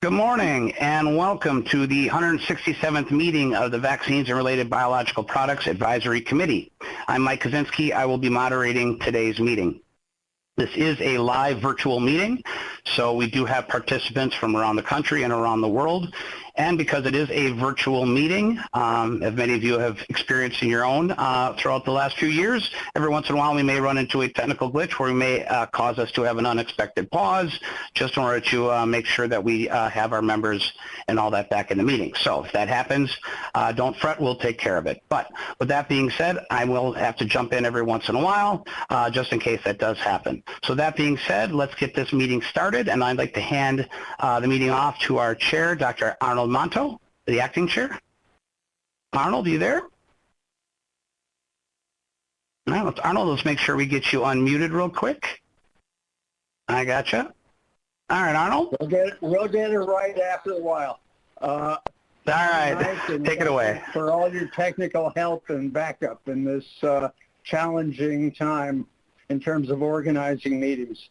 Good morning and welcome to the 167th meeting of the Vaccines and Related Biological Products Advisory Committee. I'm Mike Kaczynski. I will be moderating today's meeting. This is a live virtual meeting, so we do have participants from around the country and around the world. And because it is a virtual meeting, as many of you have experienced in your own throughout the last few years, every once in a while we may run into a technical glitch where we may cause us to have an unexpected pause just in order to make sure that we have our members and all that back in the meeting. So if that happens, don't fret, we'll take care of it. But with that being said, I will have to jump in every once in a while just in case that does happen. So that being said, let's get this meeting started, and I'd like to hand the meeting off to our chair, Dr. Arnold Monto, the acting chair. Arnold, are you there? All right, Arnold, let's make sure we get you unmuted real quick. I gotcha. All right, Arnold. We'll get it right after a while. All right, nice, take it away. For all your technical help and backup in this challenging time in terms of organizing meetings.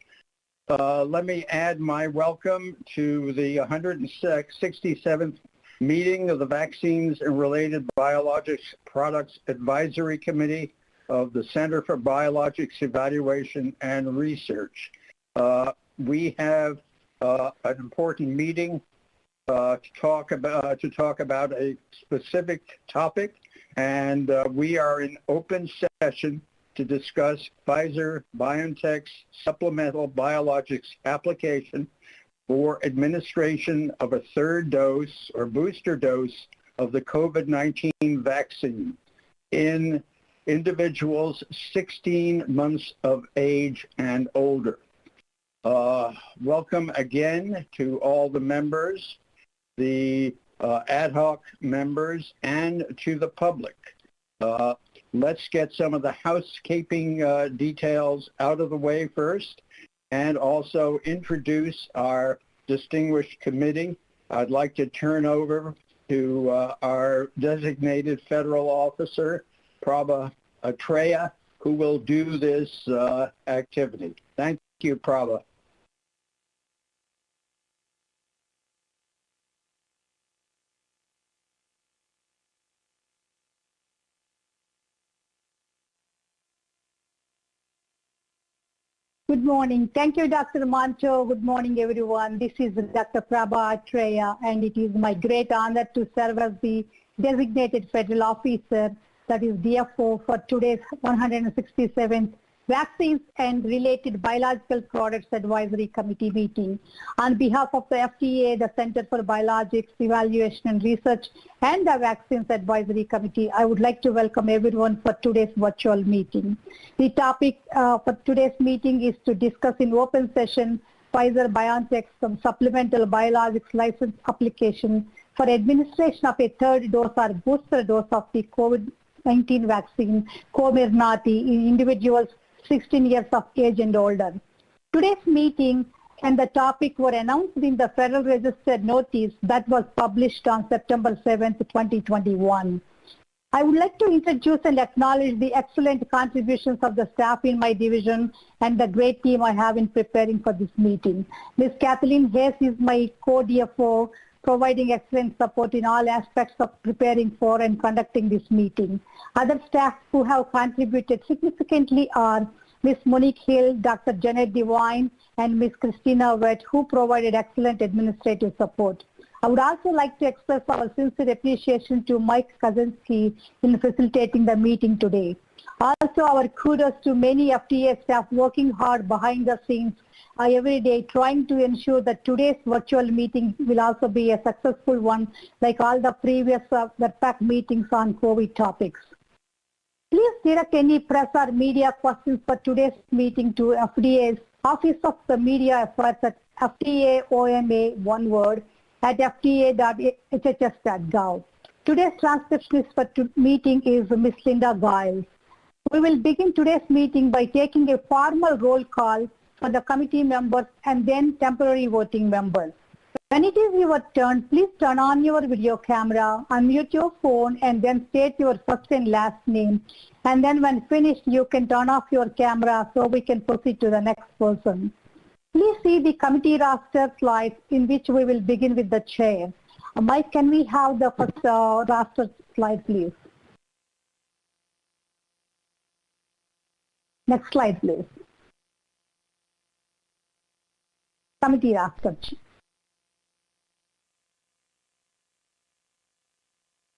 Let me add my welcome to the 167th meeting of the Vaccines and Related Biologics Products Advisory Committee of the Center for Biologics Evaluation and Research. We have an important meeting to talk about a specific topic, and we are in open session to discuss Pfizer-BioNTech's supplemental biologics application for administration of a third dose or booster dose of the COVID-19 vaccine in individuals 16 months of age and older. Welcome again to all the members, the ad hoc members, and to the public. Let's get some of the housekeeping details out of the way first and also introduce our distinguished committee. I'd like to turn over to our designated federal officer, Prabha Atreya, who will do this activity. Thank you, Prabha. Good morning. Thank you, Dr. Monto. Good morning, everyone. This is Dr. Prabha Atreya, and it is my great honor to serve as the designated federal officer, that is DFO, for today's 167th Vaccines and Related Biological Products Advisory Committee meeting. On behalf of the FDA, the Center for Biologics Evaluation and Research, and the Vaccines Advisory Committee, I would like to welcome everyone for today's virtual meeting. The topic for today's meeting is to discuss in open session Pfizer-BioNTech's supplemental biologics license application for administration of a third dose or booster dose of the COVID-19 vaccine, Comirnaty, in individuals 16 years of age and older. Today's meeting and the topic were announced in the Federal Register notice that was published on September 7, 2021. I would like to introduce and acknowledge the excellent contributions of the staff in my division and the great team I have in preparing for this meeting. Ms. Kathleen Hayes is my co-DFO, providing excellent support in all aspects of preparing for and conducting this meeting. Other staff who have contributed significantly are Ms. Monique Hill, Dr. Janet Devine, and Ms. Christina Wett, who provided excellent administrative support. I would also like to express our sincere appreciation to Mike Kaczynski in facilitating the meeting today. Also, our kudos to many FDA staff working hard behind the scenes every day, trying to ensure that today's virtual meeting will also be a successful one, like all the previous WebPAC meetings on COVID topics. Please direct any press or media questions for today's meeting to FDA's Office of the Media Affairs at FDAOMA, one word, at fda.hhs.gov. Today's transcriptionist for meeting is Ms. Linda Giles. We will begin today's meeting by taking a formal roll call for the committee members and then temporary voting members. When it is your turn, please turn on your video camera, unmute your phone, and then state your first and last name. And then when finished, you can turn off your camera so we can proceed to the next person. Please see the committee roster slides in which we will begin with the chair. Mike, can we have the first roster slide, please? Next slide, please. Committee roster.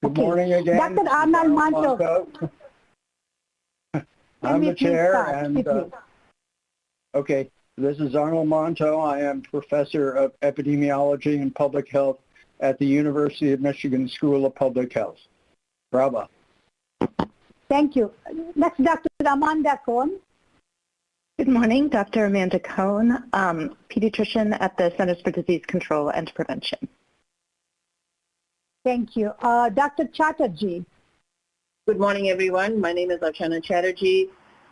Good morning again. Dr. Arnold Manto. I'm the chair, and okay, this is Arnold Manto. I am professor of epidemiology and public health at the University of Michigan School of Public Health. Bravo. Thank you. Next, Dr. Amanda Cohn. Good morning, Dr. Amanda Cohn, pediatrician at the Centers for Disease Control and Prevention. Thank you. Dr. Chatterjee. Good morning, everyone. My name is Archana Chatterjee.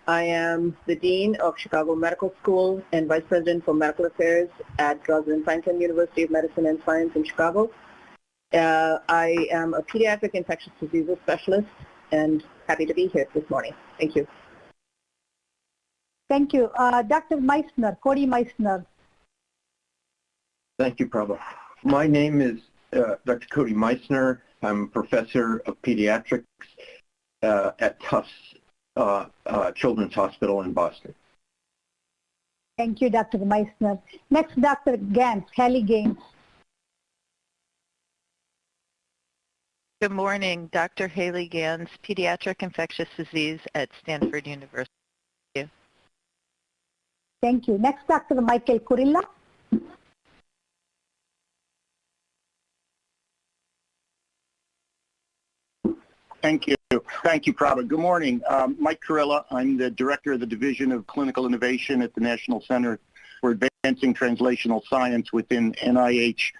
I am the Dean of Chicago Medical School and Vice President for Medical Affairs at Rosalind Franklin University of Medicine and Science in Chicago. I am a pediatric infectious diseases specialist and happy to be here this morning. Thank you. Thank you. Dr. Meissner, Cody Meissner. Thank you, Prabha. My name is Dr. Cody Meissner. I'm a professor of pediatrics at Tufts Children's Hospital in Boston. Thank you, Dr. Meissner. Next, Dr. Gans, Haley Gaines. Good morning, Dr. Haley Gans, pediatric infectious disease at Stanford University. Thank you. Next, Dr. Michael Kurilla. Thank you. Thank you, Prabha. Good morning. Mike Kurilla. I'm the Director of the Division of Clinical Innovation at the National Center for Advancing Translational Science within NIH.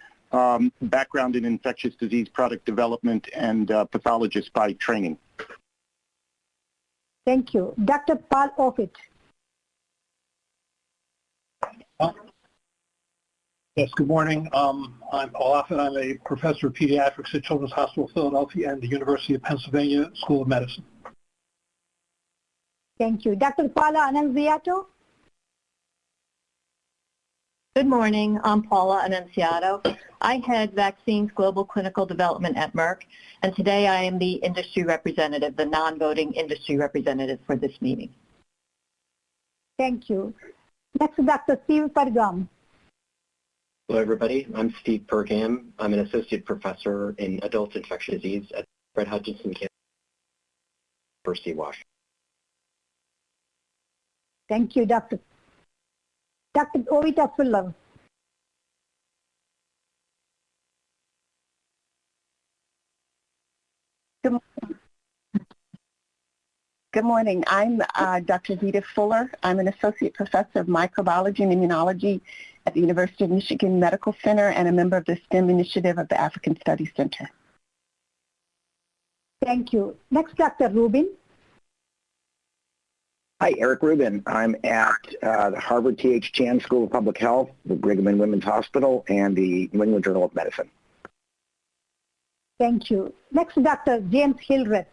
Background in infectious disease product development and pathologist by training. Thank you. Dr. Paul Offit. Yes, good morning. I'm Paul Offit. I'm a professor of pediatrics at Children's Hospital of Philadelphia and the University of Pennsylvania School of Medicine. Thank you. Dr. Paula Annunziato. Good morning, I'm Paula Annunziato. I head Vaccines Global Clinical Development at Merck, and today I am the industry representative, the non-voting industry representative for this meeting. Thank you. Next, Dr. Steve Pergam. Hello, everybody. I'm Steve Pergam. I'm an associate professor in adult infectious disease at Fred Hutchinson Cancer University, Washington. Thank you, Dr. Ovita Fuller. Good morning. I'm Dr. Vita Fuller. I'm an associate professor of microbiology and immunology at the University of Michigan Medical Center and a member of the STEM initiative of the African Studies Center. Thank you. Next, Dr. Rubin. Hi, Eric Rubin. I'm at the Harvard T.H. Chan School of Public Health, the Brigham and Women's Hospital, and the New England Journal of Medicine. Thank you. Next, Dr. James Hildreth.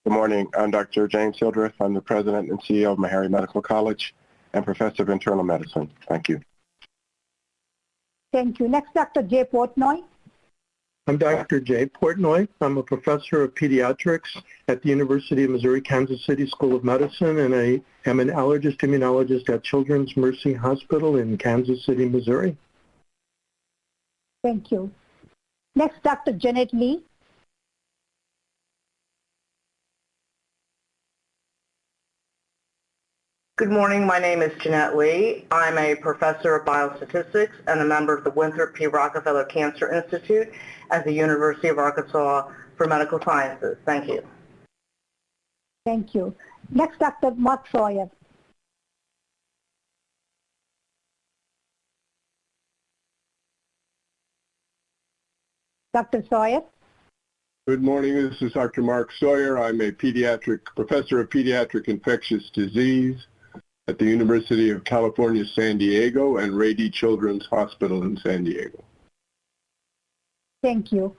Good morning. I'm Dr. James Hildreth. I'm the president and CEO of Meharry Medical College and professor of internal medicine. Thank you. Thank you. Next, Dr. Jay Portnoy. I'm Dr. Jay Portnoy. I'm a professor of pediatrics at the University of Missouri Kansas City School of Medicine, and I am an allergist immunologist at Children's Mercy Hospital in Kansas City, Missouri. Thank you. Next, Dr. Janet Lee. Good morning. My name is Jeanette Lee. I'm a professor of biostatistics and a member of the Winthrop P. Rockefeller Cancer Institute at the University of Arkansas for Medical Sciences. Thank you. Thank you. Next, Dr. Mark Sawyer. Dr. Sawyer. Good morning. This is Dr. Mark Sawyer. I'm a professor of pediatric infectious disease at the University of California, San Diego, and Rady Children's Hospital in San Diego. Thank you.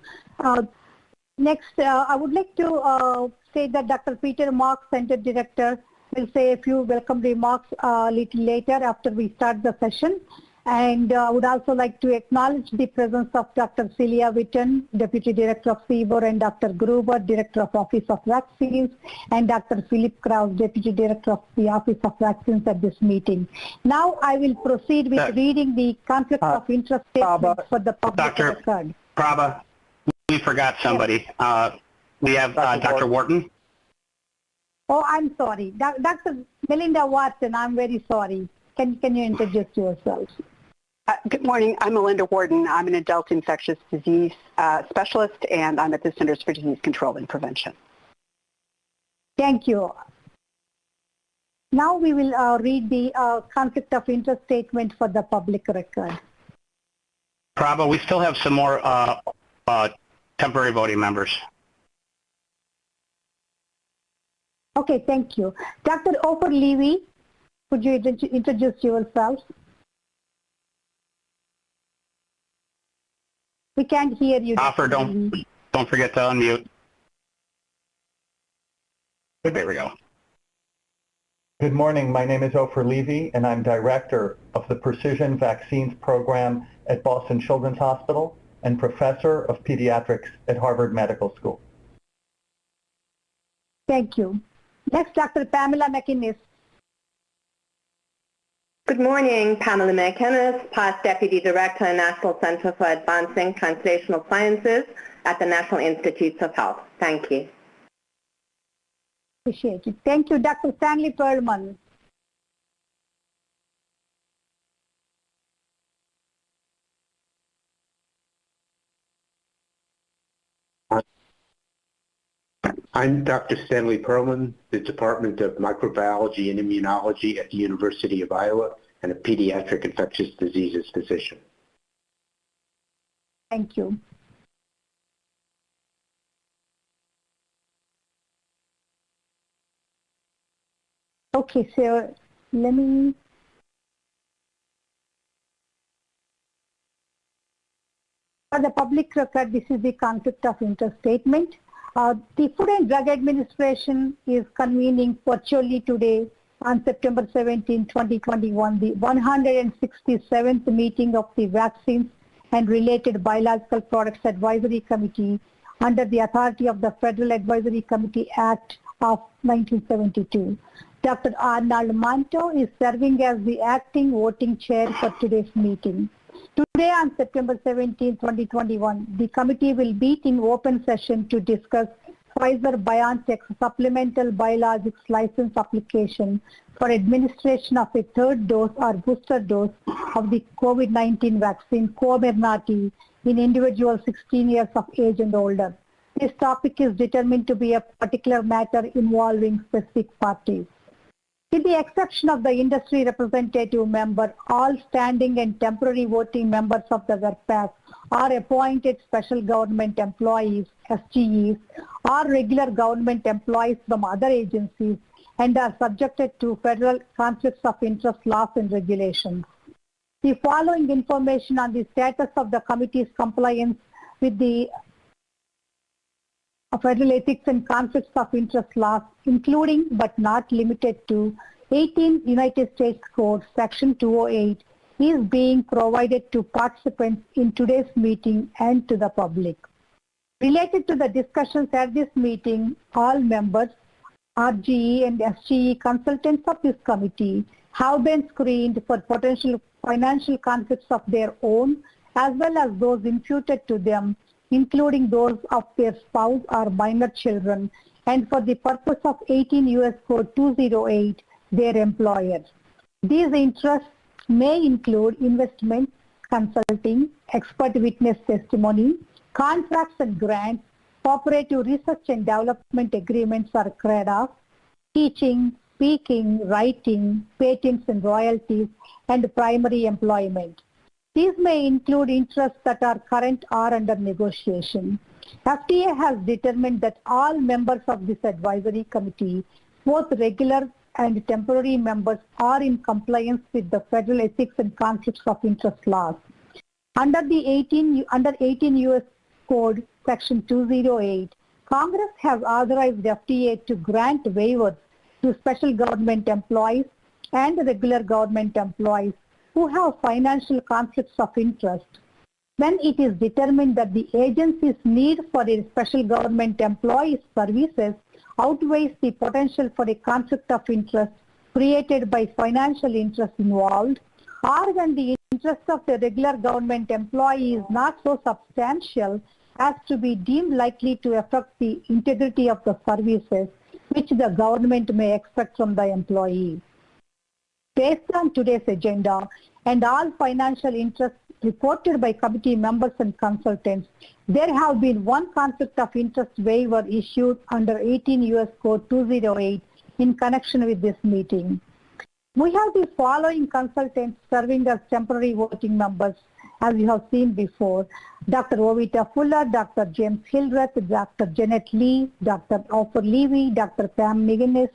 Next, I would like to say that Dr. Peter Mark, Center Director will say a few welcome remarks a little later after we start the session. And I would also like to acknowledge the presence of Dr. Celia Witten, Deputy Director of CBOR, and Dr. Gruber, Director of Office of Vaccines, and Dr. Philip Krause, Deputy Director of the Office of Vaccines at this meeting. Now I will proceed with reading the conflict of interest statement for the public record. Dr. Prabha, we forgot somebody. Yes. We have Dr. Wharton. Oh, I'm sorry. Dr. Melinda Watson, I'm very sorry. Can you introduce yourself? Good morning. I'm Melinda Wharton. I'm an adult infectious disease specialist, and I'm at the Centers for Disease Control and Prevention. Thank you. Now we will read the conflict of interest statement for the public record. Prabha, we still have some more temporary voting members. Okay, thank you. Dr. Ofer Levy, could you introduce yourself? We can't hear you. Ofer, don't forget to unmute. There we go. Good morning. My name is Ofer Levy, and I'm Director of the Precision Vaccines Program at Boston Children's Hospital and Professor of Pediatrics at Harvard Medical School. Thank you. Next, Dr. Pamela McInnes. Good morning, Pamela McInnes, past Deputy Director and National Center for Advancing Translational Sciences at the National Institutes of Health. Thank you. Appreciate it. Thank you, Dr. Stanley Perlman. I'm Dr. Stanley Perlman, the Department of Microbiology and Immunology at the University of Iowa, and a pediatric infectious diseases physician. Thank you. Okay, so let me... For the public record, this is the conflict of interest statement. The Food and Drug Administration is convening virtually today on September 17, 2021, the 167th meeting of the Vaccines and Related Biological Products Advisory Committee under the authority of the Federal Advisory Committee Act of 1972. Dr. Arnold Manto is serving as the acting voting chair for today's meeting. Today on September 17, 2021, the committee will meet in open session to discuss Pfizer-BioNTech's supplemental biologics license application for administration of a third dose or booster dose of the COVID-19 vaccine Comirnaty in individuals 16 years of age and older. This topic is determined to be a particular matter involving specific parties. With the exception of the industry representative member, all standing and temporary voting members of the WERPAC are appointed special government employees, SGEs, or regular government employees from other agencies and are subjected to federal conflicts of interest laws and regulations. The following information on the status of the committee's compliance with the Federal Ethics and Conflicts of Interest laws, including but not limited to 18 United States Code Section 208, is being provided to participants in today's meeting and to the public. Related to the discussions at this meeting, all members, RGE and SGE consultants of this committee have been screened for potential financial conflicts of their own as well as those imputed to them, including those of their spouse or minor children, and for the purpose of 18 U.S. Code 208, their employers. These interests may include investment, consulting, expert witness testimony, contracts and grants, cooperative research and development agreements or CRADA, teaching, speaking, writing, patents and royalties, and primary employment. These may include interests that are current or under negotiation. FDA has determined that all members of this advisory committee, both regular and temporary members, are in compliance with the Federal Ethics and Conflicts of Interest laws. Under 18 U.S. Code Section 208, Congress has authorized FDA to grant waivers to special government employees and regular government employees who have financial conflicts of interest. When it is determined that the agency's need for a special government employee's services outweighs the potential for a conflict of interest created by financial interest involved, or when the interest of the regular government employee is not so substantial as to be deemed likely to affect the integrity of the services which the government may expect from the employee. Based on today's agenda and all financial interests reported by committee members and consultants, there have been one conflict of interest waiver issued under 18 U.S. Code 208 in connection with this meeting. We have the following consultants serving as temporary voting members, as you have seen before: Dr. Ovita Fuller, Dr. James Hildreth, Dr. Janet Lee, Dr. Ofer Levy, Dr. Pam McGinnis,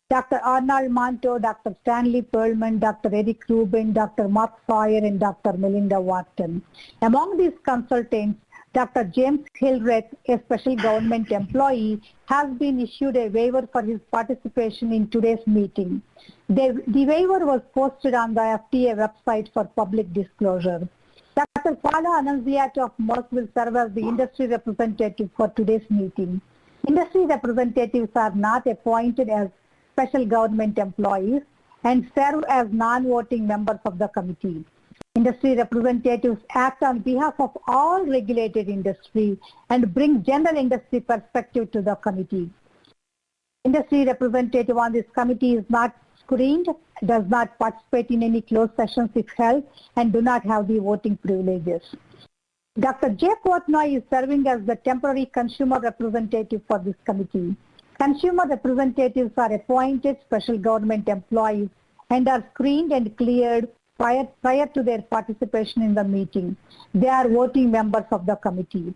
Dr. Arnold Manto, Dr. Stanley Perlman, Dr. Eric Rubin, Dr. Mark Sawyer, and Dr. Melinda Wharton. Among these consultants, Dr. James Hildreth, a special government employee, has been issued a waiver for his participation in today's meeting. The waiver was posted on the FDA website for public disclosure. Dr. Paula Annunziata of Merck will serve as the industry representative for today's meeting. Industry representatives are not appointed as special government employees and serve as non-voting members of the committee. Industry representatives act on behalf of all regulated industry and bring general industry perspective to the committee. Industry representative on this committee is not screened, does not participate in any closed sessions if held, and do not have the voting privileges. Dr. J. Portnoy is serving as the temporary consumer representative for this committee. Consumer representatives are appointed special government employees and are screened and cleared prior to their participation in the meeting. They are voting members of the committee.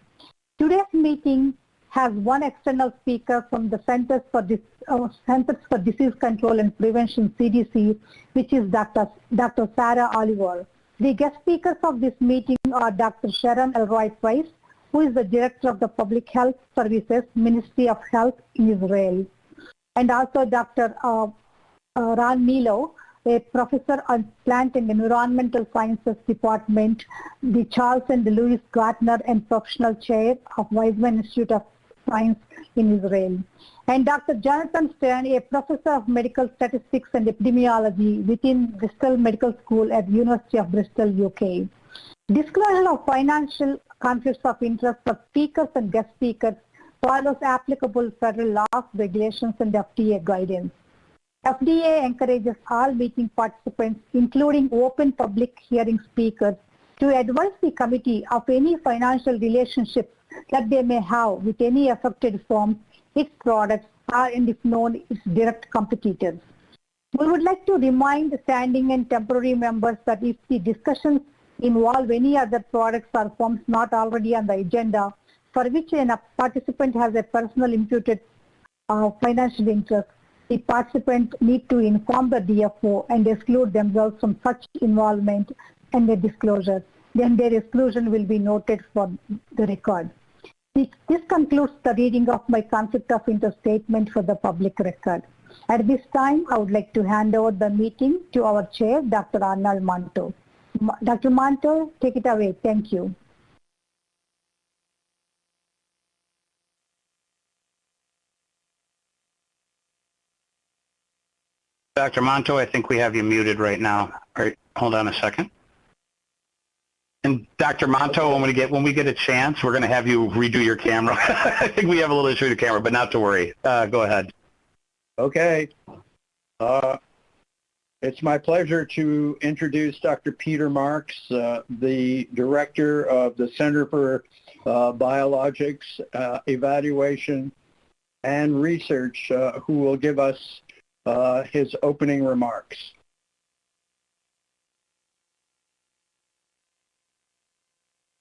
Today's meeting has one external speaker from the Centers for Disease Control and Prevention, CDC, which is Dr. Sarah Oliver. The guest speakers of this meeting are Dr. Sharon Elroy Price, who is the Director of the Public Health Services, Ministry of Health in Israel, and also Dr. Ron Milo, a professor on Plant and Environmental Sciences Department, the Charles and Louis Gartner and Professional Chair of Weizmann Institute of Science in Israel, and Dr. Jonathan Stern, a professor of medical statistics and epidemiology within Bristol Medical School at University of Bristol, UK. Disclosure of financial conflicts of interest for speakers and guest speakers follows applicable federal laws, regulations, and FDA guidance. FDA encourages all meeting participants, including open public hearing speakers, to advise the committee of any financial relationships that they may have with any affected firms, its products, or, and if known, its direct competitors. We would like to remind the standing and temporary members that if the discussions involve any other products or firms not already on the agenda, for which a participant has a personal imputed financial interest, the participant need to inform the DFO and exclude themselves from such involvement and the disclosure. Then their exclusion will be noted for the record. This concludes the reading of my conflict of interest statement for the public record. At this time, I would like to hand over the meeting to our chair, Dr. Arnold Manto. Dr. Manto, take it away. Thank you. Dr. Manto, I think we have you muted right now. All right, hold on a second. And Dr. Manto, when we get a chance, we're going to have you redo your camera. I think we have a little issue with the camera, but not to worry. Go ahead. Okay. It's my pleasure to introduce Dr. Peter Marks, the director of the Center for Biologics Evaluation and Research, who will give us his opening remarks.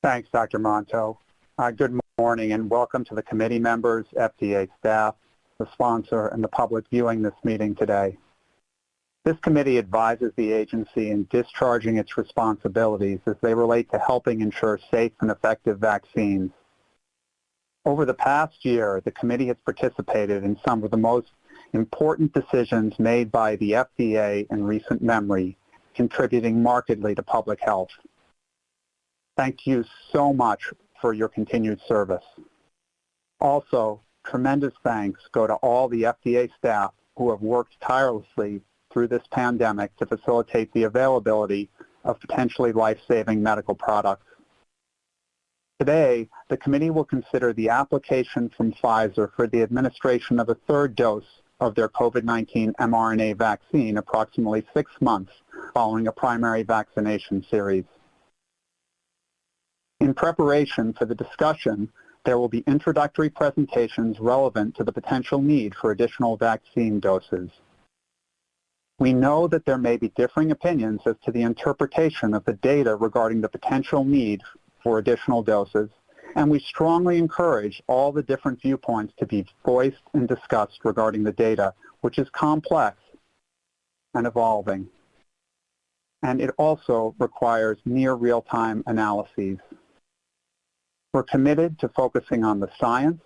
Thanks, Dr. Manto. Good morning and welcome to the committee members, FDA staff, the sponsor, and the public viewing this meeting today. This committee advises the agency in discharging its responsibilities as they relate to helping ensure safe and effective vaccines. Over the past year, the committee has participated in some of the most important decisions made by the FDA in recent memory, contributing markedly to public health. Thank you so much for your continued service. Also, tremendous thanks go to all the FDA staff who have worked tirelessly through this pandemic to facilitate the availability of potentially life-saving medical products. Today, the committee will consider the application from Pfizer for the administration of a third dose of their COVID-19 mRNA vaccine approximately 6 months following a primary vaccination series. In preparation for the discussion, there will be introductory presentations relevant to the potential need for additional vaccine doses. We know that there may be differing opinions as to the interpretation of the data regarding the potential need for additional doses, and we strongly encourage all the different viewpoints to be voiced and discussed regarding the data, which is complex and evolving. And it also requires near real-time analyses. We're committed to focusing on the science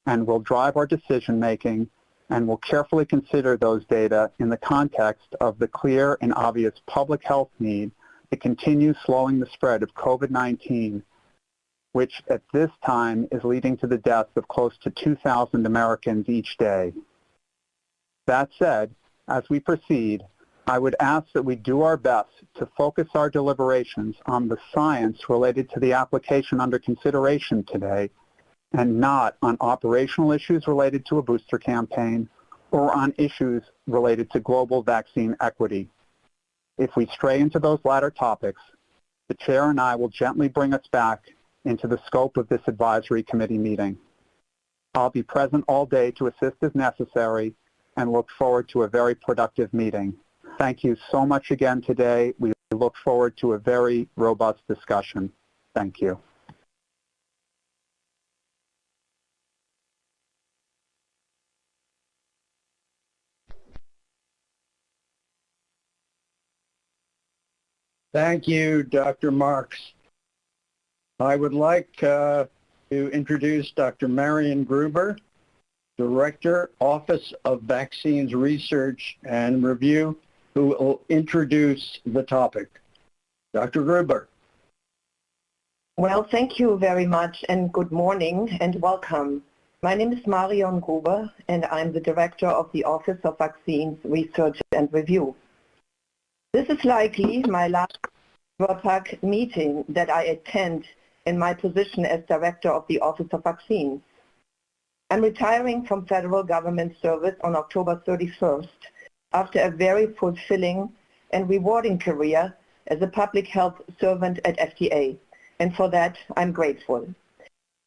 and will drive our decision-making and will carefully consider those data in the context of the clear and obvious public health need to continue slowing the spread of COVID-19, which at this time is leading to the deaths of close to 2,000 Americans each day. That said, as we proceed, I would ask that we do our best to focus our deliberations on the science related to the application under consideration today and not on operational issues related to a booster campaign or on issues related to global vaccine equity. If we stray into those latter topics, the Chair and I will gently bring us back into the scope of this advisory committee meeting. I'll be present all day to assist as necessary and look forward to a very productive meeting. Thank you so much again today. We look forward to a very robust discussion. Thank you. Thank you, Dr. Marks. I would like to introduce Dr. Marion Gruber, Director, Office of Vaccines Research and Review, who will introduce the topic. Dr. Gruber. Well, thank you very much, and good morning and welcome. My name is Marion Gruber, and I'm the Director of the Office of Vaccines Research and Review. This is likely my last VRBPAC meeting that I attend in my position as Director of the Office of Vaccines. I'm retiring from federal government service on October 31st after a very fulfilling and rewarding career as a public health servant at FDA, and for that I'm grateful.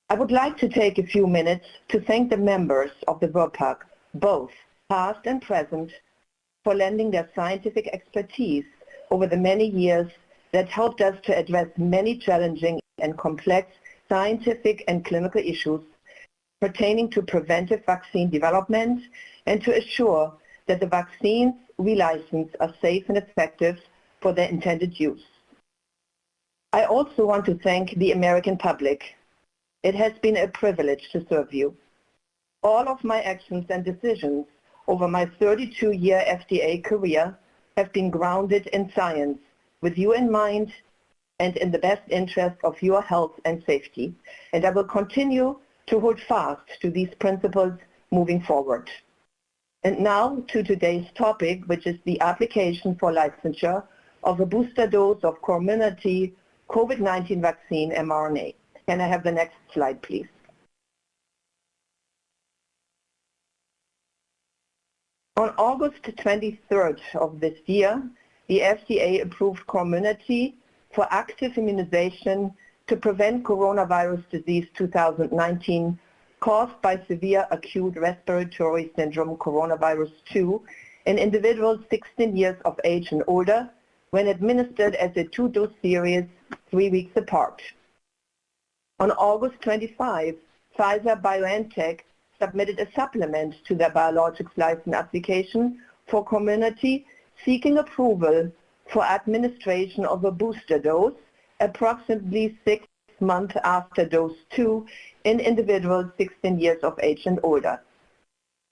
I would like to take a few minutes to thank the members of the VRBPAC, both past and present, for lending their scientific expertise over the many years that helped us to address many challenging and complex scientific and clinical issues pertaining to preventive vaccine development and to assure that the vaccines we license are safe and effective for their intended use. I also want to thank the American public. It has been a privilege to serve you. All of my actions and decisions over my 32-year FDA career have been grounded in science, with you in mind and in the best interest of your health and safety. And I will continue to hold fast to these principles moving forward. And now to today's topic, which is the application for licensure of a booster dose of Comirnaty COVID-19 vaccine mRNA. Can I have the next slide, please? On August 23rd of this year, the FDA approved Comirnaty for active immunization to prevent coronavirus disease 2019 caused by severe acute respiratory syndrome coronavirus 2 in individuals 16 years of age and older when administered as a 2-dose series 3 weeks apart. On August 25, Pfizer-BioNTech submitted a supplement to their biologics license application for Comirnaty, seeking approval for administration of a booster dose approximately 6 months after dose 2 in individuals 16 years of age and older.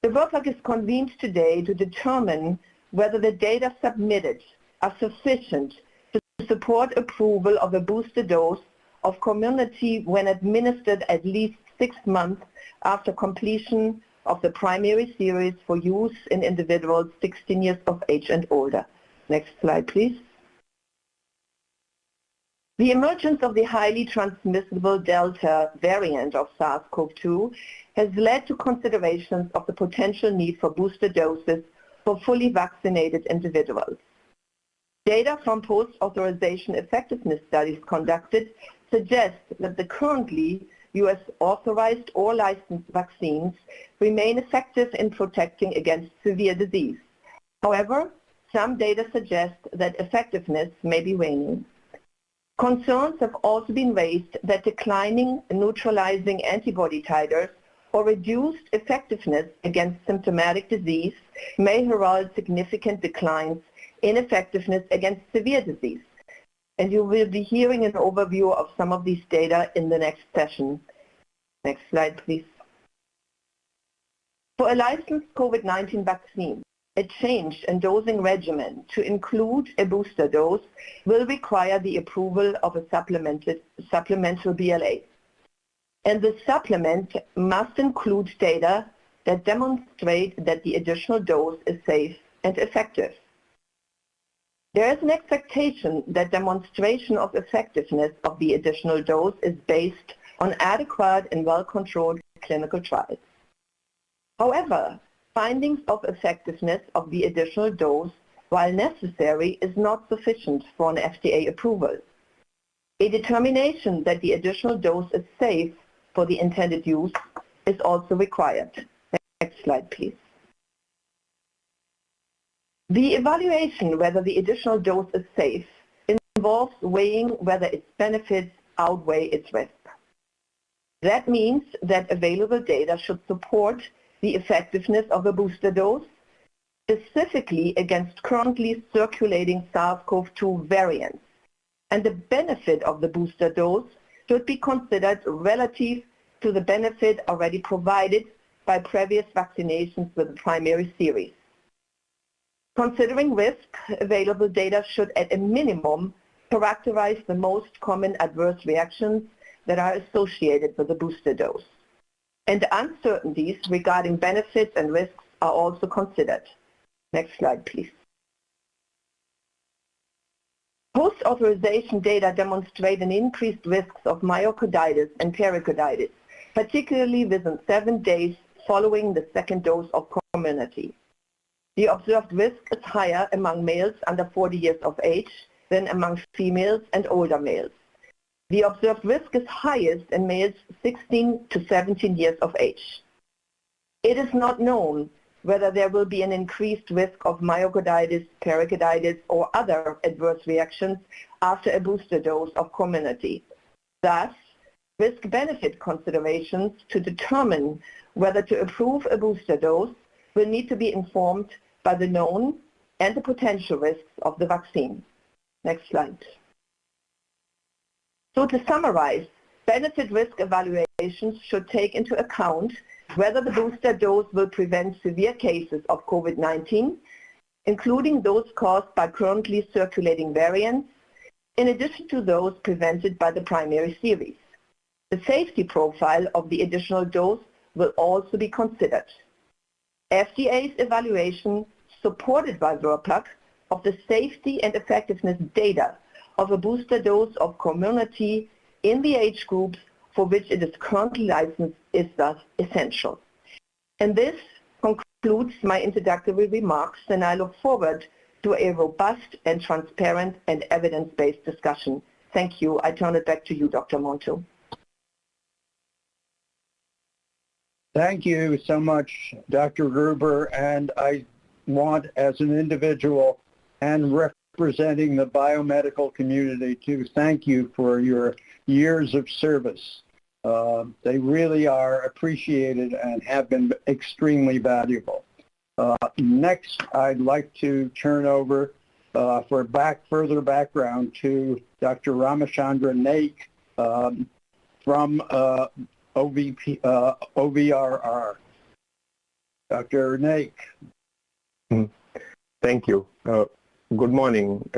The VRBPAC is convened today to determine whether the data submitted are sufficient to support approval of a booster dose of Comirnaty when administered at least 6 months after completion of the primary series for use in individuals 16 years of age and older. Next slide, please. The emergence of the highly transmissible Delta variant of SARS-CoV-2 has led to considerations of the potential need for booster doses for fully vaccinated individuals. Data from post-authorization effectiveness studies conducted suggest that the currently U.S. authorized or licensed vaccines remain effective in protecting against severe disease. However, some data suggest that effectiveness may be waning. Concerns have also been raised that declining neutralizing antibody titers or reduced effectiveness against symptomatic disease may herald significant declines in effectiveness against severe disease. And you will be hearing an overview of some of these data in the next session. Next slide, please. For a licensed COVID-19 vaccine, a change in dosing regimen to include a booster dose will require the approval of a supplemental BLA. And the supplement must include data that demonstrate that the additional dose is safe and effective. There is an expectation that demonstration of effectiveness of the additional dose is based on adequate and well-controlled clinical trials. However, findings of effectiveness of the additional dose, while necessary, is not sufficient for an FDA approval. A determination that the additional dose is safe for the intended use is also required. Next slide, please. The evaluation whether the additional dose is safe involves weighing whether its benefits outweigh its risk. That means that available data should support the effectiveness of a booster dose, specifically against currently circulating SARS-CoV-2 variants, and the benefit of the booster dose should be considered relative to the benefit already provided by previous vaccinations with the primary series. Considering risk, available data should at a minimum characterize the most common adverse reactions that are associated with the booster dose. And uncertainties regarding benefits and risks are also considered. Next slide, please. Post-authorization data demonstrate an increased risks of myocarditis and pericarditis, particularly within 7 days following the second dose of Comirnaty. The observed risk is higher among males under 40 years of age than among females and older males. The observed risk is highest in males 16 to 17 years of age. It is not known whether there will be an increased risk of myocarditis, pericarditis, or other adverse reactions after a booster dose of Comirnaty. Thus, risk-benefit considerations to determine whether to approve a booster dose will need to be informed by the known and the potential risks of the vaccine. Next slide. So to summarize, benefit-risk evaluations should take into account whether the booster dose will prevent severe cases of COVID-19, including those caused by currently circulating variants, in addition to those prevented by the primary series. The safety profile of the additional dose will also be considered. FDA's evaluation, supported by VRBPAC, of the safety and effectiveness data of a booster dose of Comirnaty in the age groups for which it is currently licensed is thus essential. And this concludes my introductory remarks, and I look forward to a robust and transparent and evidence-based discussion. Thank you. I turn it back to you, Dr. Monto. Thank you so much, Dr. Gruber, and I want, as an individual and representing the biomedical community, to thank you for your years of service. They really are appreciated and have been extremely valuable. Next, I'd like to turn over for further background to Dr. Ramachandra Naik from OVRR. Dr. Naik. Thank you. Good morning,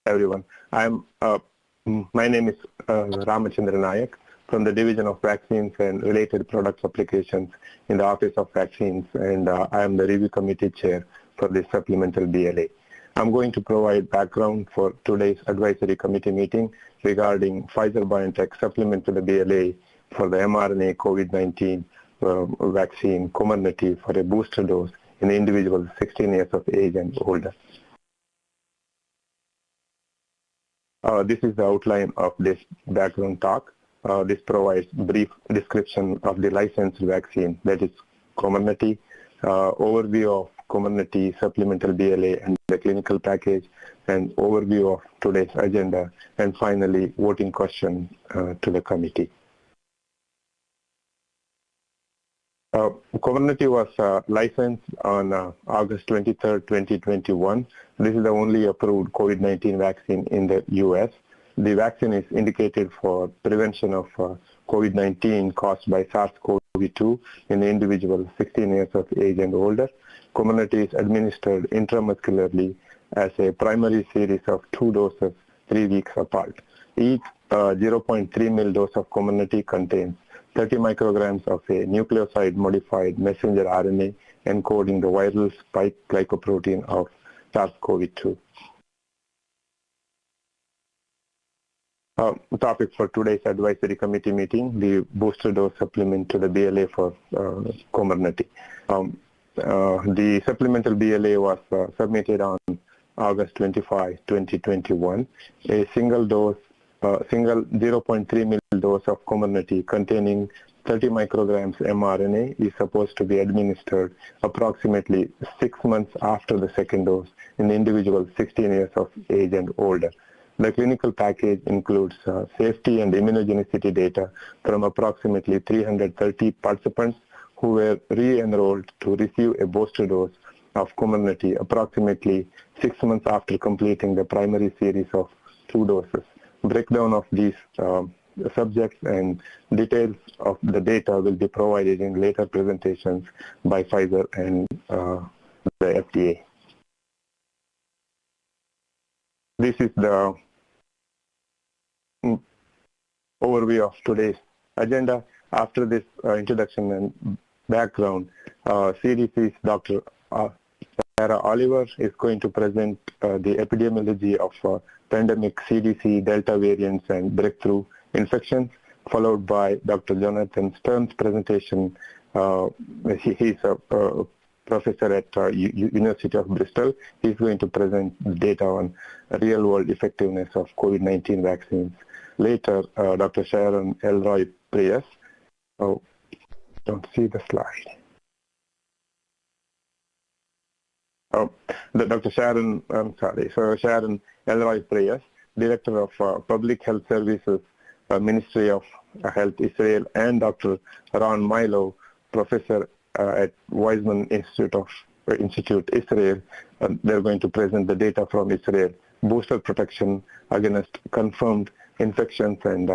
everyone. My name is Ramachandra Nayak from the Division of Vaccines and Related Products Applications in the Office of Vaccines, and I am the Review Committee Chair for this supplemental BLA. I'm going to provide background for today's Advisory Committee meeting regarding Pfizer-BioNTech supplement to the BLA for the mRNA COVID-19 vaccine Comirnaty for a booster dose in individuals 16 years of age and older. This is the outline of this background talk. This provides brief description of the licensed vaccine, that is Comirnaty, overview of Comirnaty supplemental BLA and the clinical package, and overview of today's agenda, and finally voting question to the committee. Comirnaty was licensed on August 23, 2021. This is the only approved COVID-19 vaccine in the U.S. The vaccine is indicated for prevention of COVID-19 caused by SARS-CoV-2 in individuals 16 years of age and older. Comirnaty is administered intramuscularly as a primary series of 2 doses 3 weeks apart. Each 0.3 ml dose of Comirnaty contains 30 micrograms of a nucleoside-modified messenger RNA encoding the viral spike glycoprotein of SARS-CoV-2. Topic for today's Advisory Committee meeting, the booster dose supplement to the BLA for Comirnaty. The supplemental BLA was submitted on August 25, 2021. A single 0.3 ml dose of Comirnaty containing 30 micrograms mRNA is supposed to be administered approximately 6 months after the second dose in individuals 16 years of age and older. The clinical package includes safety and immunogenicity data from approximately 330 participants who were re-enrolled to receive a booster dose of Comirnaty approximately 6 months after completing the primary series of 2 doses. Breakdown of these subjects and details of the data will be provided in later presentations by Pfizer and the FDA. This is the overview of today's agenda. After this introduction and background, CDC's Dr. Sarah Oliver is going to present the epidemiology of pandemic CDC Delta variants and breakthrough infections, followed by Dr. Jonathan Stern's presentation. He's a professor at University of Bristol. He's going to present data on real-world effectiveness of COVID-19 vaccines. Later, Dr. Sharon Elroy Prius. Oh, don't see the slide. Oh, Dr. Sharon, I'm sorry. So Sharon Elroy Prius, Director of Public Health Services, Ministry of Health Israel, and Dr. Ron Milo, Professor at Weizmann Institute Israel. They're going to present the data from Israel, booster protection against confirmed infections and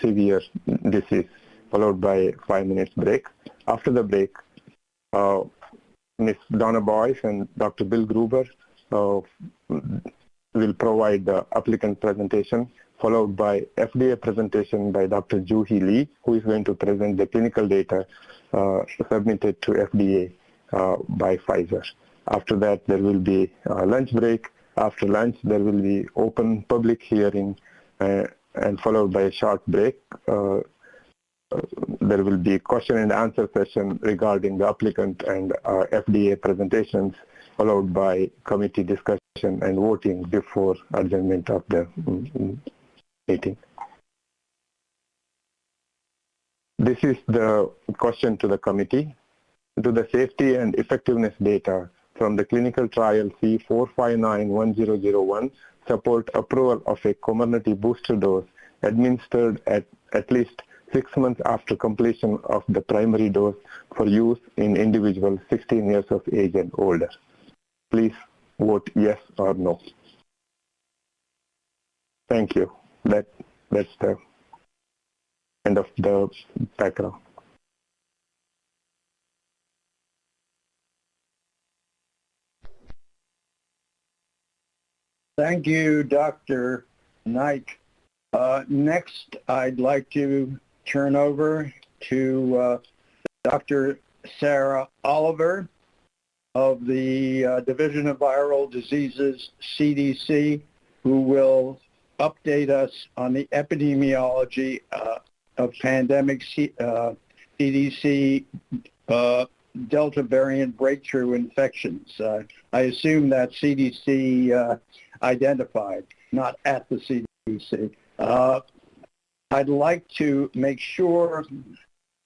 severe disease, followed by a 5 minutes break. After the break, Ms. Donna Boyce and Dr. Bill Gruber will provide the applicant presentation, followed by FDA presentation by Dr. Juhi Lee, who is going to present the clinical data submitted to FDA by Pfizer. After that, there will be a lunch break. After lunch, there will be open public hearing and followed by a short break. There will be question and answer session regarding the applicant and FDA presentations, followed by committee discussion and voting before adjournment of the meeting. This is the question to the committee. Do the safety and effectiveness data from the clinical trial C4591001 support approval of a Comirnaty booster dose administered at least 6 months after completion of the primary dose for use in individuals 16 years of age and older? Please vote yes or no. Thank you. That's the end of the background. Thank you, Dr. Knight. Next, I'd like to turn over to Dr. Sarah Oliver of the Division of Viral Diseases, CDC, who will update us on the epidemiology of pandemic CDC Delta variant breakthrough infections. I assume that CDC identified, not at the CDC. I'd like to make sure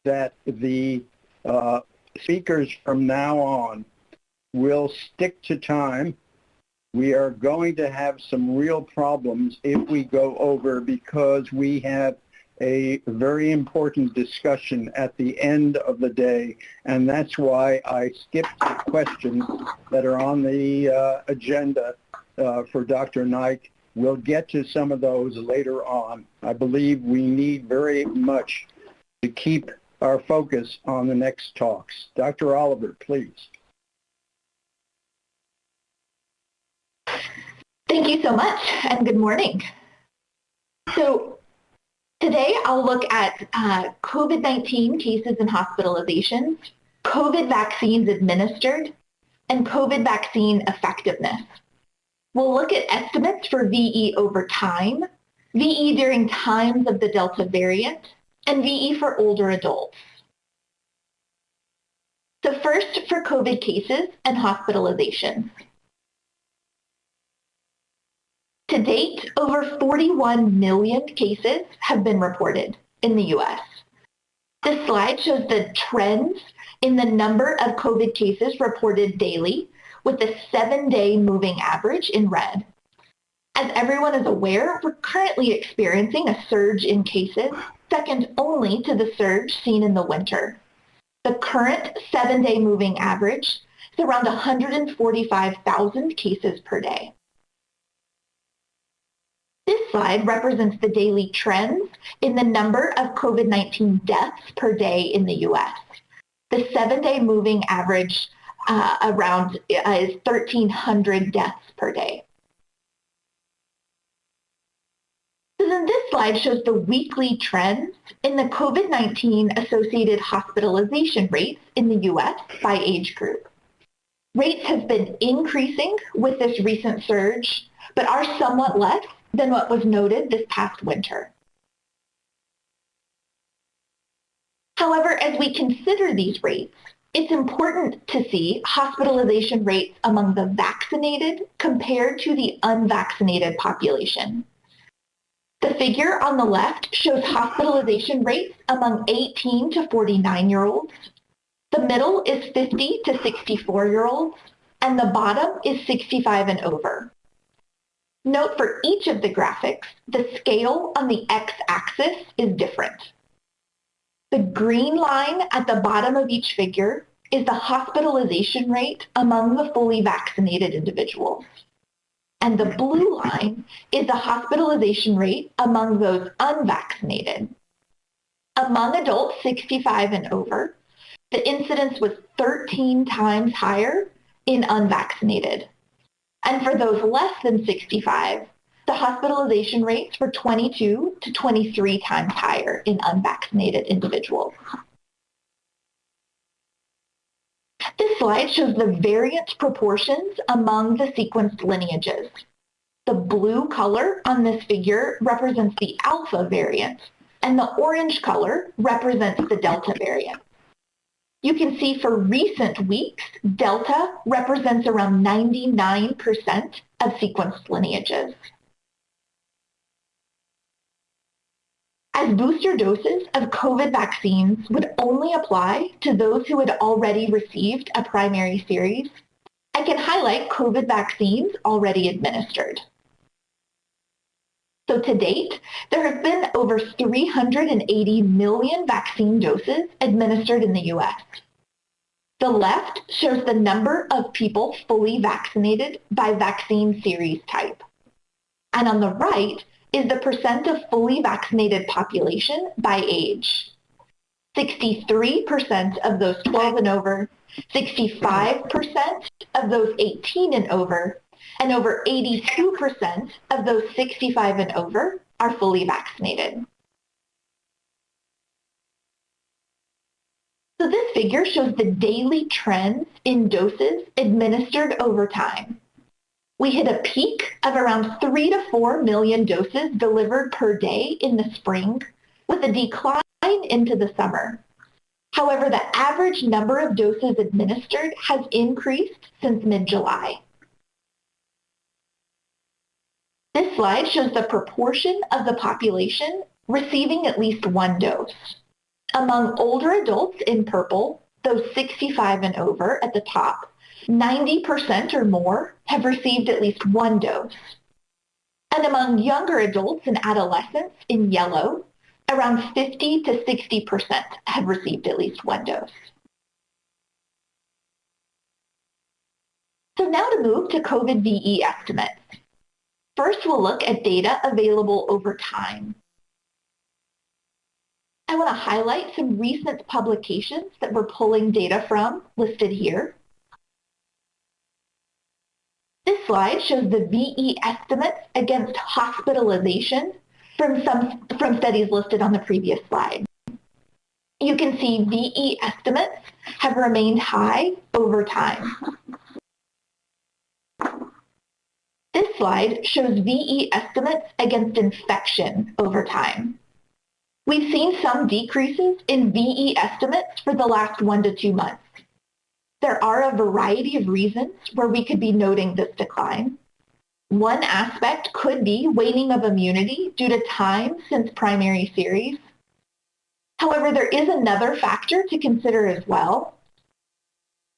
that the speakers from now on will stick to time. We are going to have some real problems if we go over, because we have a very important discussion at the end of the day, and that's why I skipped the questions that are on the agenda for Dr. Knight. We'll get to some of those later on. I believe we need very much to keep our focus on the next talks. Dr. Oliver, please. Thank you so much, and good morning. So today I'll look at COVID-19 cases and hospitalizations, COVID vaccines administered, and COVID vaccine effectiveness. We'll look at estimates for VE over time, VE during times of the Delta variant, and VE for older adults. So first, for COVID cases and hospitalizations. To date, over 41 million cases have been reported in the U.S. This slide shows the trends in the number of COVID cases reported daily, with the 7-day moving average in red. As everyone is aware, we're currently experiencing a surge in cases, second only to the surge seen in the winter. The current 7-day moving average is around 145,000 cases per day. This slide represents the daily trends in the number of COVID-19 deaths per day in the U.S. The 7-day moving average around is 1,300 deaths per day. So then this slide shows the weekly trends in the COVID-19 associated hospitalization rates in the U.S. by age group. Rates have been increasing with this recent surge, but are somewhat less than what was noted this past winter. However, as we consider these rates, it's important to see hospitalization rates among the vaccinated compared to the unvaccinated population. The figure on the left shows hospitalization rates among 18 to 49-year-olds. The middle is 50 to 64-year-olds, and the bottom is 65 and over. Note for each of the graphics, the scale on the x-axis is different. The green line at the bottom of each figure is the hospitalization rate among the fully vaccinated individuals. And the blue line is the hospitalization rate among those unvaccinated. Among adults 65 and over, the incidence was 13 times higher in unvaccinated. And for those less than 65, the hospitalization rates were 22 to 23 times higher in unvaccinated individuals. This slide shows the variant proportions among the sequenced lineages. The blue color on this figure represents the alpha variant, and the orange color represents the delta variant. You can see for recent weeks, Delta represents around 99% of sequenced lineages. As booster doses of COVID vaccines would only apply to those who had already received a primary series, I can highlight COVID vaccines already administered. So to date, there have been over 380 million vaccine doses administered in the U.S. The left shows the number of people fully vaccinated by vaccine series type. And on the right is the percent of fully vaccinated population by age. 63% of those 12 and over, 65% of those 18 and over, and over 82% of those 65 and over are fully vaccinated. So this figure shows the daily trends in doses administered over time. We hit a peak of around 3 to 4 million doses delivered per day in the spring, with a decline into the summer. However, the average number of doses administered has increased since mid-July. This slide shows the proportion of the population receiving at least one dose. Among older adults in purple, those 65 and over at the top, 90% or more have received at least one dose. And among younger adults and adolescents in yellow, around 50 to 60% have received at least one dose. So now to move to COVID VE estimates. First, we'll look at data available over time. I want to highlight some recent publications that we're pulling data from, listed here. This slide shows the VE estimates against hospitalization from studies listed on the previous slide. You can see VE estimates have remained high over time. This slide shows VE estimates against infection over time. We've seen some decreases in VE estimates for the last 1 to 2 months. There are a variety of reasons where we could be noting this decline. One aspect could be waning of immunity due to time since primary series. However, there is another factor to consider as well.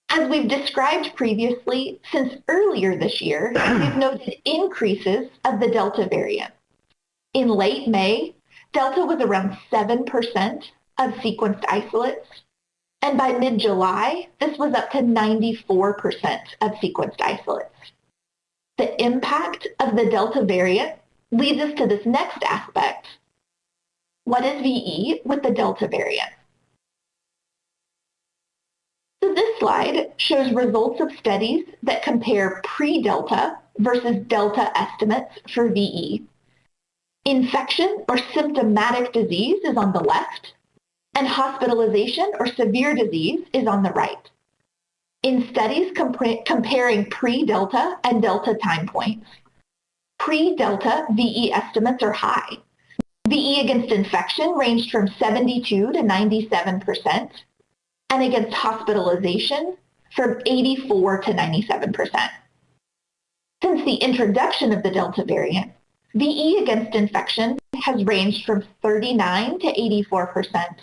As we've described previously, since earlier this year, we've noted increases of the Delta variant. In late May, Delta was around 7% of sequenced isolates, and by mid-July, this was up to 94% of sequenced isolates. The impact of the Delta variant leads us to this next aspect. What is VE with the Delta variant? So this slide shows results of studies that compare pre-Delta versus Delta estimates for VE. Infection or symptomatic disease is on the left, and hospitalization or severe disease is on the right. In studies comparing pre-Delta and Delta time points, pre-Delta VE estimates are high. VE against infection ranged from 72 to 97%, and against hospitalization from 84 to 97%. Since the introduction of the Delta variant, VE against infection has ranged from 39 to 84%,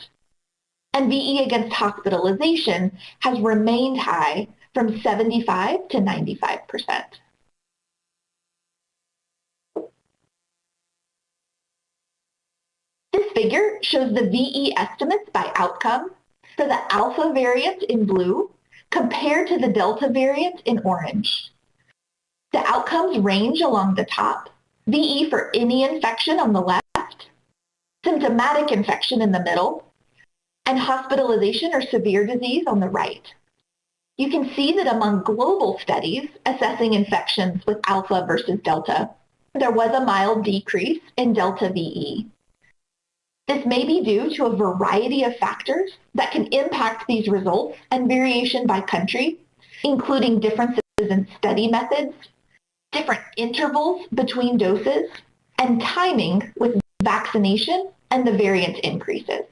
and VE against hospitalization has remained high from 75 to 95%. This figure shows the VE estimates by outcome for the Alpha variant in blue compared to the Delta variant in orange. The outcomes range along the top, VE for any infection on the left, symptomatic infection in the middle, and hospitalization or severe disease on the right. You can see that among global studies assessing infections with Alpha versus Delta, there was a mild decrease in Delta VE. This may be due to a variety of factors that can impact these results and variation by country, including differences in study methods, different intervals between doses, and timing with vaccination and the variant increases.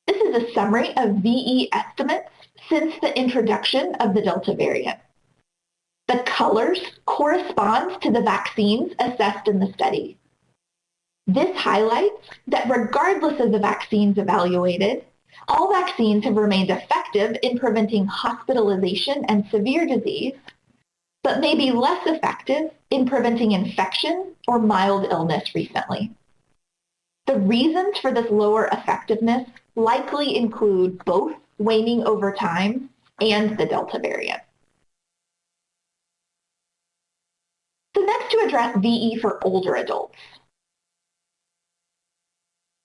This is a summary of VE estimates since the introduction of the Delta variant. The colors correspond to the vaccines assessed in the study. This highlights that regardless of the vaccines evaluated, all vaccines have remained effective in preventing hospitalization and severe disease, but may be less effective in preventing infection or mild illness recently. The reasons for this lower effectiveness likely include both waning over time and the Delta variant. So next, to address VE for older adults.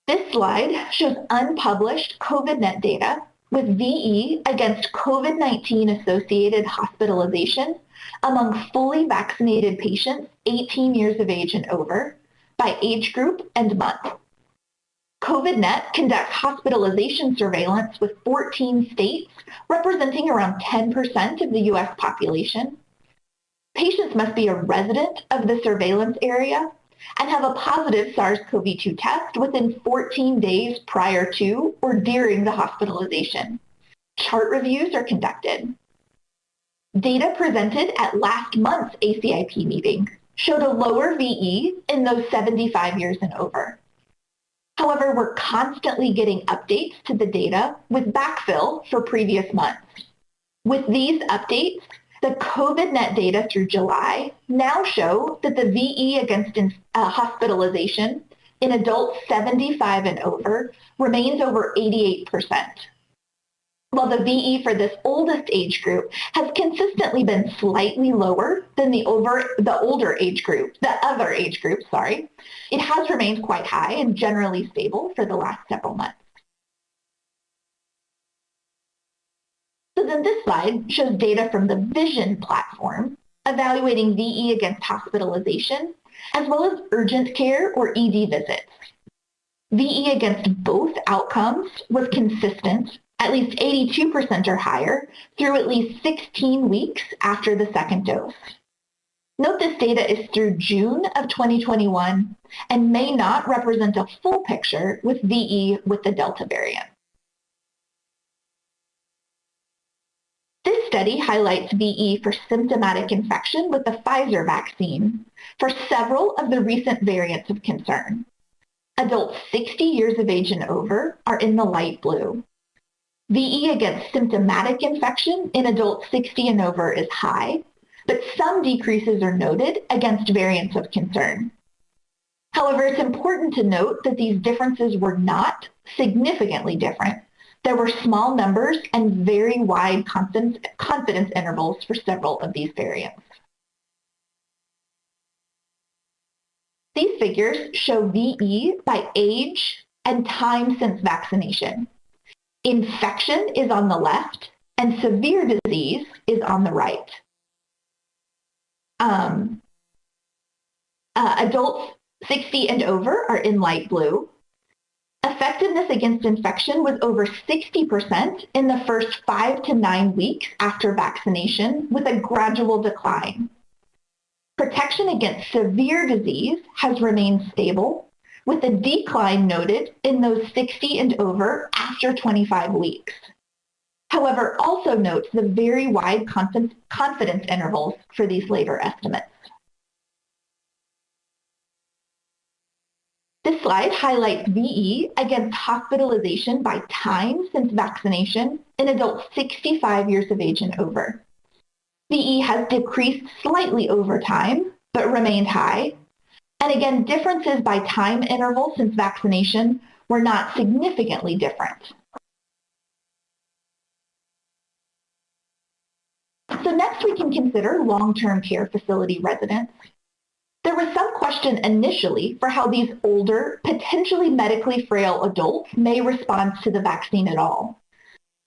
This slide shows unpublished COVIDnet data with VE against COVID-19 associated hospitalization among fully vaccinated patients 18 years of age and over by age group and month. COVIDNet conducts hospitalization surveillance with 14 states, representing around 10% of the U.S. population. Patients must be a resident of the surveillance area and have a positive SARS-CoV-2 test within 14 days prior to or during the hospitalization. Chart reviews are conducted. Data presented at last month's ACIP meeting showed a lower VE in those 75 years and over. However, we're constantly getting updates to the data with backfill for previous months. With these updates, the COVIDNet data through July now show that the VE against hospitalization in adults 75 and over remains over 88%, while the VE for this oldest age group has consistently been slightly lower than the other age group, it has remained quite high and generally stable for the last several months. So then this slide shows data from the VISION platform evaluating VE against hospitalization, as well as urgent care or ED visits. VE against both outcomes was consistent, at least 82% or higher, through at least 16 weeks after the second dose. Note this data is through June of 2021 and may not represent a full picture with VE with the Delta variant. This study highlights VE for symptomatic infection with the Pfizer vaccine for several of the recent variants of concern. Adults 60 years of age and over are in the light blue. VE against symptomatic infection in adults 60 and over is high, but some decreases are noted against variants of concern. However, it's important to note that these differences were not significantly different. There were small numbers and very wide confidence intervals for several of these variants. These figures show VE by age and time since vaccination. Infection is on the left and severe disease is on the right. Adults 60 and over are in light blue. Effectiveness against infection was over 60% in the first 5 to 9 weeks after vaccination, with a gradual decline. Protection against severe disease has remained stable, with a decline noted in those 60 and over after 25 weeks. However, also note the very wide confidence intervals for these later estimates. This slide highlights VE against hospitalization by time since vaccination in adults 65 years of age and over. VE has decreased slightly over time, but remained high. And again, differences by time interval since vaccination were not significantly different. So next we can consider long-term care facility residents. There was some question initially for how these older, potentially medically frail adults may respond to the vaccine at all.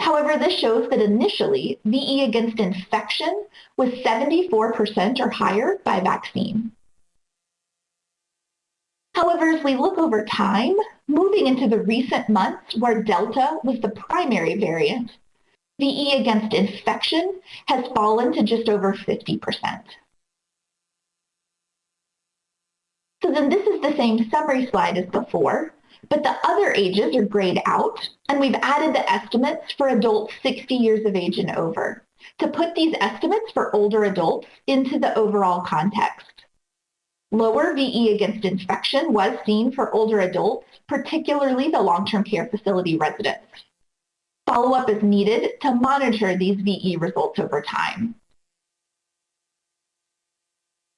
However, this shows that initially, VE against infection was 74% or higher by vaccine. However, as we look over time, moving into the recent months where Delta was the primary variant, VE against infection has fallen to just over 50%. So then this is the same summary slide as before, but the other ages are grayed out, and we've added the estimates for adults 60 years of age and over to put these estimates for older adults into the overall context. Lower VE against infection was seen for older adults, particularly the long-term care facility residents. Follow-up is needed to monitor these VE results over time.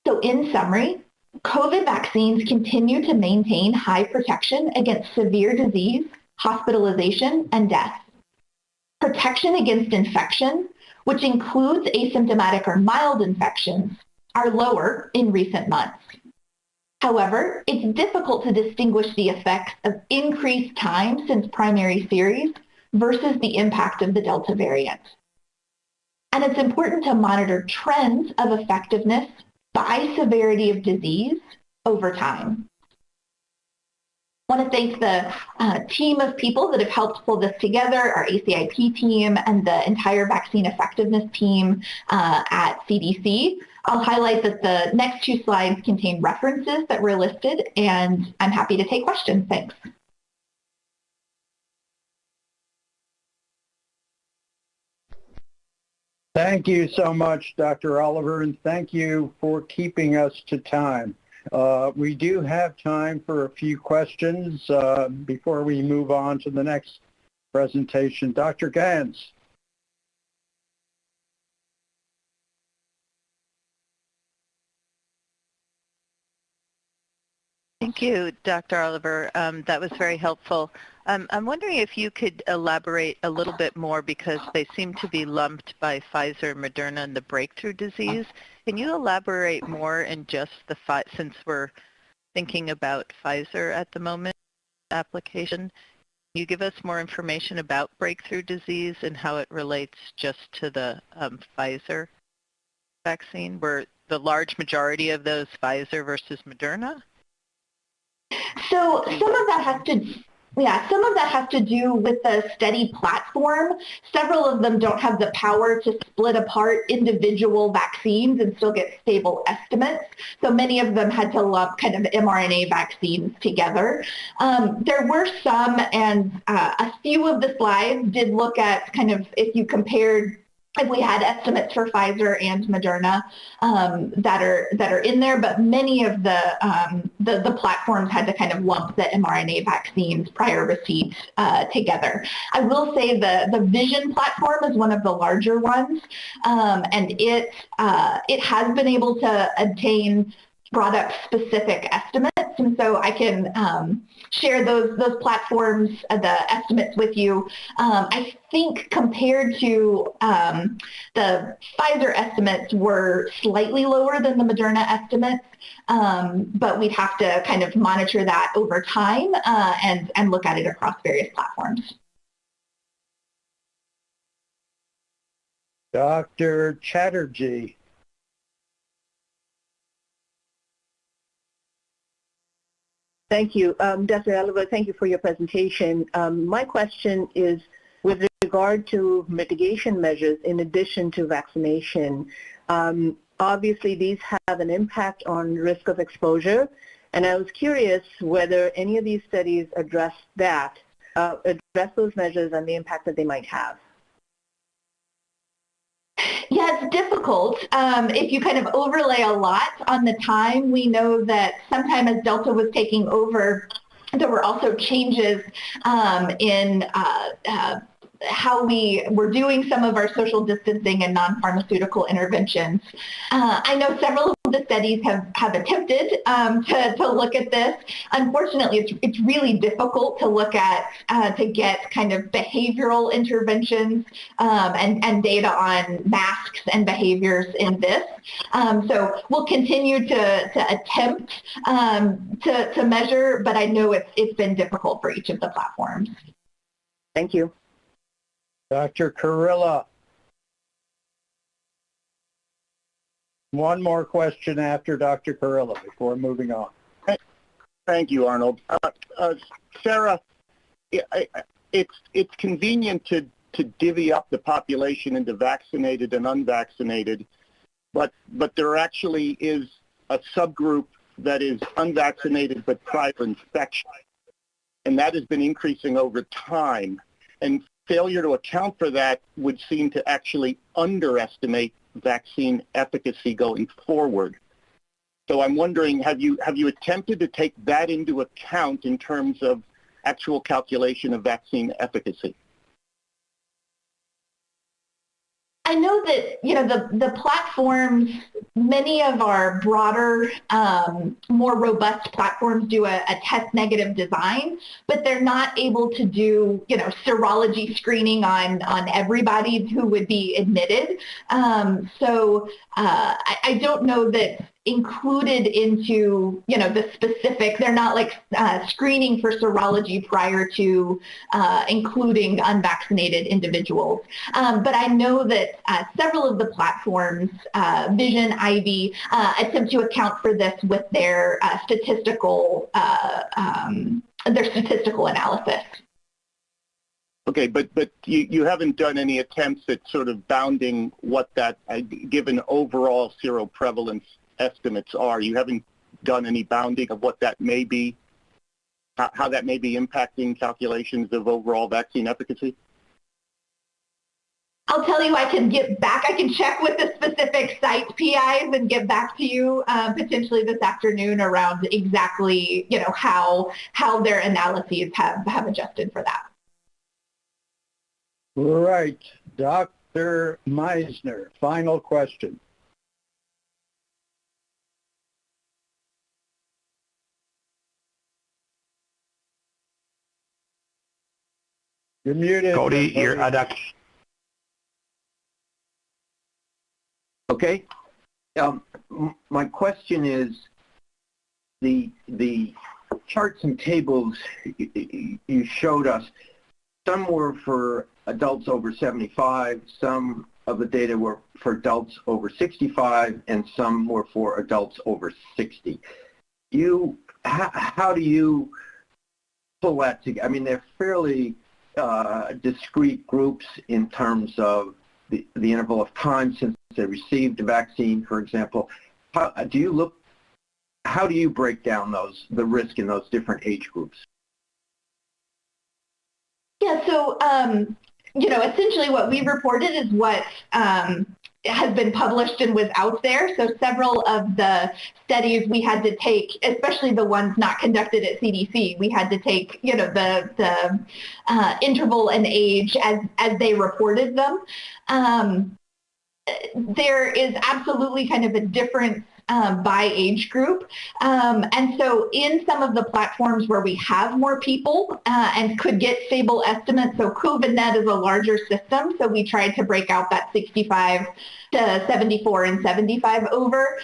So in summary, COVID vaccines continue to maintain high protection against severe disease, hospitalization, and death. Protection against infection, which includes asymptomatic or mild infections, are lower in recent months. However, it's difficult to distinguish the effects of increased time since primary series versus the impact of the Delta variant. And it's important to monitor trends of effectiveness by severity of disease over time. I want to thank the team of people that have helped pull this together, our ACIP team and the entire vaccine effectiveness team at CDC. I'll highlight that the next two slides contain references that were listed, and I'm happy to take questions. Thanks. Thank you so much, Dr. Oliver, and thank you for keeping us to time. We do have time for a few questions before we move on to the next presentation. Dr. Gans. Thank you, Dr. Oliver. That was very helpful. I'm wondering if you could elaborate a little bit more, because they seem to be lumped by Pfizer, Moderna, and the breakthrough disease. Can you elaborate more in just the since we're thinking about Pfizer at the moment application? Can you give us more information about breakthrough disease and how it relates just to the Pfizer vaccine? Were the large majority of those Pfizer versus Moderna? So some of that has to do with the study platform. Several of them don't have the power to split apart individual vaccines and still get stable estimates. So many of them had to lump kind of mRNA vaccines together. There were some, and a few of the slides did look at kind of if you compared, if we had estimates for Pfizer and Moderna that are in there, but many of the platforms had to kind of lump the mRNA vaccines prior receipt together. I will say the Vision platform is one of the larger ones, and it has been able to obtain product-specific estimates, and so I can share those platforms, the estimates with you. I think compared to the Pfizer estimates were slightly lower than the Moderna estimates, but we'd have to kind of monitor that over time and look at it across various platforms. Dr. Chatterjee. Thank you. Dr. Oliver, thank you for your presentation. My question is with regard to mitigation measures in addition to vaccination. Obviously, these have an impact on risk of exposure, and I was curious whether any of these studies address those measures and the impact that they might have. Yeah, it's difficult. If you kind of overlay a lot on the time, we know that sometime as Delta was taking over, there were also changes in how we were doing some of our social distancing and non-pharmaceutical interventions. I know several of the studies have attempted to look at this. Unfortunately, it's really difficult to look at, to get kind of behavioral interventions and data on masks and behaviors in this. So we'll continue to attempt to measure, but I know it's been difficult for each of the platforms. Thank you. Dr. Kurilla. One more question after Dr. Kurilla before moving on. Thank you, Arnold. Sarah, it's convenient to divvy up the population into vaccinated and unvaccinated, but there actually is a subgroup that is unvaccinated but prior infection, and that has been increasing over time. And failure to account for that would seem to actually underestimate vaccine efficacy going forward. So I'm wondering, have you attempted to take that into account in terms of actual calculation of vaccine efficacy? I know that, the platforms, many of our broader, more robust platforms do a test negative design, but they're not able to do, serology screening on everybody who would be admitted. So I don't know that included into, the specific, they're not like screening for serology prior to including unvaccinated individuals. But I know that several of the platforms, Vision, Ivy, attempt to account for this with their statistical analysis. Okay, but you haven't done any attempts at sort of bounding what that, given overall seroprevalence estimates are. You haven't done any bounding of what that may be, how that may be impacting calculations of overall vaccine efficacy? I'll tell you, I can check with the specific site PIs and get back to you potentially this afternoon around exactly, how their analyses have adjusted for that. Right. Dr. Meisner, final question. You're muted. Cody, you're Dr. Okay. My question is, the charts and tables you showed us, some were for adults over 75, some of the data were for adults over 65, and some were for adults over 60. How do you pull that together? I mean, they're fairly discrete groups in terms of the interval of time since they received the vaccine, for example. How do you break down the risk in those different age groups? Yeah, so, essentially what we reported is what has been published and was out there. So several of the studies we had to take, especially the ones not conducted at CDC, we had to take, the interval and age as they reported them. There is absolutely kind of a difference by age group. And so in some of the platforms where we have more people and could get stable estimates, so COVIDNet is a larger system, so we tried to break out that 65 to 74 and 75 over.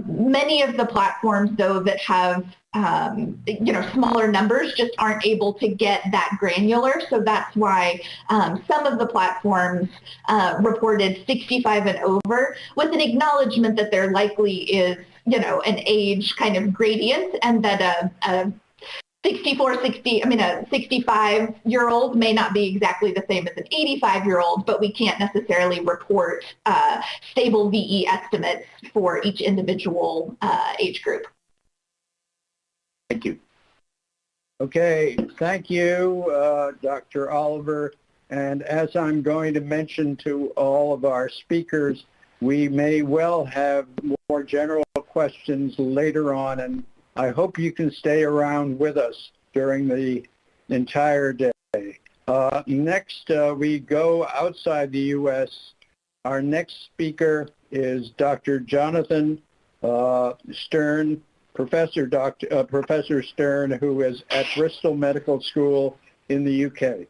Many of the platforms, though, that have smaller numbers just aren't able to get that granular. So that's why some of the platforms reported 65 and over, with an acknowledgement that there likely is, an age kind of gradient, and that a 65-year-old may not be exactly the same as an 85-year-old, but we can't necessarily report stable VE estimates for each individual age group. Thank you. Okay, thank you, Dr. Oliver. And as I'm going to mention to all of our speakers, we may well have more general questions later on, and I hope you can stay around with us during the entire day. Next, we go outside the U.S. Our next speaker is Dr. Jonathan Stern, Professor Stern, who is at Bristol Medical School in the UK.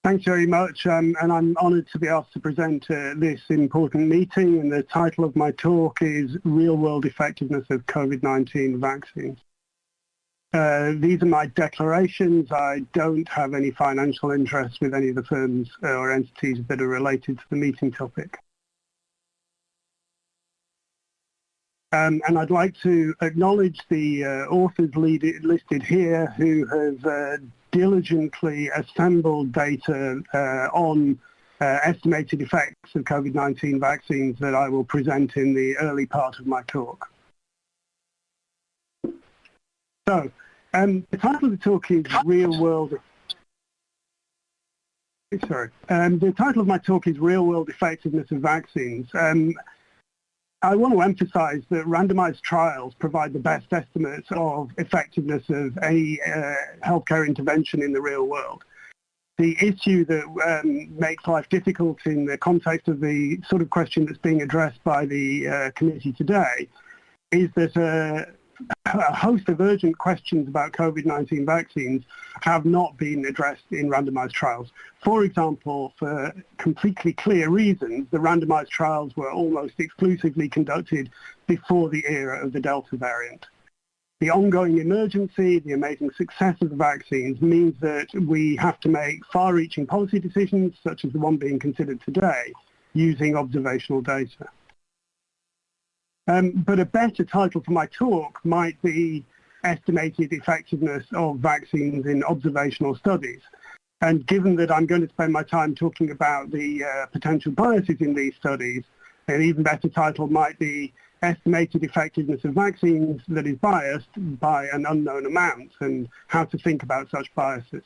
Thanks very much, and I'm honoured to be asked to present at this important meeting, and the title of my talk is Real-World Effectiveness of COVID-19 Vaccines. These are my declarations. I don't have any financial interest with any of the firms or entities that are related to the meeting topic. And I'd like to acknowledge the authors listed here who have diligently assembled data on estimated effects of COVID-19 vaccines that I will present in the early part of my talk. So, the title of the talk is Real-World... the title of my talk is Real-World Effectiveness of Vaccines. I want to emphasize that randomized trials provide the best estimates of effectiveness of any healthcare intervention in the real world. The issue that makes life difficult in the context of the sort of question that's being addressed by the committee today is that a host of urgent questions about COVID-19 vaccines have not been addressed in randomized trials. For example, for completely clear reasons, the randomized trials were almost exclusively conducted before the era of the Delta variant. The ongoing emergency, the amazing success of the vaccines means that we have to make far-reaching policy decisions, such as the one being considered today, using observational data. But a better title for my talk might be Estimated Effectiveness of Vaccines in Observational Studies. And given that I'm going to spend my time talking about the potential biases in these studies, an even better title might be Estimated Effectiveness of Vaccines that is biased by an unknown amount, and how to think about such biases.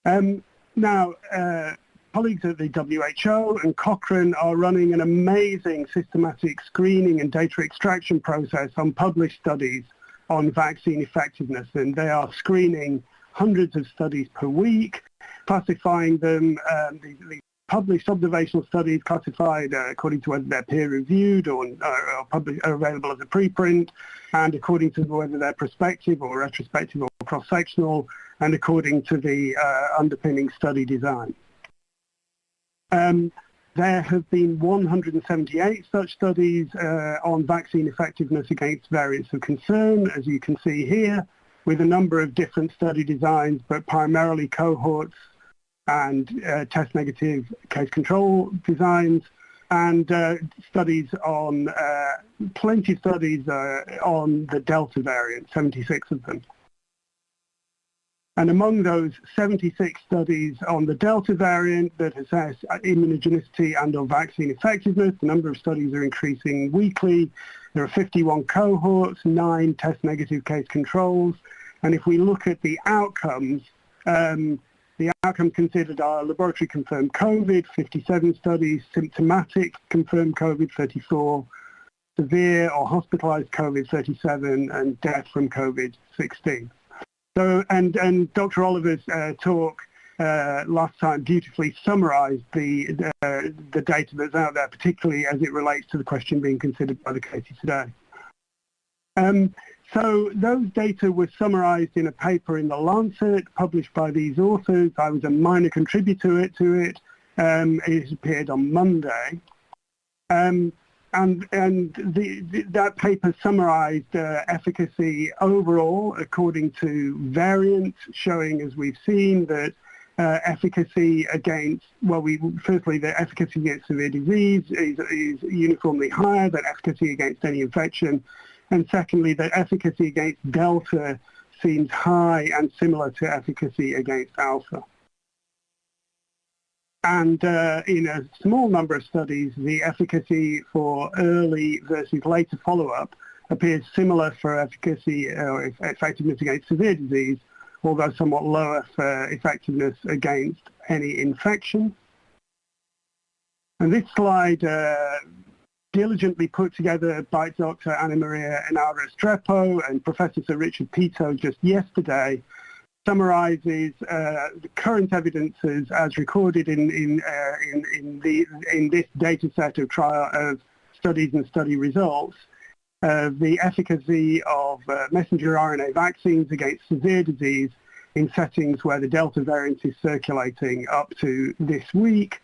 Now, colleagues at the WHO and Cochrane are running an amazing systematic screening and data extraction process on published studies on vaccine effectiveness, and they are screening hundreds of studies per week, classifying them, the published observational studies classified according to whether they're peer-reviewed or are available as a preprint, and according to whether they're prospective or retrospective or cross-sectional, and according to the underpinning study design. There have been 178 such studies on vaccine effectiveness against variants of concern, as you can see here, with a number of different study designs, but primarily cohorts and test negative case control designs, and studies on, plenty of studies on the Delta variant, 76 of them. And among those 76 studies on the Delta variant that assess immunogenicity and or vaccine effectiveness, the number of studies are increasing weekly. There are 51 cohorts, 9 test negative case controls. And if we look at the outcomes considered are laboratory confirmed COVID, 57 studies, symptomatic confirmed COVID, 34, severe or hospitalized COVID, 37, and death from COVID, 16. So, and Dr. Oliver's talk last time beautifully summarized the data that's out there, particularly as it relates to the question being considered by the committee today. So those data were summarized in a paper in The Lancet, published by these authors. I was a minor contributor to it. It appeared on Monday. And that paper summarized efficacy overall according to variants, showing, as we've seen, that efficacy against, well, firstly, the efficacy against severe disease is uniformly higher than efficacy against any infection. And secondly, that efficacy against Delta seems high and similar to efficacy against Alpha. And in a small number of studies, the efficacy for early versus later follow-up appears similar for efficacy or effectiveness against severe disease, although somewhat lower for effectiveness against any infection. And this slide, diligently put together by Dr. Anna Maria Enara-Estrepo and Professor Sir Richard Pito just yesterday, summarizes the current evidences as recorded in this data set of trial of studies and study results, the efficacy of messenger RNA vaccines against severe disease in settings where the Delta variant is circulating up to this week.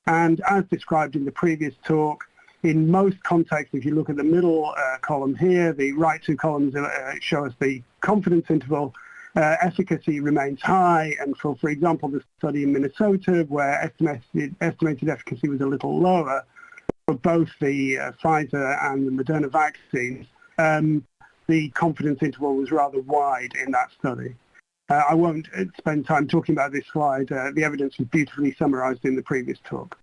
And as described in the previous talk, in most contexts, if you look at the middle column here, the right two columns show us the confidence interval. Efficacy remains high, and for example, the study in Minnesota, where estimated efficacy was a little lower for both the Pfizer and the Moderna vaccines, the confidence interval was rather wide in that study. I won't spend time talking about this slide. The evidence was beautifully summarized in the previous talk.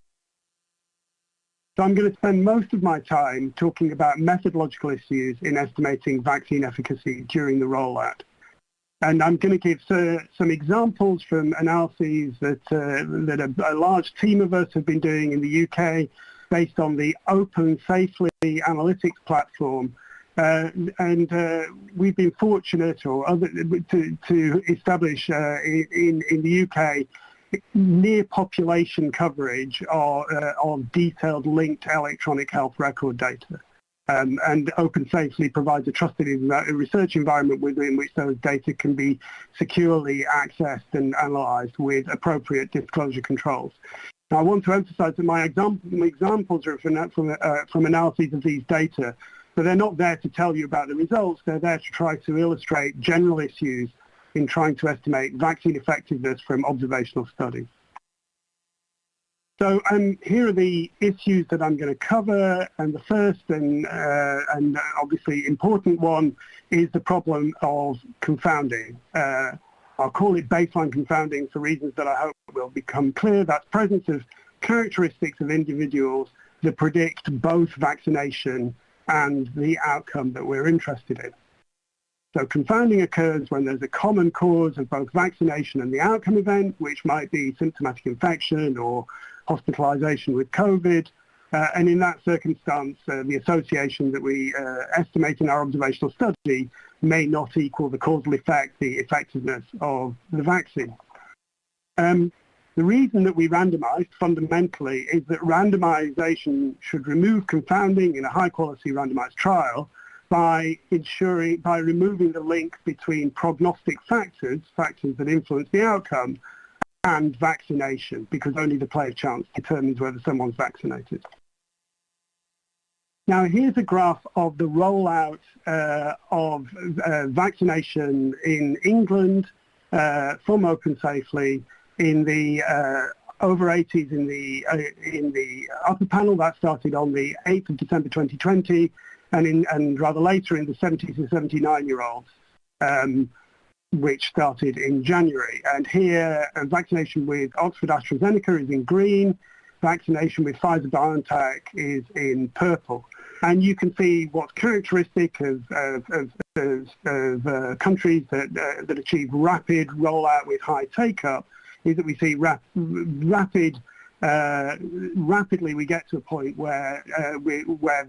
So I'm going to spend most of my time talking about methodological issues in estimating vaccine efficacy during the rollout. And I'm going to give some examples from analyses that a large team of us have been doing in the UK based on the Open Safely analytics platform. And we've been fortunate to establish in the UK near population coverage of detailed linked electronic health record data. And Open Safely provides a trusted research environment within which those data can be securely accessed and analyzed with appropriate disclosure controls. Now, I want to emphasize that my examples are from analyses of these data, but they're not there to tell you about the results. They're there to try to illustrate general issues in trying to estimate vaccine effectiveness from observational studies. So here are the issues that I'm going to cover, and the first and obviously important one is the problem of confounding. I'll call it baseline confounding for reasons that I hope will become clear. That's presence of characteristics of individuals that predict both vaccination and the outcome that we're interested in. So confounding occurs when there's a common cause of both vaccination and the outcome event, which might be symptomatic infection or hospitalization with COVID. And in that circumstance, the association that we estimate in our observational study may not equal the causal effect, the effectiveness of the vaccine. The reason that we randomized fundamentally is that randomization should remove confounding in a high-quality randomized trial by removing the link between prognostic factors that influence the outcome, and vaccination, because only the play of chance determines whether someone's vaccinated. Now, here's a graph of the rollout of vaccination in England from Open Safely in the over 80s in the upper panel. That started on the 8th of December 2020, and rather later in the 70 to 79-year-olds, which started in January. And here, vaccination with Oxford AstraZeneca is in green, vaccination with Pfizer-BioNTech is in purple. And you can see what's characteristic of countries that achieve rapid rollout with high take-up is that we see rapidly we get to a point where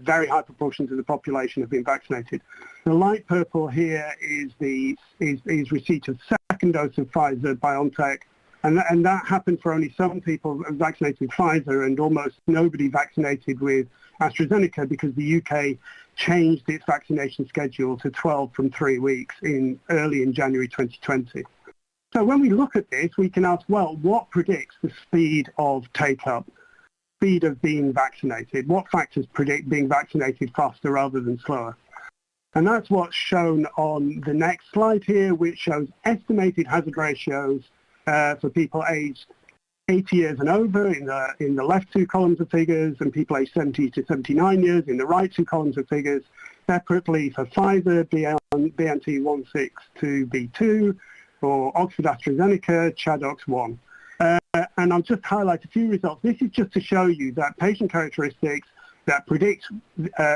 very high proportions of the population have been vaccinated. The light purple here is receipt of second dose of Pfizer-BioNTech, and that happened for only some people vaccinated with Pfizer and almost nobody vaccinated with AstraZeneca, because the UK changed its vaccination schedule to 12 from 3 weeks early in January 2020. So when we look at this, we can ask, well, what predicts the speed of take-up, speed of being vaccinated? What factors predict being vaccinated faster rather than slower? And that's what's shown on the next slide here, which shows estimated hazard ratios for people aged 80 years and over in the left two columns of figures, and people aged 70 to 79 years in the right two columns of figures, separately for Pfizer, BNT162b2, or Oxford AstraZeneca, ChAdOx1. And I'll just highlight a few results. This is just to show you that patient characteristics that predict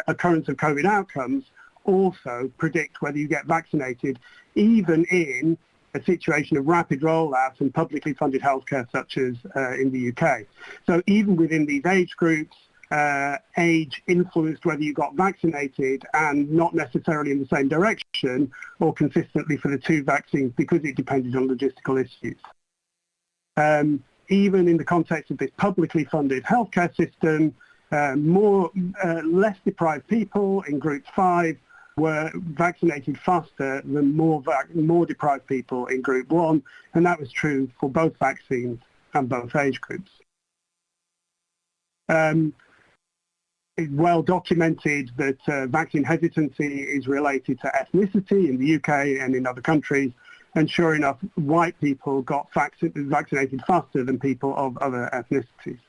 occurrence of COVID outcomes also predict whether you get vaccinated, even in a situation of rapid rollout and publicly funded healthcare such as in the UK. So even within these age groups, age influenced whether you got vaccinated, and not necessarily in the same direction or consistently for the two vaccines, because it depended on logistical issues. Even in the context of this publicly funded healthcare system, less deprived people in group 5 were vaccinated faster than more deprived people in group 1, and that was true for both vaccines and both age groups. It's well documented that vaccine hesitancy is related to ethnicity in the UK and in other countries, and sure enough, white people got vaccinated faster than people of other ethnicities.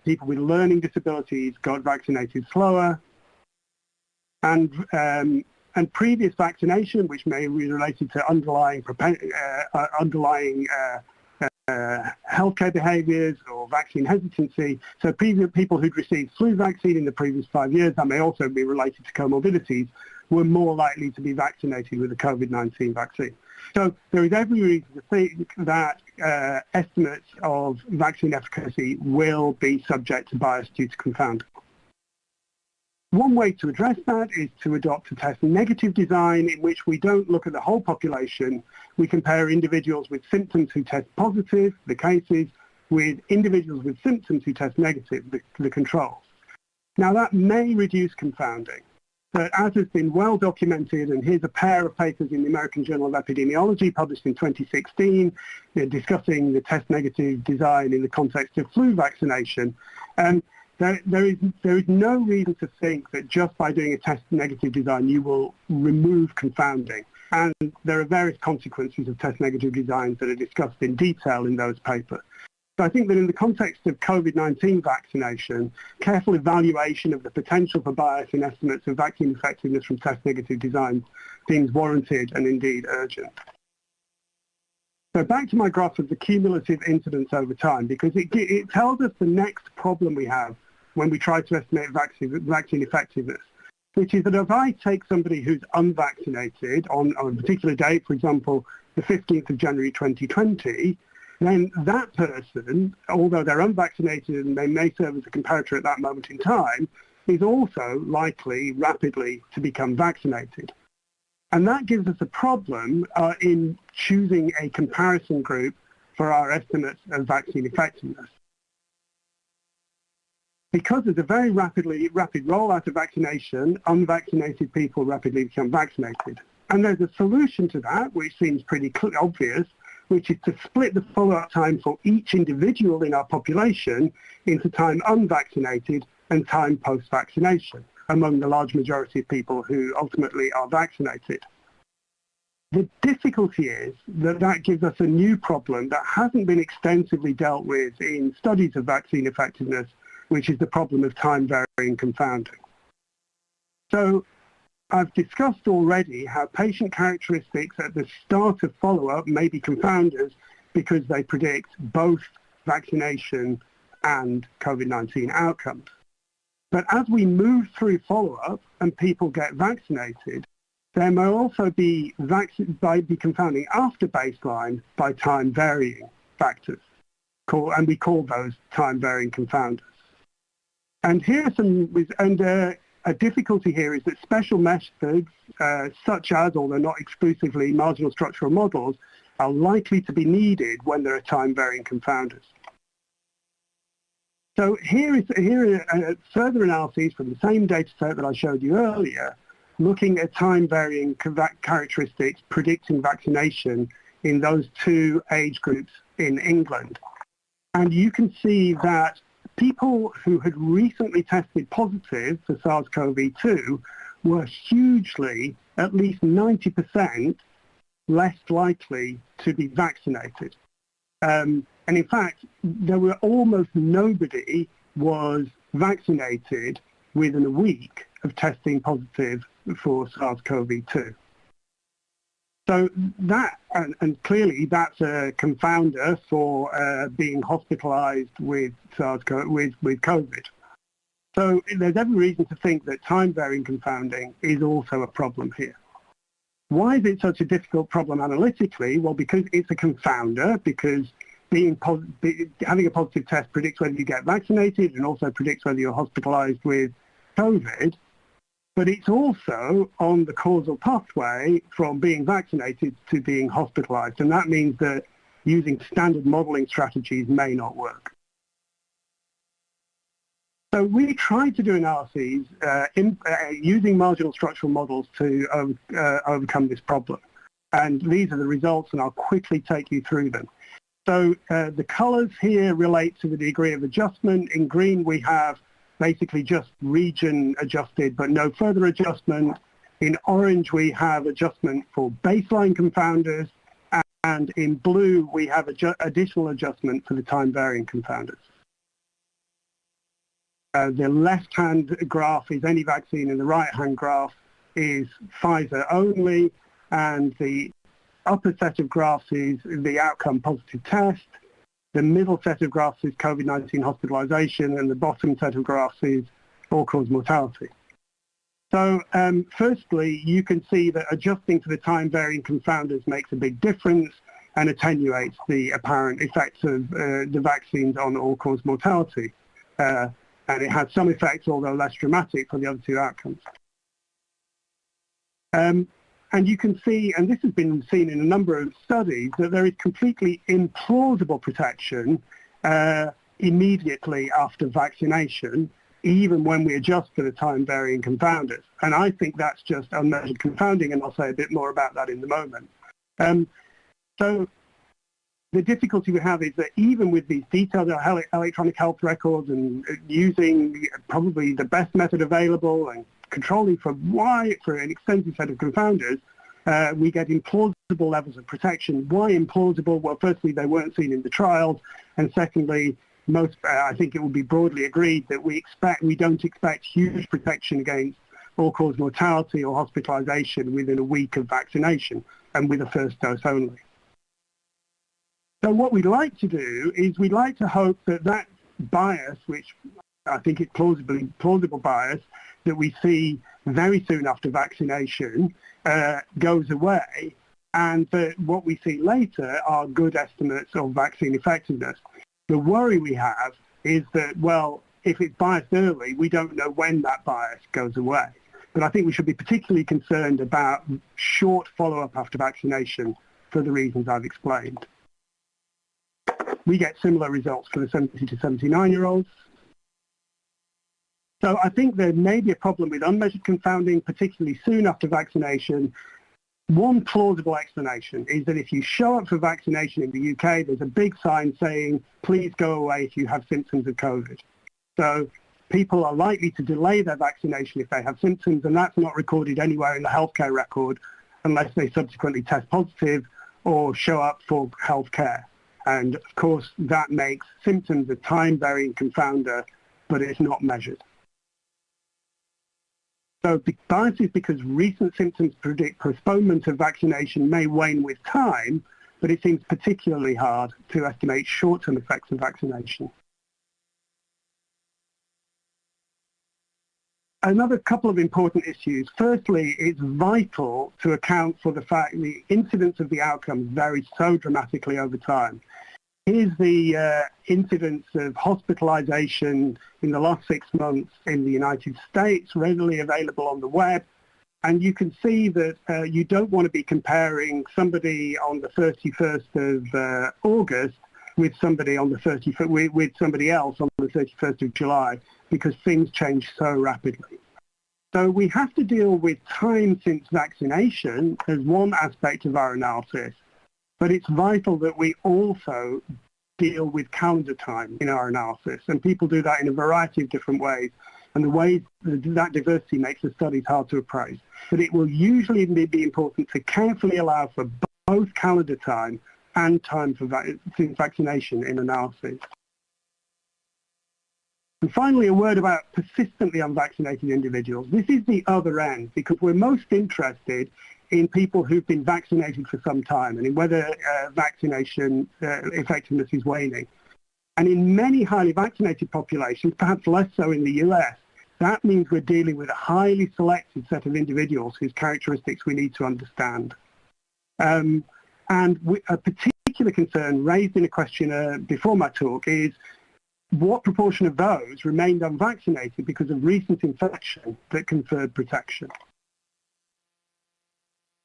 People with learning disabilities got vaccinated slower, and previous vaccination, which may be related to underlying healthcare behaviours or vaccine hesitancy. So previous people who'd received flu vaccine in the previous 5 years, that may also be related to comorbidities, were more likely to be vaccinated with a COVID-19 vaccine. So there is every reason to think that estimates of vaccine efficacy will be subject to bias due to confounding. One way to address that is to adopt a test negative design in which we don't look at the whole population. We compare individuals with symptoms who test positive, the cases, with individuals with symptoms who test negative, the controls. Now that may reduce confounding, but as has been well documented, and here's a pair of papers in the American Journal of Epidemiology published in 2016 discussing the test negative design in the context of flu vaccination, there is no reason to think that just by doing a test negative design you will remove confounding. And there are various consequences of test negative designs that are discussed in detail in those papers. So I think that in the context of COVID-19 vaccination, careful evaluation of the potential for bias in estimates of vaccine effectiveness from test negative designs seems warranted and indeed urgent. So back to my graph of the cumulative incidence over time, because it tells us the next problem we have when we try to estimate vaccine effectiveness, which is that if I take somebody who's unvaccinated on a particular date, for example, the 15th of January 2020, then that person, although they're unvaccinated and they may serve as a comparator at that moment in time, is also likely rapidly to become vaccinated. And that gives us a problem in choosing a comparison group for our estimates of vaccine effectiveness. Because there's a very rapid rollout of vaccination, unvaccinated people rapidly become vaccinated. And there's a solution to that, which seems pretty obvious, which is to split the follow-up time for each individual in our population into time unvaccinated and time post-vaccination among the large majority of people who ultimately are vaccinated. The difficulty is that that gives us a new problem that hasn't been extensively dealt with in studies of vaccine effectiveness, which is the problem of time-varying confounding. So I've discussed already how patient characteristics at the start of follow-up may be confounders because they predict both vaccination and COVID-19 outcomes. But as we move through follow-up and people get vaccinated, there may also be confounding after baseline by time-varying factors, and we call those time-varying confounders. And here are some, a difficulty here is that special methods, such as, although not exclusively, marginal structural models, are likely to be needed when there are time-varying confounders. So here are further analyses from the same data set that I showed you earlier, looking at time-varying characteristics predicting vaccination in those two age groups in England. And you can see that people who had recently tested positive for SARS-CoV-2 were hugely, at least 90%, less likely to be vaccinated. And in fact, there were almost nobody was vaccinated within a week of testing positive for SARS-CoV-2. So that, and clearly that's a confounder for being hospitalized with with COVID. So there's every reason to think that time-varying confounding is also a problem here. Why is it such a difficult problem analytically? Well, because it's a confounder, because having a positive test predicts whether you get vaccinated and also predicts whether you're hospitalized with COVID. But it's also on the causal pathway from being vaccinated to being hospitalized. And that means that using standard modeling strategies may not work. So we tried to do analyses using marginal structural models to overcome this problem. And these are the results, and I'll quickly take you through them. So the colors here relate to the degree of adjustment. In green, we have basically just region adjusted, but no further adjustment. In orange, we have adjustment for baseline confounders, and in blue, we have additional adjustment for the time-varying confounders. The left-hand graph is any vaccine, and the right-hand graph is Pfizer only, and the upper set of graphs is the outcome positive test. The middle set of graphs is COVID-19 hospitalization, and the bottom set of graphs is all-cause mortality. So firstly, you can see that adjusting to the time-varying confounders makes a big difference and attenuates the apparent effects of the vaccines on all-cause mortality. And it has some effects, although less dramatic, for the other two outcomes. And you can see, and this has been seen in a number of studies, that there is completely implausible protection immediately after vaccination, even when we adjust for the time-varying confounders. And I think that's just unmeasured confounding, and I'll say a bit more about that in a moment. So the difficulty we have is that even with these detailed electronic health records and using probably the best method available and controlling for an extensive set of confounders, we get implausible levels of protection. Why implausible? Well, firstly, they weren't seen in the trials, and secondly, I think it will be broadly agreed that we don't expect huge protection against all-cause mortality or hospitalization within a week of vaccination and with a first dose only. So what we'd like to do is we'd like to hope that bias, which I think is plausible bias, that we see very soon after vaccination goes away, and that what we see later are good estimates of vaccine effectiveness. The worry we have is that, well, if it's biased early, we don't know when that bias goes away. But I think we should be particularly concerned about short follow-up after vaccination for the reasons I've explained. We get similar results for the 70 to 79-year-olds. So I think there may be a problem with unmeasured confounding, particularly soon after vaccination. One plausible explanation is that if you show up for vaccination in the UK, there's a big sign saying, please go away if you have symptoms of COVID. So people are likely to delay their vaccination if they have symptoms, and that's not recorded anywhere in the healthcare record unless they subsequently test positive or show up for healthcare. And of course, that makes symptoms a time-varying confounder, but it's not measured. So the bias is because recent symptoms predict postponement of vaccination may wane with time, but it seems particularly hard to estimate short-term effects of vaccination. Another couple of important issues. Firstly, it's vital to account for the fact the incidence of the outcomes varies so dramatically over time. Here's the incidence of hospitalization in the last 6 months in the United States, readily available on the web. And you can see that you don't want to be comparing somebody on the 31st of August with somebody on the with somebody else on the 31st of July, because things change so rapidly. So we have to deal with time since vaccination as one aspect of our analysis. But it's vital that we also deal with calendar time in our analysis. And people do that in a variety of different ways. And the ways that diversity makes the studies hard to appraise. But it will usually be important to carefully allow for both calendar time and time for since vaccination in analysis. And finally, a word about persistently unvaccinated individuals. This is the other end, because we're most interested in people who've been vaccinated for some time and in whether vaccination effectiveness is waning. And in many highly vaccinated populations, perhaps less so in the US, that means we're dealing with a highly selected set of individuals whose characteristics we need to understand. And a particular concern raised in a questionnaire before my talk is what proportion of those remained unvaccinated because of recent infection that conferred protection.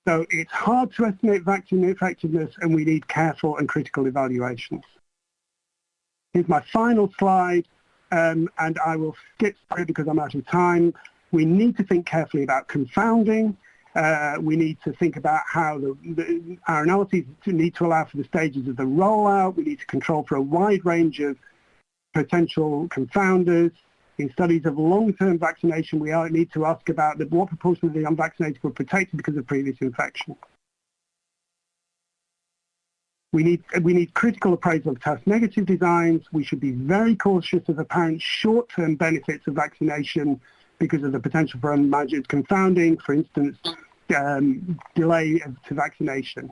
So it's hard to estimate vaccine effectiveness, and we need careful and critical evaluations. Here's my final slide, and I will skip through because I'm out of time. We need to think carefully about confounding. We need to think about how our analyses need to allow for the stages of the rollout. We need to control for a wide range of potential confounders. In studies of long-term vaccination, we need to ask about what proportion of the unvaccinated were protected because of previous infection. We need critical appraisal of test-negative designs. We should be very cautious of apparent short-term benefits of vaccination because of the potential for unmeasured confounding, for instance, delay to vaccination.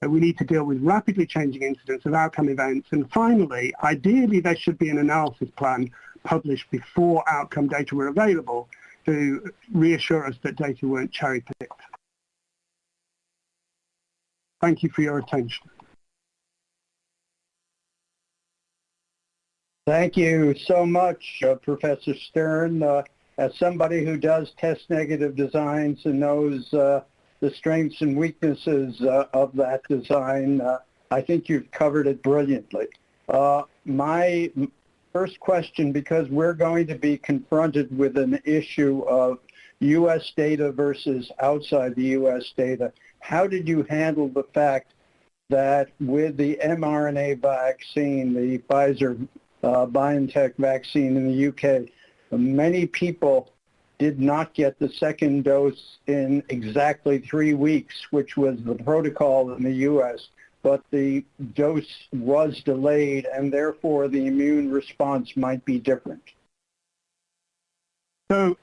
We need to deal with rapidly changing incidence of outcome events. And finally, ideally, there should be an analysis plan published before outcome data were available to reassure us that data weren't cherry-picked. Thank you for your attention. Thank you so much, Professor Stern. As somebody who does test-negative designs and knows the strengths and weaknesses of that design, I think you've covered it brilliantly. My First question, because we're going to be confronted with an issue of U.S. data versus outside the U.S. data. How did you handle the fact that with the mRNA vaccine, the Pfizer BioNTech vaccine in the UK, many people did not get the second dose in exactly 3 weeks, which was the protocol in the U.S., but the dose was delayed, and therefore the immune response might be different? So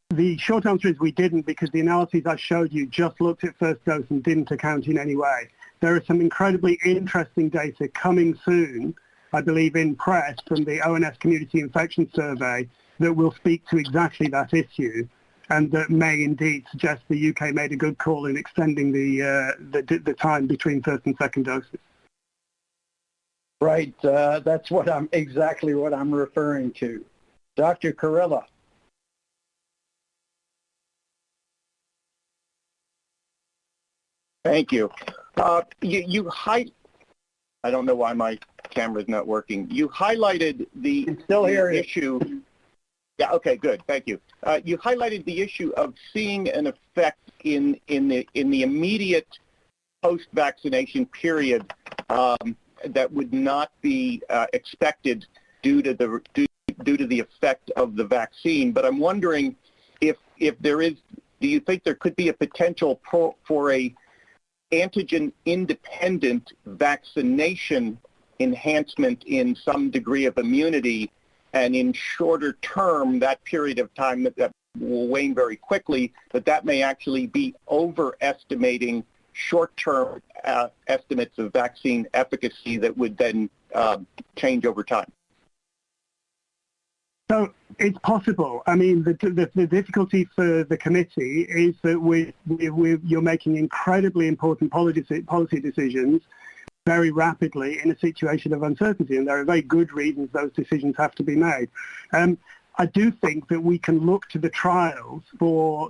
the short answer is we didn't, because the analyses I showed you just looked at first dose and didn't account in any way. There are some incredibly interesting data coming soon, I believe in press, from the ONS Community Infection Survey that will speak to exactly that issue, and that may indeed suggest the UK made a good call in extending the time between first and second doses. Right, that's exactly what I'm referring to. Dr. Kurila. Thank you. I don't know why my camera's not working. You highlighted the issue. Yeah, okay, good. Thank you. You highlighted the issue of seeing an effect in the immediate post-vaccination period that would not be expected due to the effect of the vaccine. But I'm wondering if there is. Do you think there could be a potential for a antigen-independent vaccination enhancement in some degree of immunity, and in shorter term, that period of time that will wane very quickly, that may actually be overestimating short-term estimates of vaccine efficacy that would then change over time? So it's possible. I mean, the difficulty for the committee is that you're making incredibly important policy decisions very rapidly in a situation of uncertainty, and there are very good reasons those decisions have to be made. I do think that we can look to the trials for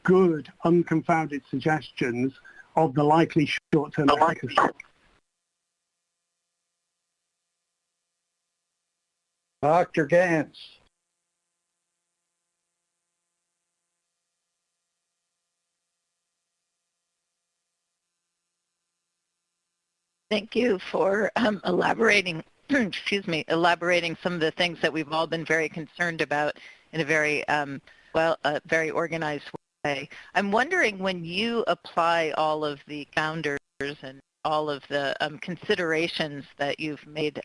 good, unconfounded suggestions of the likely short-term efficacy. Dr. Gantz. Thank you for elaborating, elaborating some of the things that we've all been very concerned about in a very, very organized way. I'm wondering, when you apply all of the founders and all of the considerations that you've made,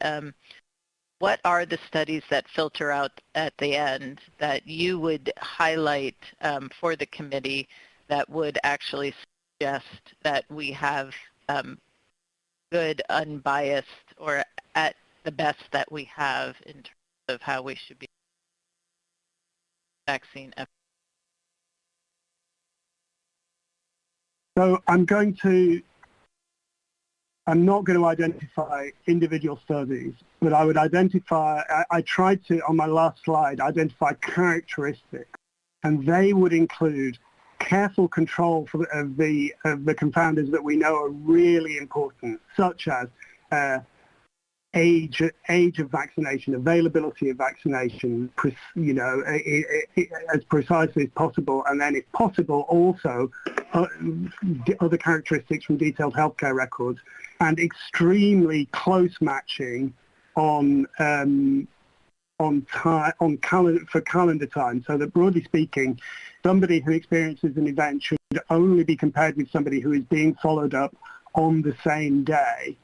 what are the studies that filter out at the end that you would highlight for the committee that would actually suggest that we have good, unbiased, or at the best that we have in terms of how we should be vaccine efficacy? So I'm not going to identify individual studies, but I would identify, I tried to, on my last slide, identify characteristics, and they would include careful control of the confounders that we know are really important, such as age of vaccination, availability of vaccination, as precisely as possible, and then, if possible, also other characteristics from detailed healthcare records, and extremely close matching on calendar time, so that, broadly speaking, somebody who experiences an event should only be compared with somebody who is being followed up on the same day.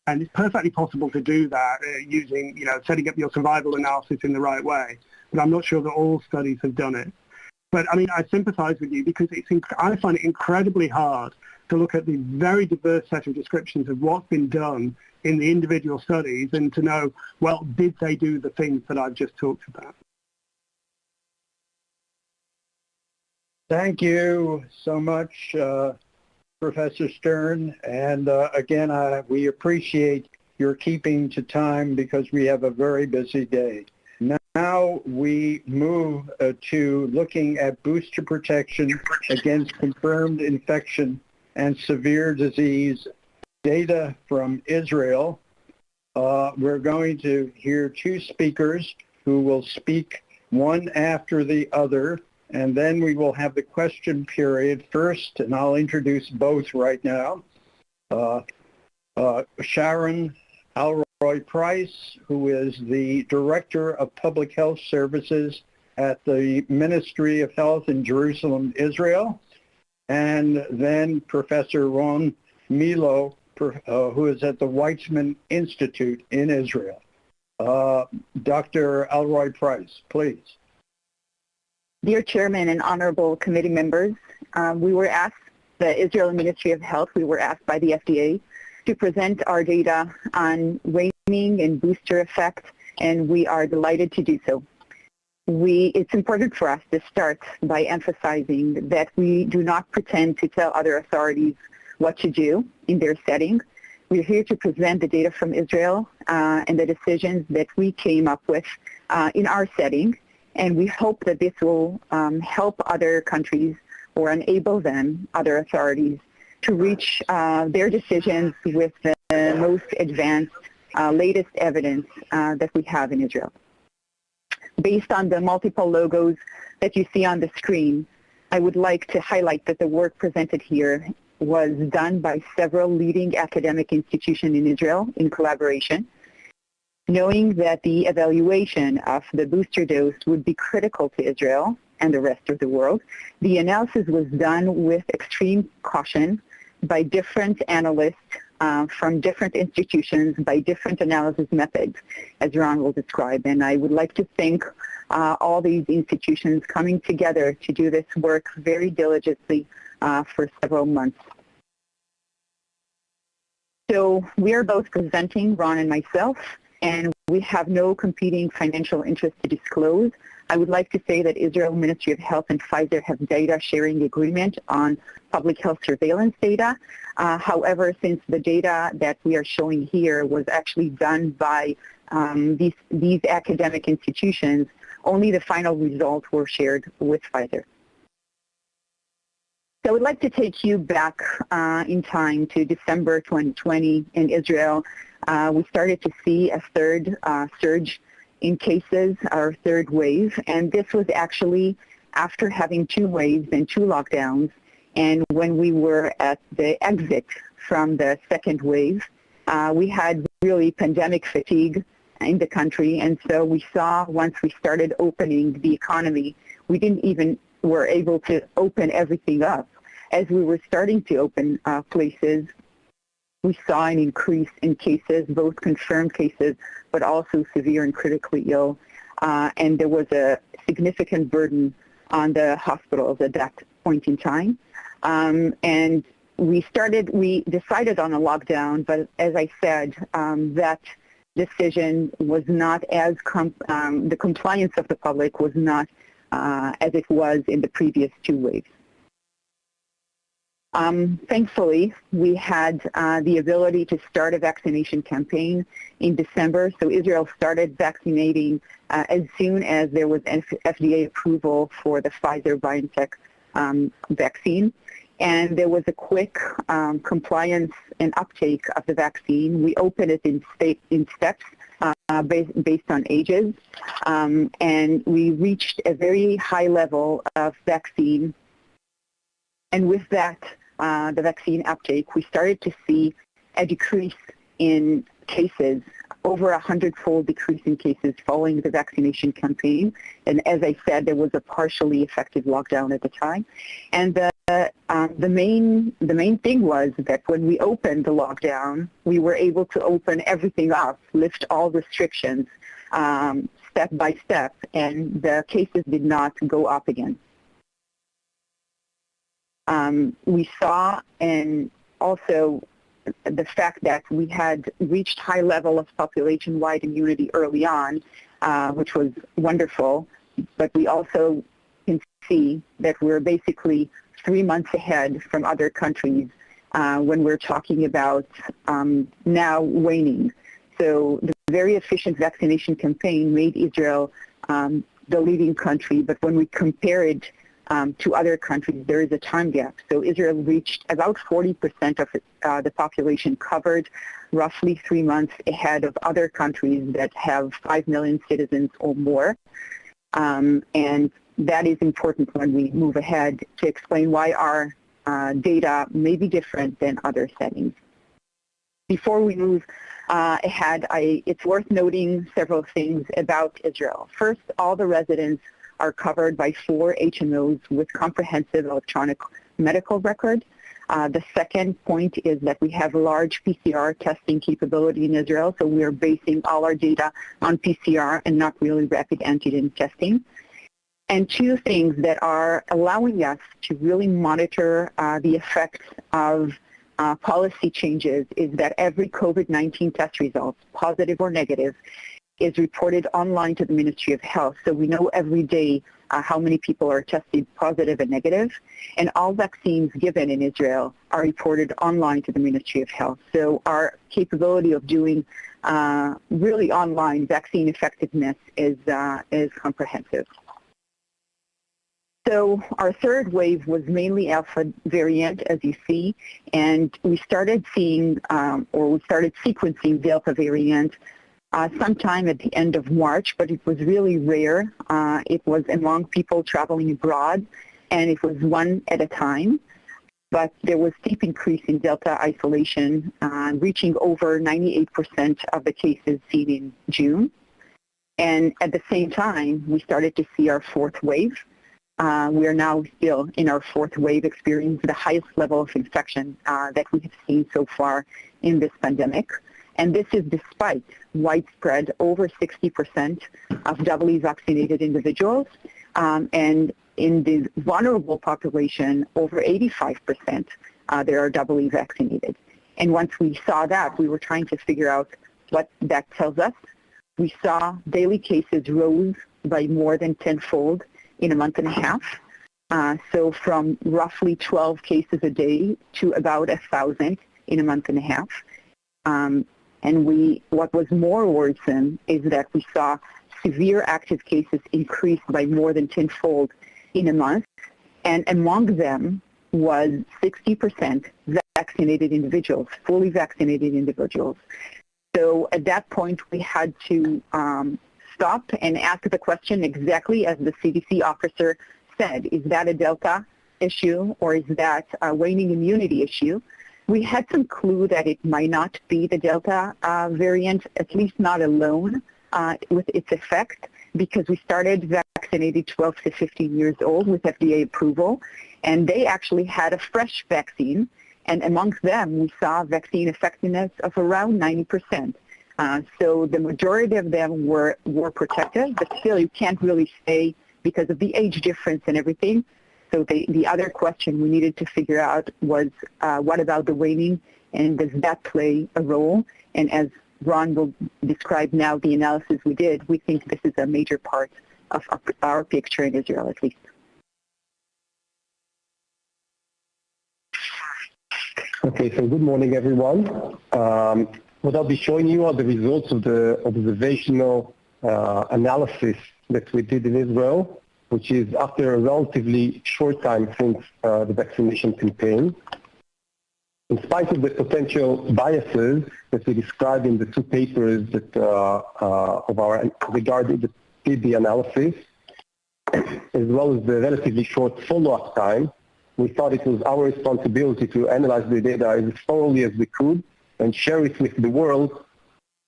And it's perfectly possible to do that using, setting up your survival analysis in the right way. But I'm not sure that all studies have done it. But I mean, I sympathize with you, because I find it incredibly hard to look at the very diverse set of descriptions of what's been done in the individual studies and to know, well, did they do the things that I've just talked about? Thank you so much, Professor Stern. And again, we appreciate your keeping to time, because we have a very busy day. Now we move to looking at booster protection against confirmed infection and severe disease, data from Israel. We're going to hear two speakers who will speak one after the other, and then we will have the question period first, and I'll introduce both right now. Sharon Alroy Price, who is the Director of Public Health Services at the Ministry of Health in Jerusalem, Israel, and then Professor Ron Milo, who is at the Weizmann Institute in Israel. Dr. Alroy Price, please. Dear Chairman and honorable committee members, we were asked, the Israel Ministry of Health, we were asked by the FDA to present our data on waning and booster effect, and we are delighted to do so. It's important for us to start by emphasizing that we do not pretend to tell other authorities what to do in their setting. We're here to present the data from Israel and the decisions that we came up with in our setting, and we hope that this will help other countries or enable them, other authorities, to reach their decisions with the most advanced, latest evidence that we have in Israel. Based on the multiple logos that you see on the screen, I would like to highlight that the work presented here was done by several leading academic institutions in Israel in collaboration. Knowing that the evaluation of the booster dose would be critical to Israel and the rest of the world, the analysis was done with extreme caution by different analysts from different institutions by different analysis methods, as Ron will describe. And I would like to thank all these institutions coming together to do this work very diligently for several months. So we are both presenting, Ron and myself, and we have no competing financial interest to disclose. I would like to say that Israel Ministry of Health and Pfizer have data sharing agreement on public health surveillance data. However, since the data that we are showing here was actually done by these academic institutions, only the final results were shared with Pfizer. So I would like to take you back in time to December 2020 in Israel. We started to see a third surge in cases, our third wave, and this was actually after having 2 waves and 2 lockdowns, and when we were at the exit from the second wave, we had really pandemic fatigue in the country, and so we saw once we started opening the economy, we didn't even were able to open everything up. As we were starting to open places, we saw an increase in cases, both confirmed cases, but also severe and critically ill. And there was a significant burden on the hospitals at that point in time. And we decided on a lockdown, but as I said, that decision was not as, the compliance of the public was not as it was in the previous 2 waves. Thankfully, we had the ability to start a vaccination campaign in December. So Israel started vaccinating as soon as there was FDA approval for the Pfizer-BioNTech vaccine. And there was a quick compliance and uptake of the vaccine. We opened it in steps based on ages. And we reached a very high level of vaccine. And with that, the vaccine uptake, we started to see a decrease in cases, over 100-fold decrease in cases following the vaccination campaign. And as I said, there was a partially effective lockdown at the time. And the main thing was that when we opened the lockdown, we were able to open everything up, lift all restrictions step by step, and the cases did not go up again. We saw, and also the fact that we had reached high level of population-wide immunity early on, which was wonderful, but we also can see that we're basically 3 months ahead from other countries when we're talking about now waning. So the very efficient vaccination campaign made Israel the leading country, but when we compare it to other countries, there is a time gap. So Israel reached about 40% of the population covered roughly 3 months ahead of other countries that have 5 million citizens or more. And that is important when we move ahead to explain why our data may be different than other settings. Before we move ahead, it's worth noting several things about Israel. First, all the residents are covered by 4 HMOs with comprehensive electronic medical record. The second point is that we have large PCR testing capability in Israel, so we're basing all our data on PCR and not really rapid antigen testing. And 2 things that are allowing us to really monitor the effects of policy changes is that every COVID-19 test result, positive or negative, is reported online to the Ministry of Health. So we know every day how many people are tested positive and negative. And all vaccines given in Israel are reported online to the Ministry of Health. So our capability of doing really online vaccine effectiveness is comprehensive. So our third wave was mainly alpha variant, as you see, and we started seeing, we started sequencing Delta variant sometime at the end of March, but it was really rare. It was among people traveling abroad, and it was one at a time. But there was steep increase in Delta isolation, reaching over 98% of the cases seen in June. And at the same time, we started to see our 4th wave. We are now still in our 4th wave, experiencing the highest level of infection that we have seen so far in this pandemic. And this is despite widespread over 60% of doubly vaccinated individuals. And in the vulnerable population, over 85% they are doubly vaccinated. And once we saw that, we were trying to figure out what that tells us. We saw daily cases rose by more than 10-fold in a month and a half. So from roughly 12 cases a day to about 1,000 in a month and a half. And what was more worrisome is that we saw severe active cases increase by more than 10-fold in a month. And among them was 60% vaccinated individuals, fully vaccinated individuals. So at that point, we had to stop and ask the question exactly as the CDC officer said, is that a Delta issue or is that a waning immunity issue? We had some clue that it might not be the Delta variant, at least not alone with its effect, because we started vaccinating 12 to 15 years old with FDA approval, and they actually had a fresh vaccine, and amongst them we saw vaccine effectiveness of around 90%. So the majority of them were protective, but still you can't really say because of the age difference and everything. So the other question we needed to figure out was what about the waning, and does that play a role? And as Ron will describe now the analysis we did, we think this is a major part of our picture in Israel at least. Okay, so good morning everyone. What I'll be showing you are the results of the observational analysis that we did in Israel, which is after a relatively short time since the vaccination campaign. In spite of the potential biases that we described in the 2 papers that regarding the analysis, as well as the relatively short follow-up time, we thought it was our responsibility to analyze the data as thoroughly as we could and share it with the world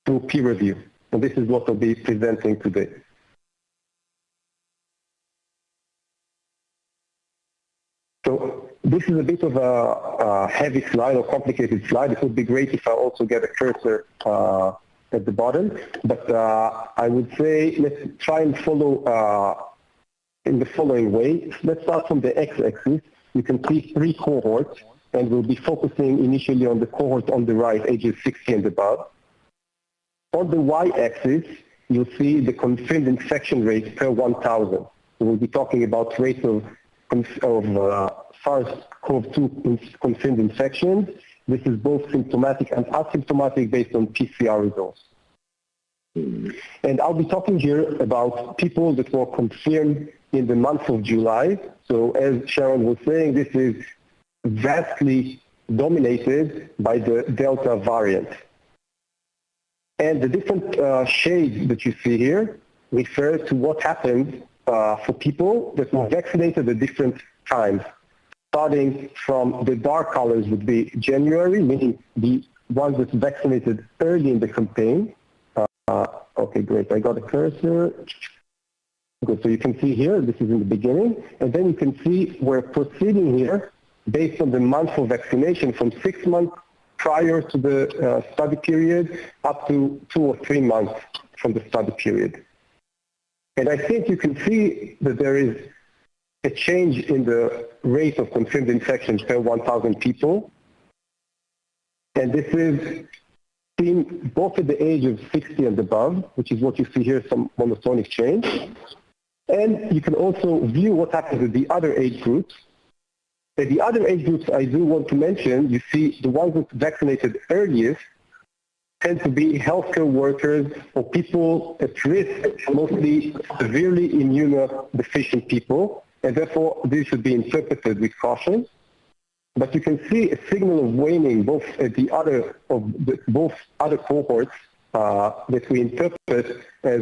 through peer review. And this is what I'll be presenting today. So this is a bit of a heavy slide or complicated slide. It would be great if I also get a cursor at the bottom. But I would say let's try and follow in the following way. Let's start from the x-axis. You can see 3 cohorts, and we'll be focusing initially on the cohort on the right, ages 60 and above. On the y-axis, you'll see the confirmed infection rate per 1,000. We'll be talking about rates of SARS-CoV-2 confirmed infections. This is both symptomatic and asymptomatic based on PCR results. And I'll be talking here about people that were confirmed in the month of July. So as Sharon was saying, this is vastly dominated by the Delta variant. And the different shades that you see here refer to what happened for people that were vaccinated at different times. Starting from the dark colors would be January, meaning the ones that vaccinated early in the campaign. Okay, great. I got a cursor. Good. So you can see here, this is in the beginning. And then you can see we're proceeding here based on the month of vaccination from 6 months prior to the study period up to 2 or 3 months from the study period. And I think you can see that there is a change in the rate of confirmed infections per 1,000 people. And this is seen both at the age of 60 and above, which is what you see here, some monotonic change. And you can also view what happens with the other age groups. At the other age groups I do want to mention, you see the ones that vaccinated earliest tend to be healthcare workers or people at risk, mostly severely immunodeficient people, and therefore this should be interpreted with caution. But you can see a signal of waning both at the other both other cohorts that we interpret as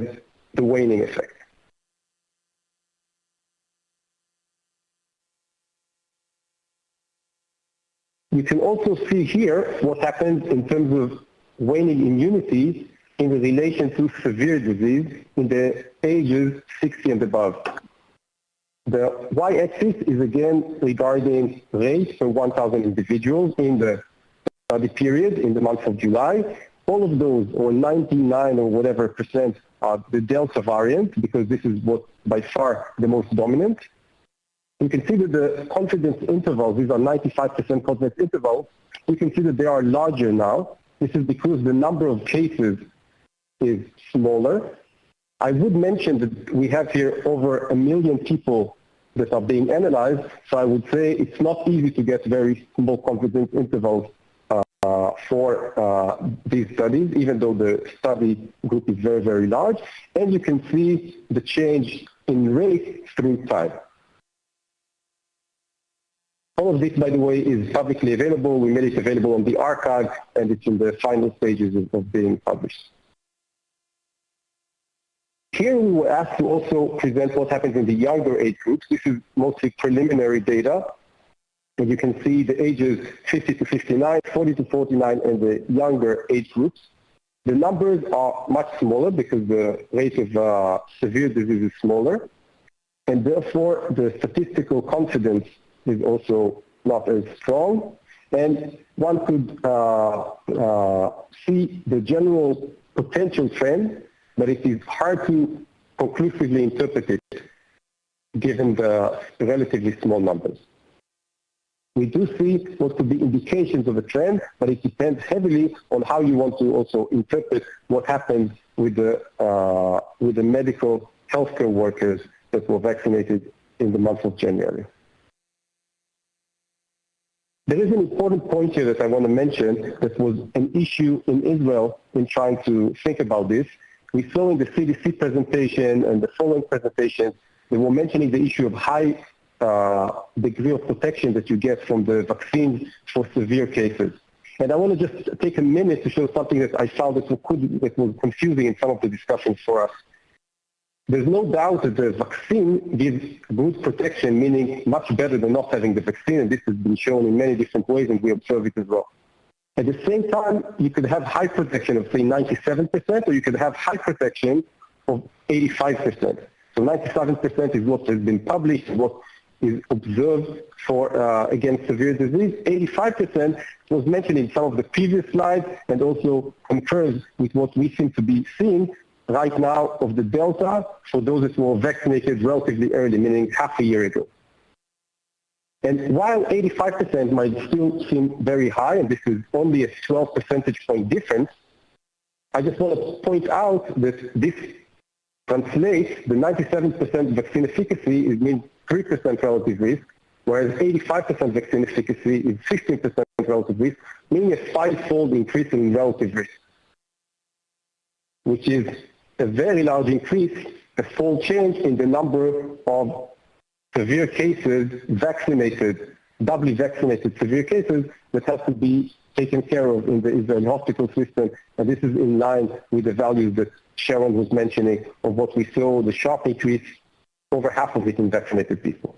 the waning effect. You can also see here what happens in terms of waning immunity in relation to severe disease in the ages 60 and above. The y-axis is again regarding rates per 1,000 individuals in the study period in the month of July. All of those, or 99 or whatever percent, are the Delta variant, because this is what by far the most dominant. You can see that the confidence intervals, these are 95% confidence intervals, you can see that they are larger now. This is because the number of cases is smaller. I would mention that we have here over 1 million people that are being analyzed, so I would say it's not easy to get very small confidence intervals for these studies, even though the study group is very, very large. And you can see the change in rate through time. All of this, by the way, is publicly available. We made it available on the archive, and it's in the final stages of being published. Here we were asked to also present what happens in the younger age groups. This is mostly preliminary data. And you can see the ages 50 to 59, 40 to 49, and the younger age groups. The numbers are much smaller because the rate of severe disease is smaller. And therefore, the statistical confidence is also not as strong. And one could see the general potential trend, but it is hard to conclusively interpret it given the relatively small numbers. We do see what could be indications of a trend, but it depends heavily on how you want to also interpret what happened with the medical healthcare workers that were vaccinated in the month of January. There is an important point here that I want to mention that was an issue in Israel in trying to think about this. We saw in the CDC presentation and the following presentations, they were mentioning the issue of high degree of protection that you get from the vaccine for severe cases. And I want to just take a minute to show something that I found that was confusing in some of the discussions for us. There's no doubt that the vaccine gives good protection, meaning much better than not having the vaccine, and this has been shown in many different ways, and we observe it as well. At the same time, you could have high protection of, say, 97%, or you could have high protection of 85%. So 97% is what has been published, what is observed for against severe disease. 85% was mentioned in some of the previous slides and also concurs with what we seem to be seeing right now of the Delta for those that were vaccinated relatively early, meaning half a year ago. And while 85% might still seem very high, and this is only a 12 percentage point difference, I just want to point out that this translates the 97% vaccine efficacy means 3% relative risk, whereas 85% vaccine efficacy is 15% relative risk, meaning a 5-fold increase in relative risk, which is a very large increase a fold change in the number of severe cases, doubly vaccinated severe cases that have to be taken care of in the Israeli hospital system. And this is in line with the values that Sharon was mentioning of what we saw, the sharp increase, over half of it in vaccinated people.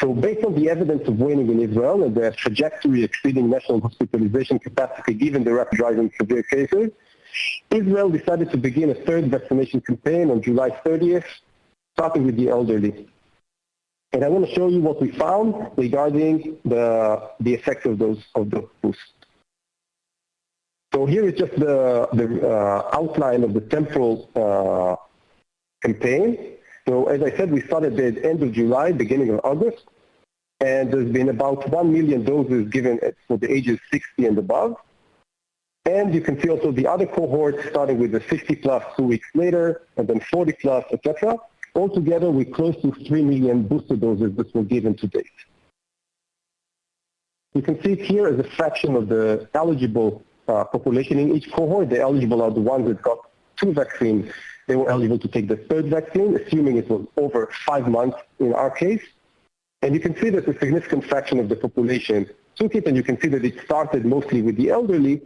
So based on the evidence of waning in Israel and the trajectory exceeding national hospitalization capacity given the rapid rise in severe cases, Israel decided to begin a third vaccination campaign on July 30th, starting with the elderly. And I want to show you what we found regarding the effect of those boosts. So here is just the outline of the temporal campaign. So as I said, we started at the end of July, beginning of August, and there's been about 1 million doses given for the ages 60 and above. And you can see also the other cohorts starting with the 50 plus 2 weeks later, and then 40 plus, etc. Altogether, we're close to 3 million booster doses that were given to date. You can see it here as a fraction of the eligible population in each cohort. The eligible are the ones that got 2 vaccines. They were eligible to take the 3rd vaccine, assuming it was over 5 months in our case. And you can see that a significant fraction of the population took it, and you can see that it started mostly with the elderly,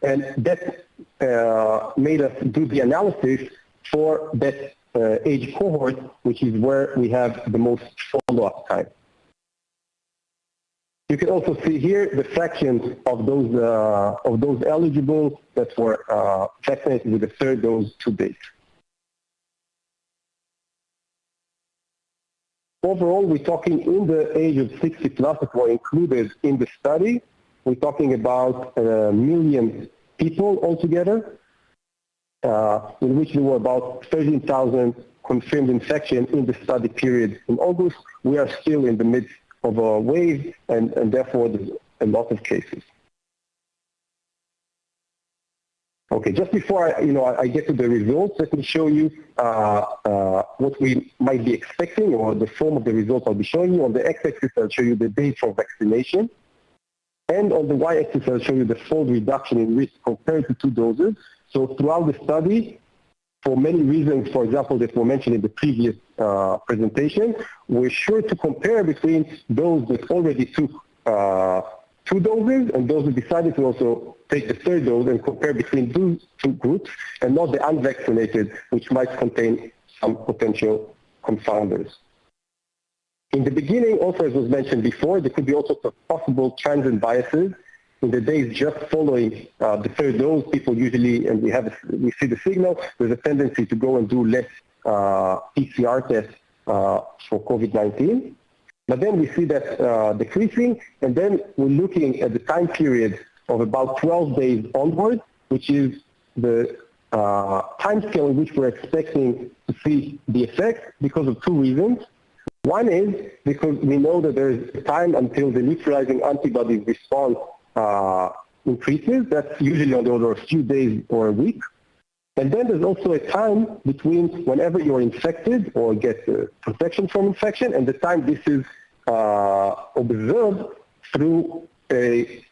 and that made us do the analysis for that age cohort, which is where we have the most follow-up time. You can also see here the fraction of those eligible that were vaccinated with the 3rd dose to date. Overall, we're talking in the age of 60 plus that were included in the study. We're talking about 1 million people altogether, in which there were about 13,000 confirmed infections in the study period in August. We are still in the midst of a wave, and therefore there's a lot of cases. Okay, just before I get to the results, let me show you what we might be expecting, or the form of the results I'll be showing you. On the x-axis, I'll show you the date for vaccination. And on the y-axis, I'll show you the fold reduction in risk compared to 2 doses. So throughout the study, for many reasons, for example, that were mentioned in the previous presentation, we're sure to compare between those that already took 2 doses and those that decided to also take the 3rd dose, and compare between those 2 groups and not the unvaccinated, which might contain some potential confounders. In the beginning, also as was mentioned before, there could be also possible transient biases. In the days just following the 3rd dose, people usually, and we see the signal, there's a tendency to go and do less PCR tests for COVID-19. But then we see that decreasing, and then we're looking at the time period of about 12 days onward, which is the time scale in which we're expecting to see the effect because of 2 reasons. One is because we know that there is time until the neutralizing antibodies response increases. That's usually on the order of a few days or a week. And then there's also a time between whenever you're infected or get protection from infection and the time this is observed through a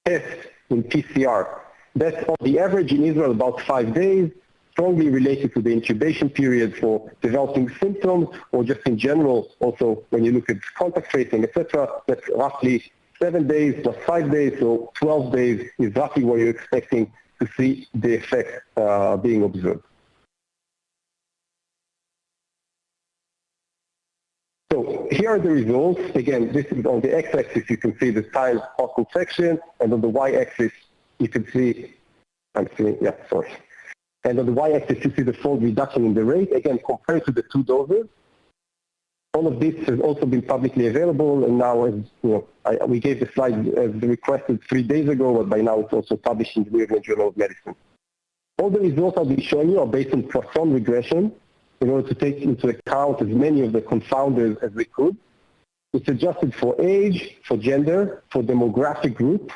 test in PCR. That's on the average in Israel about 5 days, strongly related to the incubation period for developing symptoms, or just in general, also when you look at contact tracing, etc., that's roughly 7 days plus 5 days, so 12 days is roughly where you're expecting to see the effect being observed. So here are the results. Again, this is on the x-axis, you can see the time of infection, and on the y-axis, you can see, and on the y-axis, you see the fold reduction in the rate, again, compared to the 2 doses. All of this has also been publicly available, and now, as we gave the slide as requested 3 days ago, but by now it's also published in the New England Journal of Medicine. All the results I'll be showing you are based on Poisson regression in order to take into account as many of the confounders as we could. It's adjusted for age, for gender, for demographic group,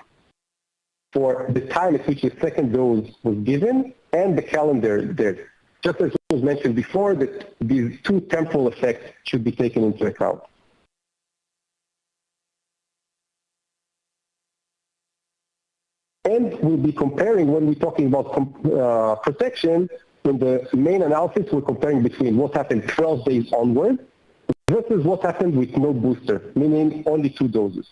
for the time at which the 2nd dose was given, and the calendar there. Just as was mentioned before, that these 2 temporal effects should be taken into account. And we'll be comparing, when we're talking about protection, in the main analysis, we're comparing between what happened 12 days onward versus what happened with no booster, meaning only 2 doses.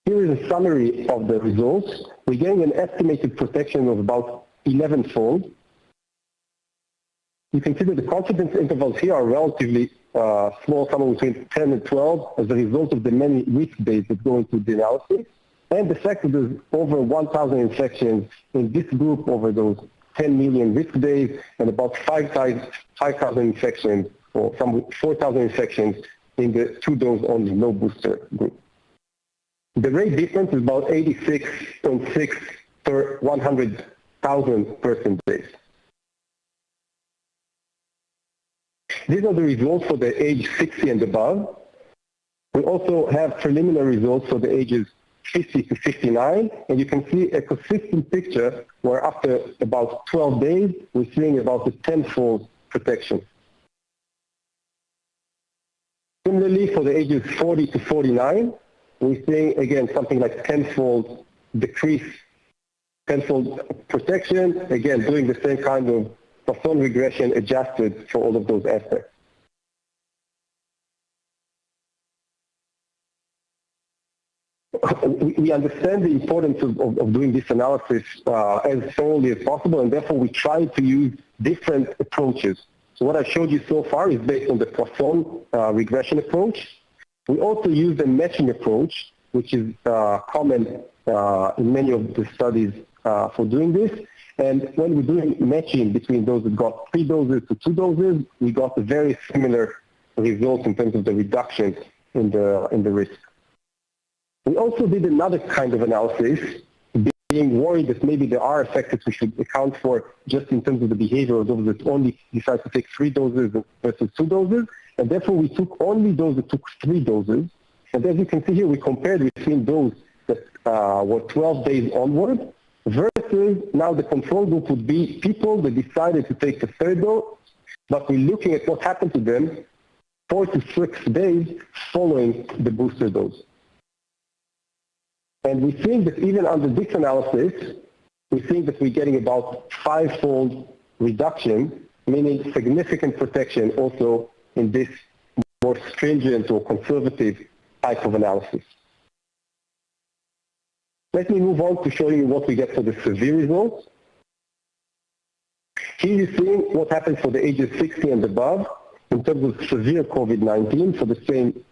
Here is a summary of the results. We're getting an estimated protection of about 11-fold. You can see that the confidence intervals here are relatively small, somewhere between 10 and 12, as a result of the many risk days that go into the analysis, and the fact that there's over 1,000 infections in this group over those 10 million risk days, and about 5,000 infections, or some 4,000 infections in the 2-dose only, no booster group. The rate difference is about 86.6 per 100,000 person days. These are the results for the age 60 and above. We also have preliminary results for the ages 50 to 59, and you can see a consistent picture where after about 12 days, we're seeing about a 10-fold protection. Similarly, for the ages 40 to 49, we're seeing, again, something like 10-fold decrease, 10-fold protection, again, doing the same kind of Poisson regression adjusted for all of those aspects. We understand the importance of doing this analysis as thoroughly as possible, and therefore we try to use different approaches. So what I showed you so far is based on the Poisson regression approach. We also use the matching approach, which is common in many of the studies for doing this. And when we're doing matching between those that got 3 doses to 2 doses, we got a very similar result in terms of the reduction in the risk. We also did another kind of analysis, being worried that maybe there are effects that we should account for just in terms of the behavior of those that only decide to take 3 doses versus 2 doses. And therefore, we took only those that took 3 doses. And as you can see here, we compared between those that were 12 days onward versus now the control group would be people that decided to take the 3rd dose, but we're looking at what happened to them 4 to 6 days following the booster dose. And we think that even under this analysis, we think that we're getting about 5-fold reduction, meaning significant protection also in this more stringent or conservative type of analysis. Let me move on to show you what we get for the severe results. Here you're seeing what happens for the ages 60 and above in terms of severe COVID-19 for the same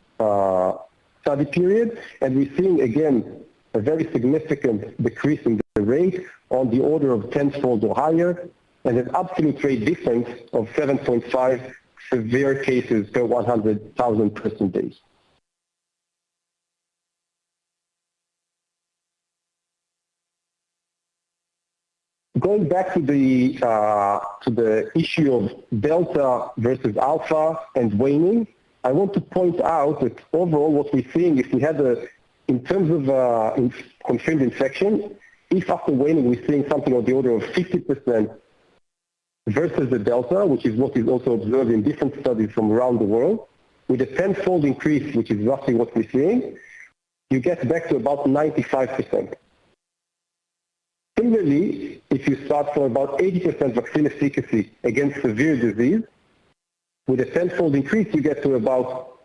study period. And we're seeing, again, a very significant decrease in the rate on the order of 10-fold or higher, and an absolute rate difference of 7.5 severe cases per 100,000 person days. Going back to the issue of Delta versus Alpha and waning, I want to point out that overall what we're seeing, if we had in terms of confirmed infection, if after waning we're seeing something on the order of 50% versus the Delta, which is what is also observed in different studies from around the world, with a 10-fold increase, which is roughly what we're seeing, you get back to about 95%. Similarly, if you start from about 80% vaccine efficacy against severe disease, with a 10-fold increase, you get to about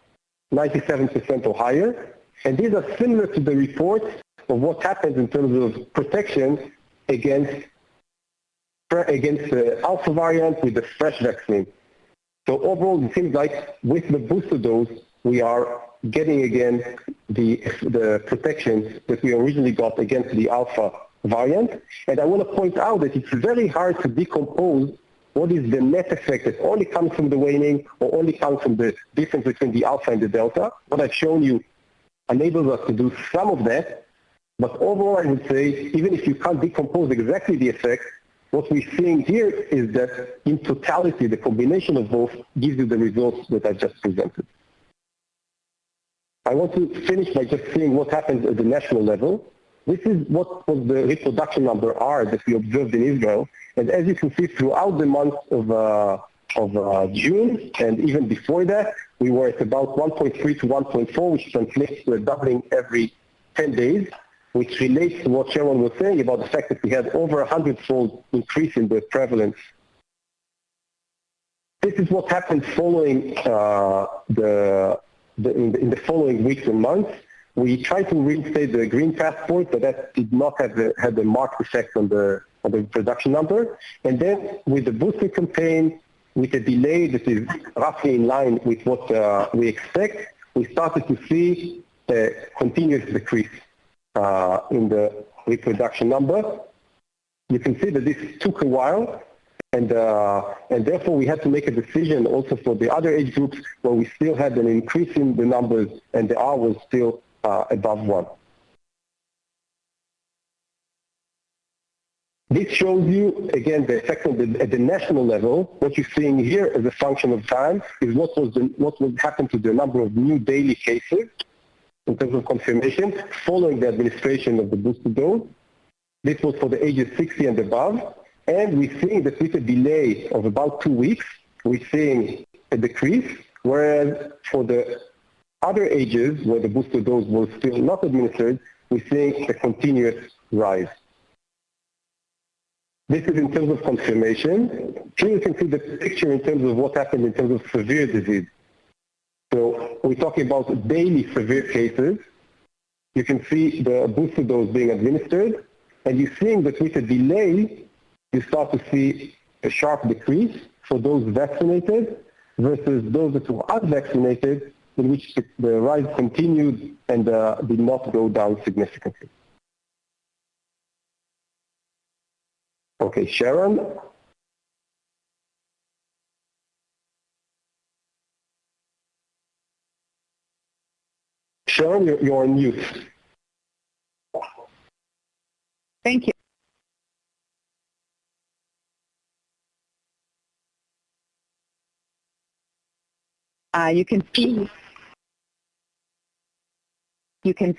97% or higher. And these are similar to the reports of what happens in terms of protection against the Alpha variant with the fresh vaccine. So overall, it seems like with the booster dose, we are getting again the protection that we originally got against the Alpha variant. And I want to point out that it's very hard to decompose what is the net effect that only comes from the waning or only comes from the difference between the Alpha and the Delta. What I've shown you enables us to do some of that, but overall I would say, even if you can't decompose exactly the effect, what we're seeing here is that in totality, the combination of both gives you the results that I just presented. I want to finish by just seeing what happens at the national level. This is what was the reproduction number R that we observed in Israel. And as you can see, throughout the month of June, and even before that, we were at about 1.3 to 1.4, which translates to a doubling every 10 days. which relates to what Sharon was saying about the fact that we had over 100-fold increase in the prevalence. This is what happened following in the following weeks and months. We tried to reinstate the green passport, but that did not have a marked effect on the production number. And then with the booster campaign, with a delay that is roughly in line with what we expect, we started to see a continuous decrease in the reproduction number. You can see that this took a while, and therefore we had to make a decision also for the other age groups where we still had an increase in the numbers and the R was still above 1. This shows you, again, the effect at the national level. What you're seeing here as a function of time is what would happen to the number of new daily cases in terms of confirmation following the administration of the booster dose. This was for the ages 60 and above. And we're seeing that with a delay of about 2 weeks, we're seeing a decrease, whereas for the other ages where the booster dose was still not administered, we're seeing a continuous rise. This is in terms of confirmation. Here you can see the picture in terms of what happened in terms of severe disease. So we're talking about daily severe cases. You can see the booster dose being administered, and you're seeing that with a delay, you start to see a sharp decrease for those vaccinated versus those that were unvaccinated, in which the rise continued and did not go down significantly. Okay, Sharon. Sharon, you're on mute. Thank you. You can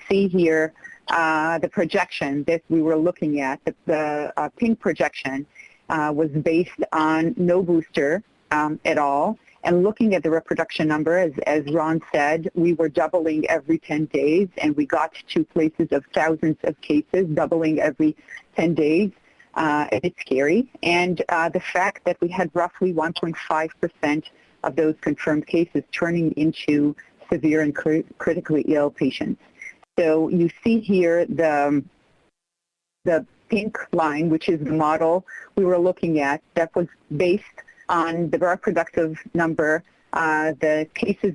see here the projection that we were looking at. The pink projection was based on no booster at all. And looking at the reproduction number, as Ron said, we were doubling every 10 days, and we got to places of thousands of cases, doubling every 10 days. It's scary. And the fact that we had roughly 1.5% of those confirmed cases turning into severe and critically ill patients. So you see here the pink line, which is the model we were looking at that was based on the reproductive number, the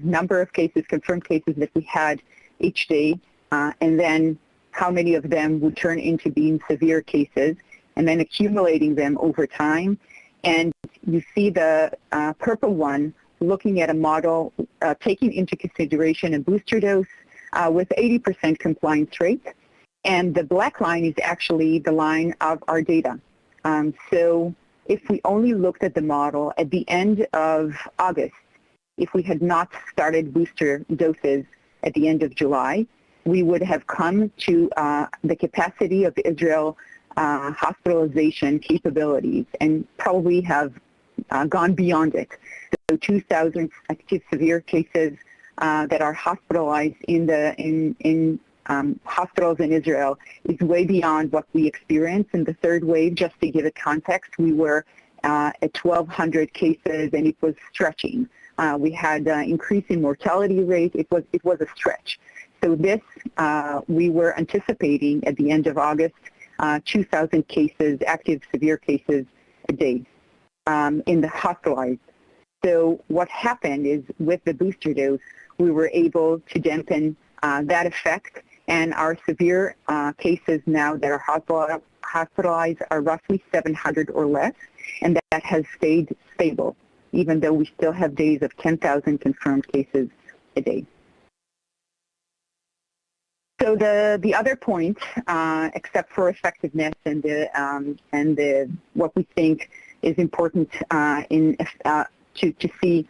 number of cases, confirmed cases that we had each day, and then how many of them would turn into being severe cases, and then accumulating them over time. And you see the purple one looking at a model taking into consideration a booster dose with 80% compliance rate. And the black line is actually the line of our data. So if we only looked at the model at the end of August, if we had not started booster doses at the end of July, we would have come to the capacity of Israel hospitalization capabilities and probably have gone beyond it. So 2,000 active severe cases that are hospitalized in hospitals in Israel is way beyond what we experienced in the third wave. Just to give it context, we were at 1,200 cases, and it was stretching. We had increasing mortality rate. It was a stretch. So this, we were anticipating at the end of August, 2,000 cases, active severe cases a day in the hospitalized. So what happened is with the booster dose, we were able to dampen that effect, and our severe cases now that are hospitalized are roughly 700 or less, and that has stayed stable, even though we still have days of 10,000 confirmed cases a day. So the other point, except for effectiveness and what we think is important to see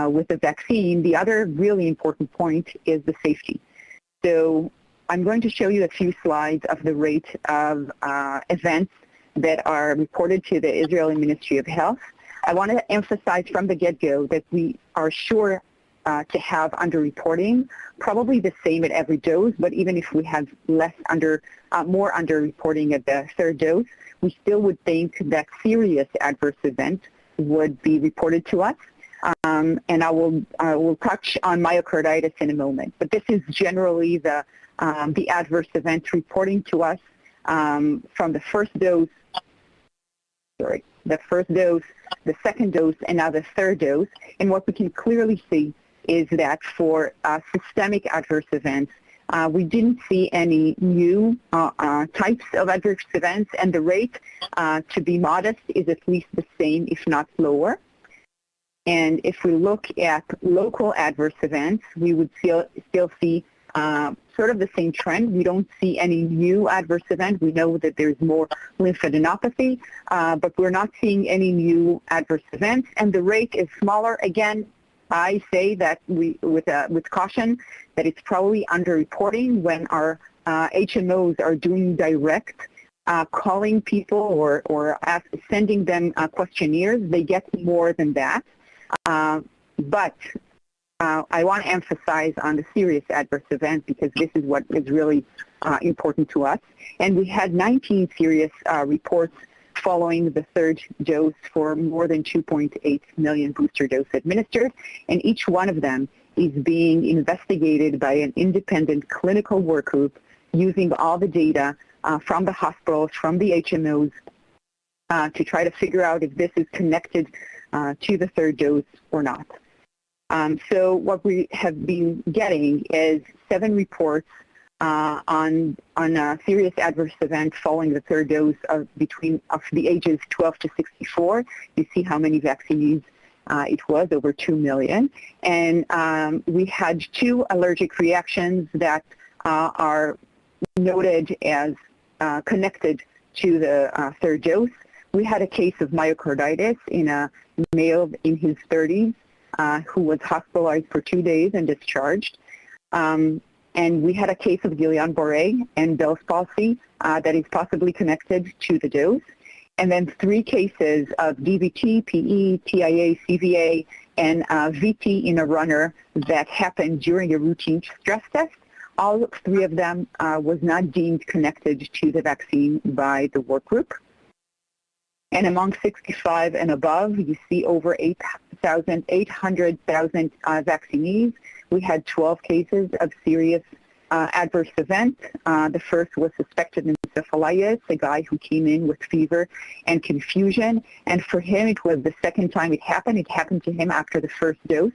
with the vaccine, the other really important point is the safety. So I'm going to show you a few slides of the rate of events that are reported to the Israeli Ministry of Health. I want to emphasize from the get-go that we are sure to have underreporting, probably the same at every dose, but even if we have more underreporting at the third dose, we still would think that serious adverse events would be reported to us. And I will touch on myocarditis in a moment, but this is generally the adverse event reporting to us from the first dose, the second dose, and now the third dose. And what we can clearly see is that for systemic adverse events, we didn't see any new types of adverse events, and the rate, to be modest, is at least the same, if not lower. And if we look at local adverse events, we would still see sort of the same trend. We don't see any new adverse event. We know that there's more lymphadenopathy, but we're not seeing any new adverse events, and the rate is smaller. Again, I say that with caution that it's probably underreporting. When our HMOs are doing direct calling people or sending them questionnaires, they get more than that. But I want to emphasize on the serious adverse event, because this is what is really important to us. And we had 19 serious reports following the third dose for more than 2.8 million booster doses administered, and each one of them is being investigated by an independent clinical work group using all the data from the hospitals, from the HMOs, to try to figure out if this is connected to the third dose or not. So what we have been getting is 7 reports on a serious adverse event following the third dose of the ages 12 to 64. You see how many vaccinees it was, over 2 million. And we had 2 allergic reactions that are noted as connected to the third dose. We had a case of myocarditis in a male in his 30s who was hospitalized for 2 days and discharged. And we had a case of Guillain-Barré and Bell's palsy that is possibly connected to the dose. And then 3 cases of DVT, PE, TIA, CVA, and VT in a runner that happened during a routine stress test. All 3 of them was not deemed connected to the vaccine by the work group. And among 65 and above, you see over 800,000 vaccinees. We had 12 cases of serious adverse events. The first was suspected encephalitis, a guy who came in with fever and confusion. And for him, it was the second time it happened. It happened to him after the first dose.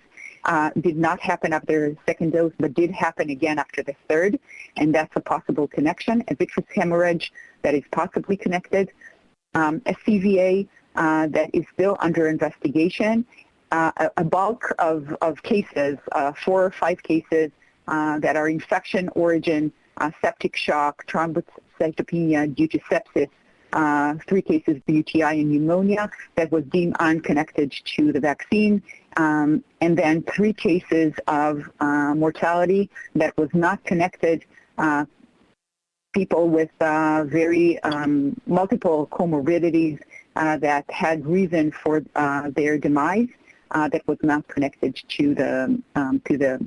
Did not happen after the second dose, but did happen again after the third. And that's a possible connection. A vitreous hemorrhage that is possibly connected. A CVA that is still under investigation. A bulk of cases, 4 or 5 cases that are infection origin, septic shock, thrombocytopenia due to sepsis, 3 cases of UTI and pneumonia that was deemed unconnected to the vaccine, and then 3 cases of mortality that was not connected, people with very multiple comorbidities that had reason for their demise. That was not connected to the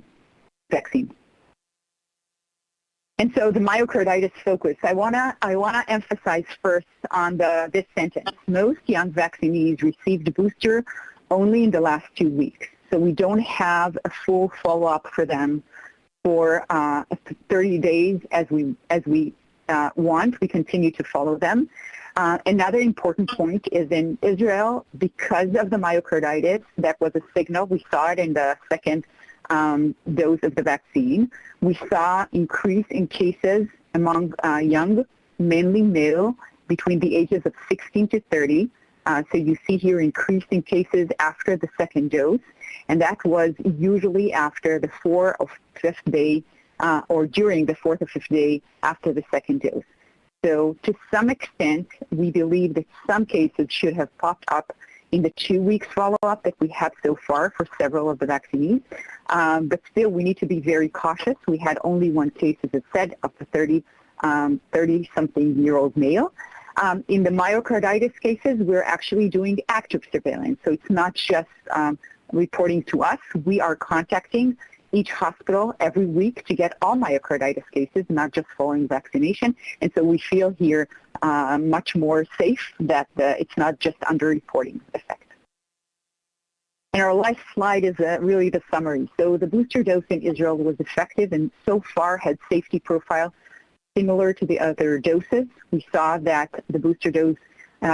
vaccine. And so the myocarditis focus, I wanna emphasize first on this sentence. Most young vaccinees received a booster only in the last 2 weeks, so we don't have a full follow-up for them for 30 days as we want. We continue to follow them. Another important point is in Israel, because of the myocarditis, that was a signal. We saw it in the second dose of the vaccine. We saw increase in cases among young, mainly male, between the ages of 16 to 30. So you see here increasing cases after the second dose, and that was usually after the 4th or 5th day or during the 4th or 5th day after the second dose. So to some extent, we believe that some cases should have popped up in the 2 weeks follow-up that we have so far for several of the vaccines. But still, we need to be very cautious. We had only 1 case, as I said, of the 30-something-year-old male. In the myocarditis cases, we're actually doing active surveillance. So it's not just reporting to us. We are contacting each hospital every week to get all myocarditis cases, not just following vaccination. And so we feel here much more safe that it's not just under-reporting effect. And our last slide is really the summary. So the booster dose in Israel was effective and so far had safety profile similar to the other doses. We saw that the booster dose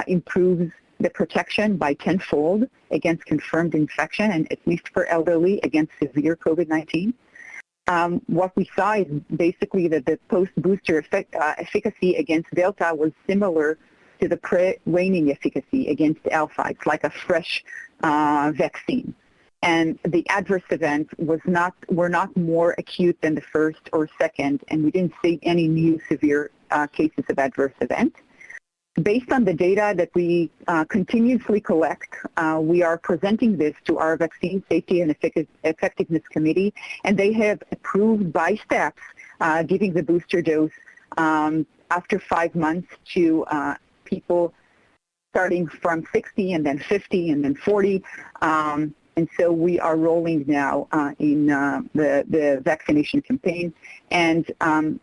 improves the protection by tenfold against confirmed infection, and at least for elderly against severe COVID-19. What we saw is basically that the post-booster efficacy against Delta was similar to the pre-waning efficacy against Alpha. It's like a fresh vaccine. And the adverse events were not more acute than the first or second, and we didn't see any new severe cases of adverse events. Based on the data that we continuously collect, we are presenting this to our Vaccine Safety and Effectiveness Committee, and they have approved by steps giving the booster dose after 5 months to people starting from 60 and then 50 and then 40. And so we are rolling now in the vaccination campaign, and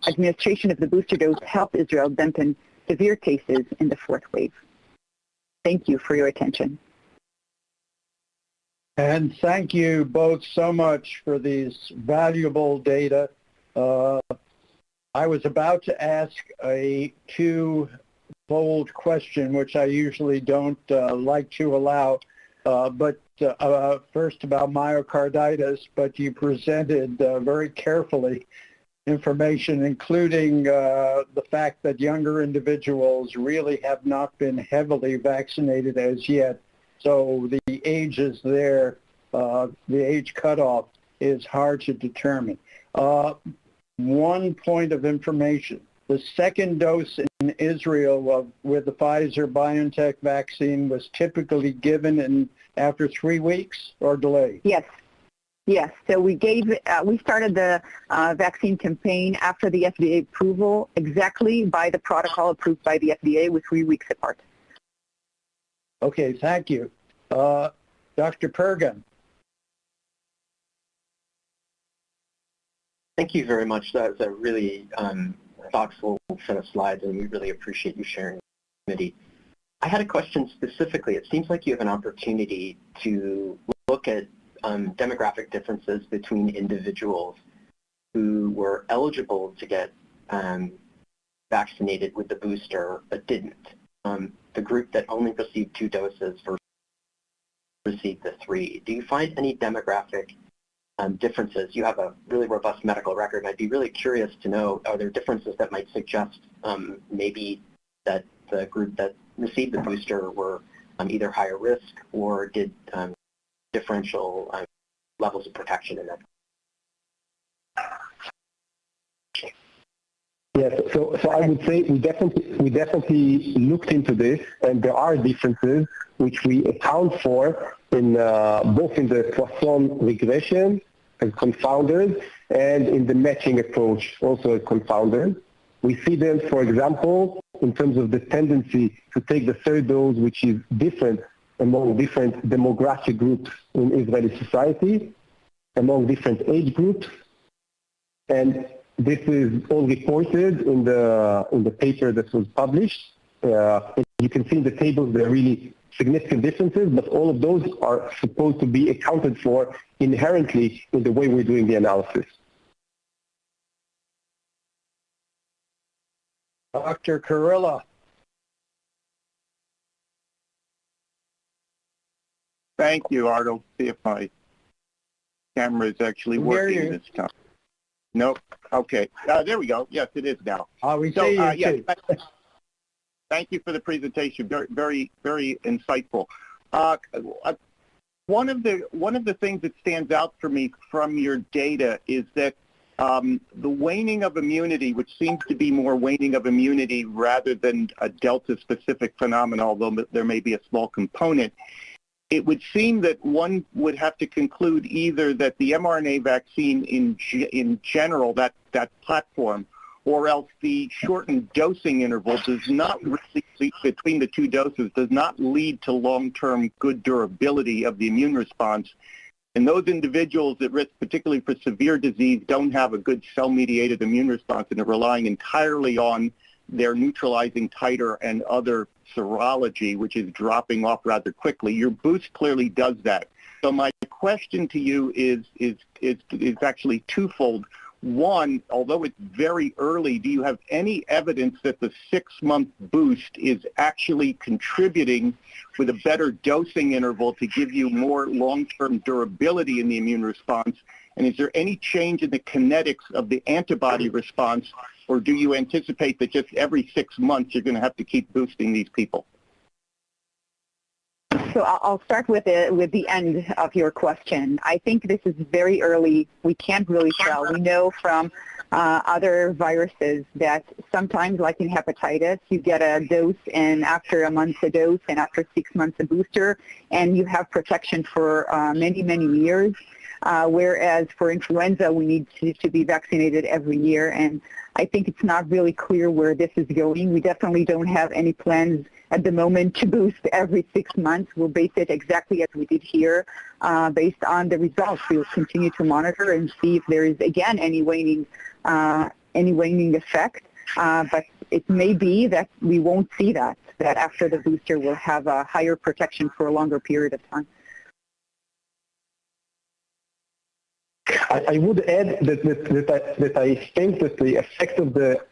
administration of the booster dose helped Israel dampen severe cases in the fourth wave. Thank you for your attention. And thank you both so much for these valuable data. I was about to ask a two-fold question, which I usually don't like to allow, but first about myocarditis, but you presented very carefully information, including the fact that younger individuals really have not been heavily vaccinated as yet. So the age is there, the age cutoff is hard to determine. One point of information, the second dose in Israel with the Pfizer-BioNTech vaccine was typically given after 3 weeks or delayed? Yes. Yes, so we started the vaccine campaign after the FDA approval, exactly by the protocol approved by the FDA with 3 weeks apart. Okay, thank you. Dr. Pergam. Thank you very much. That was a really thoughtful set of slides, and we really appreciate you sharing with the committee. I had a question specifically. It seems like you have an opportunity to look at demographic differences between individuals who were eligible to get vaccinated with the booster but didn't. The group that only received 2 doses versus received the 3. Do you find any demographic differences? You have a really robust medical record, and I'd be really curious to know, are there differences that might suggest maybe that the group that received the booster were either higher risk or did differential levels of protection in that? Yes, so I would say we definitely looked into this, and there are differences which we account for in both in the Poisson regression as confounders and in the matching approach also as confounders. We see them, for example, in terms of the tendency to take the third dose, which is different among different demographic groups in Israeli society, among different age groups, and this is all reported in the paper that was published. You can see in the tables there are really significant differences, but all of those are supposed to be accounted for inherently in the way we're doing the analysis. Dr. Kurila. Thank you, Ardo. See if my camera is actually working this time. Nope. Okay. There we go. Yes, it is now. We see you too. Thank you for the presentation. Very, very, very insightful. One of the things that stands out for me from your data is that the waning of immunity, which seems to be more waning of immunity rather than a Delta-specific phenomenon, although there may be a small component, it would seem that one would have to conclude either that the mRNA vaccine in general, that platform, or else the shortened dosing interval does not really between the two doses does not lead to long-term good durability of the immune response. And those individuals at risk, particularly for severe disease, don't have a good cell-mediated immune response and are relying entirely on their neutralizing titer and other serology, which is dropping off rather quickly. Your boost clearly does that. So my question to you is actually twofold. One, although it's very early, do you have any evidence that the 6-month boost is actually contributing with a better dosing interval to give you more long-term durability in the immune response? And is there any change in the kinetics of the antibody response, or do you anticipate that just every 6 months you're going to have to keep boosting these people? So I'll start with the end of your question. I think this is very early. We can't really tell. We know from other viruses that sometimes, like in hepatitis, you get a dose, and after a month a dose, and after 6 months a booster, and you have protection for many, many years. Whereas for influenza, we need to be vaccinated every year, and I think it's not really clear where this is going. We definitely don't have any plans at the moment to boost every 6 months. We'll base it exactly as we did here based on the results. We'll continue to monitor and see if there is, again, any waning effect. But it may be that we won't see that after the booster we'll have a higher protection for a longer period of time. I would add that I think that the effect of the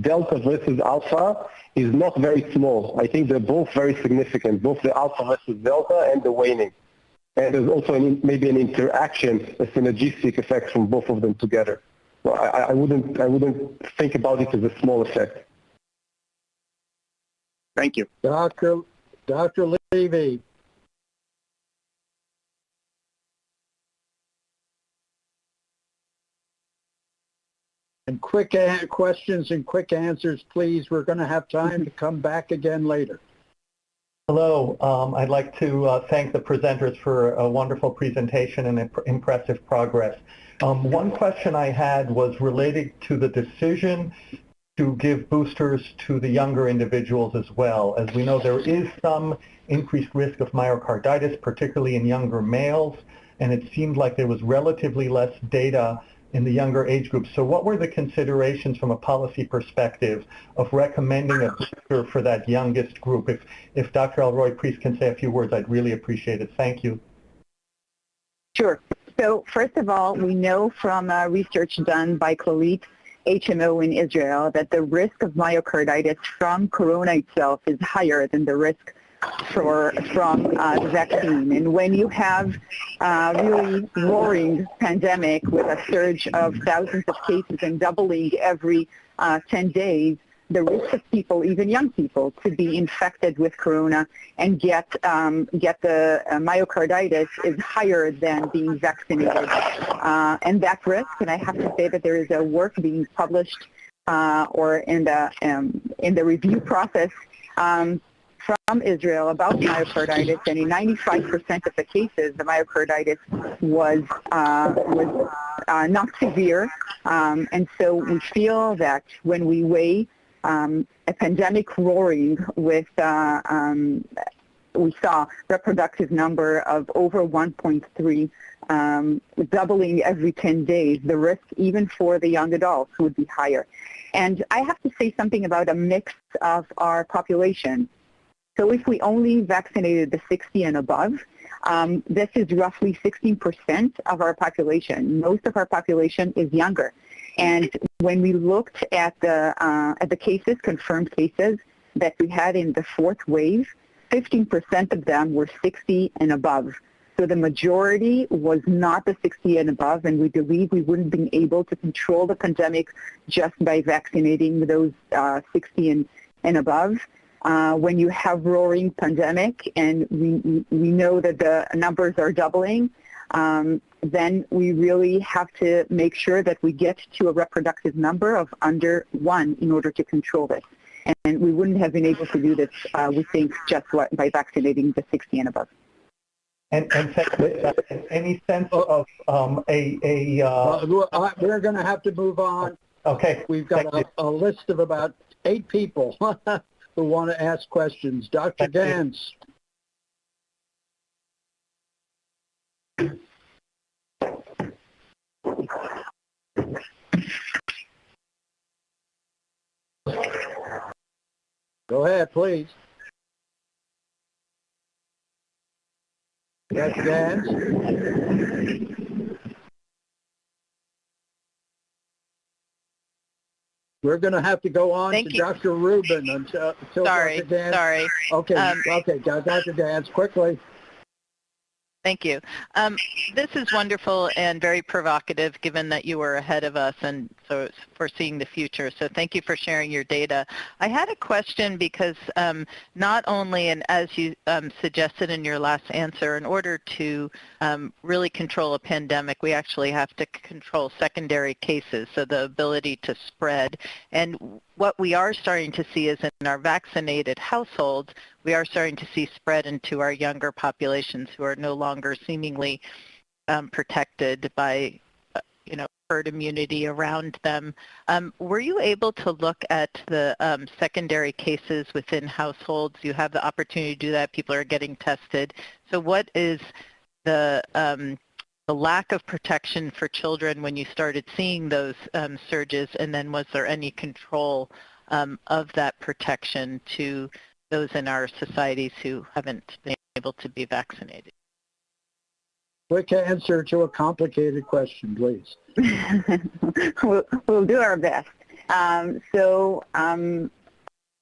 Delta versus Alpha is not very small. I think they're both very significant, both the Alpha versus Delta and the waning. And there's also maybe an interaction, a synergistic effect from both of them together. So I wouldn't think about it as a small effect. Thank you. Dr. Levy. And quick questions and quick answers, please. We're going to have time to come back again later. Hello. I'd like to thank the presenters for a wonderful presentation and impressive progress. One question I had was related to the decision to give boosters to the younger individuals as well. As we know, there is some increased risk of myocarditis, particularly in younger males, and it seemed like there was relatively less data in the younger age group. So what were the considerations from a policy perspective of recommending a booster for that youngest group? If Dr. Elroy-Priest can say a few words, I'd really appreciate it. Thank you. Sure. So first of all, we know from research done by Clalit HMO in Israel that the risk of myocarditis from corona itself is higher than the risk from the vaccine. And when you have really roaring pandemic with a surge of thousands of cases and doubling every 10 days, the risk of people, even young people, to be infected with corona and get the myocarditis is higher than being vaccinated. And that risk, and I have to say that there is a work being published or in the review process from Israel about myocarditis, and in 95% of the cases, the myocarditis was not severe. And so we feel that when we weigh a pandemic roaring with, we saw reproductive number of over 1.3, doubling every 10 days, the risk even for the young adults would be higher. And I have to say something about a mix of our population. So if we only vaccinated the 60 and above, this is roughly 16% of our population. Most of our population is younger. And when we looked at the cases, confirmed cases that we had in the fourth wave, 15% of them were 60 and above. So the majority was not the 60 and above, and we believe we wouldn't be able to control the pandemic just by vaccinating those 60 and above. When you have roaring pandemic and we know that the numbers are doubling, then we really have to make sure that we get to a reproductive number of under 1 in order to control this. And we wouldn't have been able to do this, we think, just by vaccinating the 60 and above. And any sense of we're going to have to move on. Okay. We've got a list of about 8 people. who want to ask questions. Dr. Gans. Go ahead, please. Dr. Gans. We're going to have to go on to Dr. Rubin until Sorry. Dr. Gans. Sorry. Okay, okay, Dr. Gans, quickly. Thank you. This is wonderful and very provocative given that you were ahead of us and so foreseeing the future. So thank you for sharing your data. I had a question because not only, and as you suggested in your last answer, in order to really control a pandemic, we actually have to control secondary cases, so the ability to spread. And what we are starting to see is in our vaccinated households, we are starting to see spread into our younger populations who are no longer seemingly protected by, herd immunity around them. Were you able to look at the secondary cases within households? You have the opportunity to do that. People are getting tested. So what is the lack of protection for children when you started seeing those surges, and then was there any control of that protection to those in our societies who haven't been able to be vaccinated? Quick answer to a complicated question, please. We'll do our best.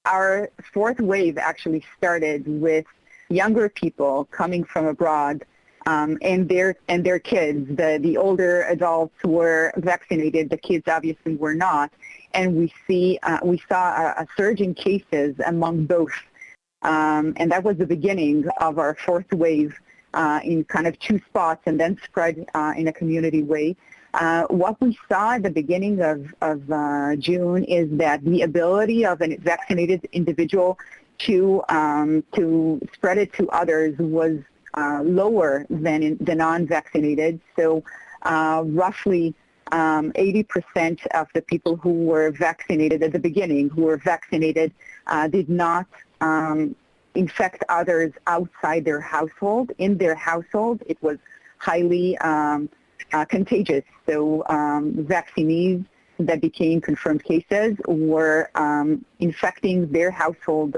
Our fourth wave actually started with younger people coming from abroad and their kids. The older adults were vaccinated. The kids obviously were not. And we saw a surge in cases among both. And that was the beginning of our fourth wave in kind of two spots and then spread in a community way. What we saw at the beginning of June is that the ability of a vaccinated individual to spread it to others was lower than in the non-vaccinated. So roughly 80% of the people who were vaccinated at the beginning, did not infect others outside their household. In their household, it was highly contagious. So vaccinees that became confirmed cases were infecting their household,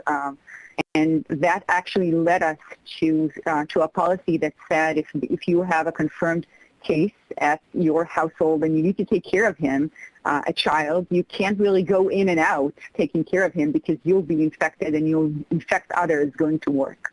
and that actually led us to a policy that said if you have a confirmed case at your household and you need to take care of him, a child, you can't really go in and out taking care of him because you'll be infected and you'll infect others going to work.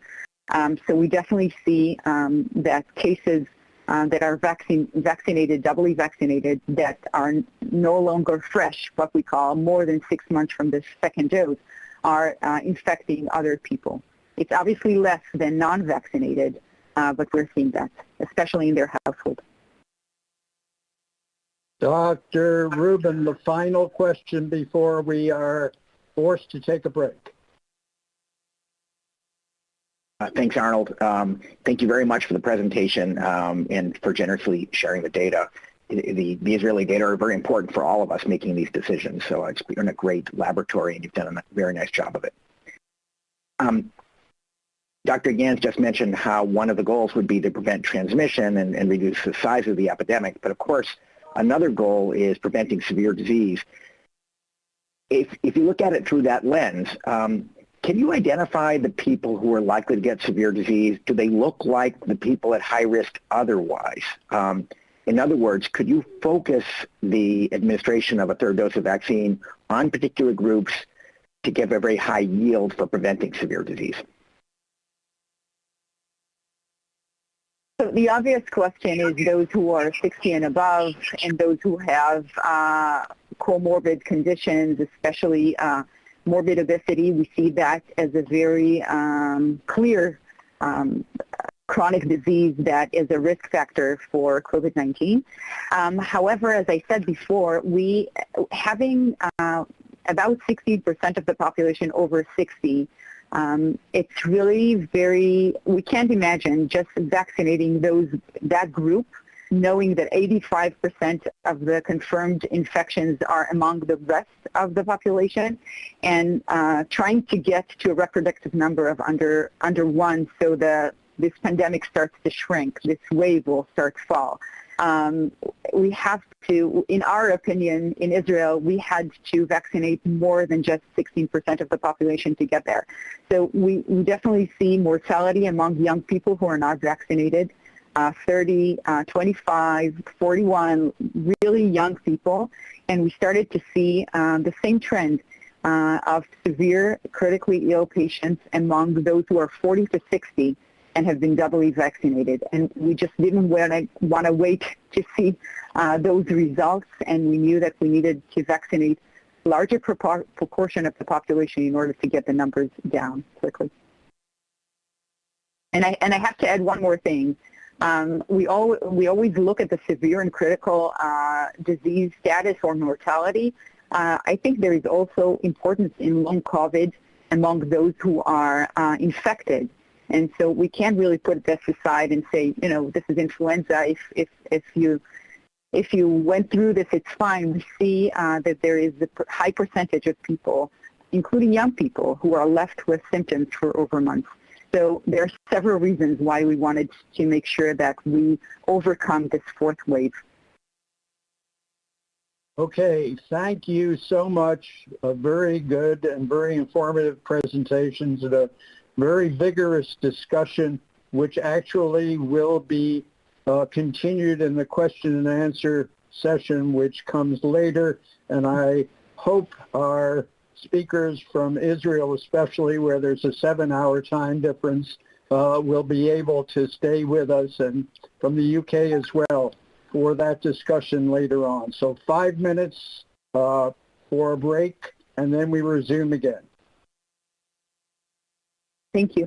So we definitely see that cases that are vaccinated, doubly vaccinated, that are no longer fresh, what we call more than 6 months from the second dose, are infecting other people. It's obviously less than non-vaccinated, but we're seeing that, especially in their household. Dr. Rubin, the final question before we are forced to take a break. Thanks, Arnold. Thank you very much for the presentation and for generously sharing the data. The Israeli data are very important for all of us making these decisions. So you're in a great laboratory and you've done a very nice job of it. Dr. Gans just mentioned how one of the goals would be to prevent transmission and reduce the size of the epidemic. But of course, another goal is preventing severe disease. If you look at it through that lens, can you identify the people who are likely to get severe disease? Do they look like the people at high risk otherwise? In other words, could you focus the administration of a third dose of vaccine on particular groups to give a very high yield for preventing severe disease? So the obvious question is those who are 60 and above and those who have comorbid conditions, especially morbid obesity. We see that as a very clear chronic disease that is a risk factor for COVID-19. However, as I said before, having about 60% of the population over 60, it's really we can't imagine just vaccinating that group knowing that 85% of the confirmed infections are among the rest of the population, and trying to get to a reproductive number of under 1 so this pandemic starts to shrink, this wave will start to fall. We have to, in our opinion, in Israel, we had to vaccinate more than just 16% of the population to get there. So we definitely see mortality among young people who are not vaccinated, 30, 25, 41, really young people. And we started to see the same trend of severe critically ill patients among those who are 40 to 60 and have been doubly vaccinated. And we just didn't want to wait to see those results, and we knew that we needed to vaccinate a larger proportion of the population in order to get the numbers down quickly. And I have to add one more thing. We always look at the severe and critical disease status or mortality. I think there is also importance in long COVID among those who are infected. And so we can't really put this aside and say, you know, this is influenza. If you went through this, it's fine. We see that there is a high percentage of people, including young people, who are left with symptoms for over months. So there are several reasons why we wanted to make sure that we overcome this fourth wave. Okay, thank you so much. A very good and very informative presentations and a very vigorous discussion, which actually will be continued in the question and answer session, which comes later. And I hope our speakers from Israel, especially where there's a 7-hour time difference, will be able to stay with us, and from the UK as well, for that discussion later on. So 5 minutes for a break, and then we resume again. Thank you.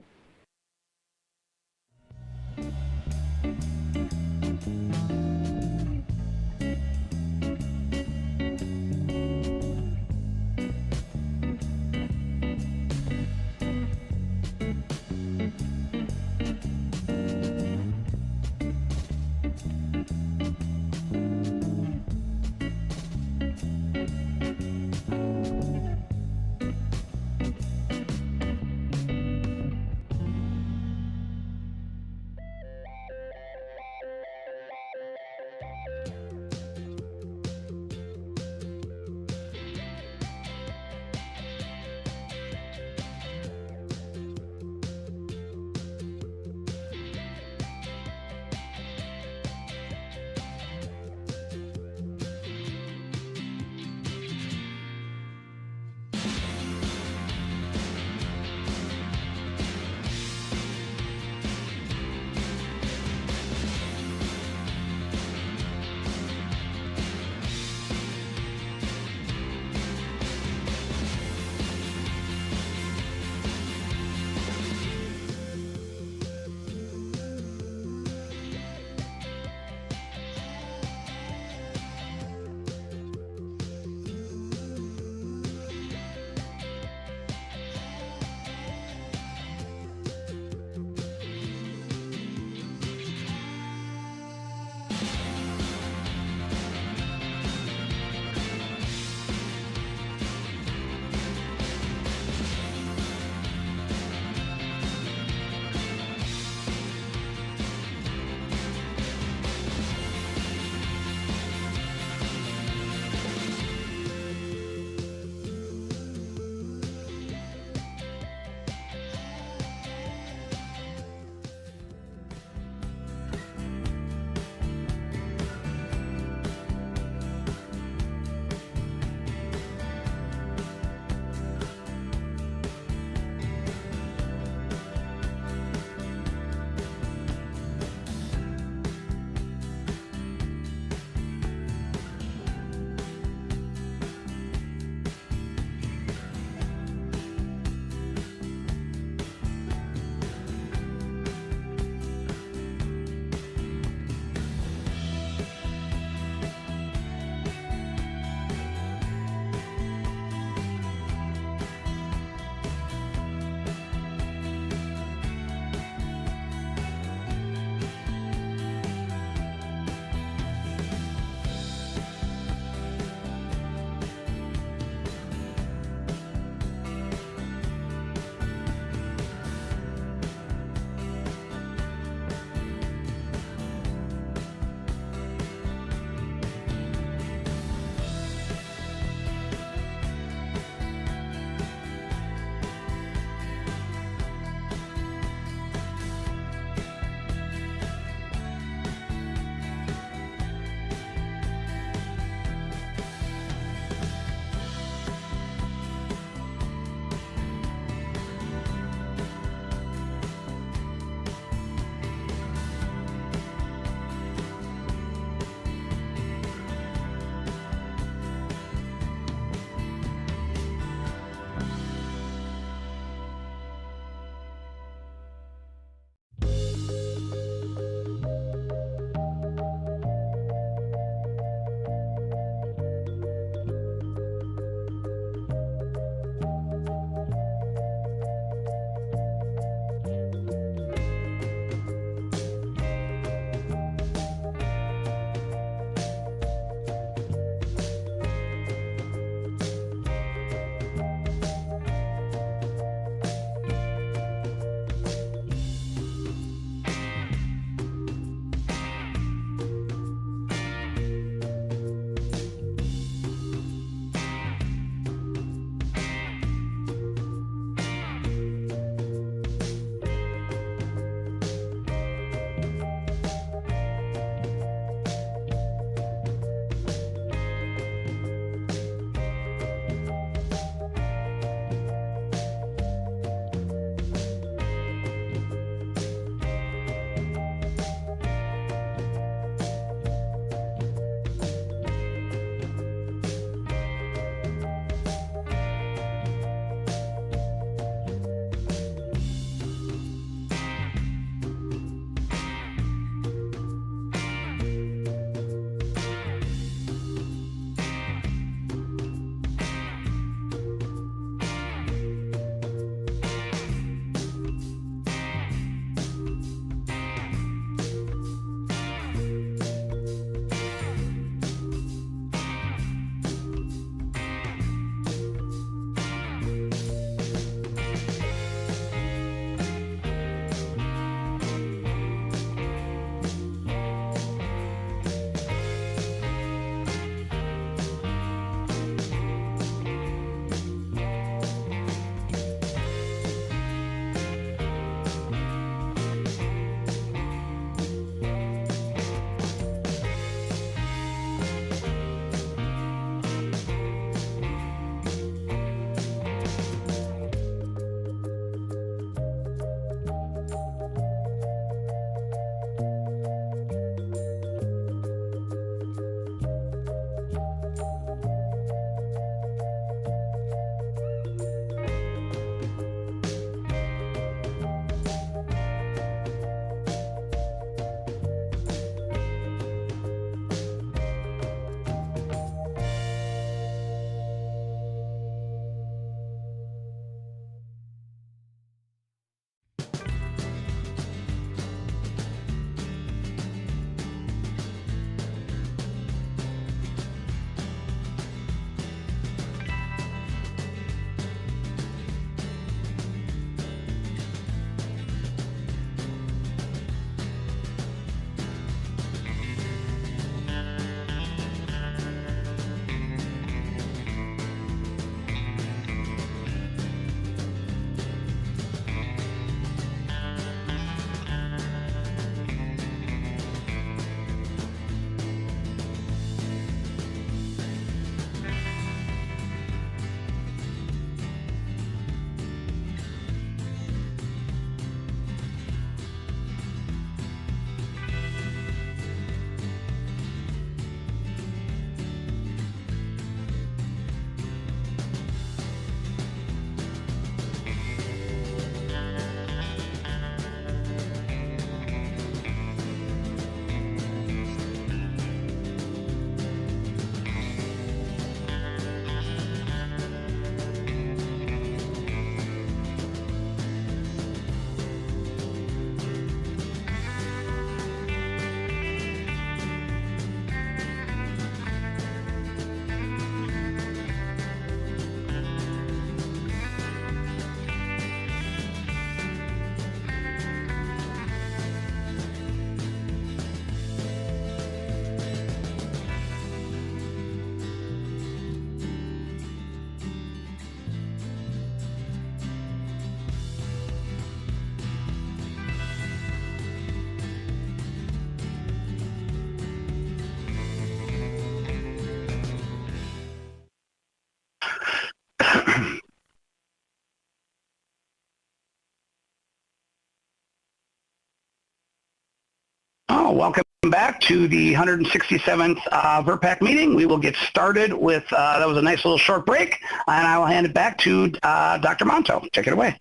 Oh, welcome back to the 167th VRPAC meeting. We will get started with, that was a nice little short break, and I will hand it back to Dr. Monto. Take it away.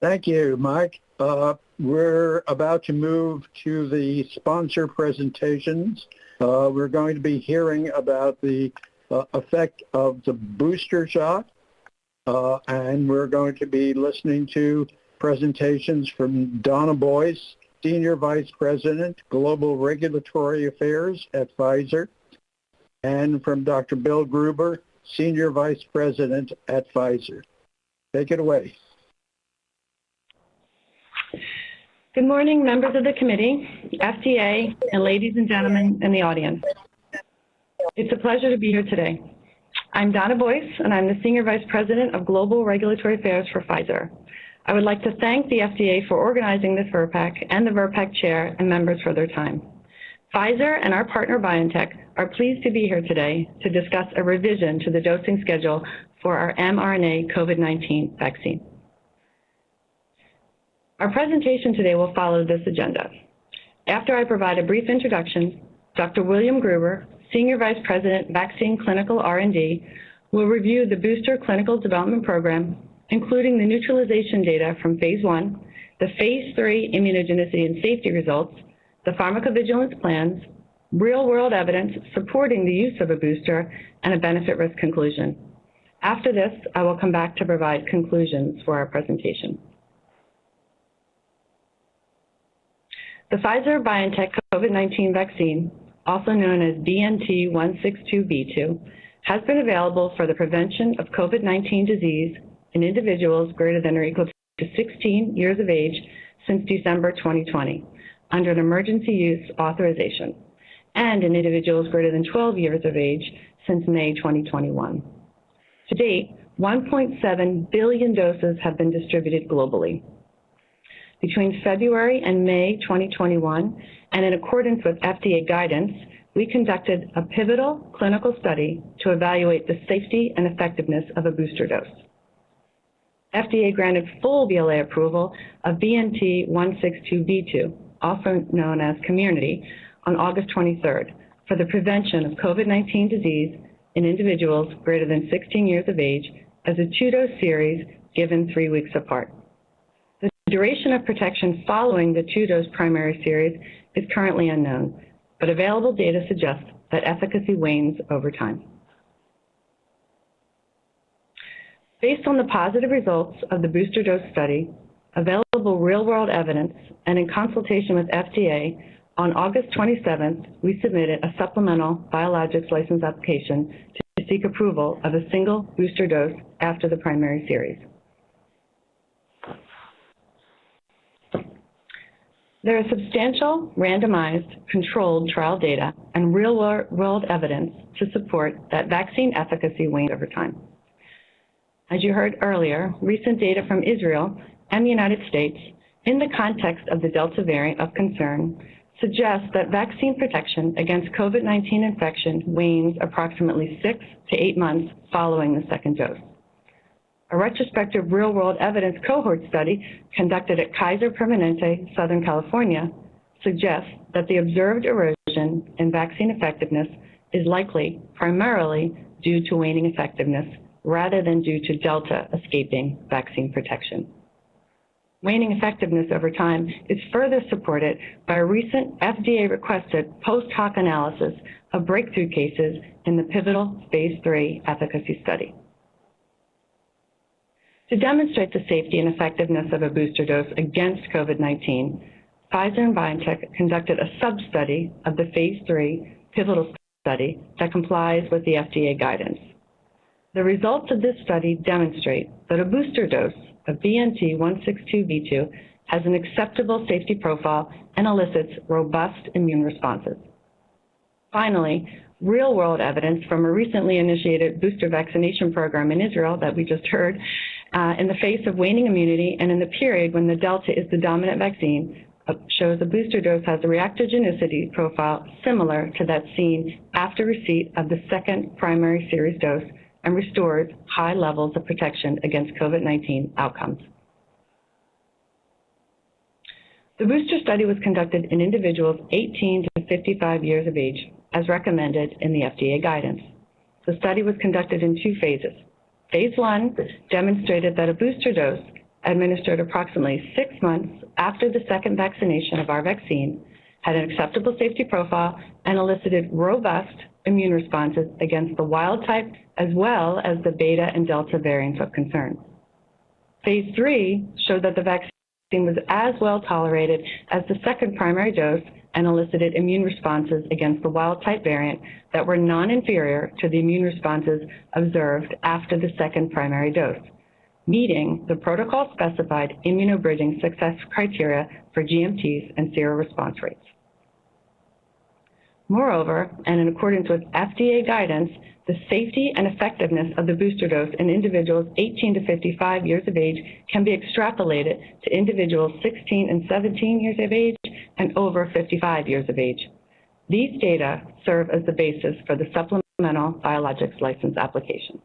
Thank you, Mike. We're about to move to the sponsor presentations. We're going to be hearing about the effect of the booster shot, and we're going to be listening to presentations from Donna Boyce, Senior Vice President, Global Regulatory Affairs at Pfizer, and from Dr. Bill Gruber, Senior Vice President at Pfizer. Take it away. Good morning, members of the committee, FDA, and ladies and gentlemen in the audience. It's a pleasure to be here today. I'm Donna Boyce, and I'm the Senior Vice President of Global Regulatory Affairs for Pfizer. I would like to thank the FDA for organizing this VRPAC and the VRPAC chair and members for their time. Pfizer and our partner BioNTech are pleased to be here today to discuss a revision to the dosing schedule for our mRNA COVID-19 vaccine. Our presentation today will follow this agenda. After I provide a brief introduction, Dr. William Gruber, Senior Vice President, Vaccine Clinical R&D, will review the booster clinical development program, including the neutralization data from phase 1, the phase 3 immunogenicity and safety results, the pharmacovigilance plans, real-world evidence supporting the use of a booster, and a benefit-risk conclusion. After this, I will come back to provide conclusions for our presentation. The Pfizer-BioNTech COVID-19 vaccine, also known as BNT162b2, has been available for the prevention of COVID-19 disease in individuals greater than or equal to 16 years of age since December 2020 under an emergency use authorization, and in individuals greater than 12 years of age since May 2021. To date, 1.7 billion doses have been distributed globally. Between February and May 2021, and in accordance with FDA guidance, we conducted a pivotal clinical study to evaluate the safety and effectiveness of a booster dose. FDA granted full BLA approval of BNT162b2, also known as Comirnaty, on August 23rd for the prevention of COVID-19 disease in individuals greater than 16 years of age as a 2-dose series given 3 weeks apart. The duration of protection following the 2-dose primary series is currently unknown, but available data suggests that efficacy wanes over time. Based on the positive results of the booster dose study, available real-world evidence, and in consultation with FDA, on August 27th, we submitted a supplemental biologics license application to seek approval of a single booster dose after the primary series. There is substantial, randomized, controlled trial data and real-world evidence to support that vaccine efficacy wanes over time. As you heard earlier, recent data from Israel and the United States, in the context of the Delta variant of concern, suggests that vaccine protection against COVID-19 infection wanes approximately 6 to 8 months following the second dose. A retrospective real-world evidence cohort study conducted at Kaiser Permanente, Southern California, suggests that the observed erosion in vaccine effectiveness is likely primarily due to waning effectiveness rather than due to Delta escaping vaccine protection. Waning effectiveness over time is further supported by a recent FDA-requested post-hoc analysis of breakthrough cases in the pivotal phase 3 efficacy study. To demonstrate the safety and effectiveness of a booster dose against COVID-19, Pfizer and BioNTech conducted a sub-study of the phase 3 pivotal study that complies with the FDA guidance. The results of this study demonstrate that a booster dose of BNT162b2 has an acceptable safety profile and elicits robust immune responses. Finally, real-world evidence from a recently initiated booster vaccination program in Israel that we just heard, in the face of waning immunity and in the period when the Delta is the dominant vaccine, shows a booster dose has a reactogenicity profile similar to that seen after receipt of the second primary series dose and restores high levels of protection against COVID-19 outcomes. The booster study was conducted in individuals 18 to 55 years of age, as recommended in the FDA guidance. The study was conducted in 2 phases. Phase 1 demonstrated that a booster dose administered approximately 6 months after the second vaccination of our vaccine had an acceptable safety profile and elicited robust immune responses against the wild type as well as the beta and delta variants of concern. Phase 3 showed that the vaccine was as well tolerated as the second primary dose and elicited immune responses against the wild type variant that were non-inferior to the immune responses observed after the second primary dose, meeting the protocol-specified immunobridging success criteria for GMTs and seroresponse rates. Moreover, and in accordance with FDA guidance, the safety and effectiveness of the booster dose in individuals 18 to 55 years of age can be extrapolated to individuals 16 and 17 years of age and over 55 years of age. These data serve as the basis for the supplemental biologics license application.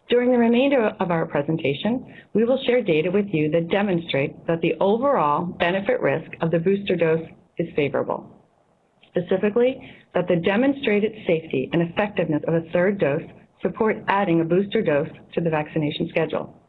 During the remainder of our presentation, we will share data with you that demonstrate that the overall benefit risk of the booster dose is favorable. Specifically, that the demonstrated safety and effectiveness of a third dose support adding a booster dose to the vaccination schedule.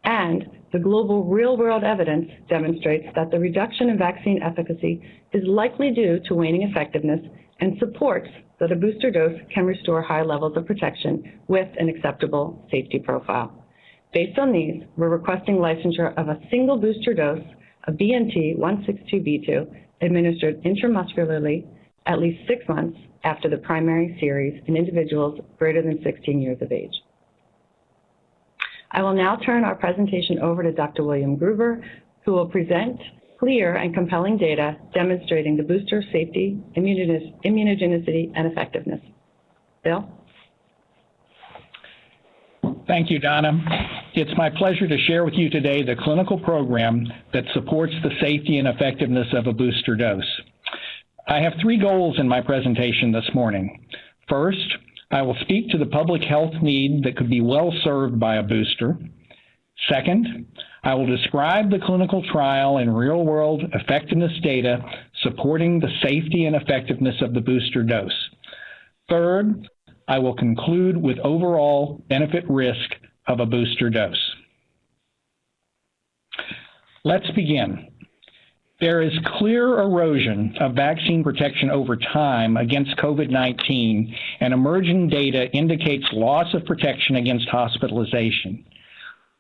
And the global real-world evidence demonstrates that the reduction in vaccine efficacy is likely due to waning effectiveness and supports that a booster dose can restore high levels of protection with an acceptable safety profile. Based on these, we're requesting licensure of a single booster dose of BNT162b2 administered intramuscularly at least 6 months after the primary series in individuals greater than 16 years of age. I will now turn our presentation over to Dr. William Gruber, who will present clear and compelling data demonstrating the booster safety, immunogenicity, and effectiveness. Bill? Thank you, Donna. It's my pleasure to share with you today the clinical program that supports the safety and effectiveness of a booster dose. I have 3 goals in my presentation this morning. First, I will speak to the public health need that could be well served by a booster. Second, I will describe the clinical trial and real-world effectiveness data supporting the safety and effectiveness of the booster dose. Third, I will conclude with overall benefit risk of a booster dose. Let's begin. There is clear erosion of vaccine protection over time against COVID-19, and emerging data indicates loss of protection against hospitalization.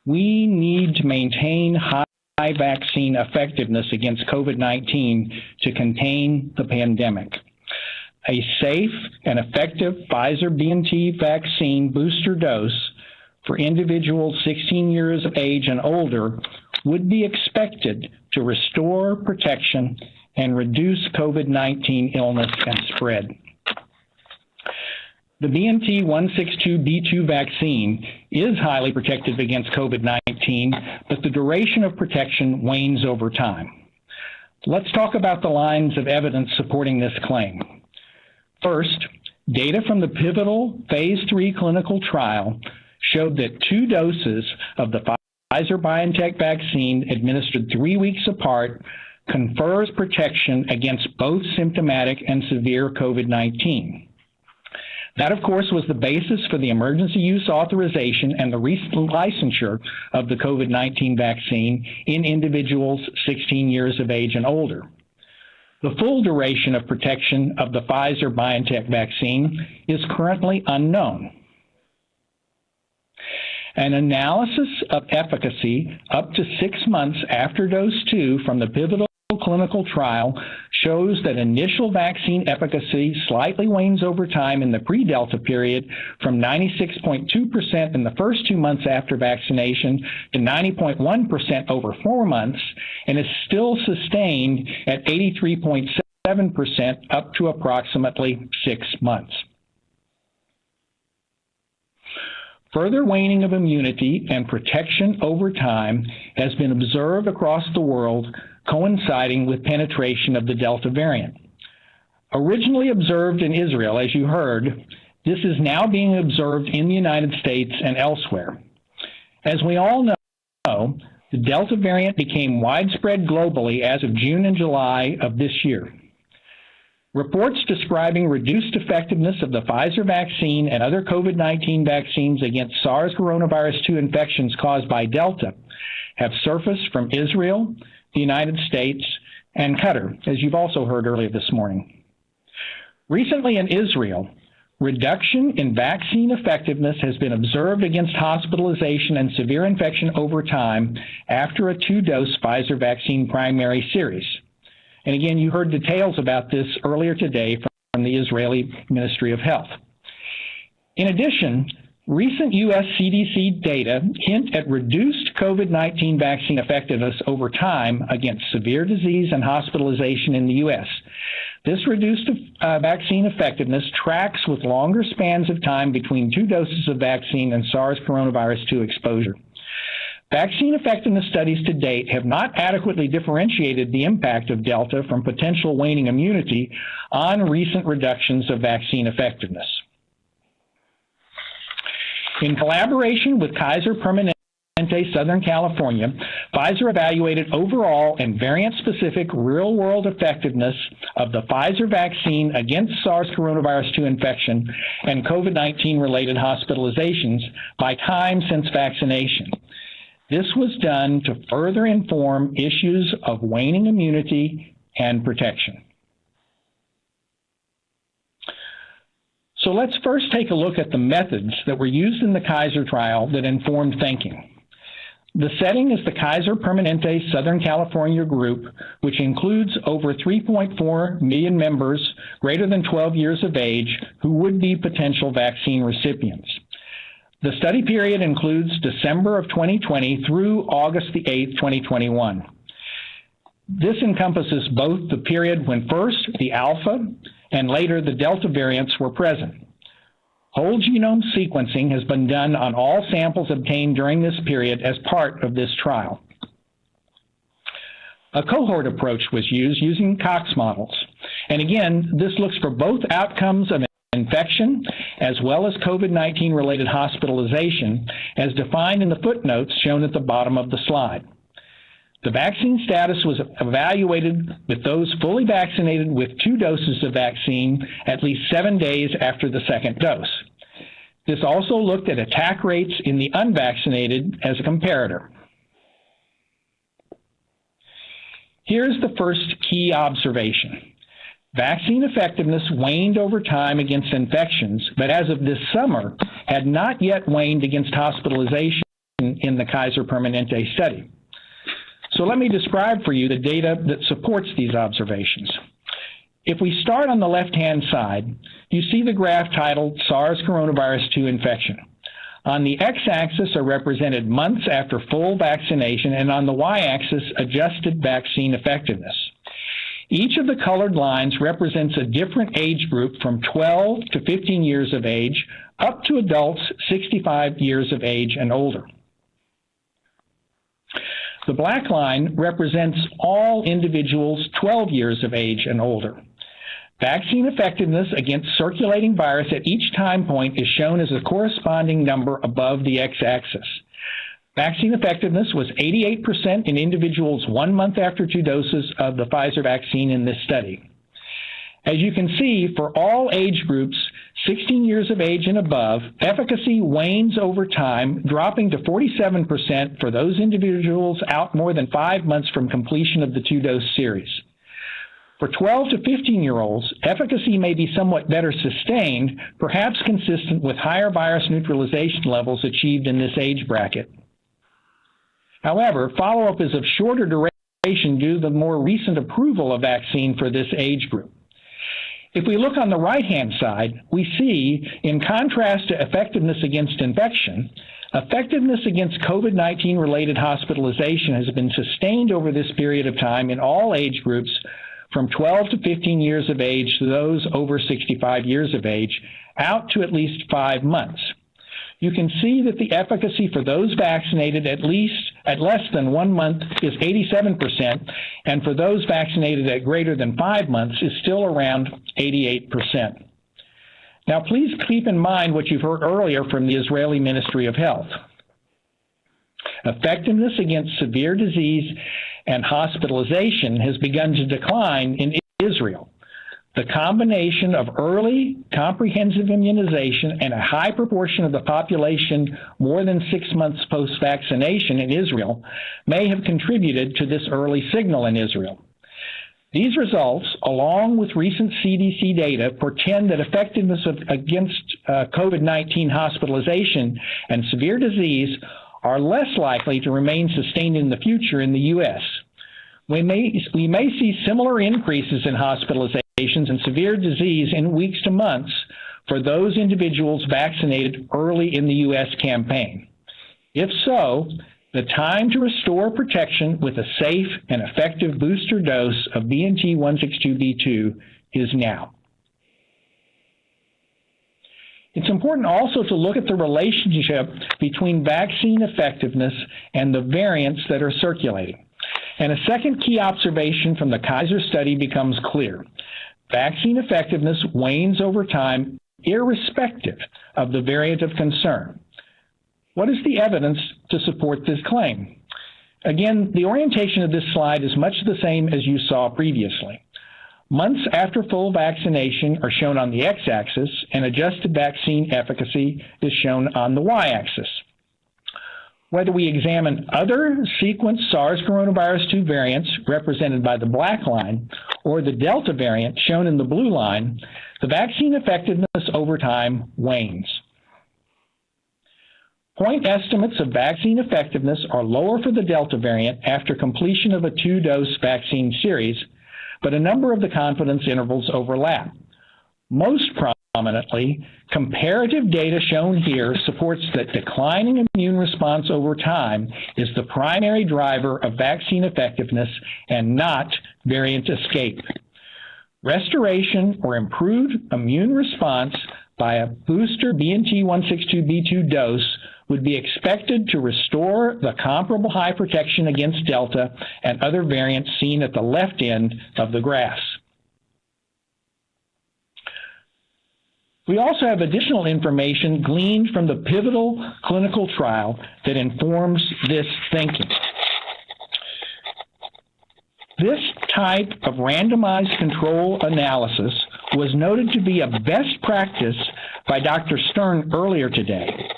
We need to maintain high vaccine effectiveness against COVID-19 to contain the pandemic. A safe and effective Pfizer-BNT vaccine booster dose for individuals 16 years of age and older would be expected to restore protection and reduce COVID-19 illness and spread. The BNT162b2 vaccine is highly protective against COVID-19, but the duration of protection wanes over time. Let's talk about the lines of evidence supporting this claim. First, data from the pivotal phase 3 clinical trial showed that 2 doses of the Pfizer-BioNTech vaccine administered 3 weeks apart confers protection against both symptomatic and severe COVID-19. That, of course, was the basis for the emergency use authorization and the recent licensure of the COVID-19 vaccine in individuals 16 years of age and older. The full duration of protection of the Pfizer-BioNTech vaccine is currently unknown. An analysis of efficacy up to 6 months after dose 2 from the pivotal clinical trial shows that initial vaccine efficacy slightly wanes over time in the pre-Delta period from 96.2% in the first 2 months after vaccination to 90.1% over 4 months, and is still sustained at 83.7% up to approximately 6 months. Further waning of immunity and protection over time has been observed across the world, coinciding with penetration of the Delta variant. Originally observed in Israel, as you heard, this is now being observed in the United States and elsewhere. As we all know, The Delta variant became widespread globally as of June and July of this year. Reports describing reduced effectiveness of the Pfizer vaccine and other COVID-19 vaccines against SARS coronavirus 2 infections caused by Delta have surfaced from Israel, the United States, and Qatar, as you've also heard earlier this morning. Recently in Israel, reduction in vaccine effectiveness has been observed against hospitalization and severe infection over time after a 2-dose Pfizer vaccine primary series. And again, you heard details about this earlier today from the Israeli Ministry of Health. In addition, recent U.S. CDC data hint at reduced COVID-19 vaccine effectiveness over time against severe disease and hospitalization in the U.S. This reduced vaccine effectiveness tracks with longer spans of time between 2 doses of vaccine and SARS coronavirus 2 exposure. Vaccine effectiveness studies to date have not adequately differentiated the impact of Delta from potential waning immunity on recent reductions of vaccine effectiveness. In collaboration with Kaiser Permanente Southern California, Pfizer evaluated overall and variant-specific real-world effectiveness of the Pfizer vaccine against SARS coronavirus 2 infection and COVID-19 related hospitalizations by time since vaccination. This was done to further inform issues of waning immunity and protection. So let's first take a look at the methods that were used in the Kaiser trial that informed thinking. The setting is the Kaiser Permanente Southern California group, which includes over 3.4 million members greater than 12 years of age who would be potential vaccine recipients. The study period includes December of 2020 through August the 8th, 2021. This encompasses both the period when first the Alpha and later the Delta variants were present. Whole genome sequencing has been done on all samples obtained during this period as part of this trial. A cohort approach was used using Cox models. And again, this looks for both outcomes of infection as well as COVID-19 related hospitalization as defined in the footnotes shown at the bottom of the slide. The vaccine status was evaluated with those fully vaccinated with 2 doses of vaccine at least 7 days after the second dose. This also looked at attack rates in the unvaccinated as a comparator. Here's the first key observation. Vaccine effectiveness waned over time against infections, but as of this summer, had not yet waned against hospitalization in the Kaiser Permanente study. So let me describe for you the data that supports these observations. If we start on the left-hand side, you see the graph titled SARS coronavirus 2 infection. On the x-axis are represented months after full vaccination, and on the y-axis, adjusted vaccine effectiveness. Each of the colored lines represents a different age group from 12 to 15 years of age, up to adults 65 years of age and older. The black line represents all individuals 12 years of age and older. Vaccine effectiveness against circulating virus at each time point is shown as a corresponding number above the x-axis. Vaccine effectiveness was 88% in individuals 1 month after 2 doses of the Pfizer vaccine in this study. As you can see, for all age groups 16 years of age and above, efficacy wanes over time, dropping to 47% for those individuals out more than 5 months from completion of the 2-dose series. For 12 to 15-year-olds, efficacy may be somewhat better sustained, perhaps consistent with higher virus neutralization levels achieved in this age bracket. However, follow-up is of shorter duration due to the more recent approval of vaccine for this age group. If we look on the right-hand side, we see, in contrast to effectiveness against infection, effectiveness against COVID-19 related hospitalization has been sustained over this period of time in all age groups from 12 to 15 years of age to those over 65 years of age, out to at least 5 months. You can see that the efficacy for those vaccinated at less than 1 month is 87%, and for those vaccinated at greater than 5 months is still around 88%. Now, please keep in mind what you've heard earlier from the Israeli Ministry of Health. effectiveness against severe disease and hospitalization has begun to decline in Israel. The combination of early, comprehensive immunization and a high proportion of the population more than 6 months post-vaccination in Israel may have contributed to this early signal in Israel. These results, along with recent CDC data, portend that effectiveness against COVID-19 hospitalization and severe disease are less likely to remain sustained in the future in the U.S. We may see similar increases in hospitalizations and severe disease in weeks to months for those individuals vaccinated early in the U.S. campaign. If so, the time to restore protection with a safe and effective booster dose of BNT162b2 is now. It's important also to look at the relationship between vaccine effectiveness and the variants that are circulating. And a second key observation from the Kaiser study becomes clear. Vaccine effectiveness wanes over time irrespective of the variant of concern. What is the evidence to support this claim? Again, the orientation of this slide is much the same as you saw previously. Months after full vaccination are shown on the x-axis, and adjusted vaccine efficacy is shown on the y-axis. Whether we examine other sequenced SARS coronavirus 2 variants, represented by the black line, or the Delta variant, shown in the blue line, the vaccine effectiveness over time wanes. Point estimates of vaccine effectiveness are lower for the Delta variant after completion of a 2-dose vaccine series, but a number of the confidence intervals overlap. Most prominently, comparative data shown here supports that declining immune response over time is the primary driver of vaccine effectiveness and not variant escape. Restoration or improved immune response by a booster BNT162b2 dose would be expected to restore the comparable high protection against Delta and other variants seen at the left end of the graphs. We also have additional information gleaned from the pivotal clinical trial that informs this thinking. This type of randomized control analysis was noted to be a best practice by Dr. Stern earlier today.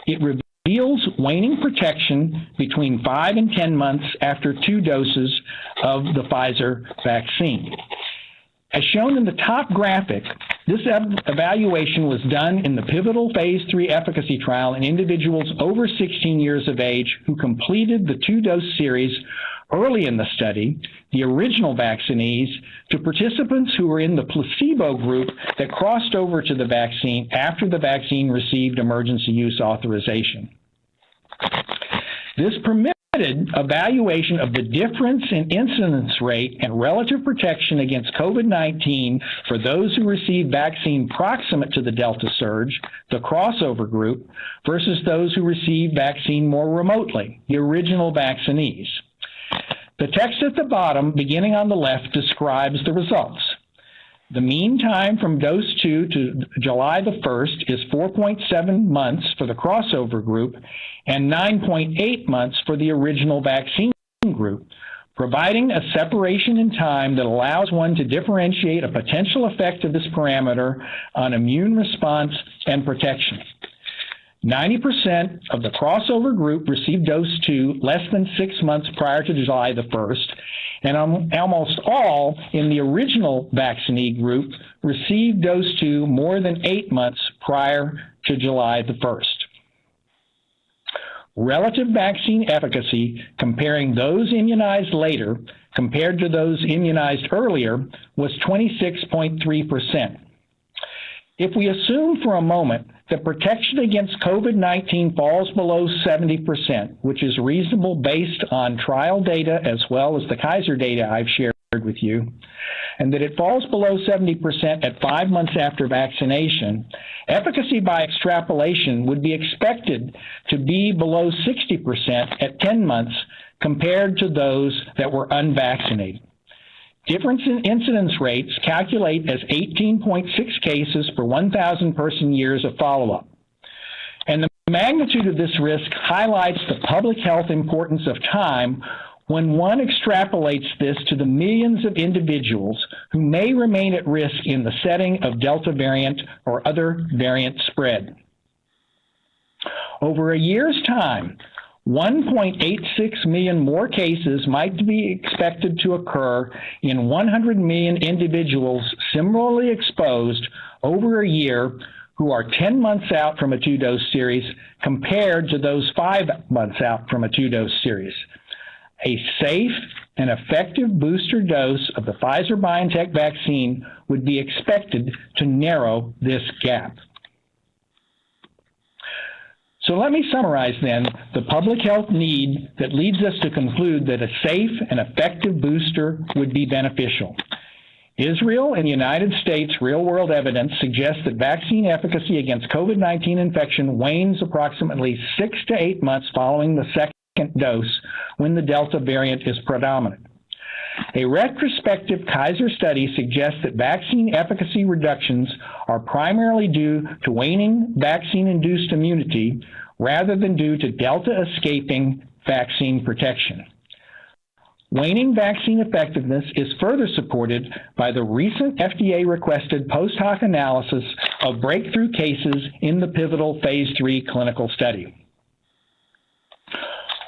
It reveals waning protection between 5 and 10 months after 2 doses of the Pfizer vaccine. As shown in the top graphic, this evaluation was done in the pivotal phase 3 efficacy trial in individuals over 16 years of age who completed the 2-dose series early in the study, the original vaccinees, to participants who were in the placebo group that crossed over to the vaccine after the vaccine received emergency use authorization. This permitted evaluation of the difference in incidence rate and relative protection against COVID-19 for those who received vaccine proximate to the Delta surge, the crossover group, versus those who received vaccine more remotely, the original vaccinees. The text at the bottom, beginning on the left, describes the results. The mean time from dose 2 to July the 1st is 4.7 months for the crossover group and 9.8 months for the original vaccine group, providing a separation in time that allows one to differentiate a potential effect of this parameter on immune response and protection. 90% of the crossover group received dose 2 less than 6 months prior to July the 1st, and almost all in the original vaccinee group received dose 2 more than 8 months prior to July the 1st. Relative vaccine efficacy comparing those immunized later compared to those immunized earlier was 26.3%. If we assume for a moment that protection against COVID-19 falls below 70%, which is reasonable based on trial data as well as the Kaiser data I've shared with you, and that it falls below 70% at 5 months after vaccination, efficacy by extrapolation would be expected to be below 60% at 10 months compared to those that were unvaccinated. Difference in incidence rates calculate as 18.6 cases per 1,000 person years of follow-up. And the magnitude of this risk highlights the public health importance of time when one extrapolates this to the millions of individuals who may remain at risk in the setting of Delta variant or other variant spread. Over a year's time, 1.86 million more cases might be expected to occur in 100 million individuals similarly exposed over a year who are 10 months out from a 2-dose series compared to those 5 months out from a 2-dose series. A safe and effective booster dose of the Pfizer-BioNTech vaccine would be expected to narrow this gap. So let me summarize then the public health need that leads us to conclude that a safe and effective booster would be beneficial. Israel and the United States real-world evidence suggests that vaccine efficacy against COVID-19 infection wanes approximately 6 to 8 months following the second dose when the Delta variant is predominant. A retrospective Kaiser study suggests that vaccine efficacy reductions are primarily due to waning vaccine-induced immunity rather than due to Delta escaping vaccine protection. Waning vaccine effectiveness is further supported by the recent FDA-requested post-hoc analysis of breakthrough cases in the pivotal Phase 3 clinical study.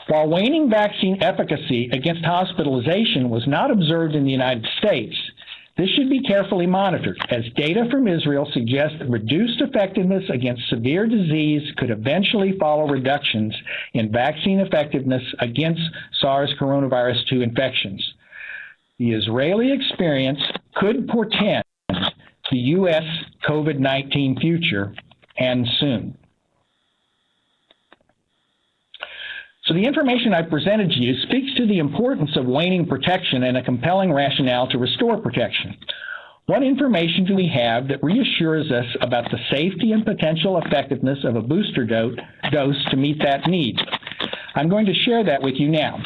While waning vaccine efficacy against hospitalization was not observed in the United States, this should be carefully monitored, as data from Israel suggests that reduced effectiveness against severe disease could eventually follow reductions in vaccine effectiveness against SARS coronavirus 2 infections. The Israeli experience could portend the U.S. COVID-19 future, and soon. So the information I presented to you speaks to the importance of waning protection and a compelling rationale to restore protection. What information do we have that reassures us about the safety and potential effectiveness of a booster dose to meet that need? I'm going to share that with you now.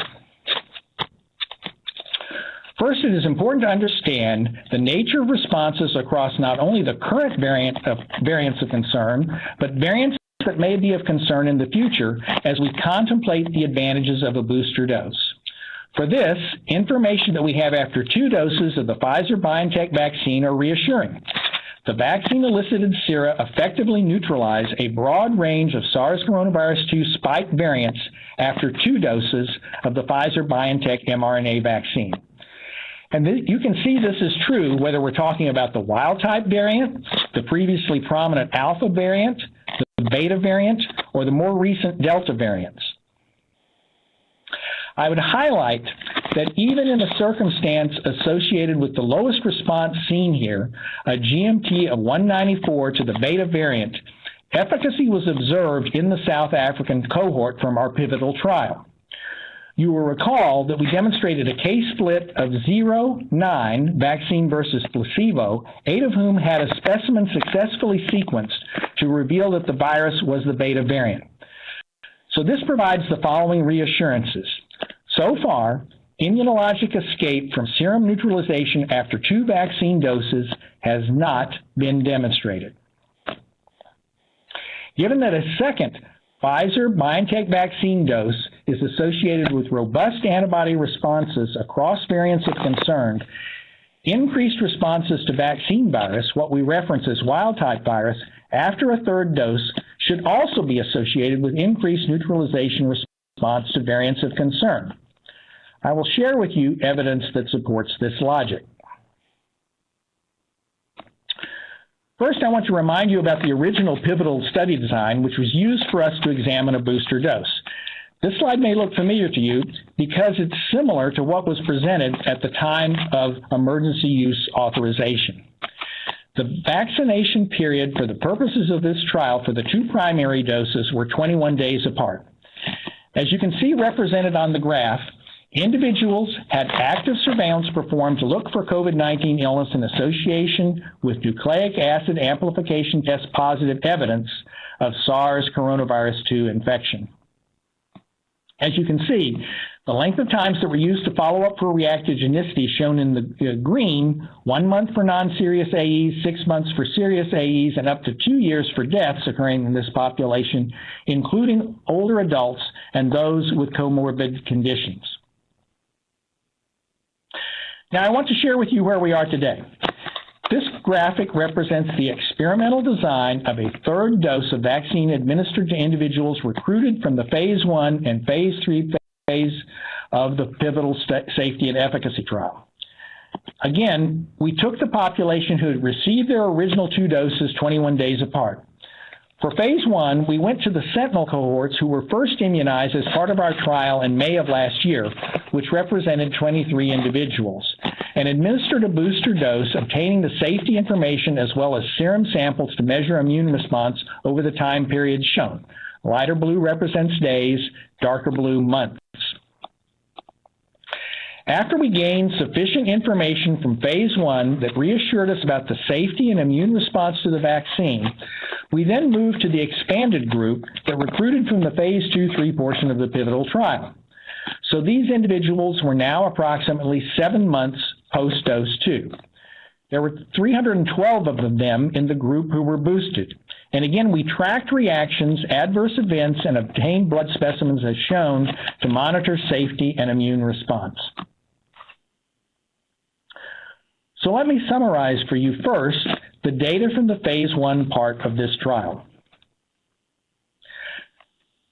First, it is important to understand the nature of responses across not only the current variants of concern, but variants that may be of concern in the future as we contemplate the advantages of a booster dose. For this, information that we have after 2 doses of the Pfizer-BioNTech vaccine are reassuring. The vaccine-elicited sera effectively neutralize a broad range of SARS coronavirus 2 spike variants after 2 doses of the Pfizer-BioNTech mRNA vaccine. And you can see this is true whether we're talking about the wild-type variant, the previously prominent alpha variant, the beta variant, or the more recent Delta variants. I would highlight that even in a circumstance associated with the lowest response seen here, a GMT of 194 to the beta variant, efficacy was observed in the South African cohort from our pivotal trial. You will recall that we demonstrated a case split of 0-9 vaccine versus placebo, 8 of whom had a specimen successfully sequenced to reveal that the virus was the beta variant. So this provides the following reassurances. So far, immunologic escape from serum neutralization after 2 vaccine doses has not been demonstrated. Given that a second Pfizer-BioNTech vaccine dose is associated with robust antibody responses across variants of concern, increased responses to vaccine virus, what we reference as wild-type virus, after a 3rd dose should also be associated with increased neutralization response to variants of concern. I will share with you evidence that supports this logic. First, I want to remind you about the original pivotal study design, which was used for us to examine a booster dose. This slide may look familiar to you because it's similar to what was presented at the time of emergency use authorization. The vaccination period for the purposes of this trial for the 2 primary doses were 21 days apart. As you can see represented on the graph, individuals had active surveillance performed to look for COVID-19 illness in association with nucleic acid amplification test positive evidence of SARS coronavirus 2 infection. As you can see, The length of times that were used to follow up for reactogenicity shown in the green, 1 month for non-serious AEs, 6 months for serious AEs, and up to 2 years for deaths occurring in this population, including older adults and those with comorbid conditions. Now, I want to share with you where we are today. This graphic represents the experimental design of a third dose of vaccine administered to individuals recruited from the phase 1 and phase 3 phase of the pivotal safety and efficacy trial. Again, we took the population who had received their original 2 doses 21 days apart. For phase 1, we went to the sentinel cohorts who were first immunized as part of our trial in May of last year, which represented 23 individuals, and administered a booster dose, obtaining the safety information as well as serum samples to measure immune response over the time periods shown. Lighter blue represents days, darker blue months. After we gained sufficient information from phase 1 that reassured us about the safety and immune response to the vaccine, we then moved to the expanded group that recruited from the phase 2-3 portion of the pivotal trial. So these individuals were now approximately 7 months post-dose 2. There were 312 of them in the group who were boosted. And again, we tracked reactions, adverse events, and obtained blood specimens as shown to monitor safety and immune response. So let me summarize for you first the data from the phase 1 part of this trial.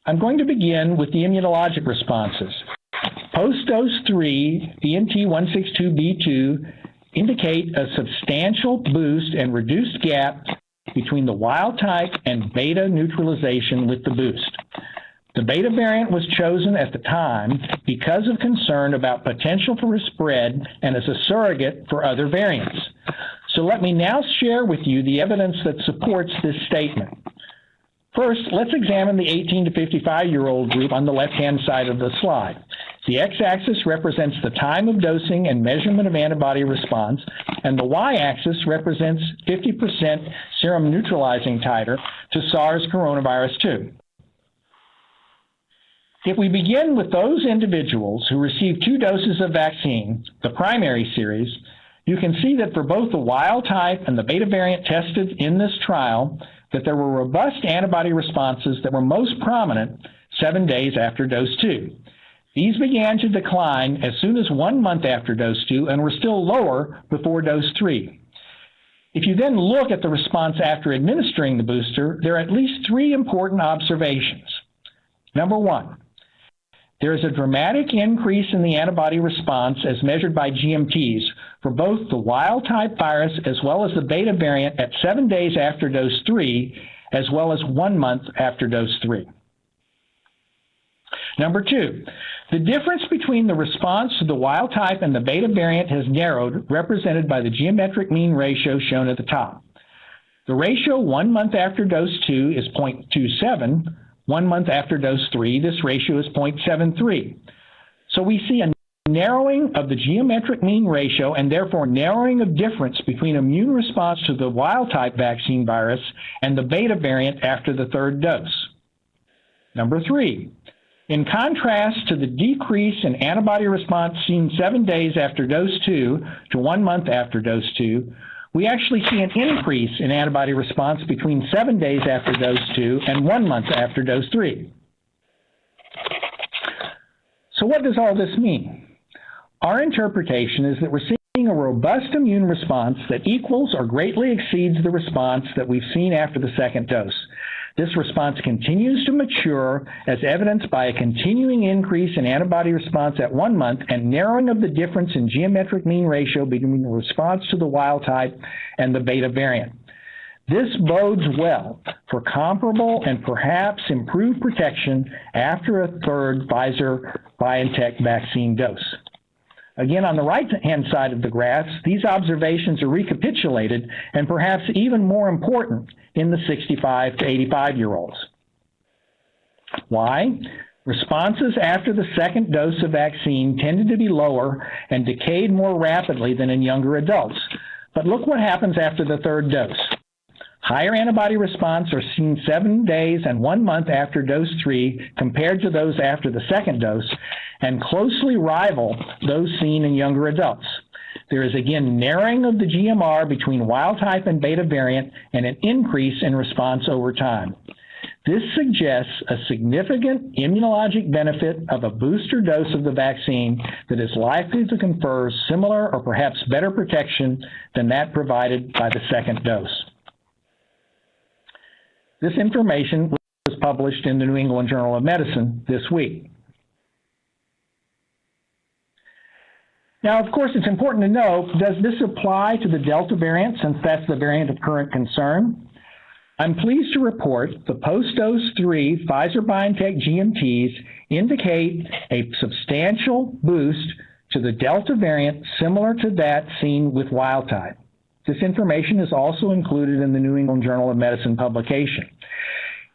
I'm going to begin with the immunologic responses. Post-dose 3, BNT162b2 indicate a substantial boost and reduced gap between the wild type and beta neutralization with the boost. The beta variant was chosen at the time because of concern about potential for a spread and as a surrogate for other variants. So let me now share with you the evidence that supports this statement. First, let's examine the 18 to 55-year-old group on the left-hand side of the slide. The x-axis represents the time of dosing and measurement of antibody response, and the y-axis represents 50% serum neutralizing titer to SARS coronavirus 2. If we begin with those individuals who received 2 doses of vaccine, the primary series, you can see that for both the wild type and the beta variant tested in this trial, that there were robust antibody responses that were most prominent 7 days after dose 2. These began to decline as soon as 1 month after dose 2 and were still lower before dose 3. If you then look at the response after administering the booster, there are at least 3 important observations. Number 1, there is a dramatic increase in the antibody response as measured by GMTs for both the wild type virus as well as the beta variant at 7 days after dose 3, as well as 1 month after dose 3. Number 2, the difference between the response to the wild type and the beta variant has narrowed, represented by the geometric mean ratio shown at the top. The ratio 1 month after dose 2 is 0.27. 1 month after dose 3, this ratio is 0.73. So we see a narrowing of the geometric mean ratio and therefore narrowing of difference between immune response to the wild type vaccine virus and the beta variant after the 3rd dose. Number 3, in contrast to the decrease in antibody response seen 7 days after dose 2 to 1 month after dose 2, we actually see an increase in antibody response between 7 days after dose 2 and 1 month after dose 3. So what does all this mean? Our interpretation is that we're seeing a robust immune response that equals or greatly exceeds the response that we've seen after the 2nd dose. This response continues to mature as evidenced by a continuing increase in antibody response at 1 month and narrowing of the difference in geometric mean ratio between the response to the wild type and the beta variant. This bodes well for comparable and perhaps improved protection after a 3rd Pfizer-BioNTech vaccine dose. Again, on the right-hand side of the graphs, these observations are recapitulated and perhaps even more important in the 65 to 85-year-olds. Why? Responses after the 2nd dose of vaccine tended to be lower and decayed more rapidly than in younger adults. But look what happens after the 3rd dose. Higher antibody response are seen 7 days and 1 month after dose 3 compared to those after the 2nd dose, and closely rival those seen in younger adults. There is again narrowing of the GMR between wild type and beta variant and an increase in response over time. This suggests a significant immunologic benefit of a booster dose of the vaccine that is likely to confer similar or perhaps better protection than that provided by the second dose. This information was published in the New England Journal of Medicine this week. Now, of course, it's important to know, does this apply to the Delta variant since that's the variant of current concern? I'm pleased to report the post-dose 3 Pfizer-BioNTech GMTs indicate a substantial boost to the Delta variant similar to that seen with wild type. This information is also included in the New England Journal of Medicine publication.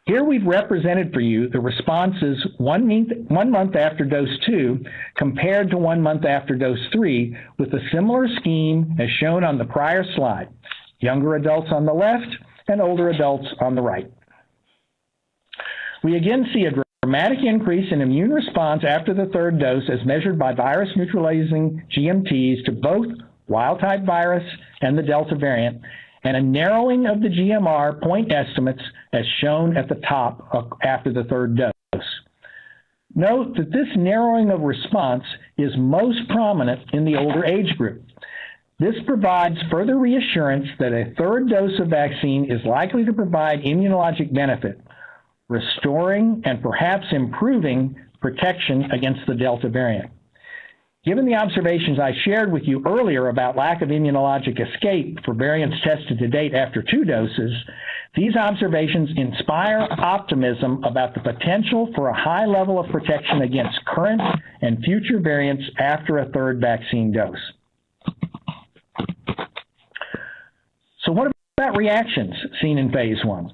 Here we've represented for you the responses 1 month after dose 2 compared to 1 month after dose 3 with a similar scheme as shown on the prior slide. Younger adults on the left and older adults on the right. We again see a dramatic increase in immune response after the third dose as measured by virus-neutralizing GMTs to both wild-type virus and the Delta variant, and a narrowing of the GMR point estimates as shown at the top after the third dose. Note that this narrowing of response is most prominent in the older age group. This provides further reassurance that a third dose of vaccine is likely to provide immunologic benefit, restoring and perhaps improving protection against the Delta variant. Given the observations I shared with you earlier about lack of immunologic escape for variants tested to date after 2 doses, these observations inspire optimism about the potential for a high level of protection against current and future variants after a third vaccine dose. So what about reactions seen in phase 1?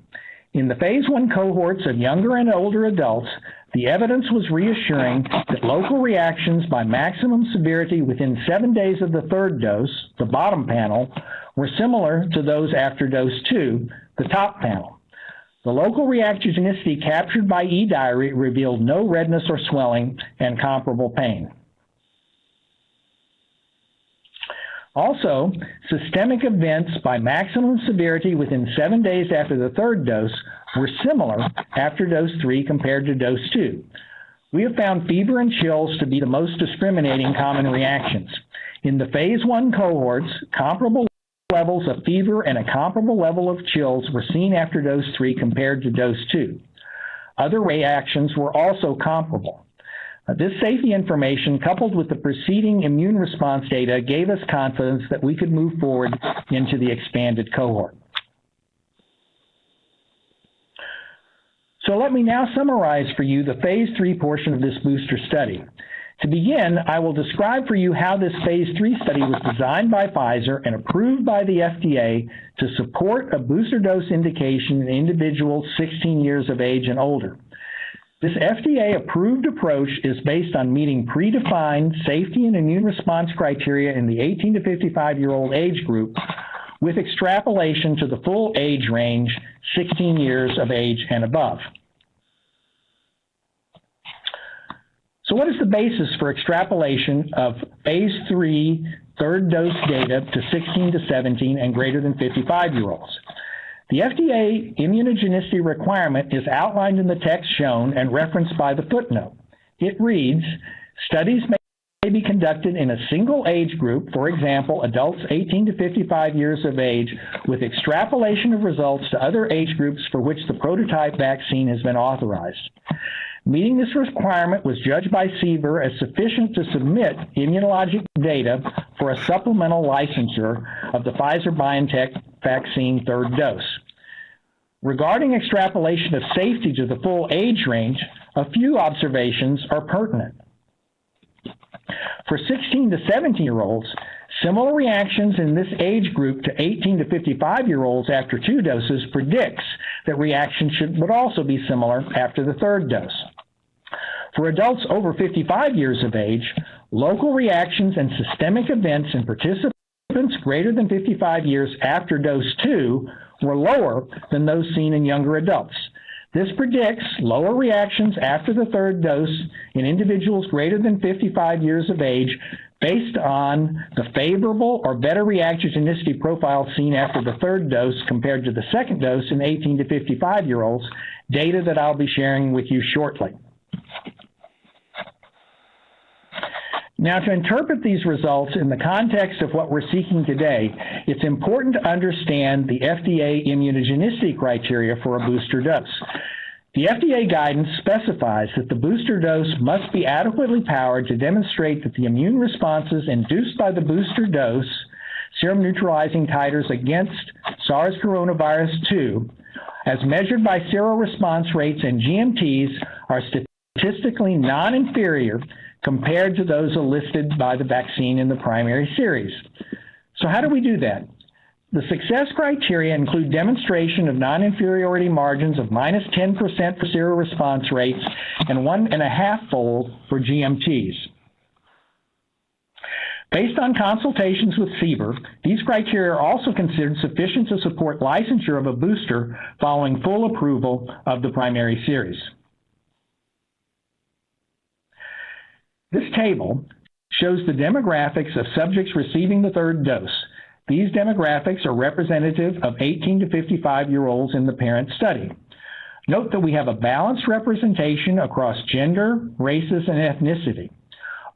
In the phase 1 cohorts of younger and older adults, the evidence was reassuring that local reactions by maximum severity within 7 days of the third dose, the bottom panel, were similar to those after dose 2, the top panel. The local reactogenicity captured by eDiary revealed no redness or swelling and comparable pain. Also, systemic events by maximum severity within 7 days after the third dose were similar after dose 3 compared to dose 2. We have found fever and chills to be the most discriminating common reactions. In the phase 1 cohorts, comparable levels of fever and a comparable level of chills were seen after dose 3 compared to dose 2. Other reactions were also comparable. This safety information, coupled with the preceding immune response data, gave us confidence that we could move forward into the expanded cohort. So let me now summarize for you the phase 3 portion of this booster study. To begin, I will describe for you how this phase 3 study was designed by Pfizer and approved by the FDA to support a booster dose indication in individuals 16 years of age and older. This FDA-approved approach is based on meeting predefined safety and immune response criteria in the 18 to 55-year-old age group with extrapolation to the full age range, 16 years of age and above. So what is the basis for extrapolation of phase 3 third dose data to 16 to 17 and greater than 55-year-olds? The FDA immunogenicity requirement is outlined in the text shown and referenced by the footnote. It reads, studies may be conducted in a single age group, for example, adults 18 to 55 years of age, with extrapolation of results to other age groups for which the prototype vaccine has been authorized. Meeting this requirement was judged by CBER as sufficient to submit immunologic data for a supplemental licensure of the Pfizer-BioNTech vaccine third dose. Regarding extrapolation of safety to the full age range, a few observations are pertinent. For 16 to 17-year-olds, similar reactions in this age group to 18 to 55-year-olds after 2 doses predicts that reactions would also be similar after the third dose. For adults over 55 years of age, local reactions and systemic events in participants greater than 55 years after dose 2 were lower than those seen in younger adults. This predicts lower reactions after the third dose in individuals greater than 55 years of age based on the favorable or better reactogenicity profile seen after the third dose compared to the second dose in 18 to 55-year-olds, data that I'll be sharing with you shortly. Now, to interpret these results in the context of what we're seeking today, it's important to understand the FDA immunogenicity criteria for a booster dose. The FDA guidance specifies that the booster dose must be adequately powered to demonstrate that the immune responses induced by the booster dose, serum neutralizing titers against SARS coronavirus 2, as measured by seroresponse rates and GMTs, are statistically non-inferior compared to those elicited by the vaccine in the primary series. So how do we do that? The success criteria include demonstration of non-inferiority margins of -10% for seroresponse rates and 1.5-fold for GMTs. Based on consultations with CBER, these criteria are also considered sufficient to support licensure of a booster following full approval of the primary series. This table shows the demographics of subjects receiving the third dose. These demographics are representative of 18 to 55-year-olds in the parent study. Note that we have a balanced representation across gender, races, and ethnicity.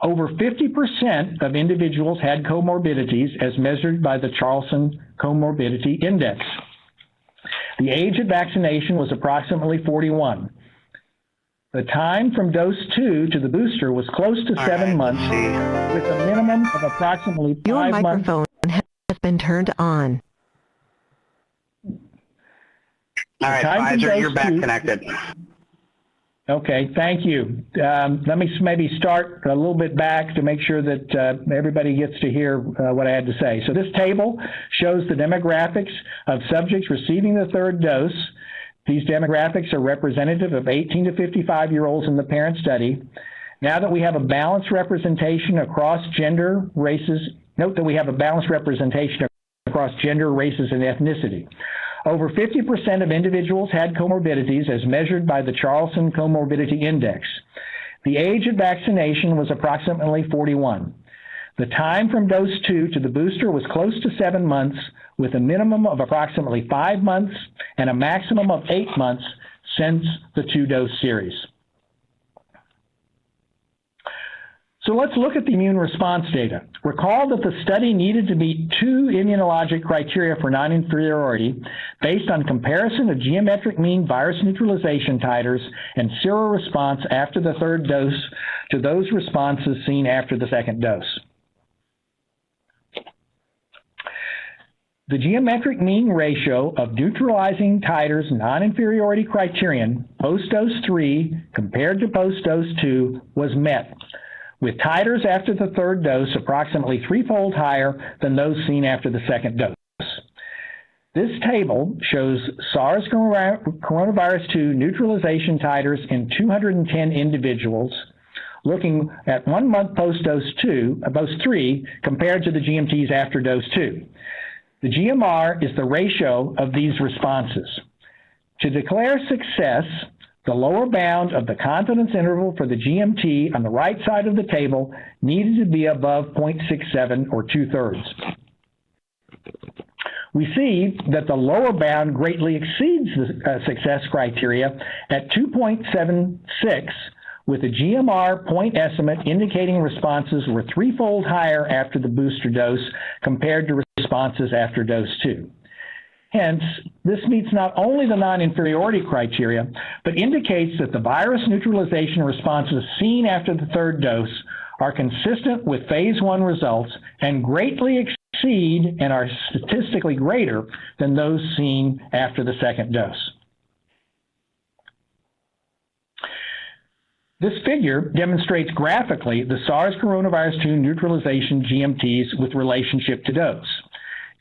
Over 50% of individuals had comorbidities as measured by the Charlson Comorbidity Index. The age at vaccination was approximately 41. The time from dose 2 to the booster was close to 7 months, with a minimum of approximately 5 months. Your microphone has been turned on. All right, Pfizer, you're back connected. Okay, thank you. Let me maybe start a little bit back to make sure that everybody gets to hear what I had to say. So this table shows the demographics of subjects receiving the third dose. These demographics are representative of 18 to 55-year-olds in the parent study. Now that we have a balanced representation across gender, races, note that we have a balanced representation across gender, races, and ethnicity. Over 50% of individuals had comorbidities as measured by the Charlson Comorbidity Index. The age at vaccination was approximately 41. The time from dose 2 to the booster was close to 7 months, with a minimum of approximately 5 months and a maximum of 8 months since the 2-dose series. So let's look at the immune response data. Recall that the study needed to meet 2 immunologic criteria for non-inferiority based on comparison of geometric mean virus neutralization titers and seroresponse after the third dose to those responses seen after the second dose. The geometric mean ratio of neutralizing titers non-inferiority criterion post-dose 3 compared to post-dose 2 was met, with titers after the third dose approximately 3-fold higher than those seen after the second dose. This table shows SARS coronavirus 2 neutralization titers in 210 individuals, looking at 1 month post-dose 3 compared to the GMTs after dose 2. The GMR is the ratio of these responses. To declare success, the lower bound of the confidence interval for the GMT on the right side of the table needed to be above 0.67 or 2/3. We see that the lower bound greatly exceeds the success criteria at 2.76, with a GMR point estimate indicating responses were 3-fold higher after the booster dose compared to responses after dose 2. Hence, this meets not only the non-inferiority criteria, but indicates that the virus neutralization responses seen after the third dose are consistent with phase 1 results and greatly exceed and are statistically greater than those seen after the second dose. This figure demonstrates graphically the SARS coronavirus 2 neutralization GMTs with relationship to dose.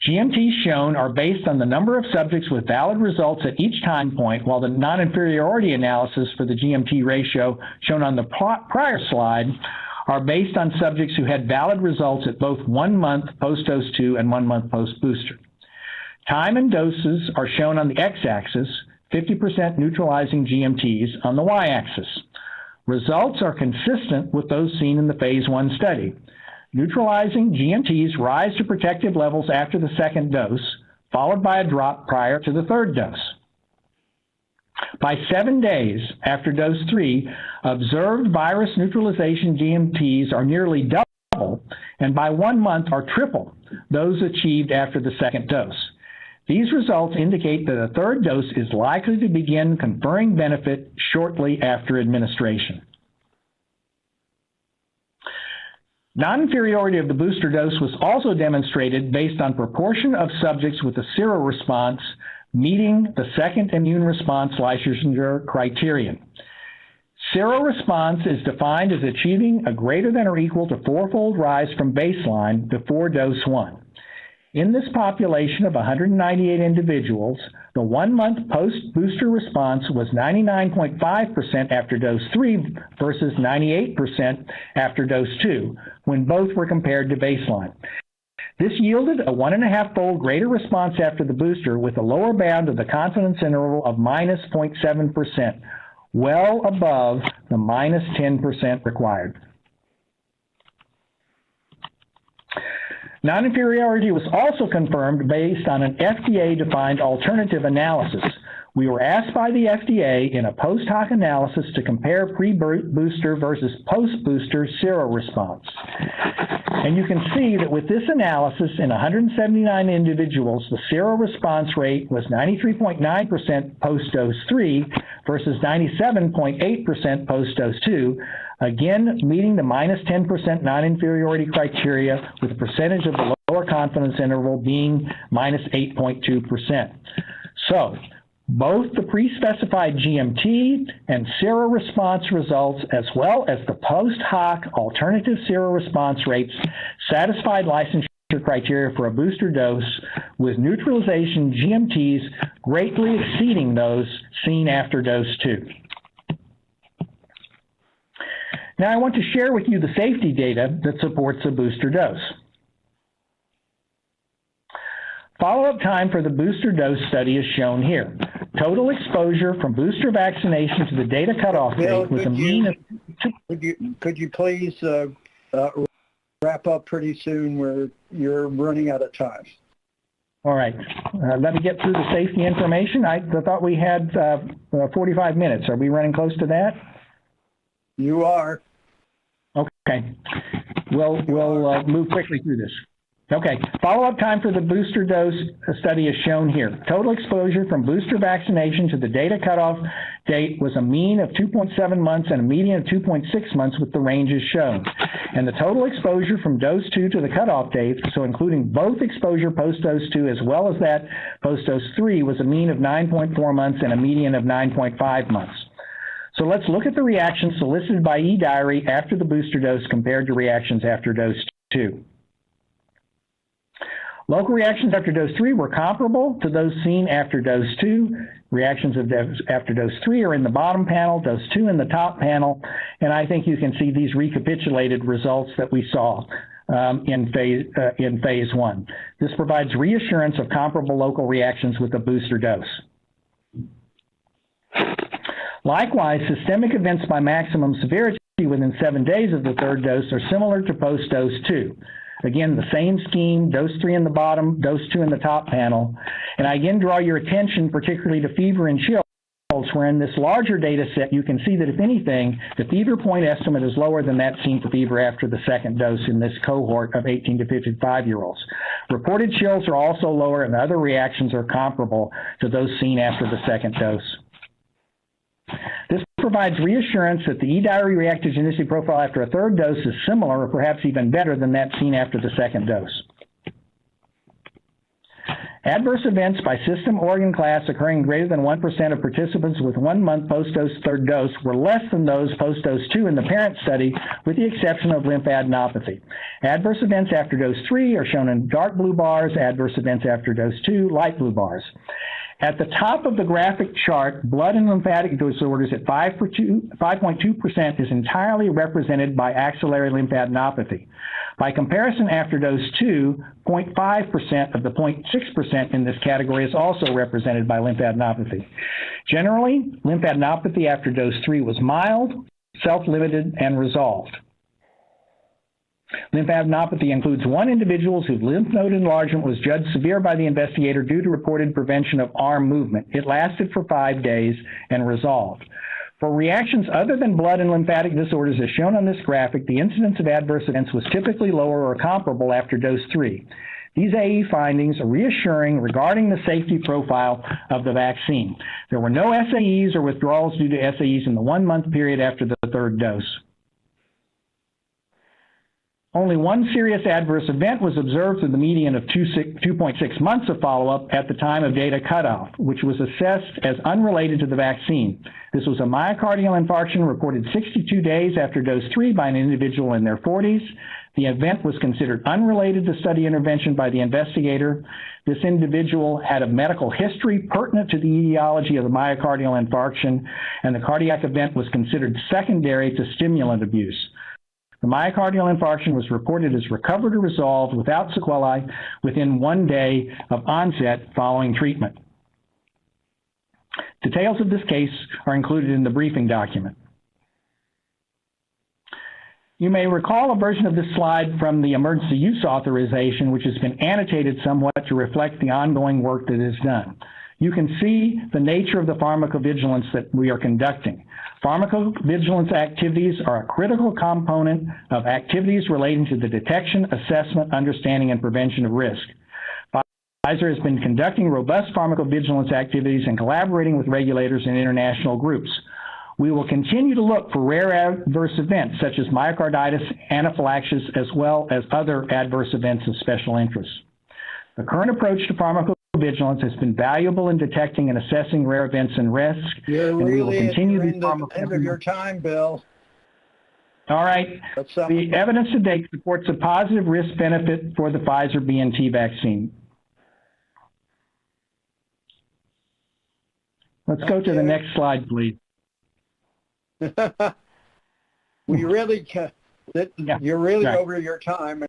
GMTs shown are based on the number of subjects with valid results at each time point, while the non-inferiority analysis for the GMT ratio shown on the prior slide are based on subjects who had valid results at both 1 month post-dose 2 and 1 month post-booster. Time and doses are shown on the x-axis, 50% neutralizing GMTs on the y-axis. Results are consistent with those seen in the phase 1 study. Neutralizing GMTs rise to protective levels after the second dose, followed by a drop prior to the third dose. By 7 days after dose 3, observed virus neutralization GMTs are nearly double, and by 1 month are triple those achieved after the second dose. These results indicate that a third dose is likely to begin conferring benefit shortly after administration. Non-inferiority of the booster dose was also demonstrated based on proportion of subjects with a seroresponse meeting the second immune response licensure criterion. Seroresponse is defined as achieving a greater than or equal to 4-fold rise from baseline before dose 1. In this population of 198 individuals, the 1-month post-booster response was 99.5% after dose 3 versus 98% after dose 2, when both were compared to baseline. This yielded a 1.5-fold greater response after the booster with a lower bound of the confidence interval of minus 0.7%, well above the minus 10% required. Non-inferiority was also confirmed based on an FDA-defined alternative analysis. We were asked by the FDA in a post hoc analysis to compare pre-booster versus post-booster seroresponse. And you can see that with this analysis in 179 individuals, the seroresponse rate was 93.9% post-dose 3 versus 97.8% post-dose 2, again meeting the minus 10% non-inferiority criteria with a percentage of the lower confidence interval being minus 8.2%. So, both the pre-specified GMT and seroresponse results, as well as the post-hoc alternative seroresponse rates, satisfied licensure criteria for a booster dose with neutralization GMTs greatly exceeding those seen after dose 2. Now I want to share with you the safety data that supports a booster dose. Follow-up time for the booster dose study is shown here. Total exposure from booster vaccination to the data cutoff date was a mean of... Could you please wrap up pretty soon where you're running out of time? All right. Let me get through the safety information. I thought we had 45 minutes. Are we running close to that? You are. Okay. We'll move quickly through this. Okay, follow-up time for the booster dose study is shown here. Total exposure from booster vaccination to the data cutoff date was a mean of 2.7 months and a median of 2.6 months with the ranges shown. And the total exposure from dose 2 to the cutoff date, so including both exposure post-dose 2 as well as that post-dose 3, was a mean of 9.4 months and a median of 9.5 months. So let's look at the reactions solicited by eDiary after the booster dose compared to reactions after dose 2. Local reactions after dose 3 were comparable to those seen after dose 2. Reactions after dose 3 are in the bottom panel, dose 2 in the top panel, and I think you can see these recapitulated results that we saw in phase 1. This provides reassurance of comparable local reactions with a booster dose. Likewise, systemic events by maximum severity within 7 days of the third dose are similar to post-dose 2. Again, the same scheme, dose 3 in the bottom, dose 2 in the top panel. And I again draw your attention particularly to fever and chills, where in this larger data set you can see that if anything, the fever point estimate is lower than that seen for fever after the second dose in this cohort of 18 to 55-year-olds. Reported chills are also lower and other reactions are comparable to those seen after the second dose. This provides reassurance that the eDiary reactogenicity profile after a third dose is similar or perhaps even better than that seen after the second dose. Adverse events by system organ class occurring greater than 1% of participants with 1 month post-dose third dose were less than those post-dose 2 in the parent study, with the exception of lymphadenopathy. Adverse events after dose 3 are shown in dark blue bars, adverse events after dose 2, light blue bars. At the top of the graphic chart, blood and lymphatic disorders at 5.2% is entirely represented by axillary lymphadenopathy. By comparison, after dose 2, 0.5% of the 0.6% in this category is also represented by lymphadenopathy. Generally, lymphadenopathy after dose 3 was mild, self-limited, and resolved. Lymphadenopathy includes one individual whose lymph node enlargement was judged severe by the investigator due to reported prevention of arm movement. It lasted for 5 days and resolved. For reactions other than blood and lymphatic disorders as shown on this graphic, the incidence of adverse events was typically lower or comparable after dose 3. These AE findings are reassuring regarding the safety profile of the vaccine. There were no SAEs or withdrawals due to SAEs in the 1-month period after the 3rd dose. Only one serious adverse event was observed with a median of 2.6 months of follow-up at the time of data cutoff, which was assessed as unrelated to the vaccine. This was a myocardial infarction reported 62 days after dose 3 by an individual in their 40s. The event was considered unrelated to study intervention by the investigator. This individual had a medical history pertinent to the etiology of the myocardial infarction, and the cardiac event was considered secondary to stimulant abuse. The myocardial infarction was reported as recovered or resolved without sequelae within 1 day of onset following treatment. Details of this case are included in the briefing document. You may recall a version of this slide from the emergency use authorization, which has been annotated somewhat to reflect the ongoing work that is done. You can see the nature of the pharmacovigilance that we are conducting. Pharmacovigilance activities are a critical component of activities relating to the detection, assessment, understanding, and prevention of risk. Pfizer has been conducting robust pharmacovigilance activities and collaborating with regulators and international groups. We will continue to look for rare adverse events such as myocarditis, anaphylaxis, as well as other adverse events of special interest. The current approach to pharmacovigilance has been valuable in detecting and assessing rare events and risks, and we will continue these pharmacovigilance. End of your time, Bill. All right. The evidence to date supports a positive risk-benefit for the Pfizer BNT vaccine. Let's go to the next slide, please. You're really over your time,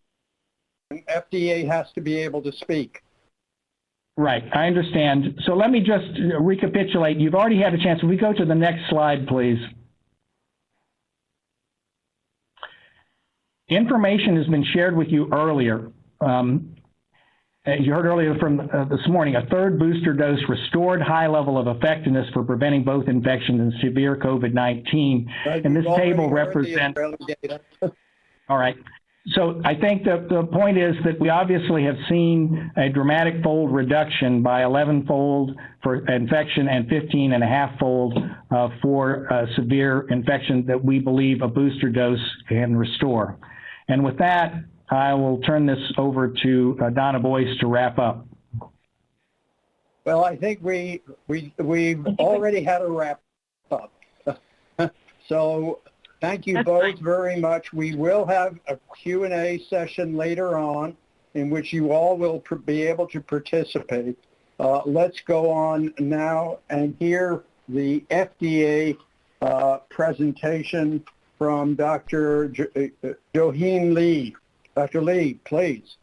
and FDA has to be able to speak. Right, I understand. So let me just recapitulate. You've already had a chance. If we go to the next slide, please. Information has been shared with you earlier. As you heard earlier from this morning, a 3rd booster dose restored high level of effectiveness for preventing both infection and severe COVID-19. And this table represents... All right. So I think that the point is that we obviously have seen a dramatic fold reduction by 11-fold for infection and 15.5-fold for severe infection that we believe a booster dose can restore. And with that, I will turn this over to Donna Boyce to wrap up. Well, I think we've already had a wrap up. So thank you both very much. We will have a Q&A session later on in which you all will be able to participate. Let's go on now and hear the FDA presentation from Dr. Joo-Heen Lee. Dr. Lee, please.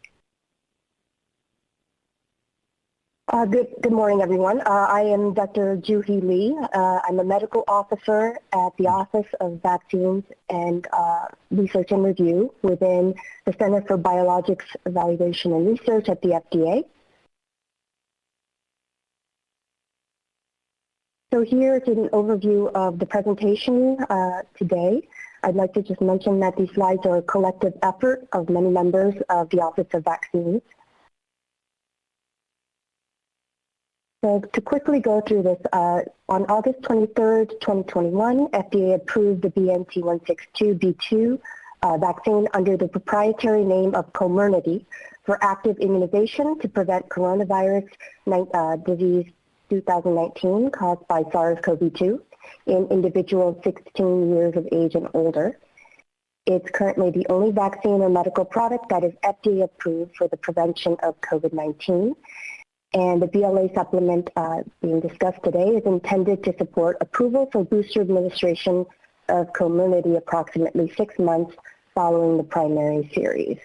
Good morning, everyone. I am Dr. Joo-Heen Lee. I'm a medical officer at the Office of Vaccines and Research and Review within the Center for Biologics Evaluation and Research at the FDA. So here's an overview of the presentation today. I'd like to just mention that these slides are a collective effort of many members of the Office of Vaccines. So to quickly go through this, on August 23rd, 2021, FDA approved the BNT162b2 vaccine under the proprietary name of Comirnaty for active immunization to prevent coronavirus disease 2019 caused by SARS-CoV-2 in individuals 16 years of age and older. It's currently the only vaccine or medical product that is FDA approved for the prevention of COVID-19. And the BLA supplement being discussed today is intended to support approval for booster administration of Comirnaty approximately 6 months following the primary series.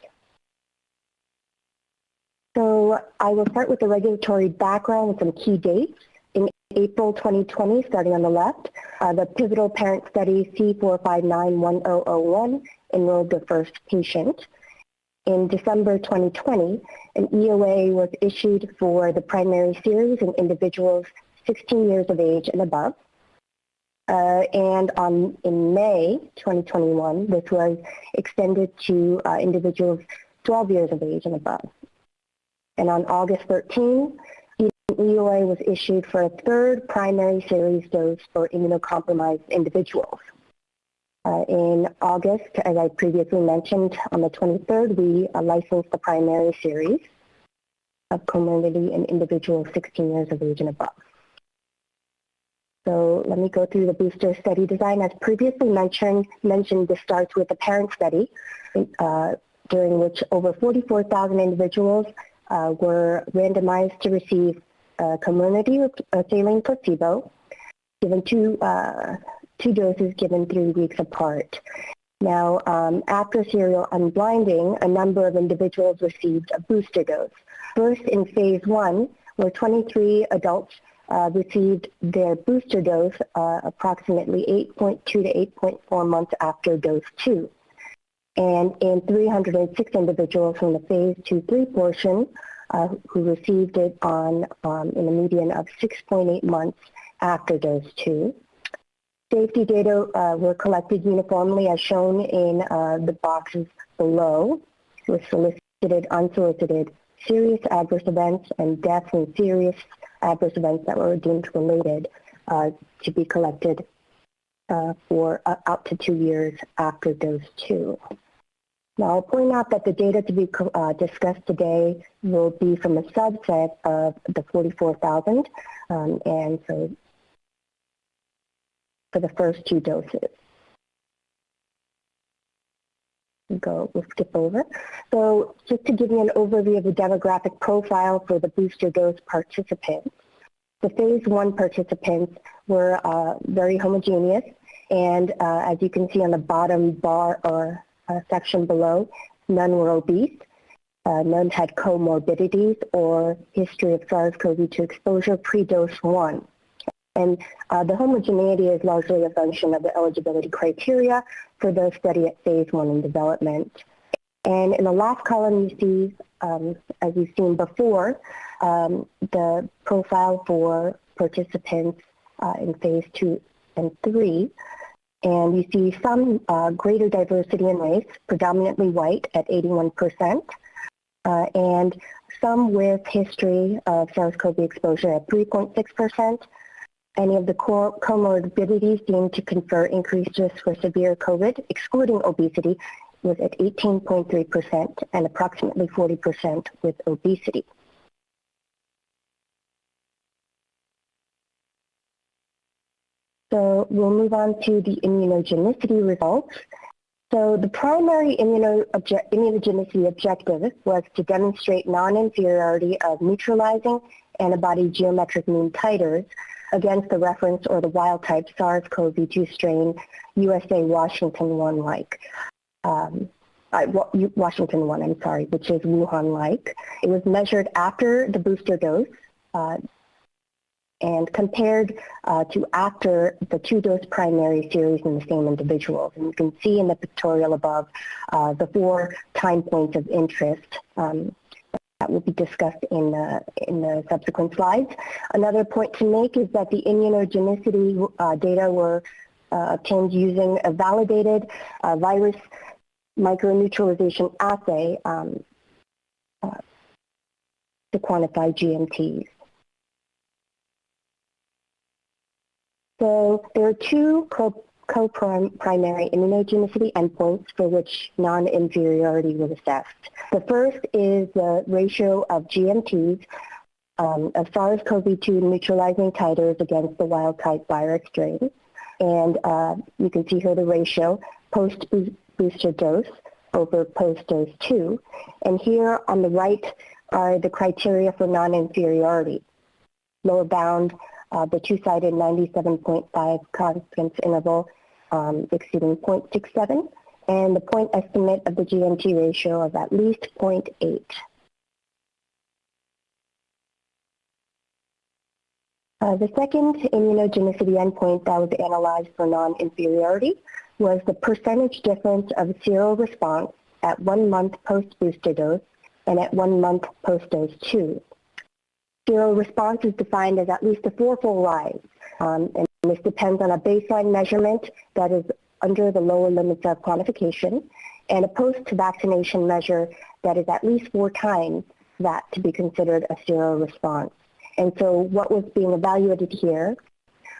So I will start with the regulatory background with some key dates. In April 2020, starting on the left, the pivotal parent study C4591001 enrolled the first patient. In December 2020, an EOA was issued for the primary series in individuals 16 years of age and above. And in May 2021, this was extended to individuals 12 years of age and above. And on August 13, an EOA was issued for a third primary series dose for immunocompromised individuals. In August, as I previously mentioned, on the 23rd, we licensed the primary series of comorbidity in individuals 16 years of age and above. So let me go through the booster study design. As previously mentioned, this starts with the parent study, during which over 44,000 individuals were randomized to receive comorbidity with saline placebo, given two doses given 3 weeks apart. Now, after serial unblinding, a number of individuals received a booster dose. First, in phase 1, where 23 adults received their booster dose approximately 8.2 to 8.4 months after dose 2. And in 306 individuals from the phase 2-3 portion who received it in a median of 6.8 months after dose 2. Safety data were collected uniformly as shown in the boxes below, with solicited, unsolicited, serious adverse events, and deaths and serious adverse events that were deemed related to be collected for up to 2 years after dose 2. Now, I'll point out that the data to be discussed today will be from a subset of the 44,000, and so for the first 2 doses. We'll skip over. So just to give you an overview of the demographic profile for the booster dose participants, the phase 1 participants were very homogeneous, and as you can see on the bottom bar or section below, none were obese, none had comorbidities or history of SARS-CoV-2 exposure pre-dose 1. And the homogeneity is largely a function of the eligibility criteria for the study at phase 1 in development. And in the last column, you see, as you've seen before, the profile for participants in phase 2 and 3. And you see some greater diversity in race, predominantly white at 81%, and some with history of SARS-CoV exposure at 3.6%. Any of the comorbidities deemed to confer increased risk for severe COVID, excluding obesity, was at 18.3% and approximately 40% with obesity. So we'll move on to the immunogenicity results. So the primary immunogenicity objective was to demonstrate non-inferiority of neutralizing antibody geometric mean titers against the reference or the wild-type SARS-CoV-2 strain USA Washington 1-like. Washington 1, I'm sorry, which is Wuhan-like. It was measured after the booster dose and compared to after the 2-dose primary series in the same individuals. And you can see in the pictorial above the 4 time points of interest that will be discussed in the subsequent slides. Another point to make is that the immunogenicity data were obtained using a validated virus microneutralization assay to quantify GMTs. So there are 2 co-primary immunogenicity endpoints for which non-inferiority was assessed. The first is the ratio of GMTs of SARS-CoV-2 neutralizing titers against the wild-type virus strain. And you can see here the ratio post-booster dose over post-dose 2. And here on the right are the criteria for non-inferiority. Lower bound, the 2-sided 97.5 confidence interval exceeding 0.67, and the point estimate of the GMT ratio of at least 0.8. The second immunogenicity endpoint that was analyzed for non-inferiority was the percentage difference of seroresponse at 1 month post-booster dose and at 1 month post-dose 2. Seroresponse is defined as at least a 4-fold rise, and this depends on a baseline measurement that is under the lower limits of quantification, and a post-vaccination measure that is at least 4 times that to be considered a seroresponse. And so what was being evaluated here,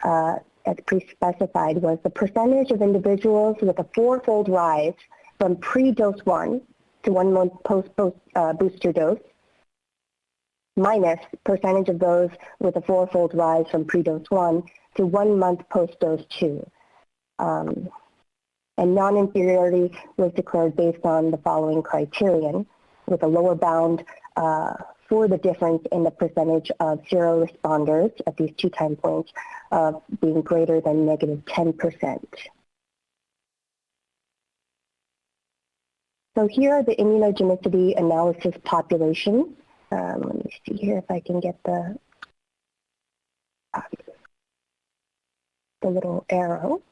as pre-specified, was the percentage of individuals with a 4-fold rise from pre-dose 1 to 1 month post-booster dose, minus percentage of those with a 4-fold rise from pre-dose 1 to 1 month post-dose 2. And non-inferiority was declared based on the following criterion, with a lower bound for the difference in the percentage of seroresponders at these 2 time points being greater than negative 10%. So here are the immunogenicity analysis population. Let me see here if I can get the little arrow.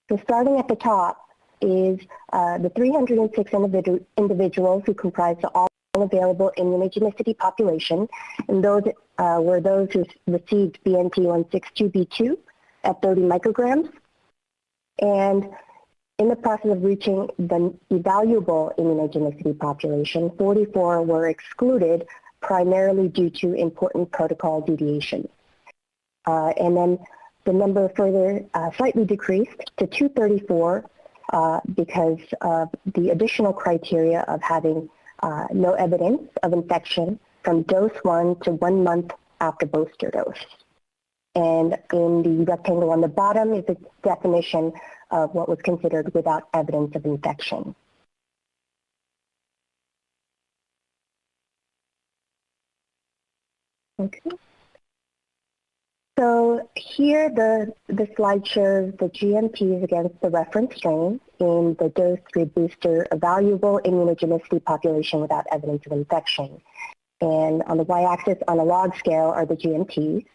So starting at the top is the 306 individuals who comprise the all available immunogenicity population, and those were those who received BNT162b2 at 30 micrograms. And in the process of reaching the evaluable immunogenicity population, 44 were excluded primarily due to important protocol deviations. And then the number further slightly decreased to 234 because of the additional criteria of having no evidence of infection from dose 1 to 1 month after booster dose. And in the rectangle on the bottom is the definition of what was considered without evidence of infection. Okay. So here the slide shows the GMTs against the reference strain in the dose 3 booster evaluable immunogenicity population without evidence of infection. And on the y-axis on a log scale are the GMTs.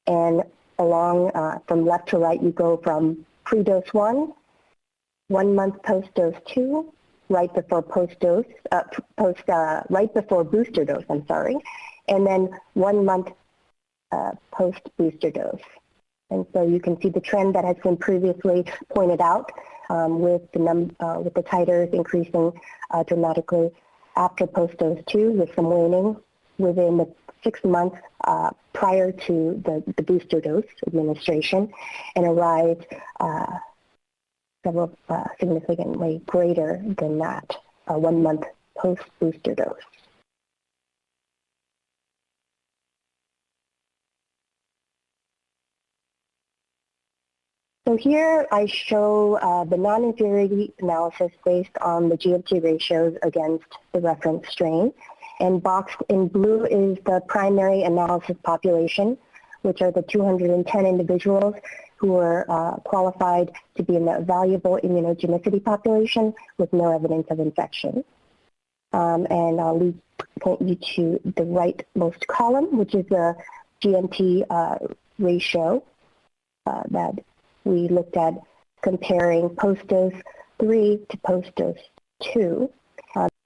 And along from left to right, you go from pre-dose 1, 1 month post-dose 2, right before post-dose, right before booster dose, I'm sorry, and then 1 month post-booster dose. And so you can see the trend that has been previously pointed out with the titers increasing dramatically after post-dose 2 with some waning within the 6 months prior to the booster dose administration, and a rise several significantly greater than that 1 month post-booster dose. So here I show the non-inferiority analysis based on the GMT ratios against the reference strain. And boxed in blue is the primary analysis population, which are the 210 individuals who were qualified to be in the evaluable immunogenicity population with no evidence of infection. And I'll point you to the rightmost column, which is the GMT ratio that we looked at comparing post-dose 3 to post-dose 2.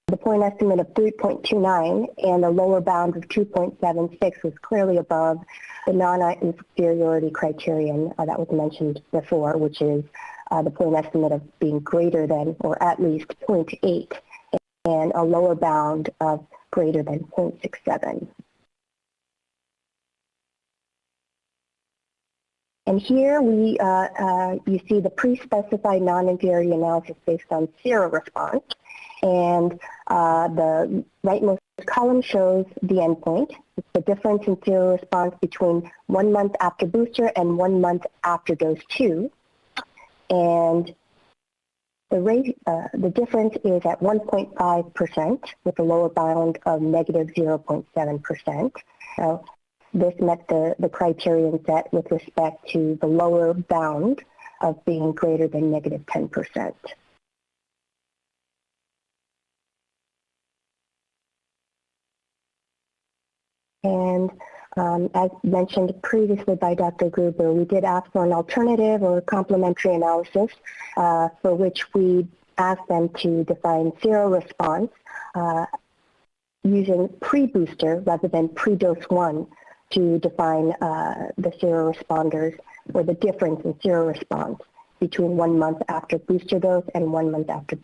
The point estimate of 3.29 and a lower bound of 2.76 was clearly above the non-inferiority criterion that was mentioned before, which is the point estimate of being greater than or at least 0.8 and a lower bound of greater than 0.67. And here you see the pre-specified non-inferiority analysis based on seroresponse. And the rightmost column shows the endpoint. It's the difference in seroresponse between 1 month after booster and 1 month after dose 2. And the difference is at 1.5% with a lower bound of negative 0.7%. So this met the criterion set with respect to the lower bound of being greater than negative 10%. And as mentioned previously by Dr. Gruber, we did ask for an alternative or complementary analysis for which we asked them to define seroresponse using pre-booster rather than pre-dose 1 to define the seroresponders or the difference in seroresponse between 1 month after booster dose and 1 month after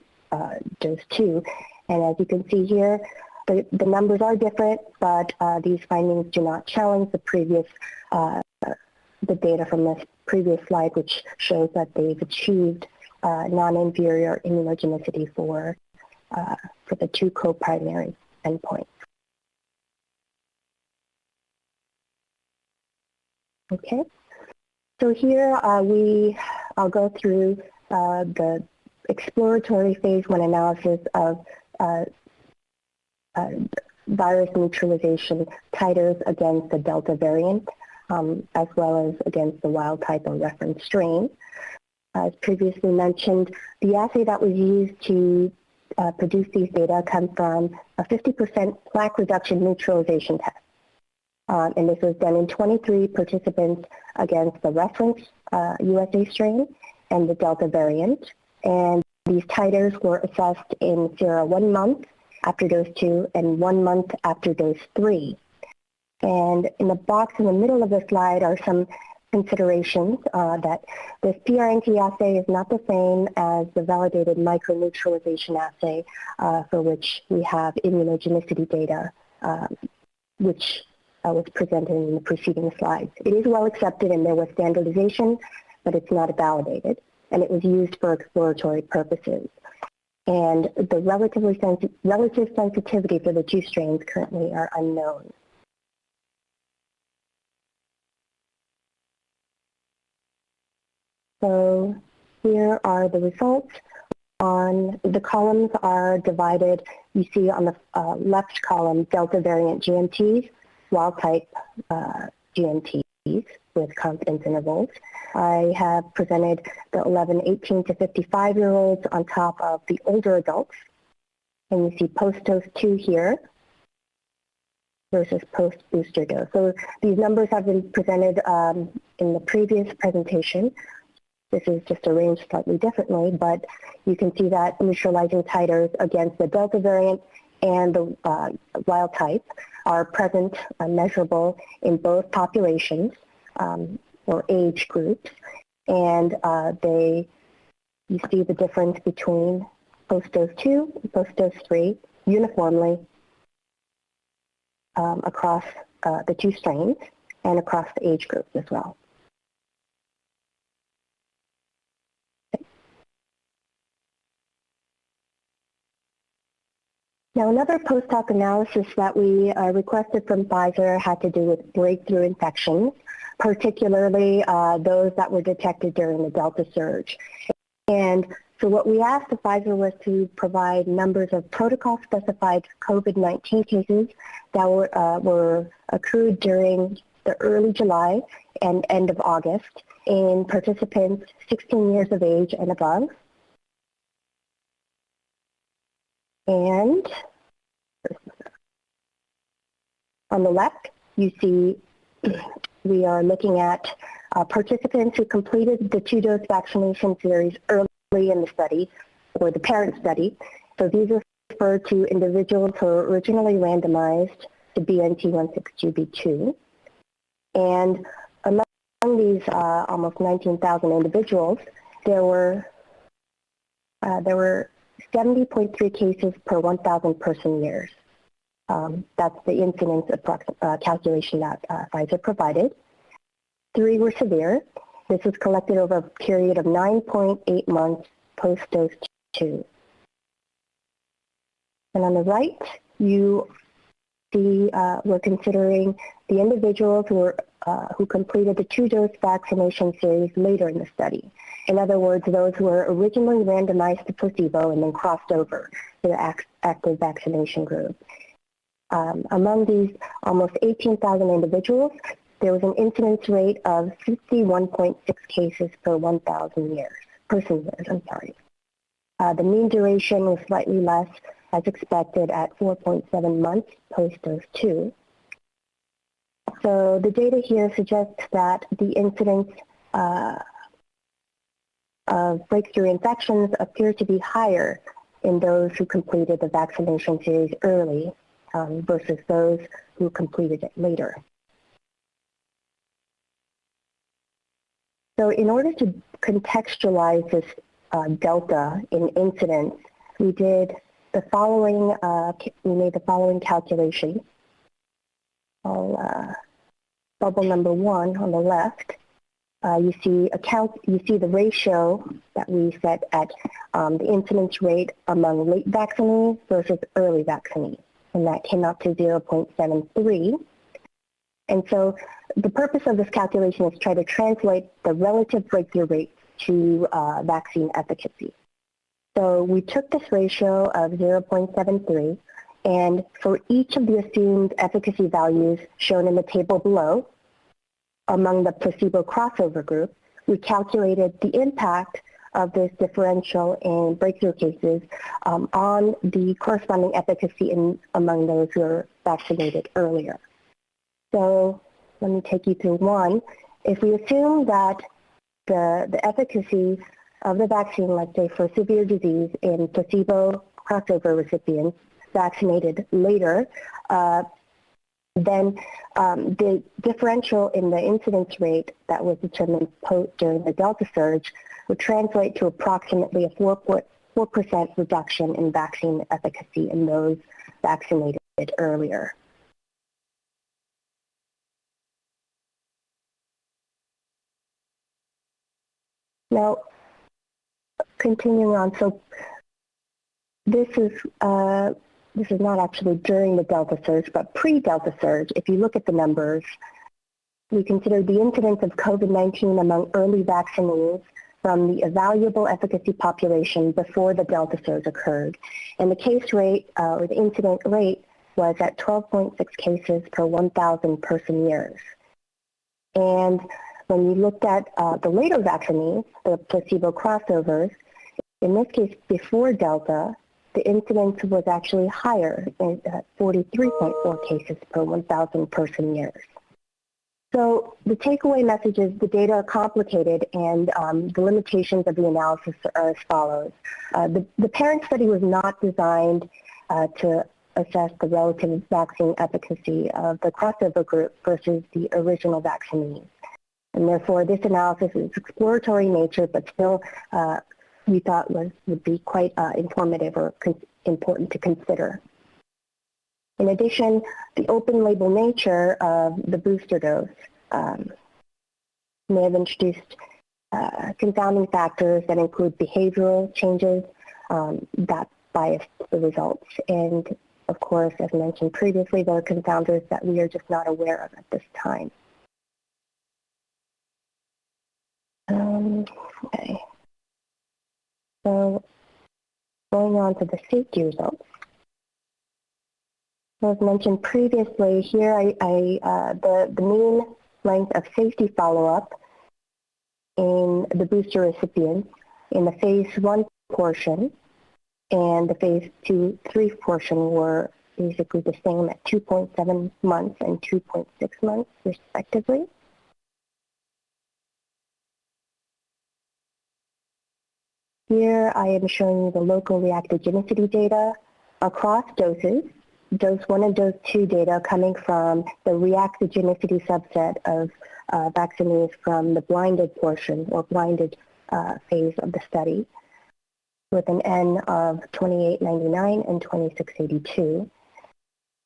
dose 2. And as you can see here, the numbers are different, but these findings do not challenge the previous, the data from this previous slide, which shows that they've achieved non-inferior immunogenicity for the 2 co-primary endpoints. Okay, so here I'll go through the exploratory phase 1 analysis of virus neutralization titers against the Delta variant, as well as against the wild type or reference strain. As previously mentioned, the assay that was used to produce these data comes from a 50% plaque reduction neutralization test. And this was done in 23 participants against the reference USA strain and the Delta variant. And these titers were assessed in sera 1 month after dose 2 and 1 month after dose 3. And in the box in the middle of the slide are some considerations that this PRNT assay is not the same as the validated microneutralization assay for which we have immunogenicity data, which was presented in the preceding slides. It is well accepted and there was standardization, but it's not validated, and it was used for exploratory purposes. And the relative sensitivity for the 2 strains currently are unknown. So here are the results. On the columns are divided. You see on the left column Delta variant GMTs, wild type GMTs with confidence intervals. I have presented the 11, 18 to 55-year-olds on top of the older adults. And you see post-dose 2 here versus post-booster dose. So these numbers have been presented in the previous presentation. This is just arranged slightly differently, but you can see that neutralizing titers against the Delta variant and the wild type are present, measurable in both populations or age groups, and you see the difference between post-dose 2 and post-dose 3 uniformly across the 2 strains and across the age groups as well. Now, another post-hoc analysis that we requested from Pfizer had to do with breakthrough infections, particularly those that were detected during the Delta surge. And so what we asked of Pfizer was to provide numbers of protocol-specified COVID-19 cases that were accrued during the early July and end of August in participants 16 years of age and above. And on the left, you see we are looking at participants who completed the 2-dose vaccination series early in the study, or the parent study. So these refer to individuals who were originally randomized to BNT162b2. And among these almost 19,000 individuals, there were 70.3 cases per 1,000 person years. That's the incidence calculation that Pfizer provided. 3 were severe. This was collected over a period of 9.8 months post-dose 2. And on the right, you see we're considering the individuals who completed the 2-dose vaccination series later in the study. In other words, those who were originally randomized to placebo and then crossed over to the active vaccination group. Among these almost 18,000 individuals, there was an incidence rate of 51.6 cases per 1,000 person years. The mean duration was slightly less, as expected, at 4.7 months post-dose 2. So the data here suggests that the incidence of breakthrough infections appear to be higher in those who completed the vaccination series early versus those who completed it later. So in order to contextualize this delta in incidence, we did the following, we made the following calculation. Bubble number 1 on the left, you see the ratio that we set at the incidence rate among late vaccinees versus early vaccinees, and that came out to 0.73. And so the purpose of this calculation is to try to translate the relative breakthrough rate to vaccine efficacy. So we took this ratio of 0.73, and for each of the assumed efficacy values shown in the table below, among the placebo crossover group, we calculated the impact of this differential in breakthrough cases on the corresponding efficacy among those who are vaccinated earlier. So let me take you through one. If we assume that the efficacy of the vaccine, let's say for severe disease in placebo crossover recipients vaccinated later, then the differential in the incidence rate that was determined during the Delta surge would translate to approximately a 4% reduction in vaccine efficacy in those vaccinated earlier. Now, continuing on, so this is not actually during the Delta surge, but pre-Delta surge. If you look at the numbers, we consider the incidence of COVID-19 among early vaccinees from the evaluable efficacy population before the Delta surge occurred. And the case rate, or the incident rate, was at 12.6 cases per 1,000 person years. And when you looked at the later vaccinees, the placebo crossovers, in this case before Delta, the incidence was actually higher at 43.4 cases per 1,000 person years. So the takeaway message is the data are complicated, and the limitations of the analysis are as follows. The parent study was not designed to assess the relative vaccine efficacy of the crossover group versus the original vaccinees. And therefore, this analysis is exploratory in nature, but still we thought would be quite informative or important to consider. In addition, the open label nature of the booster dose may have introduced confounding factors that include behavioral changes that bias the results. And of course, as mentioned previously, there are confounders that we are just not aware of at this time. Okay. So going on to the safety results. As mentioned previously, here the mean length of safety follow-up in the booster recipients in the phase 1 portion and the phase 2-3 portion were basically the same at 2.7 months and 2.6 months respectively. Here I am showing you the local reactogenicity data across doses, dose 1 and dose 2 data coming from the reactogenicity subset of vaccinees from the blinded portion or blinded phase of the study with an N of 2899 and 2682,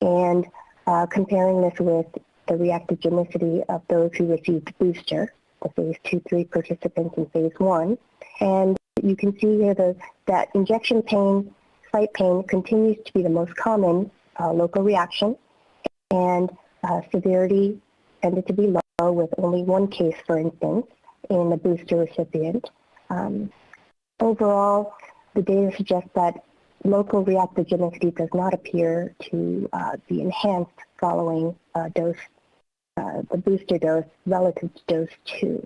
and comparing this with the reactogenicity of those who received booster, the phase 2-3 participants in phase 1. And you can see here that injection pain, site pain continues to be the most common local reaction, and severity tended to be low with only one case, for instance, in the booster recipient. Overall, the data suggests that local reactogenicity does not appear to be enhanced following the booster dose relative to dose 2.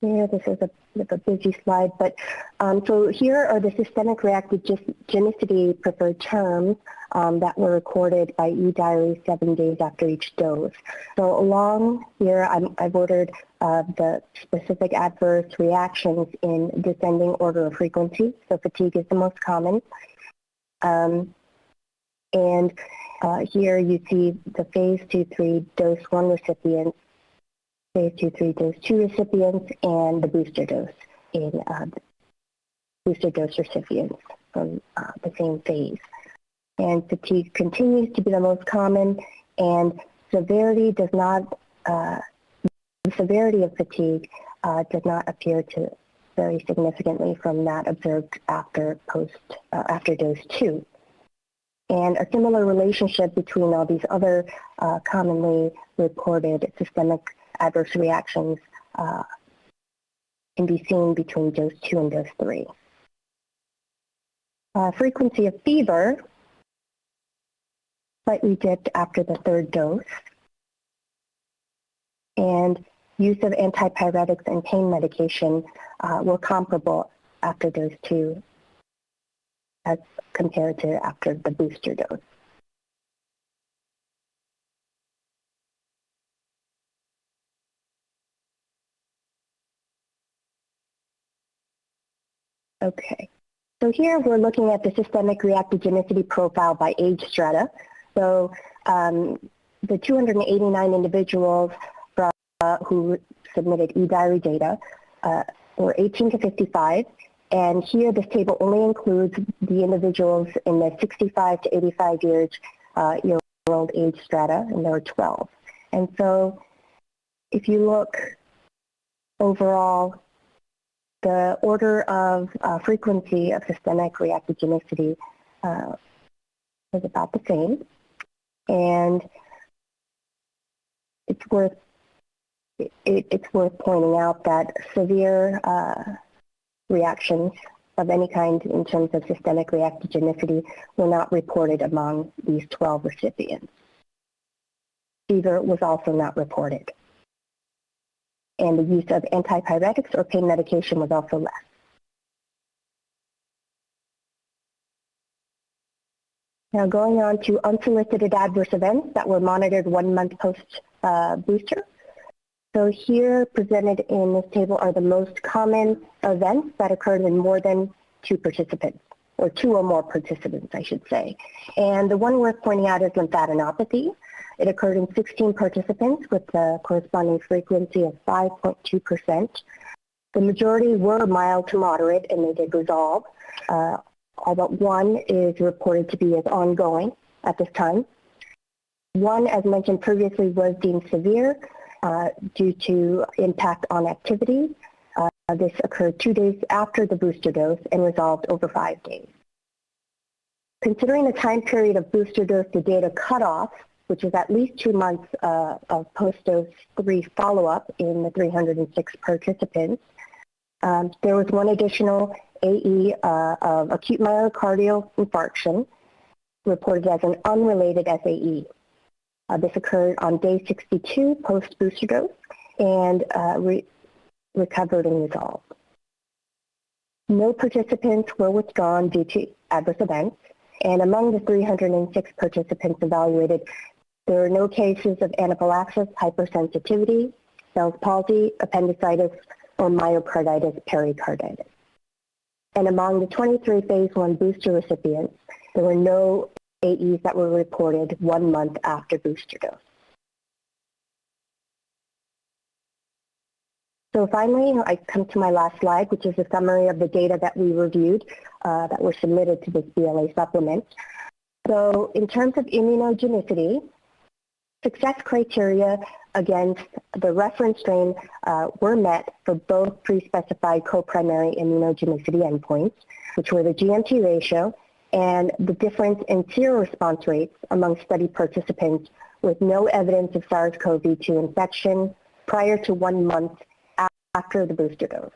Yeah, this is a bit of a busy slide, but so here are the systemic reactogenicity preferred terms that were recorded by eDiary 7 days after each dose. So along here, I've ordered the specific adverse reactions in descending order of frequency. So fatigue is the most common. Here you see the phase 2-3 dose 1 recipients, phase 2-3 dose 2 recipients, and the booster dose in booster dose recipients from the same phase. And fatigue continues to be the most common, and severity does not, the severity of fatigue does not appear to vary significantly from that observed after dose 2. And a similar relationship between all these other commonly reported systemic adverse reactions can be seen between dose 2 and dose 3. Frequency of fever slightly dipped after the 3rd dose, and use of antipyretics and pain medication were comparable after dose 2 as compared to after the booster dose. Okay, so here we're looking at the systemic reactogenicity profile by age strata. So the 289 individuals who submitted eDiary data were 18 to 55. And here this table only includes the individuals in the 65 to 85 year old age strata, and there were 12. And so if you look overall, the order of frequency of systemic reactogenicity was about the same. And it's worth pointing out that severe reactions of any kind in terms of systemic reactogenicity were not reported among these 12 recipients. Fever was also not reported. And the use of antipyretics or pain medication was also less. Now going on to unsolicited adverse events that were monitored 1 month post booster. So here presented in this table are the most common events that occurred in more than 2 participants, or 2 or more participants, I should say. And the one worth pointing out is lymphadenopathy. It occurred in 16 participants with a corresponding frequency of 5.2%. The majority were mild to moderate, and they did resolve. All but 1 is reported to be as ongoing at this time. 1, as mentioned previously, was deemed severe due to impact on activity. This occurred 2 days after the booster dose and resolved over 5 days. Considering the time period of booster dose to data cutoff, which is at least 2 months of post-dose 3 follow-up in the 306 participants, there was 1 additional AE of acute myocardial infarction reported as an unrelated SAE. This occurred on day 62 post-booster dose and recovered and resolved. No participants were withdrawn due to adverse events, and among the 306 participants evaluated, there were no cases of anaphylaxis, hypersensitivity, Bell's palsy, appendicitis, or myocarditis, pericarditis. And among the 23 phase 1 booster recipients, there were no AEs that were reported 1 month after booster dose. So finally, I come to my last slide, which is a summary of the data that we reviewed that were submitted to this BLA supplement. So in terms of immunogenicity, success criteria against the reference strain were met for both pre-specified co-primary immunogenicity endpoints, which were the GMT ratio and the difference in seroresponse rates among study participants with no evidence of SARS-CoV-2 infection prior to 1 month after the booster dose.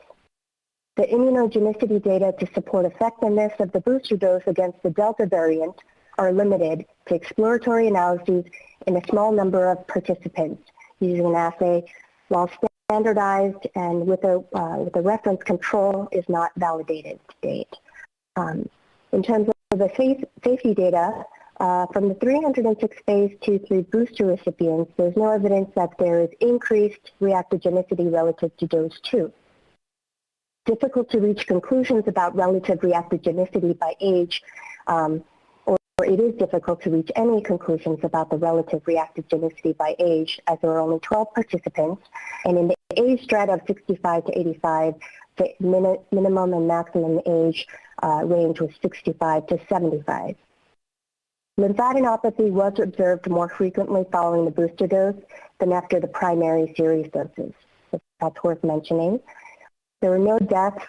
The immunogenicity data to support effectiveness of the booster dose against the Delta variant are limited to exploratory analyses in a small number of participants using an assay, while standardized and with a reference control is not validated to date. In terms of the safety data, from the 306 phase 2-3 booster recipients, there's no evidence that there is increased reactogenicity relative to dose 2. Difficult to reach conclusions about relative reactogenicity by age, or it is difficult to reach any conclusions about the relative reactogenicity by age, as there are only 12 participants, and in the age strata of 65 to 85, the minimum and maximum age range was 65 to 75. Lymphadenopathy was observed more frequently following the booster dose than after the primary series doses. So that's worth mentioning. There were no deaths,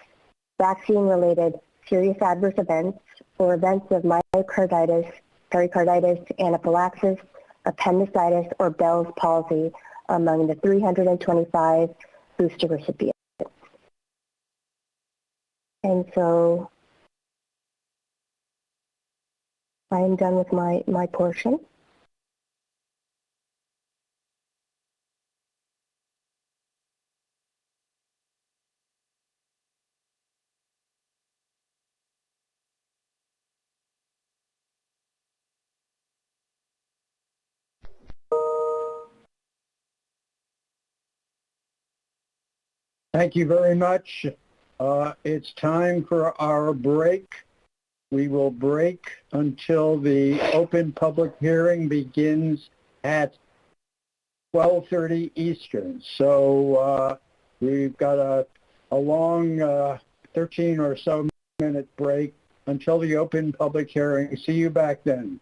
vaccine-related serious adverse events, or events of myocarditis, pericarditis, anaphylaxis, appendicitis, or Bell's palsy among the 325 booster recipients. And so I am done with my portion. Thank you very much. It's time for our break. We will break until the open public hearing begins at 12:30 Eastern. So we've got a long 13 or so minute break until the open public hearing. See you back then.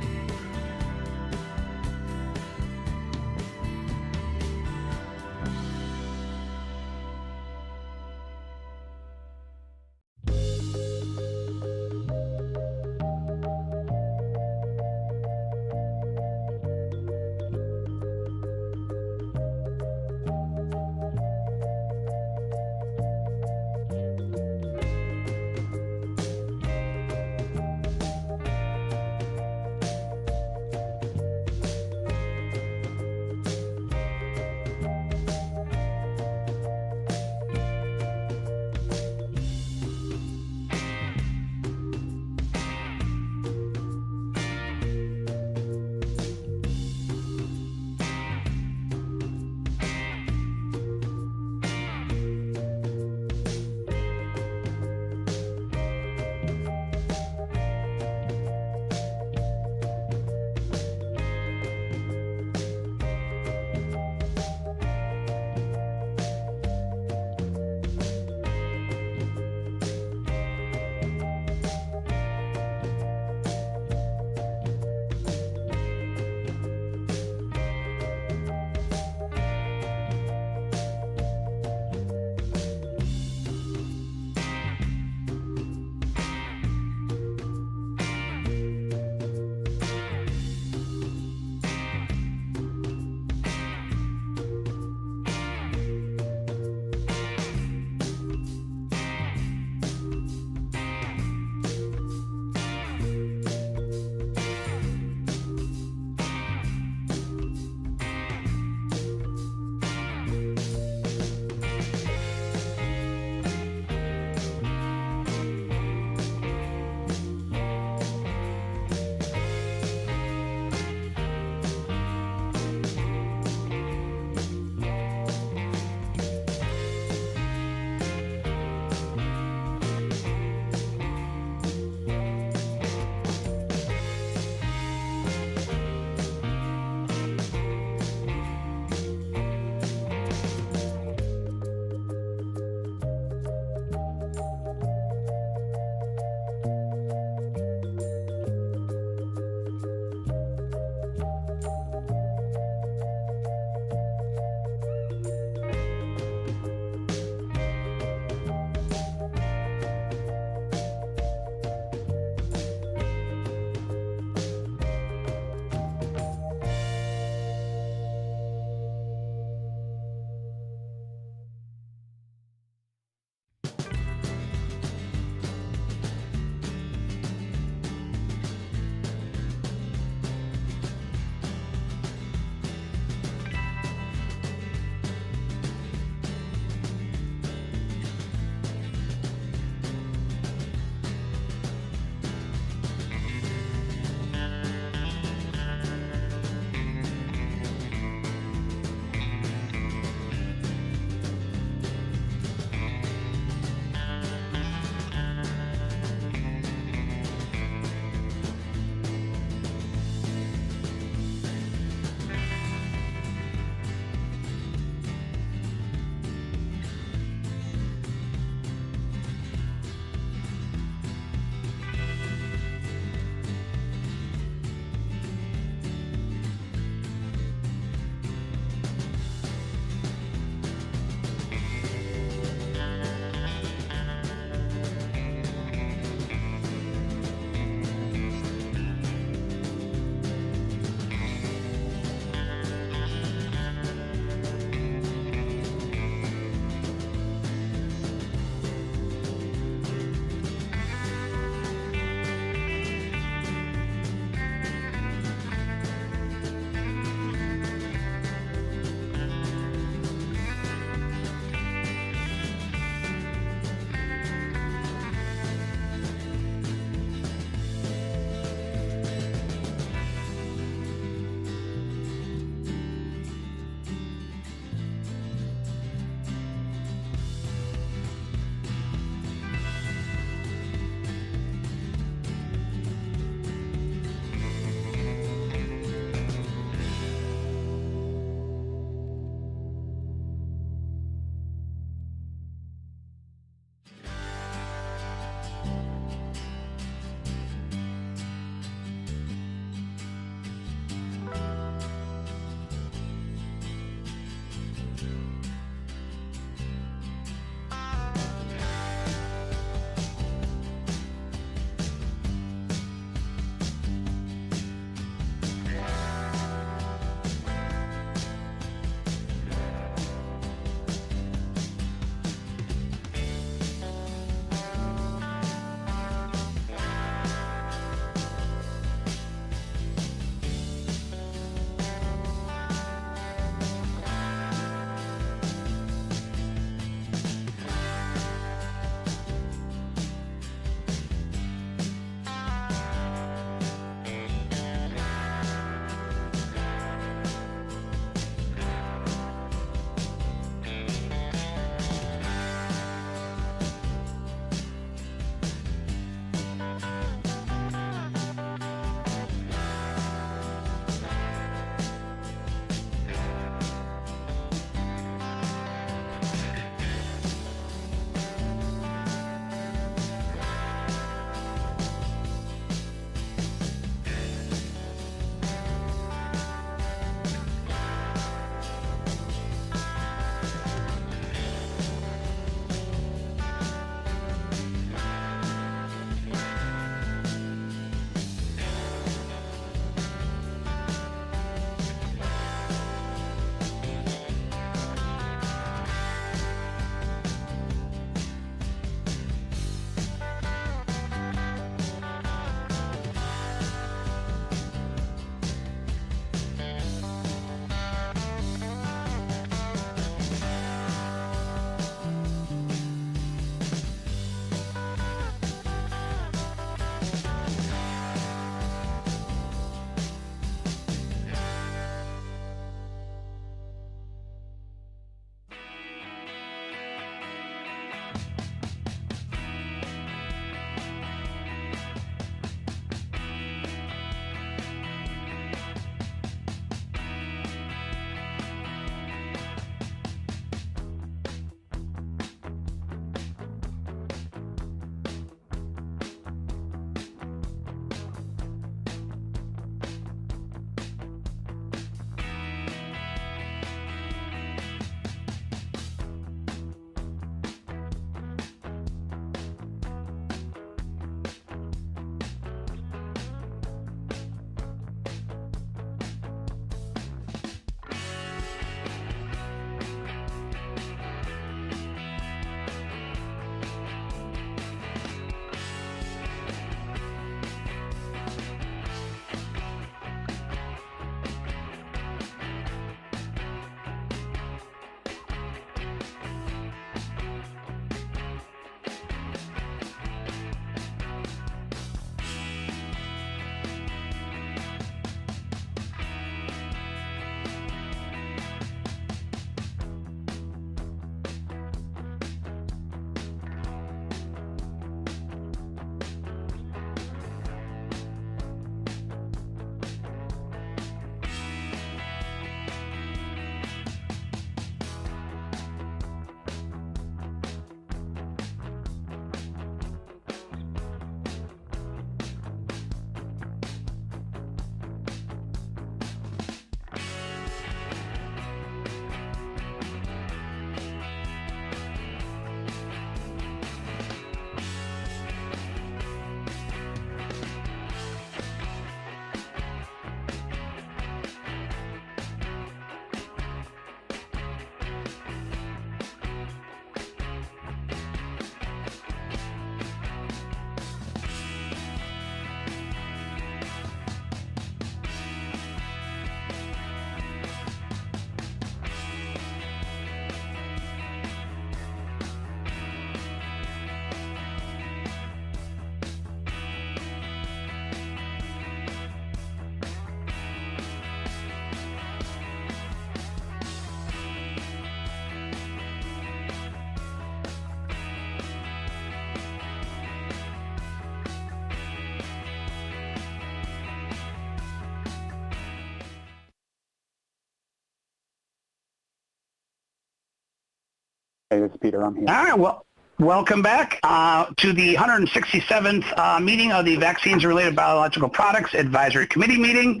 This is Peter. I'm here. All right. Well, welcome back to the 167th meeting of the Vaccines and Related Biological Products Advisory Committee meeting.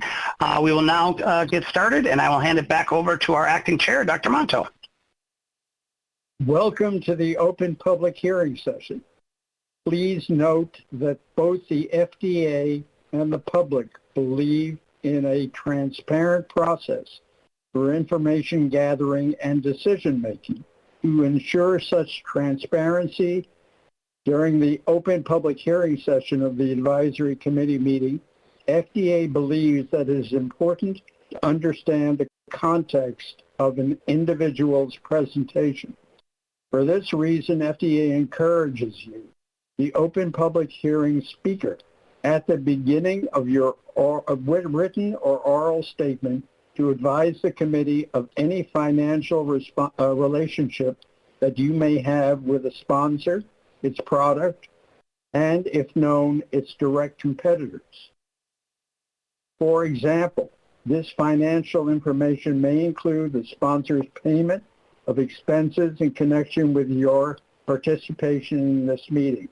We will now get started, and I will hand it back over to our acting chair, Dr. Monto. Welcome to the open public hearing session. Please note that both the FDA and the public believe in a transparent process for information gathering and decision making. To ensure such transparency, during the open public hearing session of the advisory committee meeting, FDA believes that it is important to understand the context of an individual's presentation. For this reason, FDA encourages you, the open public hearing speaker, at the beginning of your written or oral statement, to advise the committee of any financial relationship that you may have with a sponsor, its product, and, if known, its direct competitors. For example, this financial information may include the sponsor's payment of expenses in connection with your participation in this meeting.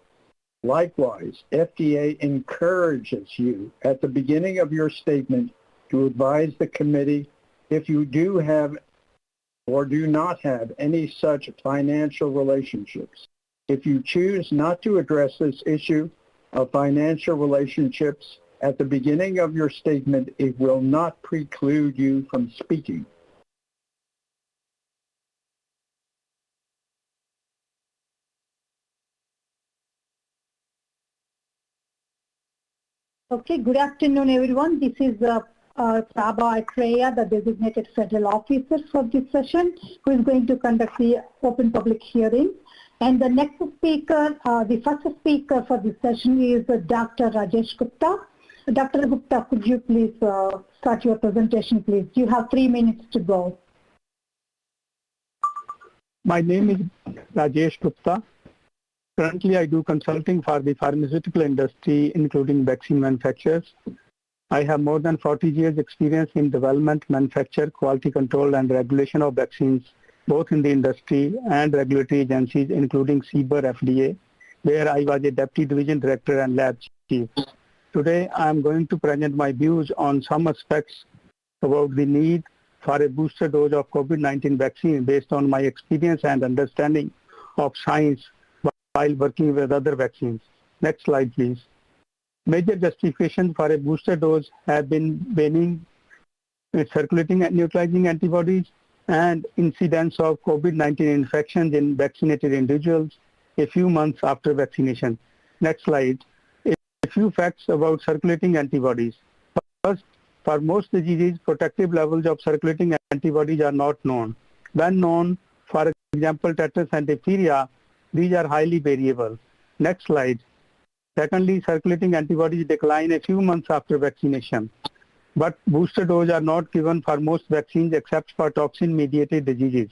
Likewise, FDA encourages you at the beginning of your statement to advise the committee if you do have or do not have any such financial relationships. If you choose not to address this issue of financial relationships at the beginning of your statement, it will not preclude you from speaking. Okay, good afternoon, everyone. This is Saba Atreya, the designated federal officer for this session, who is going to conduct the open public hearing. And the next speaker, the first speaker for this session is Dr. Rajesh Gupta. Dr. Gupta, could you please start your presentation, please? You have 3 minutes to go. My name is Rajesh Gupta. Currently, I do consulting for the pharmaceutical industry, including vaccine manufacturers. I have more than 40 years experience in development, manufacture, quality control, and regulation of vaccines, both in the industry and regulatory agencies, including CBER, FDA, where I was a deputy division director and lab chief. Today, I am going to present my views on some aspects about the need for a booster dose of COVID-19 vaccine based on my experience and understanding of science while working with other vaccines. Next slide, please. Major justifications for a booster dose have been waning circulating and neutralizing antibodies and incidence of COVID-19 infections in vaccinated individuals a few months after vaccination. Next slide. A few facts about circulating antibodies. First, for most diseases, protective levels of circulating antibodies are not known. When known, for example, tetanus and diphtheria, these are highly variable. Next slide. Secondly, circulating antibodies decline a few months after vaccination. But booster doses are not given for most vaccines except for toxin-mediated diseases.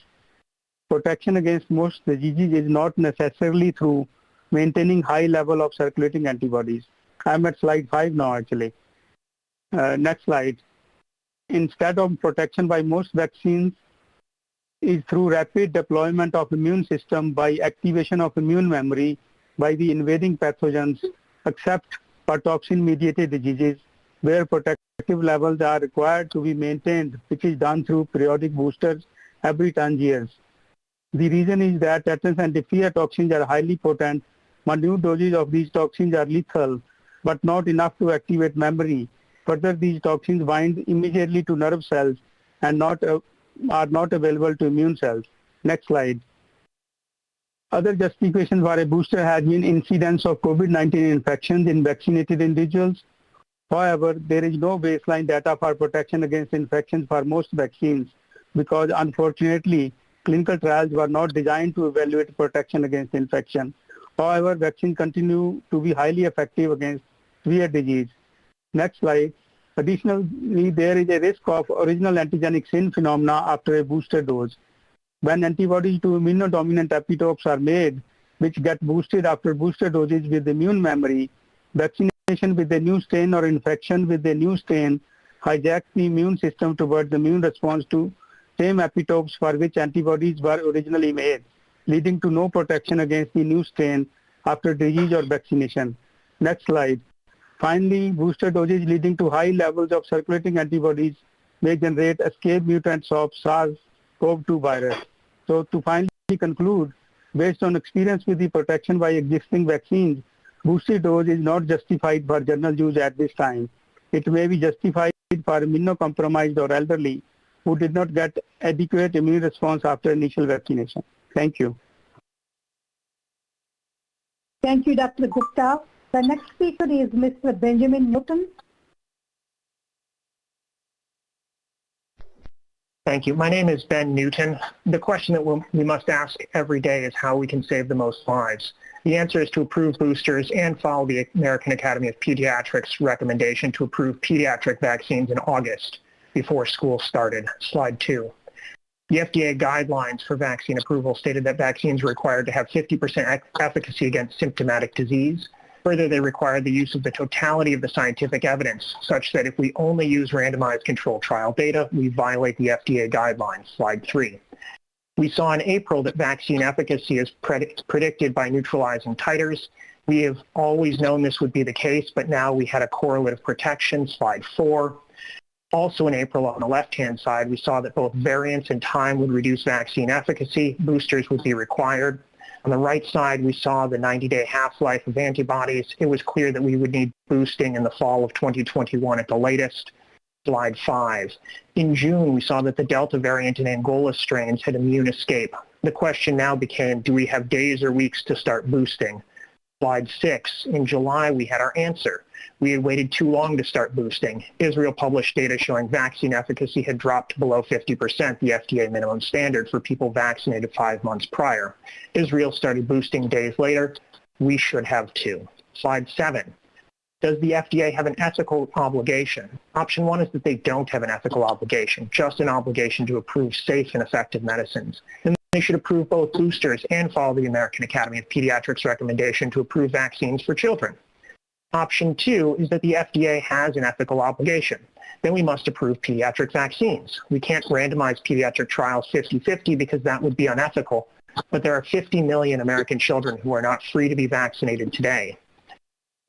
Protection against most diseases is not necessarily through maintaining high level of circulating antibodies. I'm at slide 5 now, actually. Next slide. Instead of protection by most vaccines, is through rapid deployment of immune system by activation of immune memory by the invading pathogens, except for toxin-mediated diseases, where protective levels are required to be maintained, which is done through periodic boosters every 10 years. The reason is that tetanus and diphtheria toxins are highly potent. Minute doses of these toxins are lethal, but not enough to activate memory. Further, these toxins bind immediately to nerve cells and are not available to immune cells. Next slide. Other justification for a booster has been incidence of COVID-19 infections in vaccinated individuals. However, there is no baseline data for protection against infections for most vaccines because, unfortunately, clinical trials were not designed to evaluate protection against infection. However, vaccines continue to be highly effective against severe disease. Next slide. Additionally, there is a risk of original antigenic sin phenomena after a booster dose. When antibodies to immunodominant epitopes are made, which get boosted after booster doses with immune memory, vaccination with a new strain or infection with a new strain hijacks the immune system towards the immune response to same epitopes for which antibodies were originally made. leading to no protection against the new strain after disease or vaccination. Next slide. Finally, booster dosage leading to high levels of circulating antibodies may generate escape mutants of SARS-CoV-2 virus. So to finally conclude, based on experience with the protection by existing vaccines, booster dose is not justified for general use at this time. It may be justified for immunocompromised or elderly who did not get adequate immune response after initial vaccination. Thank you. Thank you, Dr. Gupta. The next speaker is Mr. Benjamin Newton. Thank you. My name is Ben Newton. The question that we must ask every day is how we can save the most lives. The answer is to approve boosters and follow the American Academy of Pediatrics recommendation to approve pediatric vaccines in August before school started. Slide 2. The FDA guidelines for vaccine approval stated that vaccines are required to have 50% efficacy against symptomatic disease. Further, they require the use of the totality of the scientific evidence, such that if we only use randomized controlled trial data, we violate the FDA guidelines. Slide 3. We saw in April that vaccine efficacy is predicted by neutralizing titers. We have always known this would be the case, but now we had a correlative protection. Slide 4. Also in April, on the left-hand side, we saw that both variants and time would reduce vaccine efficacy. Boosters would be required. On the right side, we saw the 90-day half-life of antibodies. It was clear that we would need boosting in the fall of 2021 at the latest. Slide 5. In June, we saw that the Delta variant and Angola strains had immune escape. The question now became, do we have days or weeks to start boosting? Slide 6. In July, we had our answer. We had waited too long to start boosting. Israel published data showing vaccine efficacy had dropped below 50%, the FDA minimum standard for people vaccinated 5 months prior. Israel started boosting days later. We should have too. Slide 7. Does the FDA have an ethical obligation? Option 1 is that they don't have an ethical obligation, just an obligation to approve safe and effective medicines. And they should approve both boosters and follow the American Academy of Pediatrics recommendation to approve vaccines for children. Option 2 is that the FDA has an ethical obligation. Then we must approve pediatric vaccines. We can't randomize pediatric trials 50-50 because that would be unethical, but there are 50 million American children who are not free to be vaccinated today.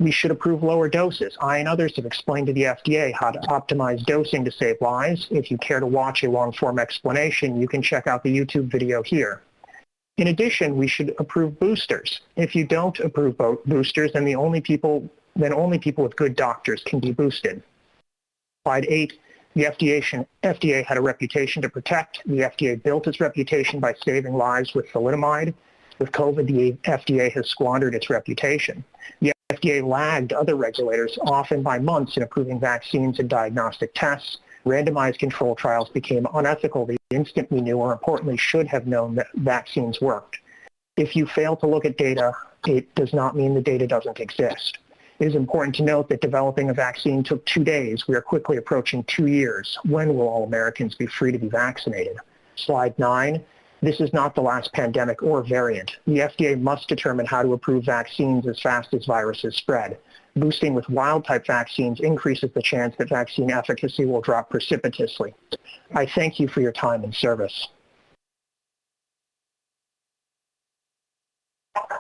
We should approve lower doses. I and others have explained to the FDA how to optimize dosing to save lives. If you care to watch a long-form explanation, you can check out the YouTube video here. In addition, we should approve boosters. If you don't approve boosters, then only people with good doctors can be boosted. Slide 8, the FDA had a reputation to protect. The FDA built its reputation by saving lives with thalidomide. With COVID, the FDA has squandered its reputation. The FDA lagged other regulators, often by months, in approving vaccines and diagnostic tests. Randomized control trials became unethical the instant we knew, or importantly, should have known that vaccines worked. If you fail to look at data, it does not mean the data doesn't exist. It is important to note that developing a vaccine took 2 days. We are quickly approaching 2 years. When will all Americans be free to be vaccinated? Slide 9. This is not the last pandemic or variant. The FDA must determine how to approve vaccines as fast as viruses spread. Boosting with wild-type vaccines increases the chance that vaccine efficacy will drop precipitously. I thank you for your time and service.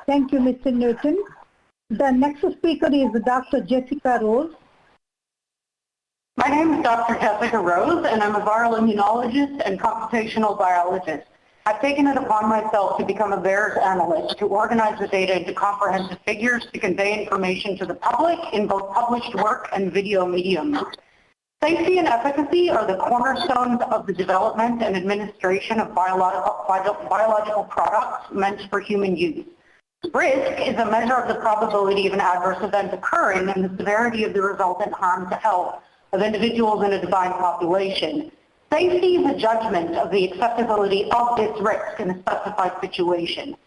Thank you, Mr. Newton. The next speaker is Dr. Jessica Rose. My name is Dr. Jessica Rose, and I'm a viral immunologist and computational biologist. I've taken it upon myself to become a VAERS analyst to organize the data into comprehensive figures to convey information to the public in both published work and video mediums. Safety and efficacy are the cornerstones of the development and administration of biological products meant for human use. Risk is a measure of the probability of an adverse event occurring and the severity of the resultant harm to health of individuals in a defined population. Safety is a judgment of the acceptability of this risk in a specified situation.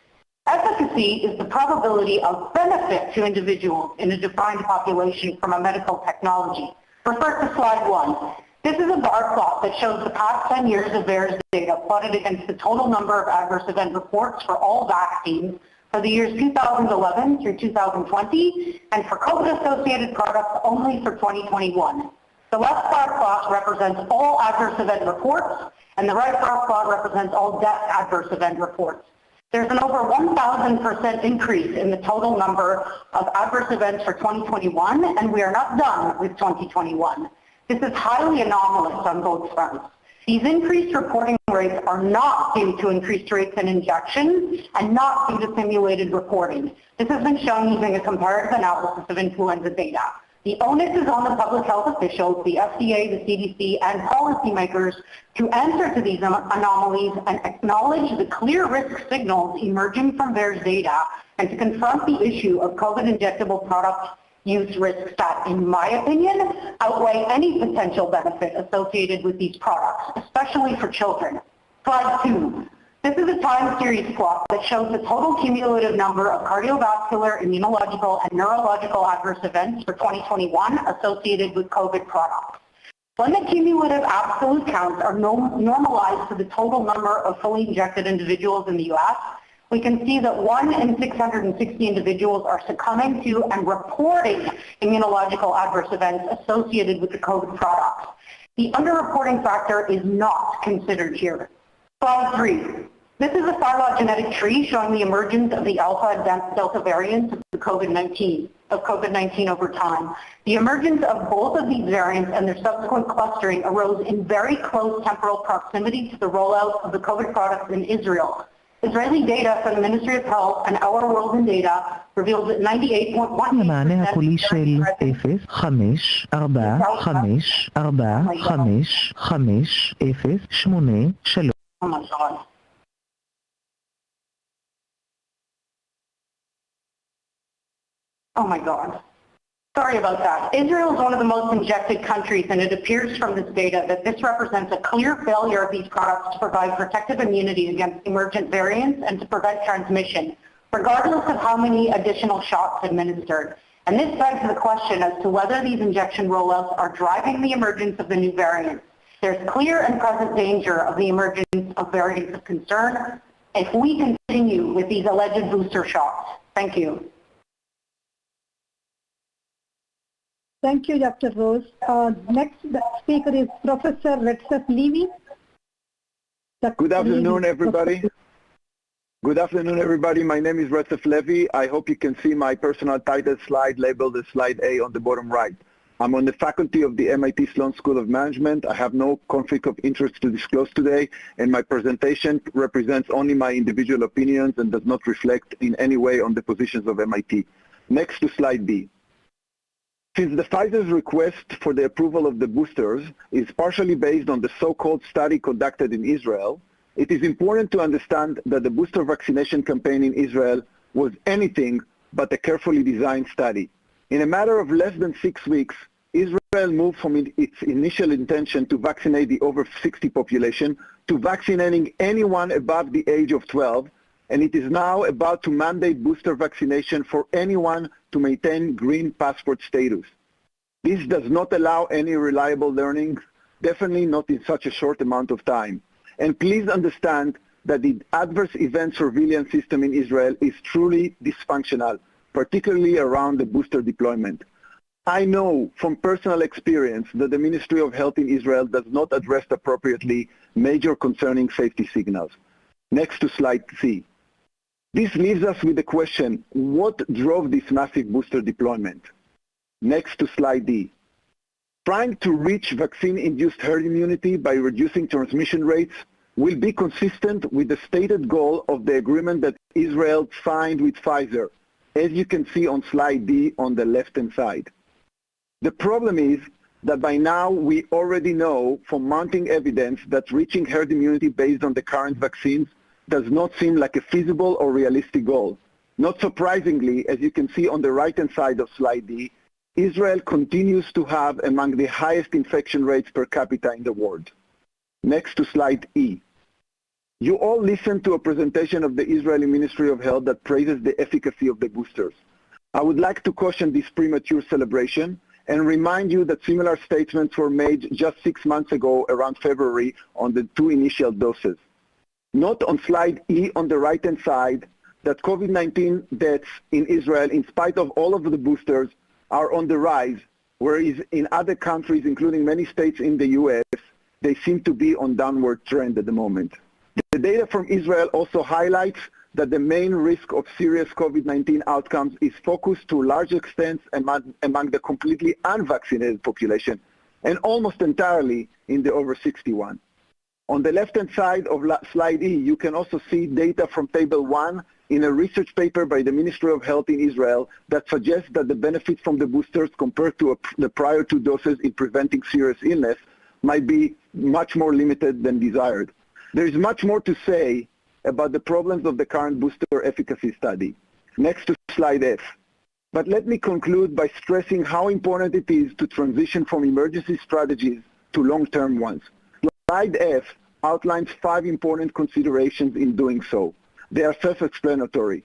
Efficacy is the probability of benefit to individuals in a defined population from a medical technology. Refer to slide 1. This is a bar plot that shows the past 10 years of VAERS data plotted against the total number of adverse event reports for all vaccines for the years 2011 through 2020 and for COVID-associated products only for 2021. The left bar plot represents all adverse event reports, and the right bar plot represents all death adverse event reports. There's an over 1,000% increase in the total number of adverse events for 2021, and we are not done with 2021. This is highly anomalous on both fronts. These increased reporting rates are not due to increased rates in injections and not due to simulated reporting. This has been shown using a comparative analysis of influenza data. The onus is on the public health officials, the FDA, the CDC, and policymakers to answer to these anomalies and acknowledge the clear risk signals emerging from VAERS data and to confront the issue of COVID injectable product use risks that, in my opinion, outweigh any potential benefit associated with these products, especially for children. Slide 2. This is a time series plot that shows the total cumulative number of cardiovascular, immunological, and neurological adverse events for 2021 associated with COVID products. When the cumulative absolute counts are normalized to the total number of fully injected individuals in the U.S., we can see that 1 in 660 individuals are succumbing to and reporting immunological adverse events associated with the COVID products. The underreporting factor is not considered here. Slide 3. This is a phylogenetic tree showing the emergence of the alpha and delta variants of COVID-19 over time. The emergence of both of these variants and their subsequent clustering arose in very close temporal proximity to the rollout of the COVID products in Israel. Israeli data from the Ministry of Health and Our World in Data reveals that 98.1% המענה הקולי של 0, 5, 4, 5, 4, 5, 5, 0, 8, 3. Oh my God. Oh my God. Sorry about that. Israel is one of the most injected countries, and it appears from this data that this represents a clear failure of these products to provide protective immunity against emergent variants and to prevent transmission, regardless of how many additional shots administered. And this begs the question as to whether these injection rollouts are driving the emergence of the new variants. There's clear and present danger of the emergence of variants of concern if we continue with these alleged booster shots. Thank you. Thank you, Dr. Rose. Next speaker is Professor Forsythe Levy. Good afternoon, everybody. Good afternoon, everybody. My name is Forsythe Levy. I hope you can see my personal title slide labeled as slide A on the bottom right. I'm on the faculty of the MIT Sloan School of Management. I have no conflict of interest to disclose today, and my presentation represents only my individual opinions and does not reflect in any way on the positions of MIT. Next to slide B. Since the Pfizer's request for the approval of the boosters is partially based on the so-called study conducted in Israel, it is important to understand that the booster vaccination campaign in Israel was anything but a carefully designed study. In a matter of less than 6 weeks, Israel moved from its initial intention to vaccinate the over 60 population to vaccinating anyone above the age of 12, and it is now about to mandate booster vaccination for anyone to maintain green passport status. This does not allow any reliable learning, definitely not in such a short amount of time. And please understand that the adverse event surveillance system in Israel is truly dysfunctional, particularly around the booster deployment. I know from personal experience that the Ministry of Health in Israel does not address appropriately major concerning safety signals. Next to slide C. This leaves us with the question, what drove this massive booster deployment? Next to slide D. Trying to reach vaccine-induced herd immunity by reducing transmission rates will be consistent with the stated goal of the agreement that Israel signed with Pfizer, as you can see on slide D on the left-hand side. The problem is that by now we already know from mounting evidence that reaching herd immunity based on the current vaccines does not seem like a feasible or realistic goal. Not surprisingly, as you can see on the right-hand side of slide D, Israel continues to have among the highest infection rates per capita in the world. Next to slide E. You all listened to a presentation of the Israeli Ministry of Health that praises the efficacy of the boosters. I would like to caution this premature celebration and remind you that similar statements were made just 6 months ago around February on the 2 initial doses. Note on slide E on the right-hand side that COVID-19 deaths in Israel, in spite of all of the boosters, are on the rise, whereas in other countries, including many states in the U.S., they seem to be on downward trend at the moment. The data from Israel also highlights that the main risk of serious COVID-19 outcomes is focused to a large extent among the completely unvaccinated population and almost entirely in the over 61. On the left-hand side of slide E, you can also see data from Table 1 in a research paper by the Ministry of Health in Israel that suggests that the benefits from the boosters compared to the prior 2 doses in preventing serious illness might be much more limited than desired. There is much more to say about the problems of the current booster efficacy study. Next to slide F. But let me conclude by stressing how important it is to transition from emergency strategies to long-term ones. Slide F outlines 5 important considerations in doing so. They are self-explanatory.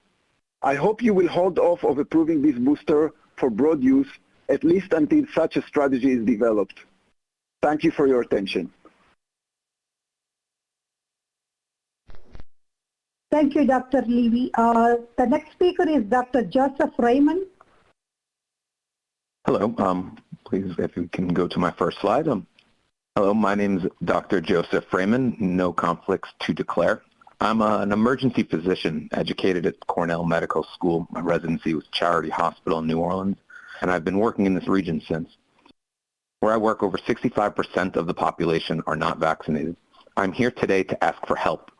I hope you will hold off of approving this booster for broad use, at least until such a strategy is developed. Thank you for your attention. Thank you, Dr. Levy. The next speaker is Dr. Joseph Raymond. Hello. Please, if you can go to my first slide. Hello, my name is Dr. Joseph Raymond. No conflicts to declare. I'm an emergency physician educated at Cornell Medical School. My residency was Charity Hospital in New Orleans, and I've been working in this region since. Where I work, over 65% of the population are not vaccinated. I'm here today to ask for help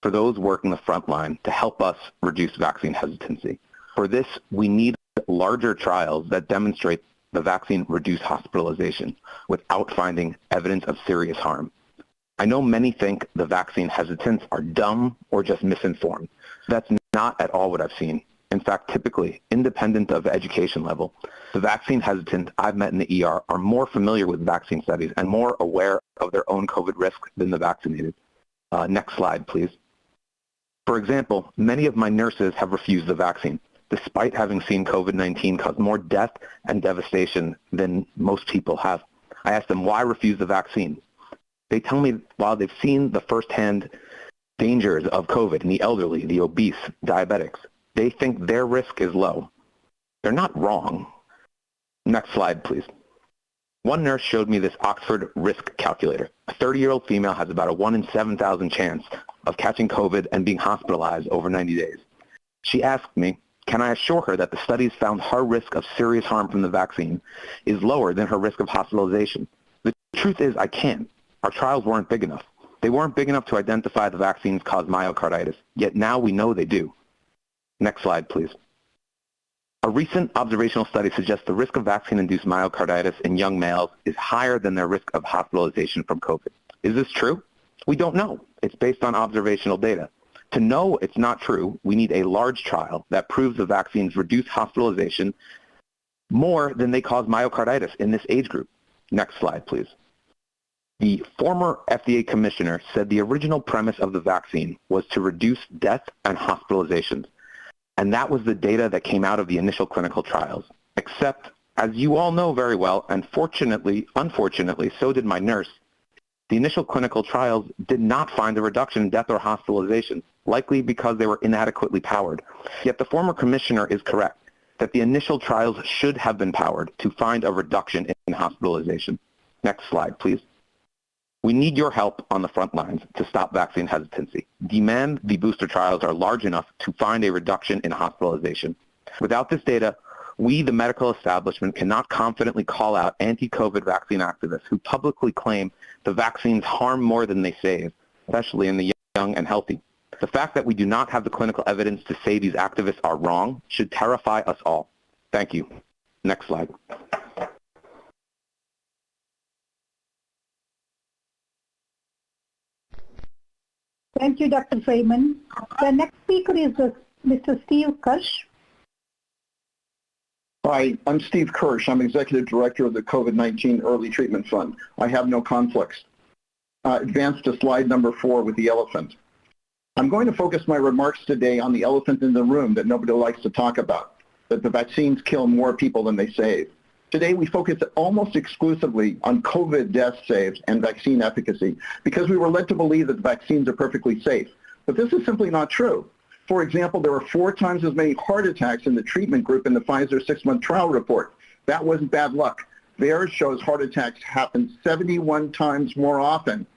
for those working the front line to help us reduce vaccine hesitancy. For this, we need larger trials that demonstrate the vaccine reduce hospitalization without finding evidence of serious harm. I know many think the vaccine hesitants are dumb or just misinformed. That's not at all what I've seen. In fact, typically, independent of education level, the vaccine hesitant I've met in the ER are more familiar with vaccine studies and more aware of their own COVID risk than the vaccinated. Next slide, please. For example, many of my nurses have refused the vaccine, despite having seen COVID-19 cause more death and devastation than most people have. I asked them why refuse the vaccine. They tell me while they've seen the firsthand dangers of COVID in the elderly, the obese, diabetics, they think their risk is low. They're not wrong. Next slide, please. One nurse showed me this Oxford risk calculator. A 30-year-old female has about a 1 in 7,000 chance of catching COVID and being hospitalized over 90 days. She asked me, can I assure her that the studies found her risk of serious harm from the vaccine is lower than her risk of hospitalization? The truth is I can't. Our trials weren't big enough. They weren't big enough to identify the vaccines cause myocarditis, yet now we know they do. Next slide, please. A recent observational study suggests the risk of vaccine-induced myocarditis in young males is higher than their risk of hospitalization from COVID. Is this true? We don't know. It's based on observational data. To know it's not true, we need a large trial that proves the vaccines reduce hospitalization more than they cause myocarditis in this age group. Next slide, please. The former FDA commissioner said the original premise of the vaccine was to reduce death and hospitalizations. And that was the data that came out of the initial clinical trials. Except, as you all know very well, and unfortunately, so did my nurse, the initial clinical trials did not find a reduction in death or hospitalization, likely because they were inadequately powered. Yet the former commissioner is correct that the initial trials should have been powered to find a reduction in hospitalization. Next slide, please. We need your help on the front lines to stop vaccine hesitancy. Demand the booster trials are large enough to find a reduction in hospitalization. Without this data, we, the medical establishment, cannot confidently call out anti-COVID vaccine activists who publicly claim the vaccines harm more than they save, especially in the young and healthy. The fact that we do not have the clinical evidence to say these activists are wrong should terrify us all. Thank you. Next slide. Thank you, Dr. Freeman. The next speaker is Mr. Steve Kirsch. Hi, I'm Steve Kirsch. I'm Executive Director of the COVID-19 Early Treatment Fund. I have no conflicts. Advance to slide number 4 with the elephant. I'm going to focus my remarks today on the elephant in the room that nobody likes to talk about, that the vaccines kill more people than they save. Today we focus almost exclusively on COVID death saves and vaccine efficacy because we were led to believe that the vaccines are perfectly safe. But this is simply not true. For example, there were 4 times as many heart attacks in the treatment group in the Pfizer 6-month trial report. That wasn't bad luck. Theirs shows heart attacks happen 71 times more often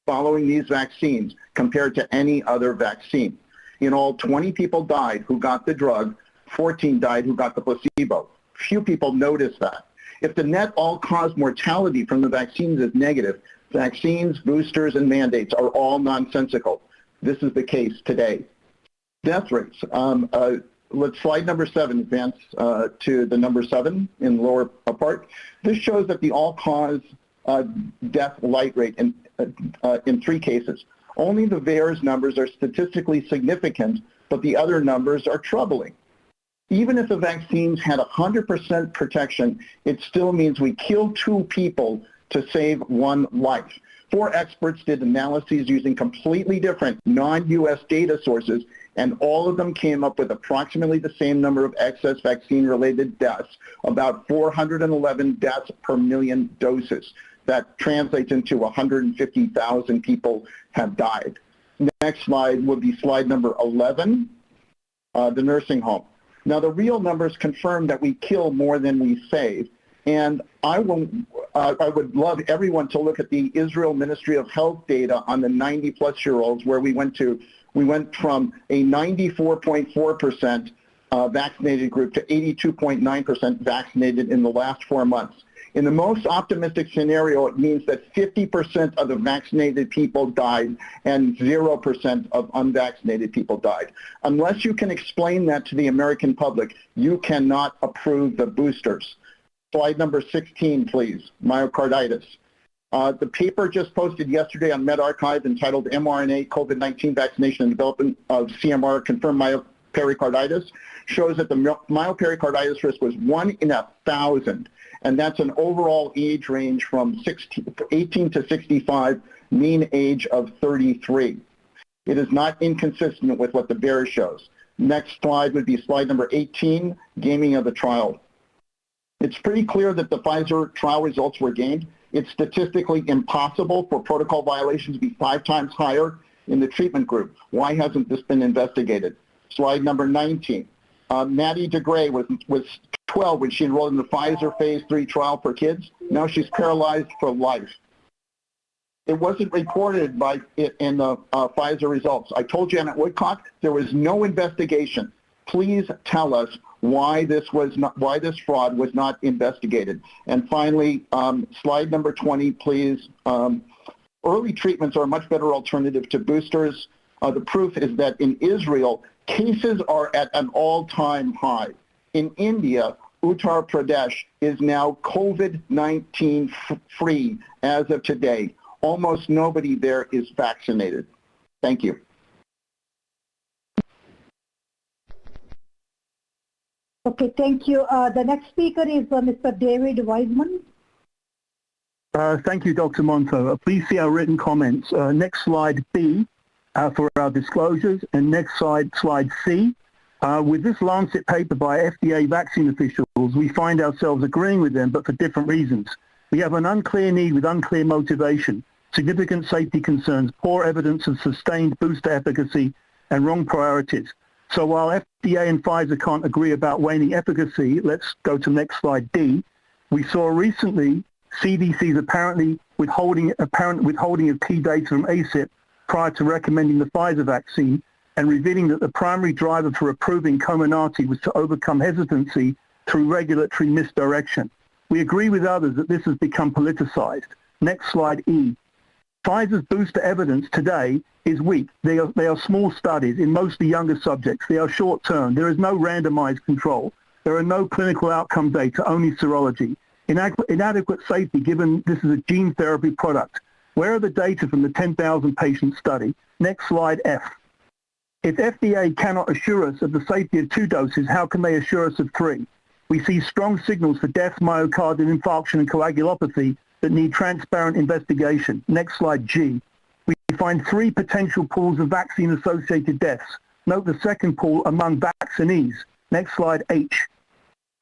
following these vaccines compared to any other vaccine. In all, 20 people died who got the drug, 14 died who got the placebo. Few people notice that. If the net all-cause mortality from the vaccines is negative, vaccines, boosters, and mandates are all nonsensical. This is the case today. Death rates. Let's slide number 7, advance to the number 7 in the lower part. This shows that the all-cause death light rate in 3 cases. Only the VAERS numbers are statistically significant, but the other numbers are troubling. Even if the vaccines had 100% protection, it still means we kill 2 people to save 1 life. 4 experts did analyses using completely different non-US data sources, and all of them came up with approximately the same number of excess vaccine-related deaths, about 411 deaths per million doses. That translates into 150,000 people have died. Next slide would be slide number 11, the nursing home. Now, the real numbers confirm that we kill more than we save, and I would love everyone to look at the Israel Ministry of Health data on the 90-plus-year-olds, where we went from a 94.4% vaccinated group to 82.9% vaccinated in the last 4 months. In the most optimistic scenario, it means that 50% of the vaccinated people died and 0% of unvaccinated people died. Unless you can explain that to the American public, you cannot approve the boosters. Slide number 16, please, myocarditis. The paper just posted yesterday on medRxiv entitled mRNA COVID-19 Vaccination and Development of CMR Confirmed Myopericarditis shows that the myopericarditis risk was 1 in 1,000. And that's an overall age range from 18 to 65, mean age of 33. It is not inconsistent with what the VAERS shows. Next slide would be slide number 18, gaming of the trial. It's pretty clear that the Pfizer trial results were gamed. It's statistically impossible for protocol violations to be 5 times higher in the treatment group. Why hasn't this been investigated? Slide number 19. Maddie DeGray was 12 when she enrolled in the Pfizer phase 3 trial for kids. Now she's paralyzed for life. It wasn't reported in the Pfizer results. I told Janet Woodcock there was no investigation. Please tell us why this fraud was not investigated. And finally, slide number 20, please. Early treatments are a much better alternative to boosters. The proof is that in Israel, cases are at an all-time high. In India, Uttar Pradesh is now COVID-19 free as of today. Almost nobody there is vaccinated. Thank you. Okay, thank you. The next speaker is Mr. David Wiseman. Thank you, Dr. Monto. Please see our written comments. Next slide B for our disclosures, and next slide C. With this Lancet paper by FDA vaccine officials, we find ourselves agreeing with them, but for different reasons. We have an unclear need with unclear motivation, significant safety concerns, poor evidence of sustained booster efficacy, and wrong priorities. So while FDA and Pfizer can't agree about waning efficacy, let's go to next slide D. We saw recently CDC's apparent withholding of key data from ACIP prior to recommending the Pfizer vaccine, and revealing that the primary driver for approving Comirnaty was to overcome hesitancy through regulatory misdirection. We agree with others that this has become politicized. Next slide E. Pfizer's booster evidence today is weak. They are small studies in mostly younger subjects. They are short-term. There is no randomized control. There are no clinical outcome data, only serology. Inadequate safety given this is a gene therapy product. Where are the data from the 10,000 patient study? Next slide F. If FDA cannot assure us of the safety of 2 doses, how can they assure us of 3? We see strong signals for death, myocardial infarction, and coagulopathy that need transparent investigation. Next slide G. We find 3 potential pools of vaccine-associated deaths. Note the second pool among vaccinees. Next slide H.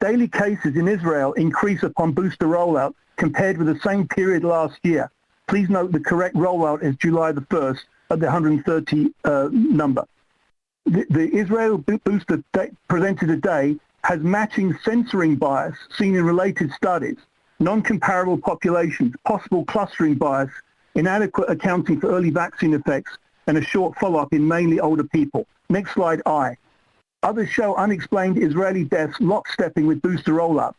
Daily cases in Israel increase upon booster rollout compared with the same period last year. Please note the correct rollout is July the 1st at the 130 number. The Israel booster presented today has matching censoring bias seen in related studies, non-comparable populations, possible clustering bias, inadequate accounting for early vaccine effects, and a short follow-up in mainly older people. Next slide, I. Others show unexplained Israeli deaths lockstepping with booster rollout.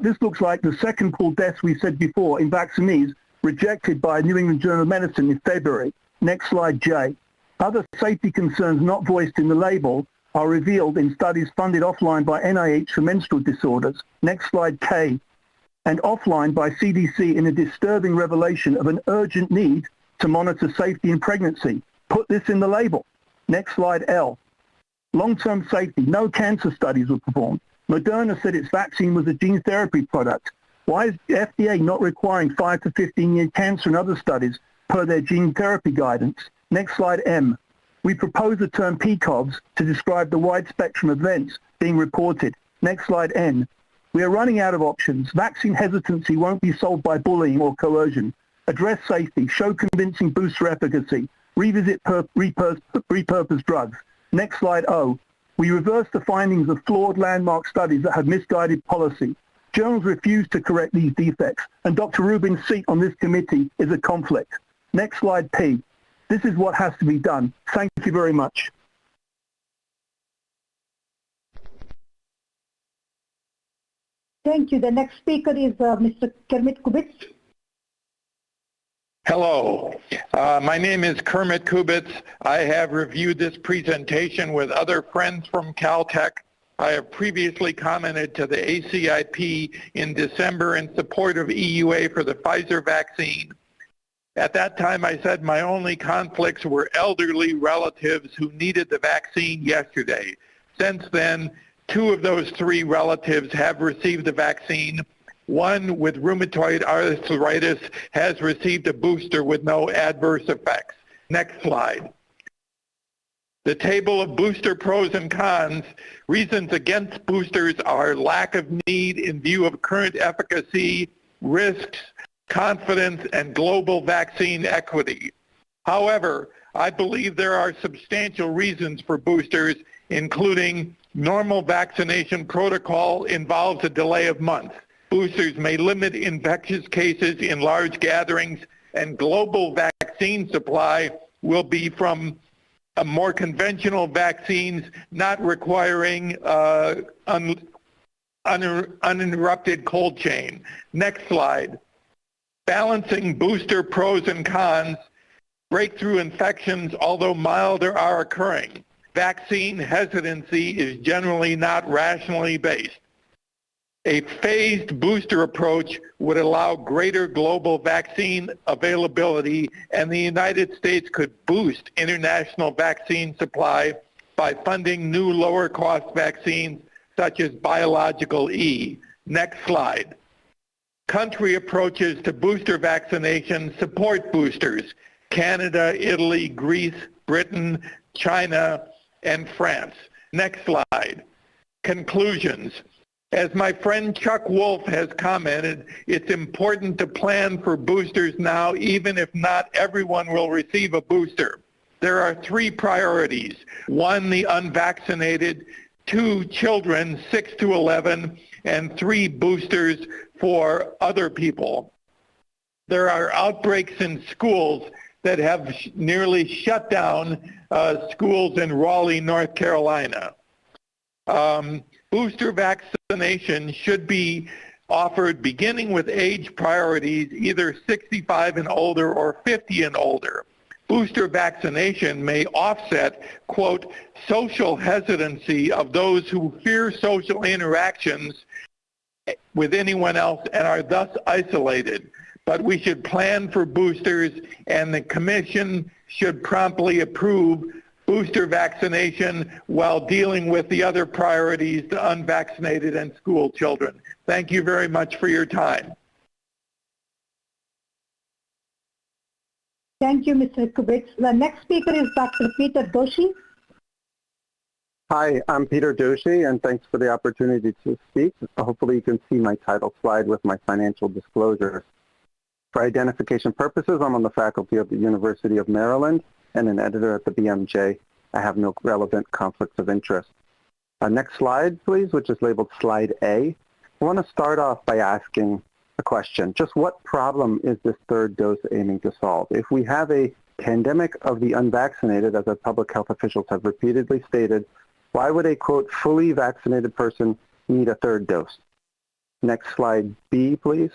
This looks like the second pooled deaths we said before in vaccinees rejected by New England Journal of Medicine in February. Next slide, J. Other safety concerns not voiced in the label are revealed in studies funded offline by NIH for menstrual disorders. Next slide, K. And offline by CDC in a disturbing revelation of an urgent need to monitor safety in pregnancy. Put this in the label. Next slide, L. Long-term safety. No cancer studies were performed. Moderna said its vaccine was a gene therapy product. Why is the FDA not requiring 5 to 15-year cancer and other studies per their gene therapy guidance? Next slide, M. We propose the term PCOVs to describe the wide spectrum of events being reported. Next slide, N. We are running out of options. Vaccine hesitancy won't be solved by bullying or coercion. Address safety, show convincing booster efficacy, revisit repurposed drugs. Next slide, O. We reverse the findings of flawed landmark studies that have misguided policy. Journals refuse to correct these defects, and Dr. Rubin's seat on this committee is a conflict. Next slide, P. This is what has to be done. Thank you very much. Thank you. The next speaker is Mr. Kermit Kubitz. Hello, my name is Kermit Kubitz. I have reviewed this presentation with other friends from Caltech. I have previously commented to the ACIP in December in support of EUA for the Pfizer vaccine. At that time, I said my only conflicts were elderly relatives who needed the vaccine yesterday. Since then, 2 of those 3 relatives have received the vaccine. One with rheumatoid arthritis has received a booster with no adverse effects. Next slide. The table of booster pros and cons. Reasons against boosters are lack of need in view of current efficacy, risks, confidence, and global vaccine equity. However, I believe there are substantial reasons for boosters, including normal vaccination protocol involves a delay of months. Boosters may limit infectious cases in large gatherings, and global vaccine supply will be from more conventional vaccines not requiring uninterrupted cold chain. Next slide. Balancing booster pros and cons. Breakthrough infections, although milder, are occurring. Vaccine hesitancy is generally not rationally based. A phased booster approach would allow greater global vaccine availability, and the United States could boost international vaccine supply by funding new lower-cost vaccines such as biological E. Next slide. Country approaches to booster vaccination support boosters. Canada, Italy, Greece, Britain, China, and France. Next slide. Conclusions. As my friend Chuck Wolf has commented, it's important to plan for boosters now, even if not everyone will receive a booster. There are 3 priorities. 1, the unvaccinated. 2, children 6 to 11. And 3, boosters for other people. There are outbreaks in schools that have nearly shut down schools in Raleigh, North Carolina. Booster vaccination should be offered beginning with age priorities, either 65 and older or 50 and older. Booster vaccination may offset, quote, social hesitancy of those who fear social interactions with anyone else and are thus isolated. But we should plan for boosters, and the Commission should promptly approve booster vaccination while dealing with the other priorities to unvaccinated and school children. Thank you very much for your time. Thank you, Mr. Kubitz. The next speaker is Dr. Peter Doshi. Hi, I'm Peter Doshi, and thanks for the opportunity to speak. Hopefully you can see my title slide with my financial disclosures. For identification purposes, I'm on the faculty of the University of Maryland and an editor at the BMJ. I have no relevant conflicts of interest. Next slide, please, which is labeled Slide A. I want to start off by asking a question. Just what problem is this third dose aiming to solve? If we have a pandemic of the unvaccinated, as our public health officials have repeatedly stated, why would a, quote, fully vaccinated person need a third dose? Next slide, B, please.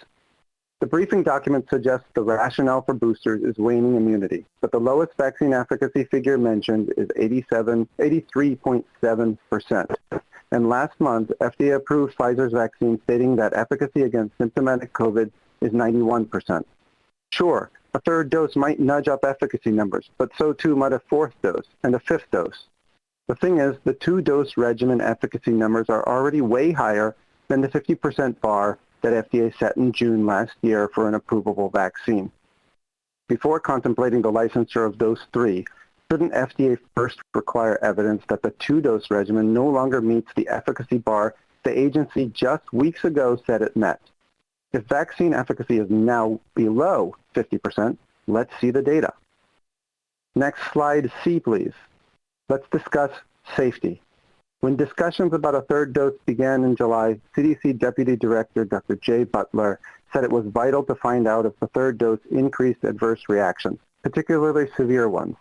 The briefing document suggests the rationale for boosters is waning immunity, but the lowest vaccine efficacy figure mentioned is 83.7%. And last month, FDA approved Pfizer's vaccine stating that efficacy against symptomatic COVID is 91%. Sure, a third dose might nudge up efficacy numbers, but so too might a fourth dose and a fifth dose. The thing is, the two-dose regimen efficacy numbers are already way higher than the 50% bar that FDA set in June last year for an approvable vaccine. Before contemplating the licensure of dose 3, shouldn't FDA first require evidence that the two-dose regimen no longer meets the efficacy bar the agency just weeks ago said it met? If vaccine efficacy is now below 50%, let's see the data. Next slide, C, please. Let's discuss safety. When discussions about a third dose began in July, CDC Deputy Director Dr. Jay Butler said it was vital to find out if the third dose increased adverse reactions, particularly severe ones.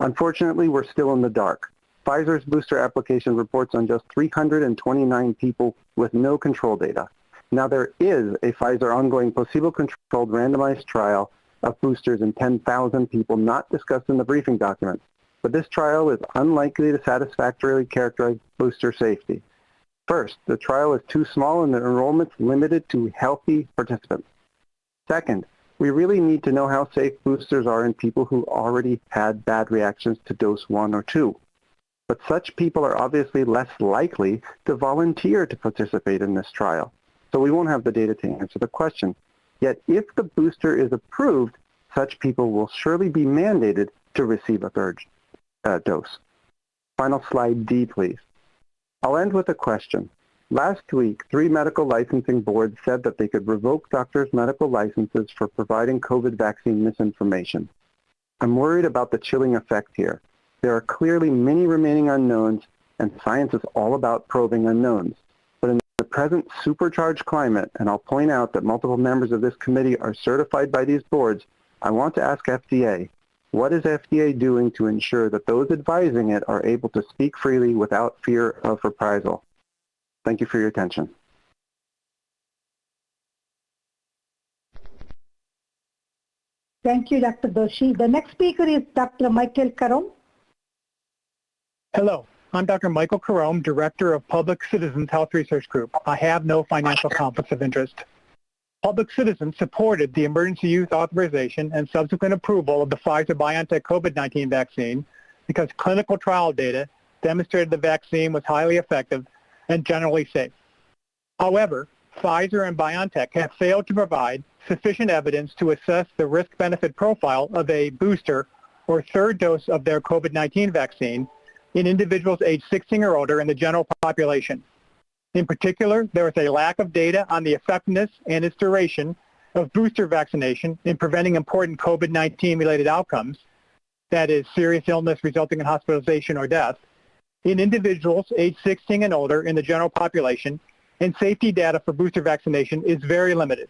Unfortunately, we're still in the dark. Pfizer's booster application reports on just 329 people with no control data. Now, there is a Pfizer ongoing placebo-controlled randomized trial of boosters in 10,000 people not discussed in the briefing document. But this trial is unlikely to satisfactorily characterize booster safety. First, the trial is too small and the enrollment's limited to healthy participants. Second, we really need to know how safe boosters are in people who already had bad reactions to dose 1 or 2. But such people are obviously less likely to volunteer to participate in this trial, so we won't have the data to answer the question. Yet if the booster is approved, such people will surely be mandated to receive a third dose. Final slide, D, please. I'll end with a question. Last week, 3 medical licensing boards said that they could revoke doctors' medical licenses for providing COVID vaccine misinformation. I'm worried about the chilling effect here. There are clearly many remaining unknowns, and science is all about probing unknowns. But in the present supercharged climate, and I'll point out that multiple members of this committee are certified by these boards, I want to ask FDA, what is FDA doing to ensure that those advising it are able to speak freely without fear of reprisal? Thank you for your attention. Thank you, Dr. Doshi. The next speaker is Dr. Michael Karom. Hello, I'm Dr. Michael Karom, Director of Public Citizens Health Research Group. I have no financial conflicts of interest. Public Citizens supported the emergency use authorization and subsequent approval of the Pfizer-BioNTech COVID-19 vaccine because clinical trial data demonstrated the vaccine was highly effective and generally safe. However, Pfizer and BioNTech have failed to provide sufficient evidence to assess the risk-benefit profile of a booster or third dose of their COVID-19 vaccine in individuals age 16 or older in the general population. In particular, there is a lack of data on the effectiveness and its duration of booster vaccination in preventing important COVID-19 related outcomes, that is, serious illness resulting in hospitalization or death, in individuals age 16 and older in the general population, and safety data for booster vaccination is very limited.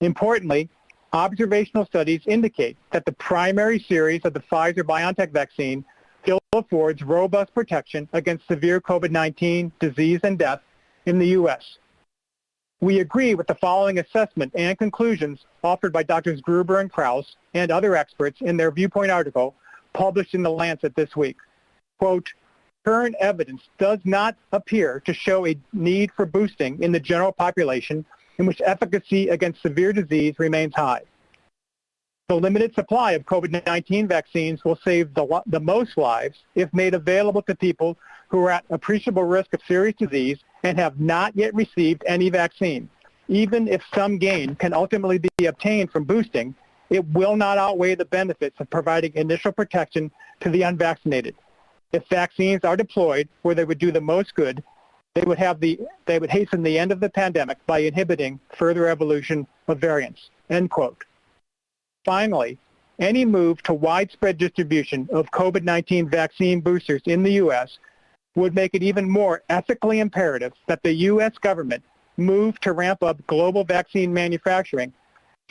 Importantly, observational studies indicate that the primary series of the Pfizer-BioNTech vaccine still affords robust protection against severe COVID-19 disease and death in the U.S. We agree with the following assessment and conclusions offered by Drs. Gruber and Krause and other experts in their Viewpoint article published in The Lancet this week. Quote, current evidence does not appear to show a need for boosting in the general population in which efficacy against severe disease remains high. The limited supply of COVID-19 vaccines will save the most lives if made available to people who are at appreciable risk of serious disease and have not yet received any vaccine. Even if some gain can ultimately be obtained from boosting, it will not outweigh the benefits of providing initial protection to the unvaccinated. If vaccines are deployed where they would do the most good, they would hasten the end of the pandemic by inhibiting further evolution of variants, end quote. Finally, any move to widespread distribution of COVID-19 vaccine boosters in the U.S. would make it even more ethically imperative that the U.S. government move to ramp up global vaccine manufacturing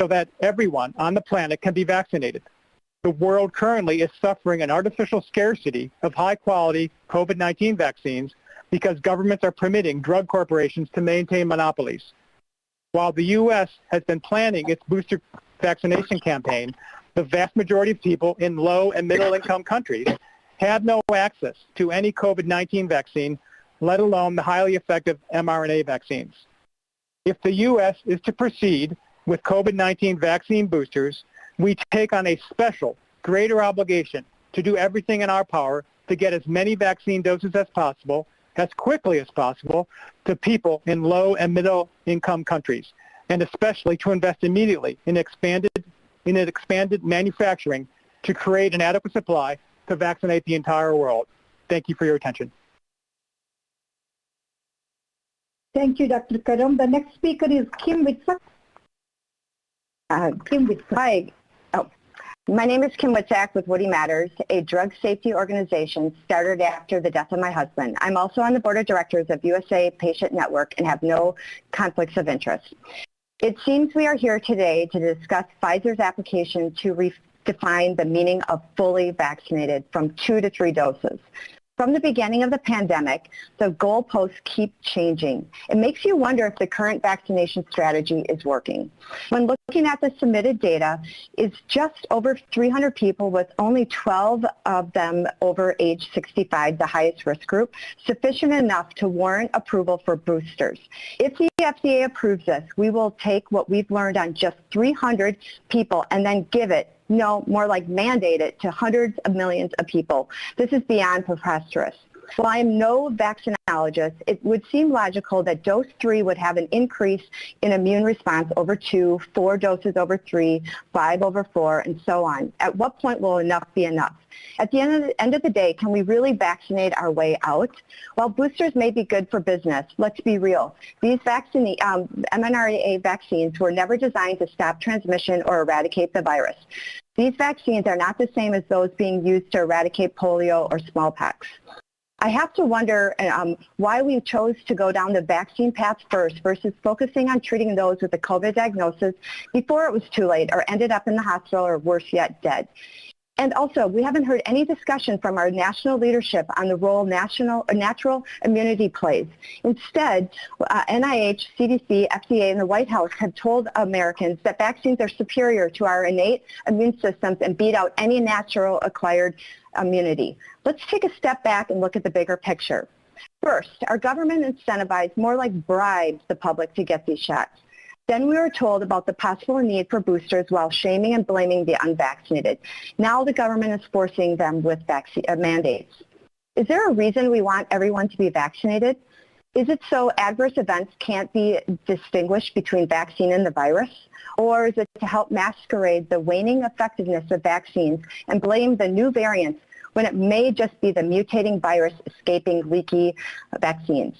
so that everyone on the planet can be vaccinated. The world currently is suffering an artificial scarcity of high-quality COVID-19 vaccines because governments are permitting drug corporations to maintain monopolies. While the U.S. has been planning its booster vaccination campaign, the vast majority of people in low and middle-income countries have no access to any COVID-19 vaccine, let alone the highly effective mRNA vaccines. If the U.S. is to proceed with COVID-19 vaccine boosters, we take on a special, greater obligation to do everything in our power to get as many vaccine doses as possible, as quickly as possible, to people in low and middle income countries, and especially to invest immediately in expanded manufacturing to create an adequate supply to vaccinate the entire world. Thank you for your attention. Thank you, Dr. Karam. The next speaker is Kim Witzak. Hi. My name is Kim Witzak with Woody Matters, a drug safety organization started after the death of my husband. I'm also on the board of directors of USA Patient Network and have no conflicts of interest. It seems we are here today to discuss Pfizer's application to redefine the meaning of fully vaccinated from 2 to 3 doses. From the beginning of the pandemic, the goalposts keep changing. It makes you wonder if the current vaccination strategy is working. When looking at the submitted data, it's just over 300 people with only 12 of them over age 65, the highest risk group, sufficient enough to warrant approval for boosters. If the FDA approves this, we will take what we've learned on just 300 people and then give it, no, more like mandate it to hundreds of millions of people. This is beyond preposterous. While I am no vaccinologist, it would seem logical that dose 3 would have an increase in immune response over 2, 4 doses over 3, 5 over 4, and so on. At what point will enough be enough? At the end of the day, can we really vaccinate our way out? While boosters may be good for business, let's be real. These mRNA vaccines were never designed to stop transmission or eradicate the virus. These vaccines are not the same as those being used to eradicate polio or smallpox. I have to wonder why we chose to go down the vaccine path first versus focusing on treating those with a COVID diagnosis before it was too late or ended up in the hospital or worse yet, dead. And also, we haven't heard any discussion from our national leadership on the role natural immunity plays. Instead, NIH, CDC, FDA, and the White House have told Americans that vaccines are superior to our innate immune systems and beat out any natural acquired immunity. Let's take a step back and look at the bigger picture. First, our government incentivized, more like bribes, the public to get these shots. Then we were told about the possible need for boosters while shaming and blaming the unvaccinated. Now the government is forcing them with mandates. Is there a reason we want everyone to be vaccinated? Is it so adverse events can't be distinguished between vaccine and the virus? Or is it to help masquerade the waning effectiveness of vaccines and blame the new variants when it may just be the mutating virus escaping leaky vaccines?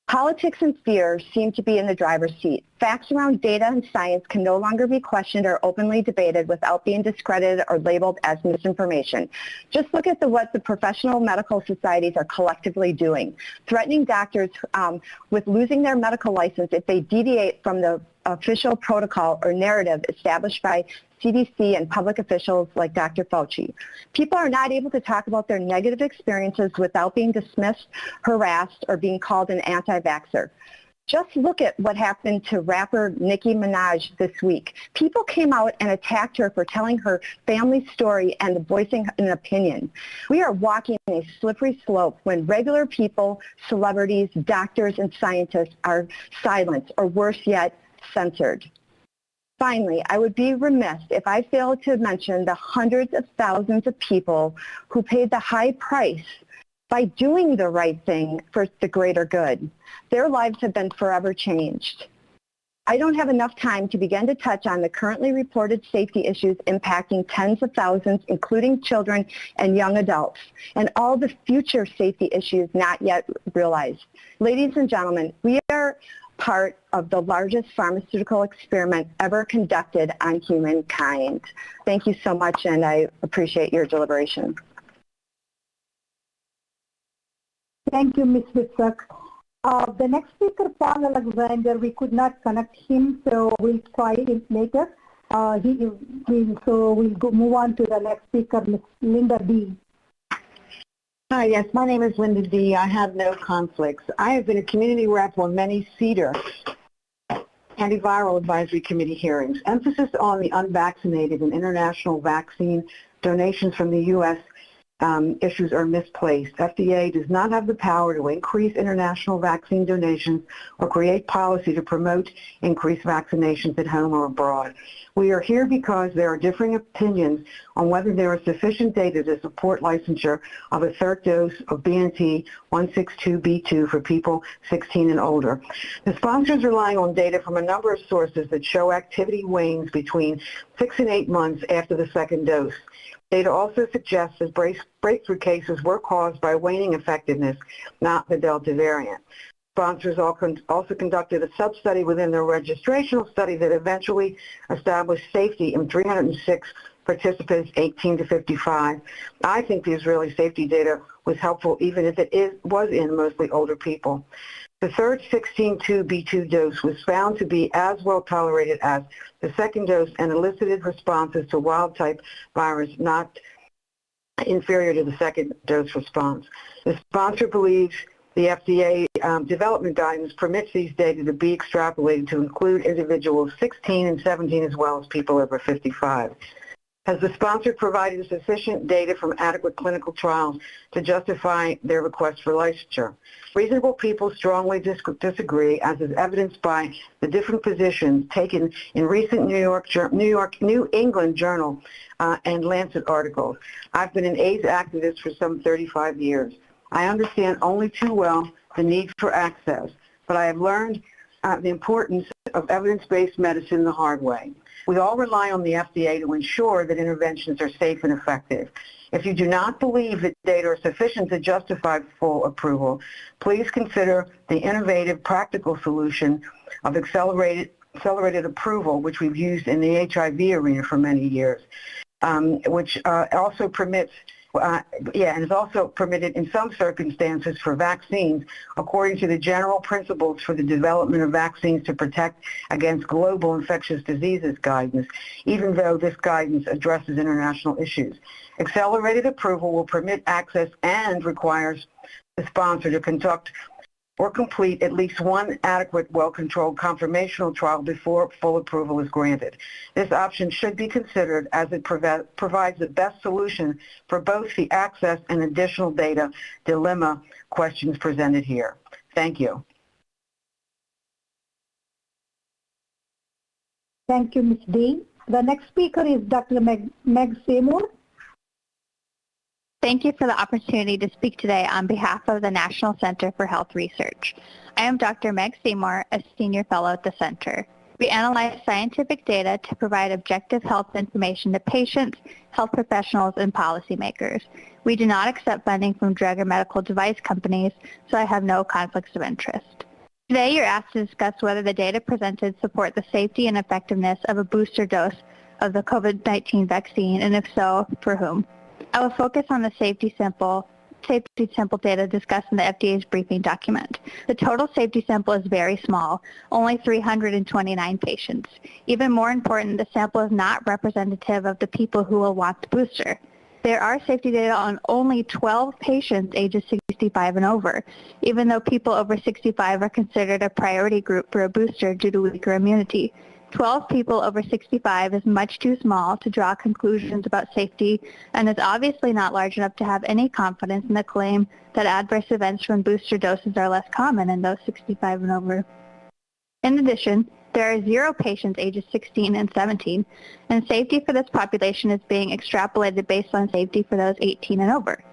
Politics and fear seem to be in the driver's seat. Facts around data and science can no longer be questioned or openly debated without being discredited or labeled as misinformation. Just look at what the professional medical societies are collectively doing, threatening doctors with losing their medical license if they deviate from the official protocol or narrative established by CDC and public officials like Dr. Fauci. People are not able to talk about their negative experiences without being dismissed, harassed, or being called an anti-vaxxer. Just look at what happened to rapper Nicki Minaj this week. People came out and attacked her for telling her family story and voicing an opinion. We are walking a slippery slope when regular people, celebrities, doctors, and scientists are silenced, or worse yet, censored. Finally, I would be remiss if I failed to mention the hundreds of thousands of people who paid the high price by doing the right thing for the greater good. Their lives have been forever changed. I don't have enough time to begin to touch on the currently reported safety issues impacting tens of thousands, including children and young adults, and all the future safety issues not yet realized. Ladies and gentlemen, we are part of the largest pharmaceutical experiment ever conducted on humankind. Thank you so much, and I appreciate your deliberation. Thank you, Ms. Witzak. The next speaker, Paul Alexander, we could not connect him, so we'll try it later. So we'll move on to the next speaker, Ms. Linda D. Hi, yes, my name is Linda D. I have no conflicts. I have been a community rep on many CEDAR antiviral advisory committee hearings. Emphasis on the unvaccinated and international vaccine donations from the U.S. Issues are misplaced. FDA does not have the power to increase international vaccine donations or create policy to promote increased vaccinations at home or abroad. We are here because there are differing opinions on whether there is sufficient data to support licensure of a third dose of BNT 162b2 for people 16 and older. The sponsor is relying on data from a number of sources that show activity wanes between 6 and 8 months after the second dose. Data also suggests that breakthrough cases were caused by waning effectiveness, not the Delta variant. Sponsors also conducted a sub-study within their registrational study that eventually established safety in 306 participants 18 to 55. I think the Israeli safety data was helpful even if it was in mostly older people. The third 16.2b2 dose was found to be as well tolerated as the second dose and elicited responses to wild-type virus not inferior to the second dose response. The sponsor believes the FDA development guidance permits these data to be extrapolated to include individuals 16 and 17 as well as people over 55. Has the sponsor provided sufficient data from adequate clinical trials to justify their request for licensure? Reasonable people strongly disagree, as is evidenced by the different positions taken in recent New England Journal and Lancet articles. I've been an AIDS activist for some 35 years. I understand only too well the need for access, but I have learned the importance of evidence-based medicine the hard way. We all rely on the FDA to ensure that interventions are safe and effective. If you do not believe that data are sufficient to justify full approval, please consider the innovative practical solution of accelerated approval, which we've used in the HIV arena for many years, which also permits and is also permitted in some circumstances for vaccines according to the general principles for the development of vaccines to protect against global infectious diseases guidance, even though this guidance addresses international issues. Accelerated approval will permit access and requires the sponsor to conduct or complete at least one adequate, well-controlled confirmational trial before full approval is granted. This option should be considered as it provides the best solution for both the access and additional data dilemma questions presented here. Thank you. Thank you, Ms. D. The next speaker is Dr. Meg Seymour. Thank you for the opportunity to speak today on behalf of the National Center for Health Research. I am Dr. Meg Seymour, a senior fellow at the center. We analyze scientific data to provide objective health information to patients, health professionals, and policymakers. We do not accept funding from drug or medical device companies, so I have no conflicts of interest. Today, you're asked to discuss whether the data presented support the safety and effectiveness of a booster dose of the COVID-19 vaccine, and if so, for whom. I will focus on the safety sample data discussed in the FDA's briefing document. The total safety sample is very small, only 329 patients. Even more important, the sample is not representative of the people who will want the booster. There are safety data on only 12 patients ages 65 and over, even though people over 65 are considered a priority group for a booster due to weaker immunity. 12 people over 65 is much too small to draw conclusions about safety and is obviously not large enough to have any confidence in the claim that adverse events from booster doses are less common in those 65 and over. In addition, there are 0 patients ages 16 and 17, and safety for this population is being extrapolated based on safety for those 18 and over.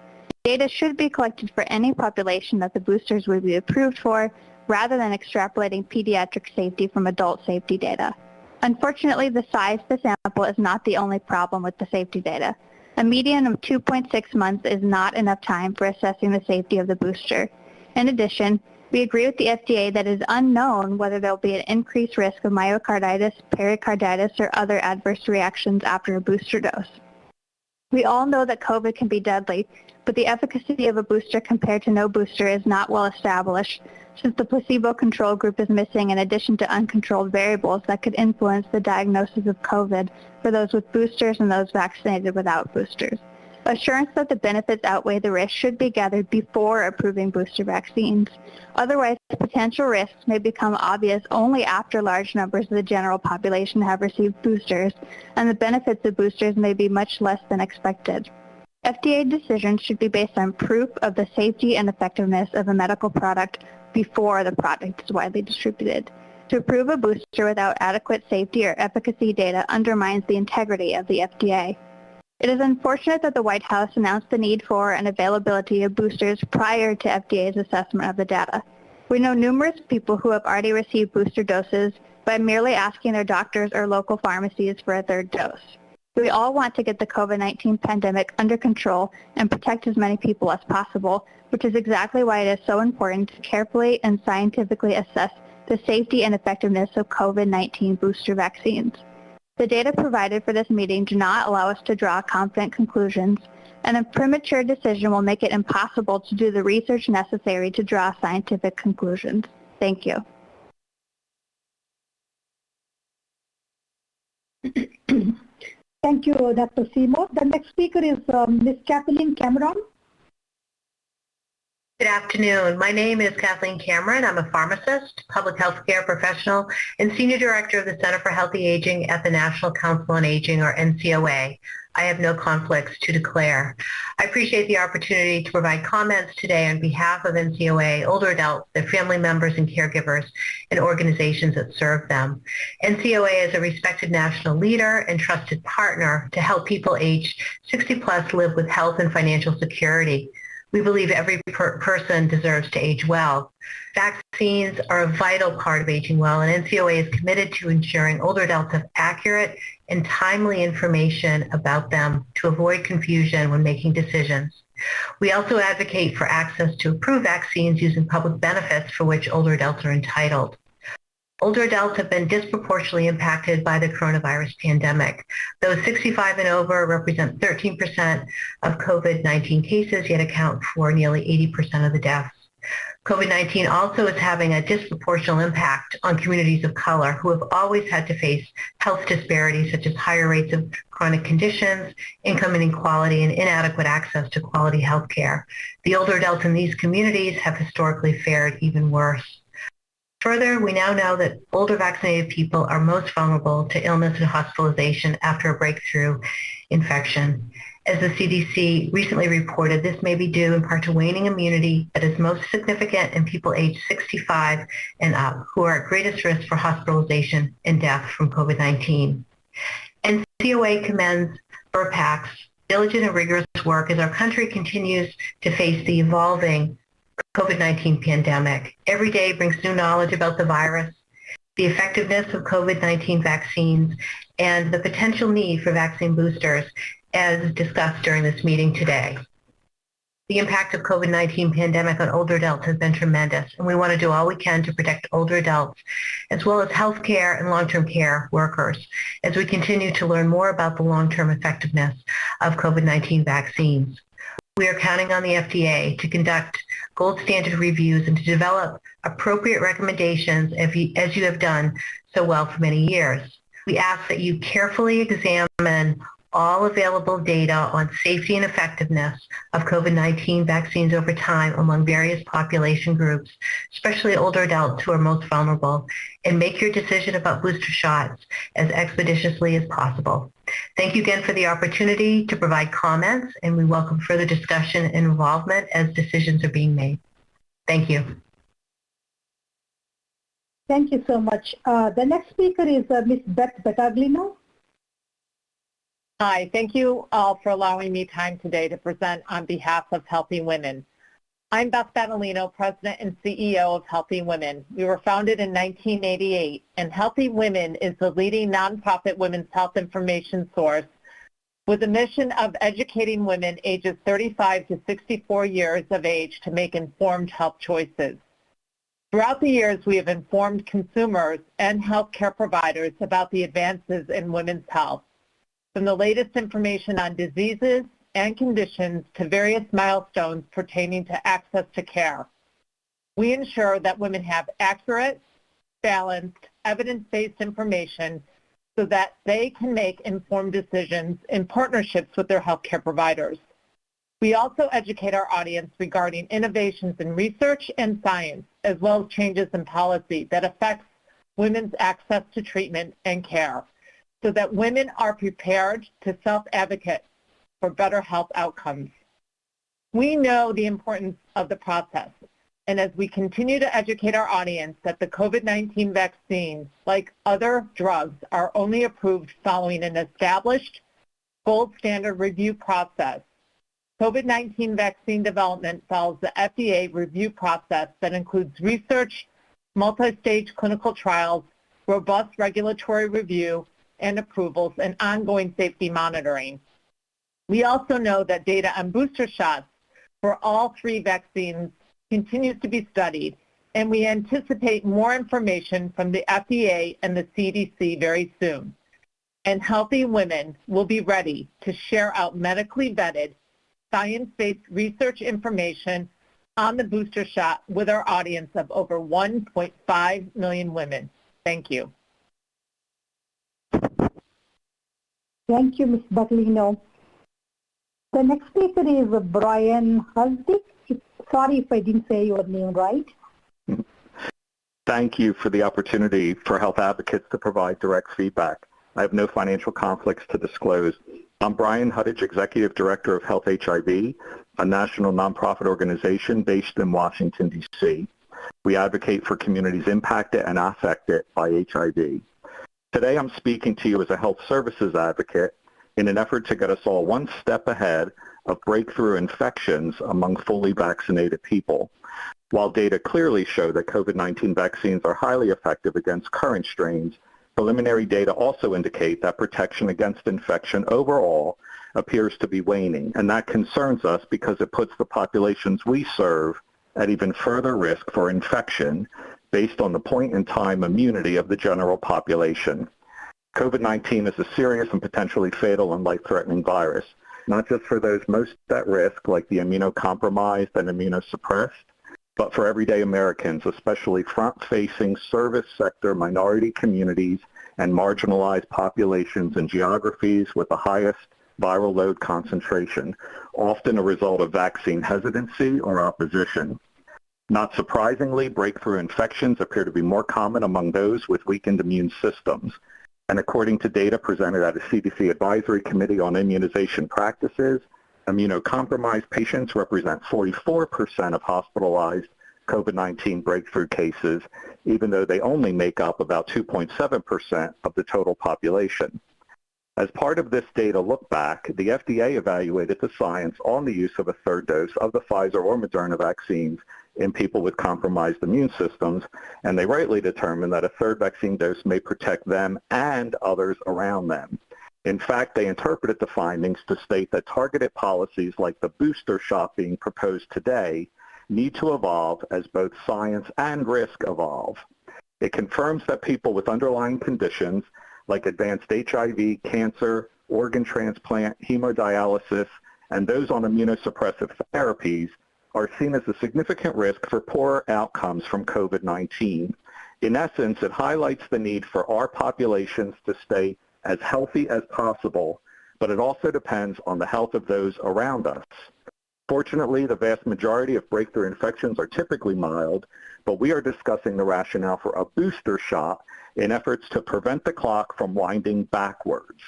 Data should be collected for any population that the boosters would be approved for, rather than extrapolating pediatric safety from adult safety data. Unfortunately, the size of the sample is not the only problem with the safety data. A median of 2.6 months is not enough time for assessing the safety of the booster. In addition, we agree with the FDA that it is unknown whether there will be an increased risk of myocarditis, pericarditis, or other adverse reactions after a booster dose. We all know that COVID can be deadly, but the efficacy of a booster compared to no booster is not well established, since the placebo control group is missing in addition to uncontrolled variables that could influence the diagnosis of COVID for those with boosters and those vaccinated without boosters. Assurance that the benefits outweigh the risks should be gathered before approving booster vaccines. Otherwise, potential risks may become obvious only after large numbers of the general population have received boosters, and the benefits of boosters may be much less than expected. FDA decisions should be based on proof of the safety and effectiveness of a medical product before the product is widely distributed. To approve a booster without adequate safety or efficacy data undermines the integrity of the FDA. It is unfortunate that the White House announced the need for and availability of boosters prior to FDA's assessment of the data. We know numerous people who have already received booster doses by merely asking their doctors or local pharmacies for a third dose. We all want to get the COVID-19 pandemic under control and protect as many people as possible, which is exactly why it is so important to carefully and scientifically assess the safety and effectiveness of COVID-19 booster vaccines. The data provided for this meeting do not allow us to draw confident conclusions, and a premature decision will make it impossible to do the research necessary to draw scientific conclusions. Thank you. Thank you, Dr. Seymour. The next speaker is Ms. Kathleen Cameron. Good afternoon. My name is Kathleen Cameron. I'm a pharmacist, public health care professional, and Senior Director of the Center for Healthy Aging at the National Council on Aging, or NCOA. I have no conflicts to declare. I appreciate the opportunity to provide comments today on behalf of NCOA, older adults, their family members and caregivers, and organizations that serve them. NCOA is a respected national leader and trusted partner to help people aged 60 plus live with health and financial security. We believe every person deserves to age well. Vaccines are a vital part of aging well, and NCOA is committed to ensuring older adults have accurate and timely information about them to avoid confusion when making decisions. We also advocate for access to approved vaccines using public benefits for which older adults are entitled. Older adults have been disproportionately impacted by the coronavirus pandemic. Those 65 and over represent 13% of COVID-19 cases, yet account for nearly 80% of the deaths. COVID-19 also is having a disproportional impact on communities of color who have always had to face health disparities such as higher rates of chronic conditions, income inequality, and inadequate access to quality health care. The older adults in these communities have historically fared even worse. Further, we now know that older vaccinated people are most vulnerable to illness and hospitalization after a breakthrough infection. As the CDC recently reported, this may be due in part to waning immunity that is most significant in people aged 65 and up, who are at greatest risk for hospitalization and death from COVID-19. NCOA commends BURPAC's diligent and rigorous work as our country continues to face the evolving COVID-19 pandemic. Every day brings new knowledge about the virus, the effectiveness of COVID-19 vaccines, and the potential need for vaccine boosters, as discussed during this meeting today. The impact of COVID-19 pandemic on older adults has been tremendous, and we want to do all we can to protect older adults, as well as healthcare and long-term care workers, as we continue to learn more about the long-term effectiveness of COVID-19 vaccines. We are counting on the FDA to conduct gold standard reviews and to develop appropriate recommendations as you have done so well for many years. We ask that you carefully examine all available data on safety and effectiveness of COVID-19 vaccines over time among various population groups, especially older adults who are most vulnerable, and make your decision about booster shots as expeditiously as possible. Thank you again for the opportunity to provide comments, and we welcome further discussion and involvement as decisions are being made. Thank you. Thank you so much. The next speaker is Ms. Beth Battaglino. Hi, thank you all for allowing me time today to present on behalf of Healthy Women. I'm Beth Battaglino, President and CEO of Healthy Women. We were founded in 1988, and Healthy Women is the leading nonprofit women's health information source with a mission of educating women ages 35 to 64 years of age to make informed health choices. Throughout the years, we have informed consumers and healthcare providers about the advances in women's health. from the latest information on diseases and conditions to various milestones pertaining to access to care. We ensure that women have accurate, balanced, evidence-based information so that they can make informed decisions in partnerships with their healthcare providers. We also educate our audience regarding innovations in research and science, as well as changes in policy that affects women's access to treatment and care, so that women are prepared to self-advocate for better health outcomes. We know the importance of the process, and as we continue to educate our audience that the COVID-19 vaccine, like other drugs, are only approved following an established gold standard review process, COVID-19 vaccine development follows the FDA review process that includes research, multi-stage clinical trials, robust regulatory review and approvals, and ongoing safety monitoring. We also know that data on booster shots for all 3 vaccines continues to be studied, and we anticipate more information from the FDA and the CDC very soon. And healthy women will be ready to share out medically vetted, science-based research information on the booster shot with our audience of over 1.5 million women. Thank you. Thank you, Ms. Bucklino. The next speaker is Brian Husdick. Sorry if I didn't say your name right. Thank you for the opportunity for health advocates to provide direct feedback. I have no financial conflicts to disclose. I'm Brian Hudich, Executive Director of Health HIV, a national nonprofit organization based in Washington, D.C. We advocate for communities impacted and affected by HIV. Today I'm speaking to you as a health services advocate in an effort to get us all one step ahead of breakthrough infections among fully vaccinated people. While data clearly show that COVID-19 vaccines are highly effective against current strains, preliminary data also indicate that protection against infection overall appears to be waning, and that concerns us because it puts the populations we serve at even further risk for infection based on the point-in-time immunity of the general population. COVID-19 is a serious and potentially fatal and life-threatening virus, not just for those most at risk, like the immunocompromised and immunosuppressed, but for everyday Americans, especially front-facing service sector minority communities and marginalized populations in geographies with the highest viral load concentration, often a result of vaccine hesitancy or opposition. Not surprisingly, breakthrough infections appear to be more common among those with weakened immune systems. And according to data presented at a CDC Advisory Committee on Immunization Practices, immunocompromised patients represent 44% of hospitalized COVID-19 breakthrough cases, even though they only make up about 2.7% of the total population. As part of this data look back, the FDA evaluated the science on the use of a third dose of the Pfizer or Moderna vaccines in people with compromised immune systems, and they rightly determined that a third vaccine dose may protect them and others around them. In fact, they interpreted the findings to state that targeted policies like the booster shot being proposed today need to evolve as both science and risk evolve. It confirms that people with underlying conditions like advanced HIV, cancer, organ transplant, hemodialysis, and those on immunosuppressive therapies are seen as a significant risk for poorer outcomes from COVID-19. In essence, it highlights the need for our populations to stay as healthy as possible, but it also depends on the health of those around us. Fortunately, the vast majority of breakthrough infections are typically mild, but we are discussing the rationale for a booster shot in efforts to prevent the clock from winding backwards.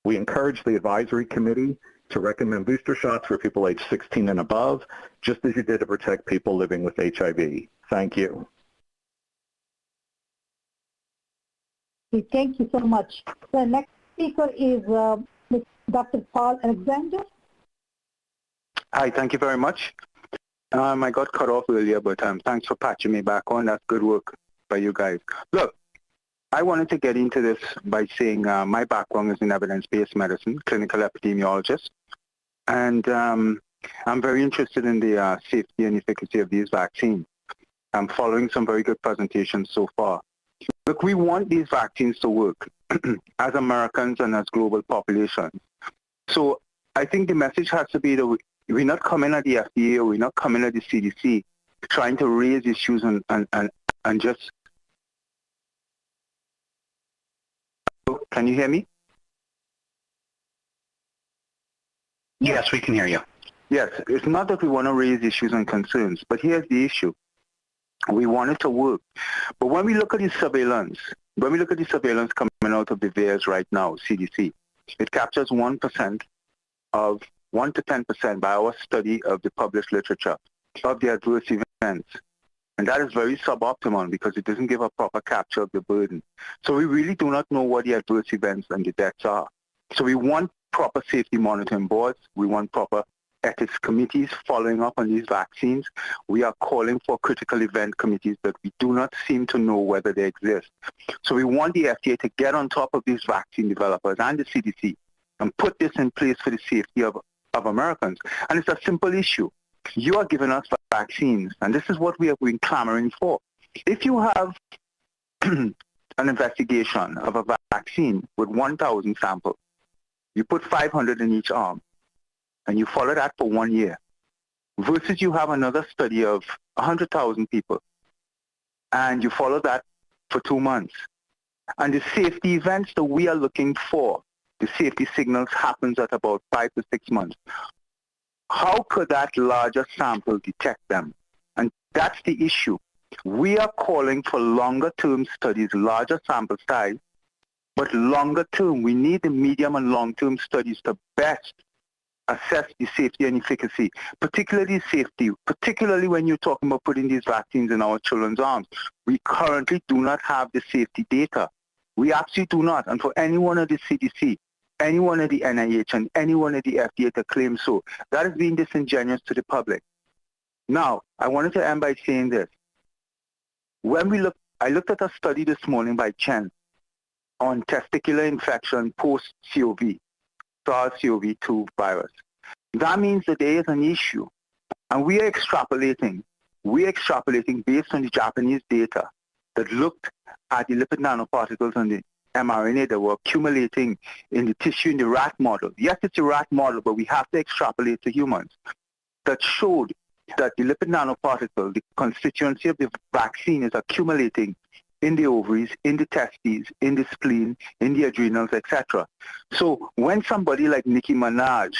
We encourage the advisory committee to recommend booster shots for people age 16 and above, just as you did to protect people living with HIV. Thank you. Thank you so much. The next speaker is Dr. Paul Alexander. Hi, thank you very much. I got cut off earlier, but thanks for patching me back on. That's good work by you guys. Look, I wanted to get into this by saying my background is in evidence-based medicine, clinical epidemiologist, and I'm very interested in the safety and efficacy of these vaccines. I'm following some very good presentations so far. Look, we want these vaccines to work as Americans and as global populations. So I think the message has to be that we're not coming at the FDA, we're not coming at the CDC trying to raise issues and just... Can you hear me? Yes, we can hear you. Yes, it's not that we want to raise issues and concerns, but here's the issue. We want it to work. But when we look at the surveillance, coming out of the VAERS right now, CDC, it captures 1% to 10% by our study of the published literature of the adverse events. And that is very suboptimal because it doesn't give a proper capture of the burden. So we really do not know what the adverse events and the deaths are. So we want proper safety monitoring boards. We want proper ethics committees following up on these vaccines. We are calling for critical event committees, but we do not seem to know whether they exist. So we want the FDA to get on top of these vaccine developers and the CDC and put this in place for the safety of Americans. And it's a simple issue. You are giving us vaccines, and this is what we have been clamoring for. If you have an investigation of a vaccine with 1,000 samples, you put 500 in each arm, and you follow that for 1 year, versus you have another study of 100,000 people, and you follow that for 2 months. And the safety events that we are looking for, the safety signals happens at about 5 to 6 months. How could that larger sample detect them? And that's the issue. We are calling for longer-term studies, larger sample size, but longer term, we need the medium and long-term studies to best assess the safety and efficacy, particularly safety, particularly when you're talking about putting these vaccines in our children's arms. We currently do not have the safety data. We absolutely do not. And for anyone at the CDC, anyone at the NIH, and anyone at the FDA to claim so, that is being disingenuous to the public. Now, I wanted to end by saying this. I looked at a study this morning by Chen on testicular infection post-CoV, SARS-CoV-2 virus. That means that there is an issue, and we are extrapolating based on the Japanese data that looked at the lipid nanoparticles and the mRNA that were accumulating in the tissue in the rat model. Yes, it's a rat model, but we have to extrapolate to humans. That showed that the lipid nanoparticle, the constituency of the vaccine, is accumulating in the ovaries, in the testes, in the spleen, in the adrenals, etc. So when somebody like Nicki Minaj,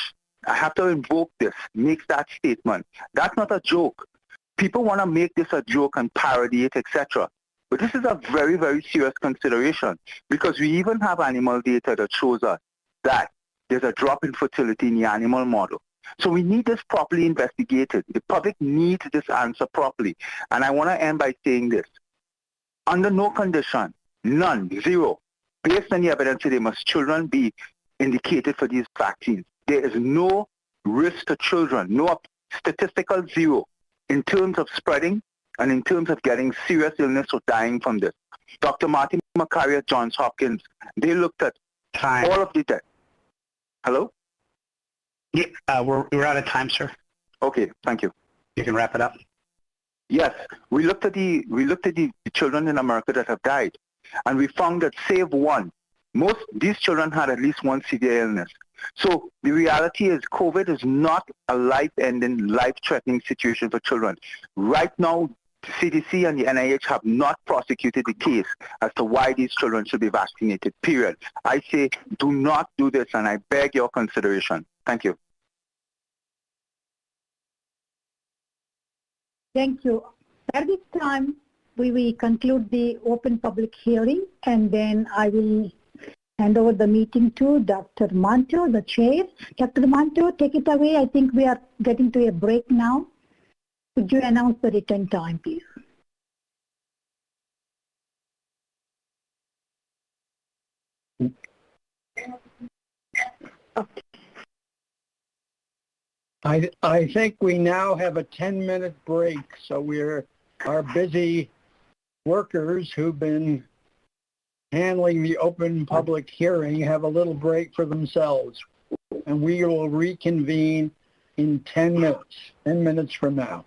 I have to invoke this, makes that statement, that's not a joke. People want to make this a joke and parody it, etc. But this is a very, very serious consideration, because we even have animal data that shows us that there's a drop in fertility in the animal model. So we need this properly investigated. The public needs this answer properly. And I want to end by saying this. Under no condition, none, zero, based on the evidence today, must children be indicated for these vaccines. There is no risk to children, no statistical zero in terms of spreading and in terms of getting serious illness or dying from this. Dr. Martin Makary at Johns Hopkins, they looked at all of the death. Hello? Yeah, we're out of time, sir. Okay, thank you. You can wrap it up. Yes, we looked at the children in America that have died, and we found that save one, these children had at least one severe illness. So the reality is COVID is not a life-ending, life-threatening situation for children. Right now, the CDC and the NIH have not prosecuted the case as to why these children should be vaccinated, period. I say do not do this, and I beg your consideration. Thank you. Thank you. At this time, we will conclude the open public hearing, and then I will hand over the meeting to Dr. Manto, the chair. Dr. Manto, take it away. I think we are getting to a break now. Could you announce the return time, please? Okay. I think we now have a 10-minute break, so our busy workers who've been handling the open public hearing have a little break for themselves, and we will reconvene in 10 minutes from now.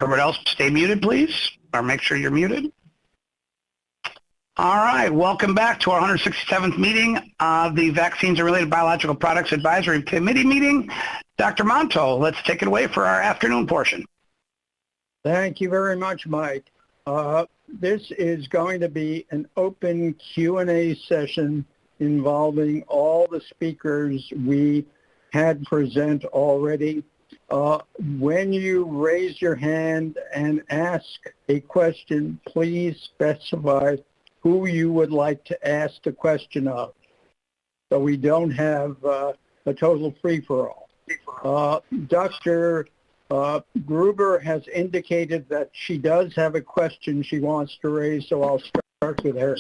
Everyone else stay muted, please, or make sure you're muted. All right, welcome back to our 167th meeting of the Vaccines and Related Biological Products Advisory Committee meeting. Dr. Monto, let's take it away for our afternoon portion. Thank you very much, Mike. This is going to be an open Q&A session involving all the speakers we had present already. When you raise your hand and ask a question, please specify who you would like to ask the question of, so we don't have a total free-for-all. Dr. Gruber has indicated that she does have a question she wants to raise, so I'll start with her.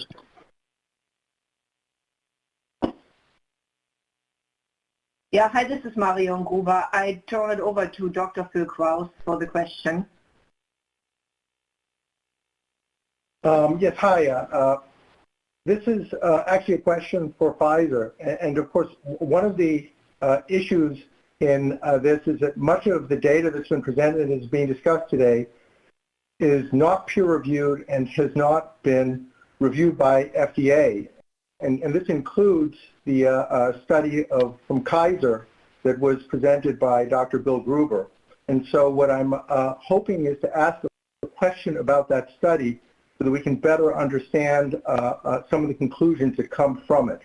Yeah, hi, this is Marion Gruber. I turn it over to Dr. Phil Kraus for the question. Yes, hi. This is actually a question for Pfizer. And of course, one of the issues in this is that much of the data that's been presented and is being discussed today is not peer-reviewed and has not been reviewed by FDA. And this includes the study from Kaiser that was presented by Dr. Bill Gruber. And so what I'm hoping is to ask a question about that study so that we can better understand some of the conclusions that come from it.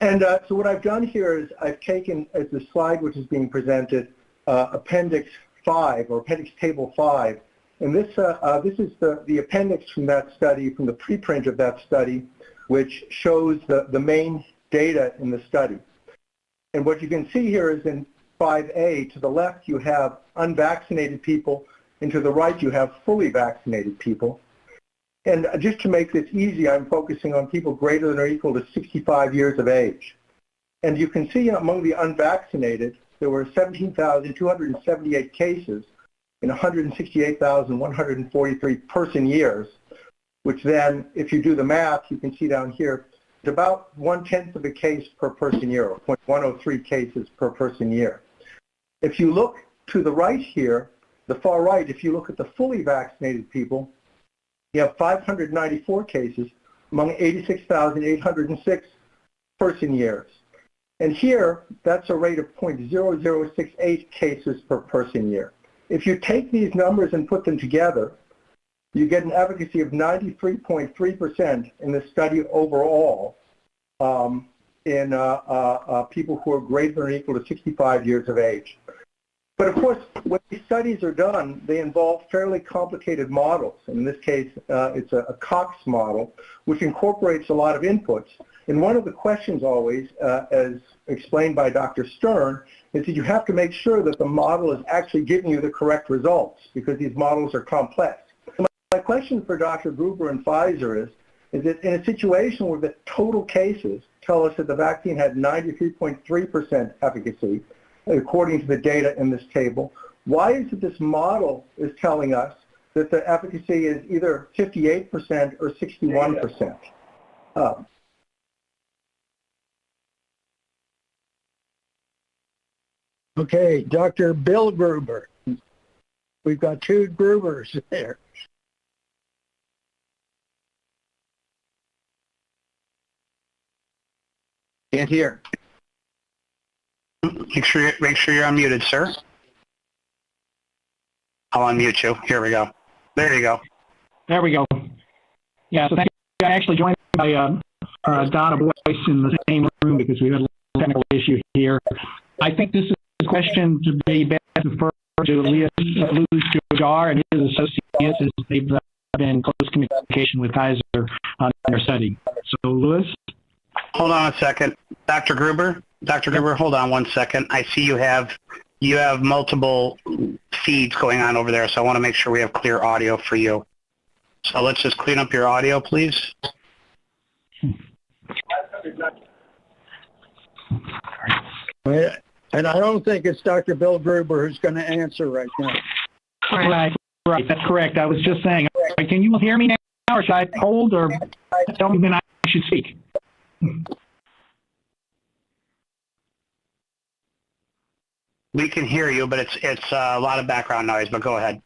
And so what I've done here is I've taken, as the slide which is being presented, Appendix 5 or Appendix Table 5. And this is the appendix from that study, from the preprint of that study, which shows the main data in the study. And what you can see here is in 5A, to the left you have unvaccinated people, and to the right you have fully vaccinated people. And just to make this easy, I'm focusing on people greater than or equal to 65 years of age. And you can see among the unvaccinated, there were 17,278 cases in 168,143 person years, which then, if you do the math, you can see down here, it's about 1/10 of a case per person year, or 0.103 cases per person year. If you look to the right here, the far right, if you look at the fully vaccinated people, you have 594 cases among 86,806 person years. And here, that's a rate of 0.0068 cases per person year. If you take these numbers and put them together, you get an efficacy of 93.3% in the study overall in people who are greater than or equal to 65 years of age. But of course, when these studies are done, they involve fairly complicated models. In this case, it's a Cox model, which incorporates a lot of inputs. And one of the questions always, as explained by Dr. Stern, is that you have to make sure that the model is actually giving you the correct results, because these models are complex. So my question for Dr. Gruber and Pfizer is that in a situation where the total cases tell us that the vaccine had 93.3% efficacy, according to the data in this table, why is it this model is telling us that the efficacy is either 58% or 61%? Okay, Dr. Bill Gruber. We've got two Grubers there. Can't hear. Make sure you're unmuted, sir. I'll unmute you. Here we go. There you go. There we go. Yeah, so thank you. I actually joined by Donna Boyce in the same room because we had a technical issue here. I think this is a question to be best referred to Lewis Jar and his associates, as they've been in close communication with Kaiser on their study. So, Lewis? Hold on a second. Dr. Gruber, hold on one second. I see you have multiple feeds going on over there, so I want to make sure we have clear audio for you. So let's just clean up your audio, please. And I don't think it's Dr. Bill Gruber who's going to answer right now. Right, that's correct. I was just saying, can you hear me now, or should I hold, or tell me when I should speak? We can hear you, but it's a lot of background noise, but go ahead.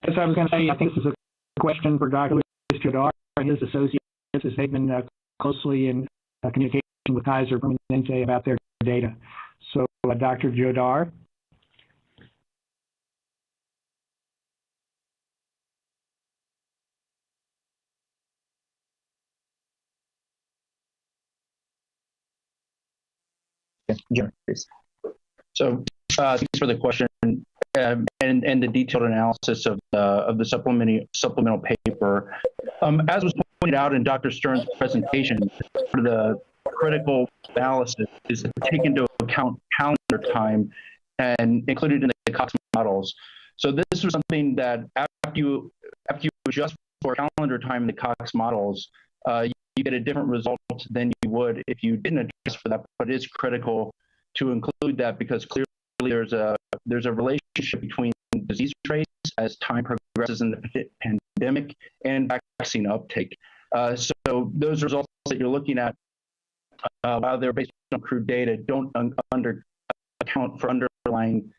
As I was going to say, I think this is a question for Dr. Jodar and his associates, as they've been closely in communication with Kaiser Permanente about their data. So, Dr. Jodar. Yeah, so thanks for the question and the detailed analysis of the supplemental paper. As was pointed out in Dr. Stern's presentation, the critical analysis is to take into account calendar time and included in the Cox models. So this was something that after you adjust for calendar time in the Cox models, you get a different result than you would if you didn't adjust for that. But it is critical to include that because clearly there's a relationship between disease trace as time progresses in the pandemic and vaccine uptake. So those results that you're looking at, while they're based on crude data, don't account for underlying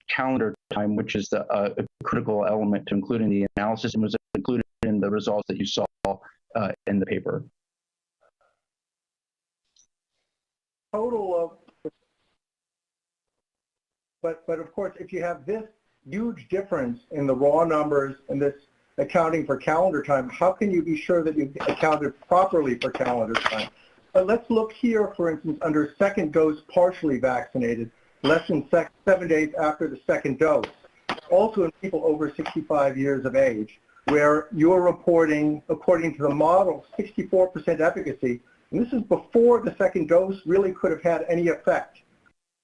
calendar time, which is a critical element to include in the analysis and was included in the results that you saw in the paper. Total of, but of course, if you have this huge difference in the raw numbers and this accounting for calendar time, how can you be sure that you've accounted properly for calendar time? But let's look here, for instance, under second dose partially vaccinated, less than 7 days after the second dose. Also in people over 65 years of age, where you're reporting, according to the model, 64% efficacy. And this is before the second dose really could have had any effect.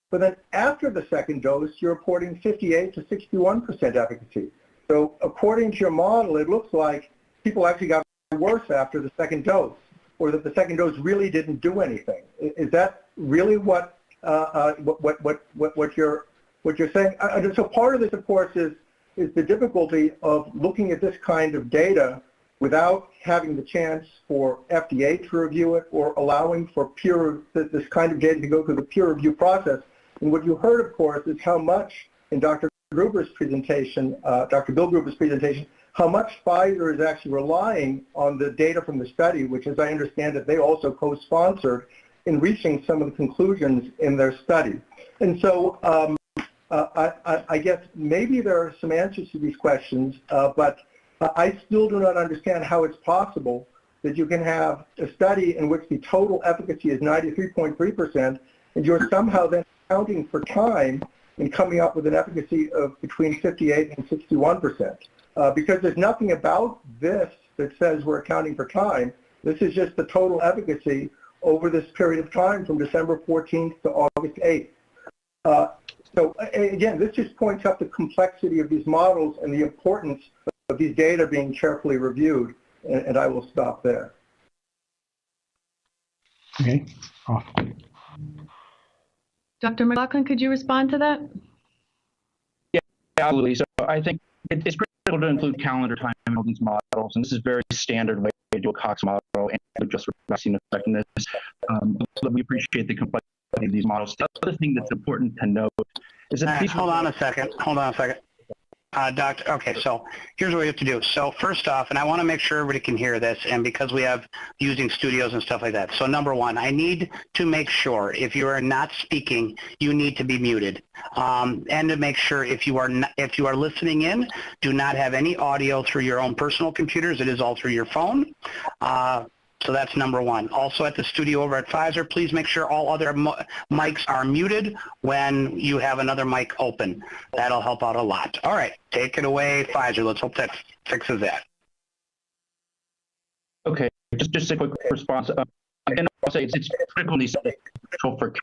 But then after the second dose, you're reporting 58 to 61% efficacy. So according to your model, it looks like people actually got worse after the second dose, or that the second dose really didn't do anything. Is that really what you're saying? So part of this, of course, is the difficulty of looking at this kind of data without having the chance for FDA to review it or allowing for this kind of data to go through the peer review process. And what you heard, of course, is how much in Dr. Gruber's presentation, Dr. Bill Gruber's presentation, how much Pfizer is actually relying on the data from the study, which, as I understand it, they also co-sponsored in reaching some of the conclusions in their study. And so I guess maybe there are some answers to these questions, but I still do not understand how it's possible that you can have a study in which the total efficacy is 93.3%, and you're somehow then accounting for time and coming up with an efficacy of between 58 and 61%. Because there's nothing about this that says we're accounting for time. This is just the total efficacy over this period of time from December 14th to August 8th. So again, this just points up the complexity of these models and the importance of these data being carefully reviewed, and I will stop there. Okay. Off. Dr. McLaughlin, could you respond to that? Yeah, absolutely. So I think it's critical to include calendar time in all these models, and this is a very standard way to do a Cox model and just for vaccine effectiveness. But we appreciate the complexity of these models. The other thing that's important to note is that hold on a second. Doctor, okay, so here's what we have to do. So first off, and I want to make sure everybody can hear this, and because we have using studios and stuff like that. So number one, I need to make sure if you are not speaking, you need to be muted. And to make sure if you are listening in, do not have any audio through your own personal computers. It is all through your phone. So that's number one. Also at the studio over at Pfizer, please make sure all other mics are muted when you have another mic open. That'll help out a lot. All right, take it away, Pfizer. Let's hope that fixes that. Okay, just a quick response. And I'll say it's critical for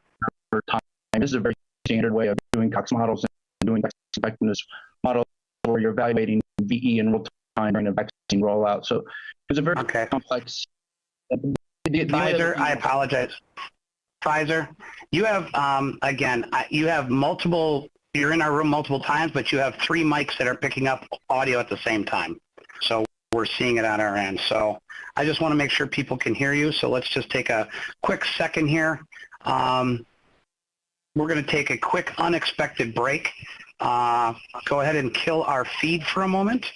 time. This is a very standard way of doing Cox models and doing vaccine effectiveness models where you're evaluating VE in real time during a vaccine rollout. So it's a very complex. Pfizer, I apologize. Pfizer, you have, again, you have multiple, you're in our room multiple times, but you have 3 mics that are picking up audio at the same time. So we're seeing it on our end. So I just want to make sure people can hear you. So let's just take a quick second here. We're going to take a quick unexpected break. go ahead and kill our feed for a moment.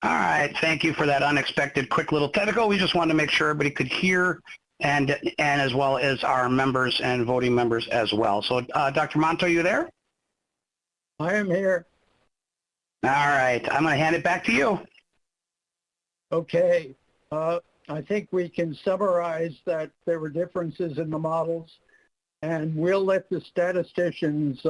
All right, thank you for that unexpected quick little technical. We just wanted to make sure everybody could hear, and as well as our members and voting members as well. So Dr. Monto, you there? I am here. All right, I'm going to hand it back to you. Okay, I think we can summarize that there were differences in the models, and we'll let the statisticians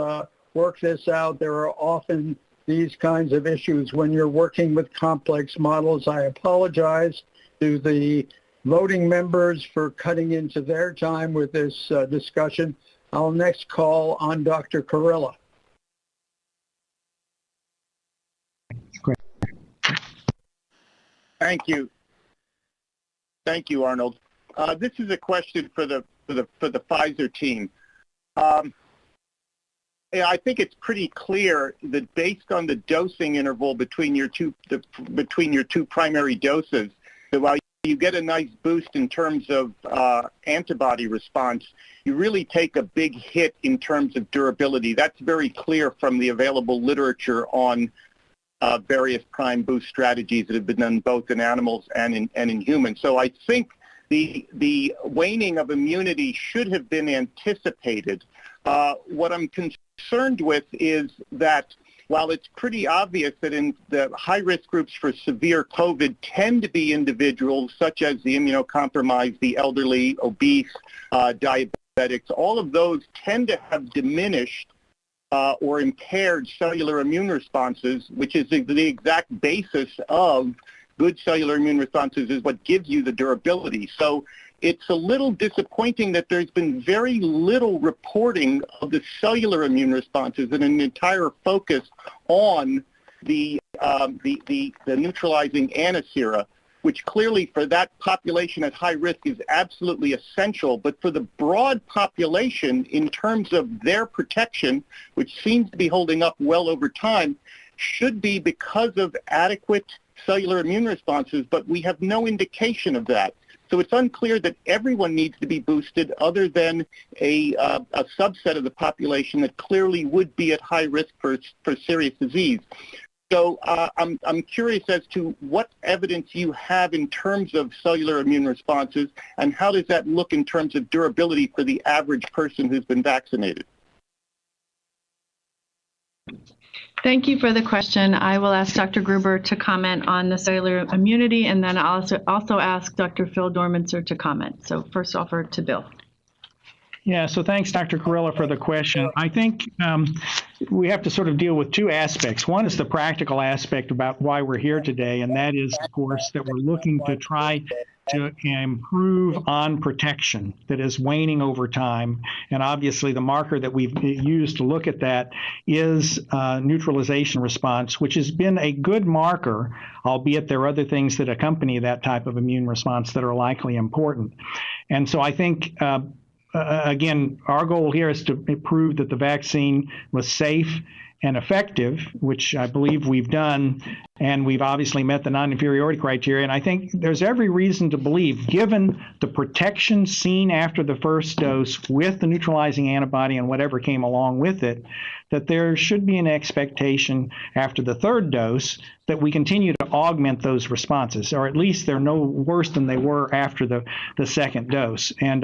work this out. There are often these kinds of issues when you're working with complex models. I apologize to the voting members for cutting into their time with this discussion. I'll next call on Dr. Kurilla. Great. Thank you. Thank you, Arnold. This is a question for the Pfizer team. I think it's pretty clear that based on the dosing interval between your two primary doses, that while you get a nice boost in terms of antibody response, you really take a big hit in terms of durability. That's very clear from the available literature on various prime boost strategies that have been done both in animals and in humans. So I think the waning of immunity should have been anticipated. What I'm concerned with is that while it's pretty obvious that in the high-risk groups for severe COVID tend to be individuals such as the immunocompromised, the elderly, obese, diabetics, all of those tend to have diminished or impaired cellular immune responses, which is the exact basis of good cellular immune responses is what gives you the durability. So it's a little disappointing that there's been very little reporting of the cellular immune responses and an entire focus on the neutralizing antisera, which clearly for that population at high risk is absolutely essential. But for the broad population, in terms of their protection, which seems to be holding up well over time, should be because of adequate cellular immune responses, but we have no indication of that. So it's unclear that everyone needs to be boosted other than a subset of the population that clearly would be at high risk for serious disease. So I'm curious as to what evidence you have in terms of cellular immune responses, and how does that look in terms of durability for the average person who's been vaccinated? Thank you for the question. I will ask Dr. Gruber to comment on the cellular immunity, and then I'll also ask Dr. Phil Dormitzer to comment. So first offer to Bill. Yeah, so thanks, Dr. Kurilla, for the question. I think we have to sort of deal with two aspects. One is the practical aspect about why we're here today, and that is, of course, that we're looking to try to improve on protection that is waning over time. And obviously the marker that we've used to look at that is neutralization response, which has been a good marker, albeit there are other things that accompany that type of immune response that are likely important. And so I think, again, our goal here is to prove that the vaccine was safe and effective, which I believe we've done, and we've obviously met the non-inferiority criteria. And I think there's every reason to believe, given the protection seen after the first dose with the neutralizing antibody and whatever came along with it, that there should be an expectation after the third dose that we continue to augment those responses, or at least they're no worse than they were after the second dose. And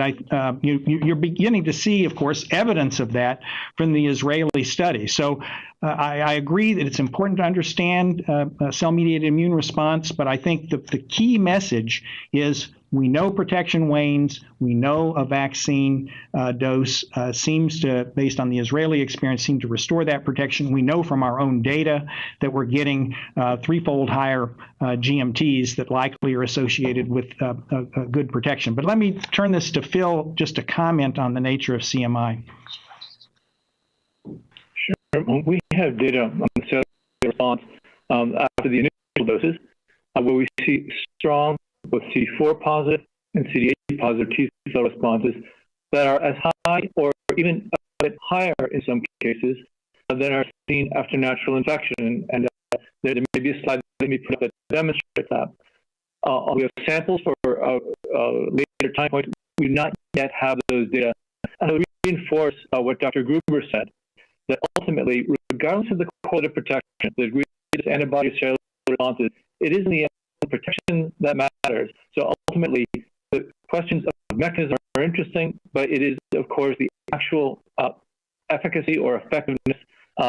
you're beginning to see, of course, evidence of that from the Israeli study. So I agree that it's important to understand cell-mediated immune response, but I think the key message is we know protection wanes. We know a vaccine dose seems to, based on the Israeli experience, seem to restore that protection. We know from our own data that we're getting threefold higher GMTs that likely are associated with a good protection. But let me turn this to Phil just to comment on the nature of CMI. Sure. We have data on the cellular response after the initial doses, where we see strong both CD4 positive and CD8 positive T cell responses that are as high or even a bit higher in some cases than are seen after natural infection. And there may be a slide that may put up that demonstrates that. We have samples for later time points. We do not yet have those data. And I would reinforce what Dr. Gruber said, that ultimately, regardless of the correlative protection, the degree of antibody cellular responses, it is in the end protection that matters. So ultimately, the questions of mechanism are interesting, but it is, of course, the actual efficacy or effectiveness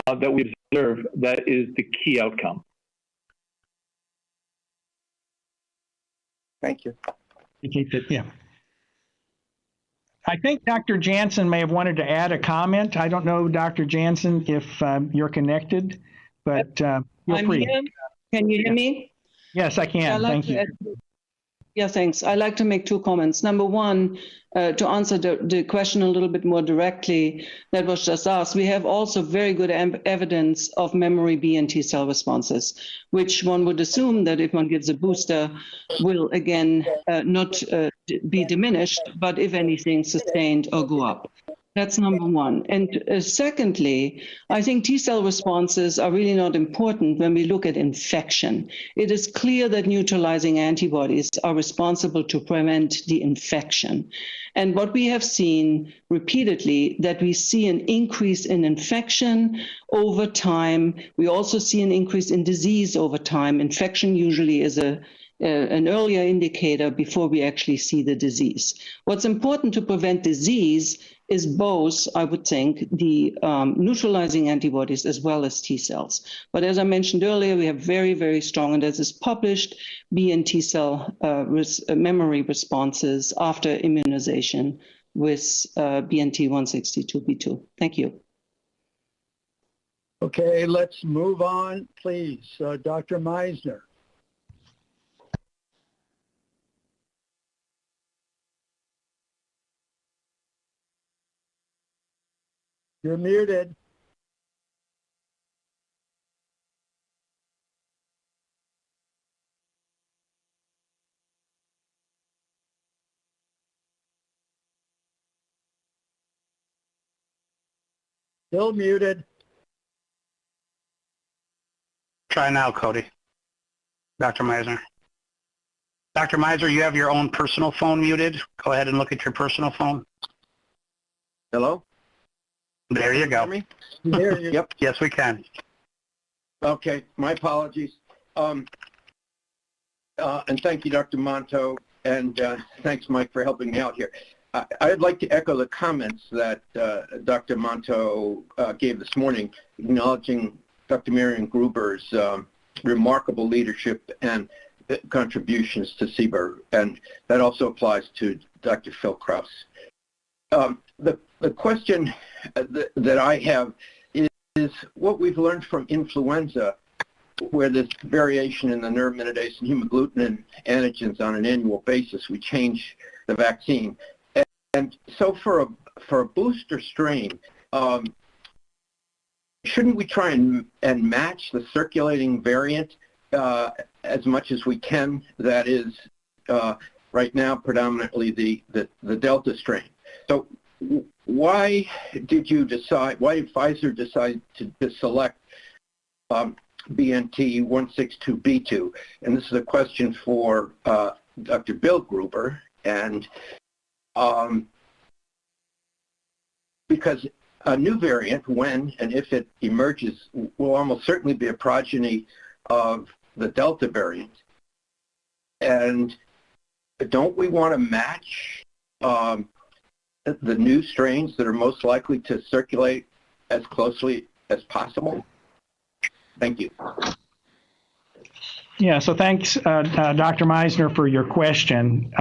that we observe that is the key outcome. Thank you. Yeah. I think Dr. Jansen may have wanted to add a comment. I don't know, Dr. Jansen, if you're connected, but feel free. Here. Can you hear me? Yes, I can. Thank you. Yeah, thanks. I'd like to make two comments. Number one, to answer the question a little bit more directly that was just asked, we have also very good evidence of memory B and T cell responses, which one would assume that if one gives a booster will again not be diminished, but if anything, sustained or go up. That's number one. And secondly, I think T cell responses are really not important when we look at infection. It is clear that neutralizing antibodies are responsible to prevent the infection. And what we have seen repeatedly, that we see an increase in infection over time. We also see an increase in disease over time. Infection usually is an earlier indicator before we actually see the disease. What's important to prevent disease is both, I would think, the neutralizing antibodies as well as T cells. But as I mentioned earlier, we have very, very strong, and as is published, B and T cell memory responses after immunization with BNT162b2. Thank you. Okay, let's move on, please. Dr. Meisner. You're muted. Still muted. Try now, Cody. Dr. Meisner. Dr. Meisner, you have your own personal phone muted. Go ahead and look at your personal phone. Hello? There you go. Me? There you Yep. Yes, we can. Okay, my apologies. And thank you, Dr. Monto, and thanks, Mike, for helping me out here. I'd like to echo the comments that Dr. Monto gave this morning, acknowledging Dr. Marion Gruber's remarkable leadership and contributions to CBER, and that also applies to Dr. Phil Krause. The question that I have is what we've learned from influenza, where there's variation in the neuraminidase and hemagglutinin antigens on an annual basis. We change the vaccine. And so for a booster strain, shouldn't we try and match the circulating variant as much as we can? That is right now predominantly the Delta strain. So why did Pfizer decide to select BNT162b2? And this is a question for Dr. Bill Gruber, and because a new variant, when and if it emerges, will almost certainly be a progeny of the Delta variant. And don't we want to match the new strains that are most likely to circulate as closely as possible? Thank you. Yeah, so thanks, Dr. Meisner, for your question.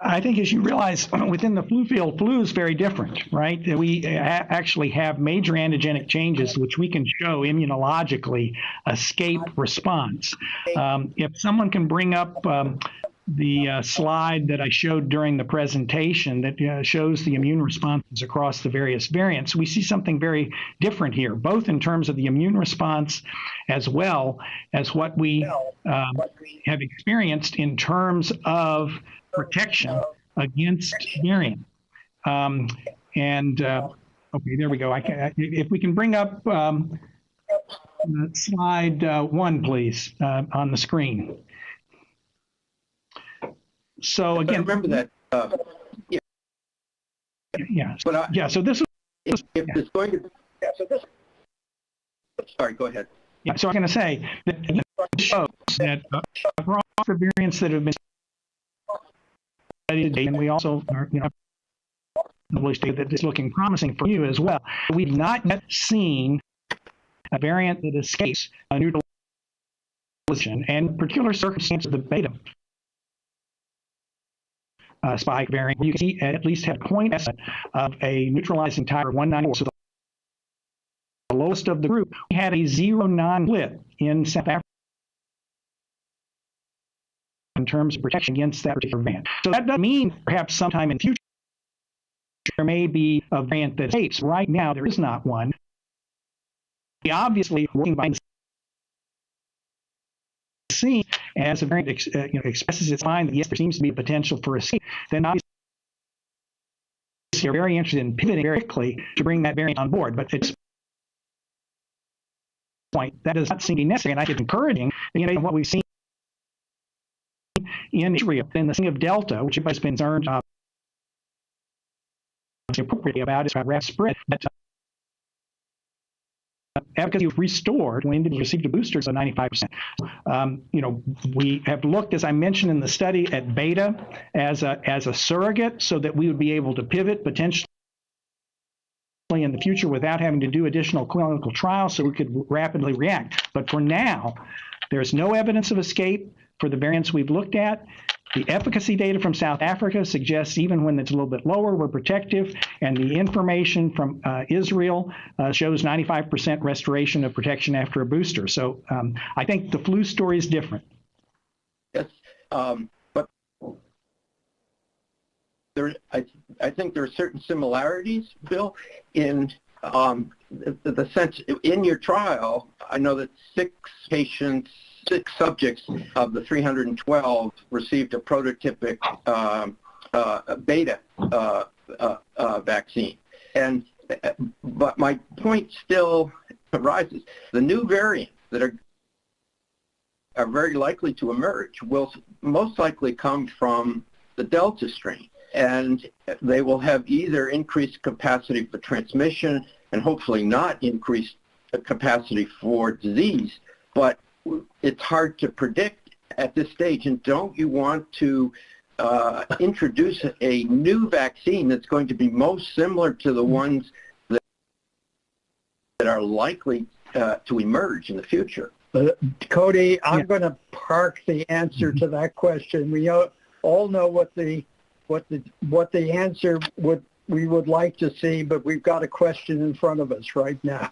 I think, as you realize, within the flu field, flu is very different, right? We actually have major antigenic changes which we can show immunologically escape response. If someone can bring up the slide that I showed during the presentation that shows the immune responses across the various variants, we see something very different here, both in terms of the immune response as well as what we have experienced in terms of protection against variant. Okay, there we go. If we can bring up slide 1, please, on the screen. So again, remember that. So this is if it's going to. Yeah, so this. Sorry, go ahead. Yeah, so I'm going to say that it shows that across the variants that have been studied, and we also are, stated that it's looking promising for you as well. We've not yet seen a variant that escapes a neutralization, and particular circumstances of the beta spike variant, where you can see at least have point estimate of a neutralizing titer of 194. So the lowest of the group, we had a 0-9 split in South Africa in terms of protection against that particular variant. So that doesn't mean perhaps sometime in the future there may be a variant that escapes. Right now, there is not one. We obviously working by seen as a variant expresses its mind that yes, there seems to be a potential for escape, then obviously are very interested in pivoting very quickly to bring that variant on board. But at this point, that does not seem to be necessary. And I think it's encouraging, what we've seen in Israel, in the thing of Delta, which everybody's been concerned appropriately about, is rapid spread. But efficacy was restored when individuals received a booster, so 95%. We have looked, as I mentioned in the study, at beta as a surrogate, so that we would be able to pivot potentially in the future without having to do additional clinical trials, so we could rapidly react. But for now, there's no evidence of escape for the variants we've looked at. The efficacy data from South Africa suggests even when it's a little bit lower, we're protective, and the information from Israel shows 95% restoration of protection after a booster. So I think the flu story is different. Yes, but I think there are certain similarities, Bill, in the sense in your trial. I know that 6 subjects of the 312 received a prototypic beta vaccine. But my point still arises. The new variants that are very likely to emerge will most likely come from the Delta strain. And they will have either increased capacity for transmission and hopefully not increased capacity for disease. But it's hard to predict at this stage. And don't you want to introduce a new vaccine that's going to be most similar to the ones that are likely to emerge in the future? Cody, I'm going to park the answer to that question. We all know what the answer we would like to see, but we've got a question in front of us right now.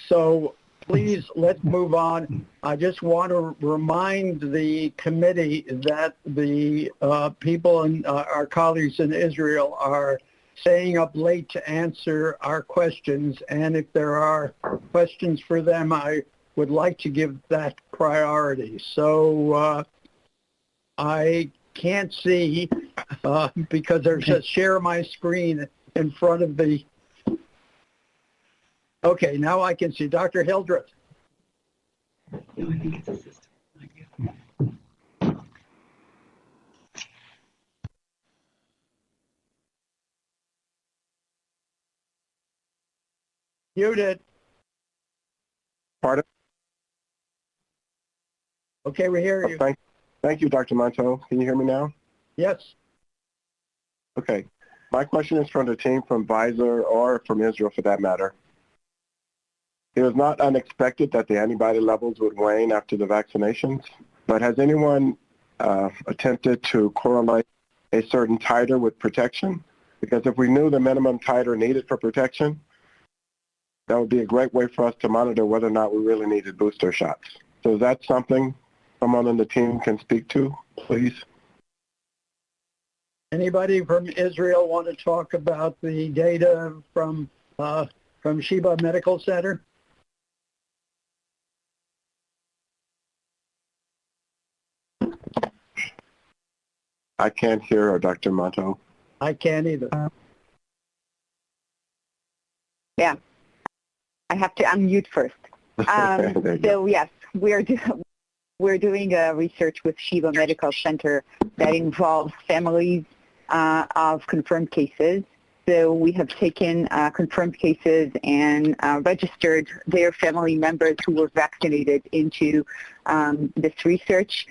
So please, let's move on. I just want to remind the committee that the people and our colleagues in Israel are staying up late to answer our questions, and if there are questions for them, I would like to give that priority. So I can't see because there's a share my screen in front of the... Okay, now I can see. Dr. Hildreth. Muted. Pardon? Okay, we hear you. Thank you, Dr. Monto. Can you hear me now? Yes. Okay. My question is from the team from Pfizer or from Israel for that matter. It was not unexpected that the antibody levels would wane after the vaccinations, but has anyone attempted to correlate a certain titer with protection? Because if we knew the minimum titer needed for protection, that would be a great way for us to monitor whether or not we really needed booster shots. So is that something someone on the team can speak to, please? Anybody from Israel want to talk about the data from Sheba Medical Center? I can't hear her, Dr. Monto. I can't either. Yeah, I have to unmute first. So yes, we're doing research with Sheba Medical Center that involves families of confirmed cases. So we have taken confirmed cases and registered their family members who were vaccinated into this research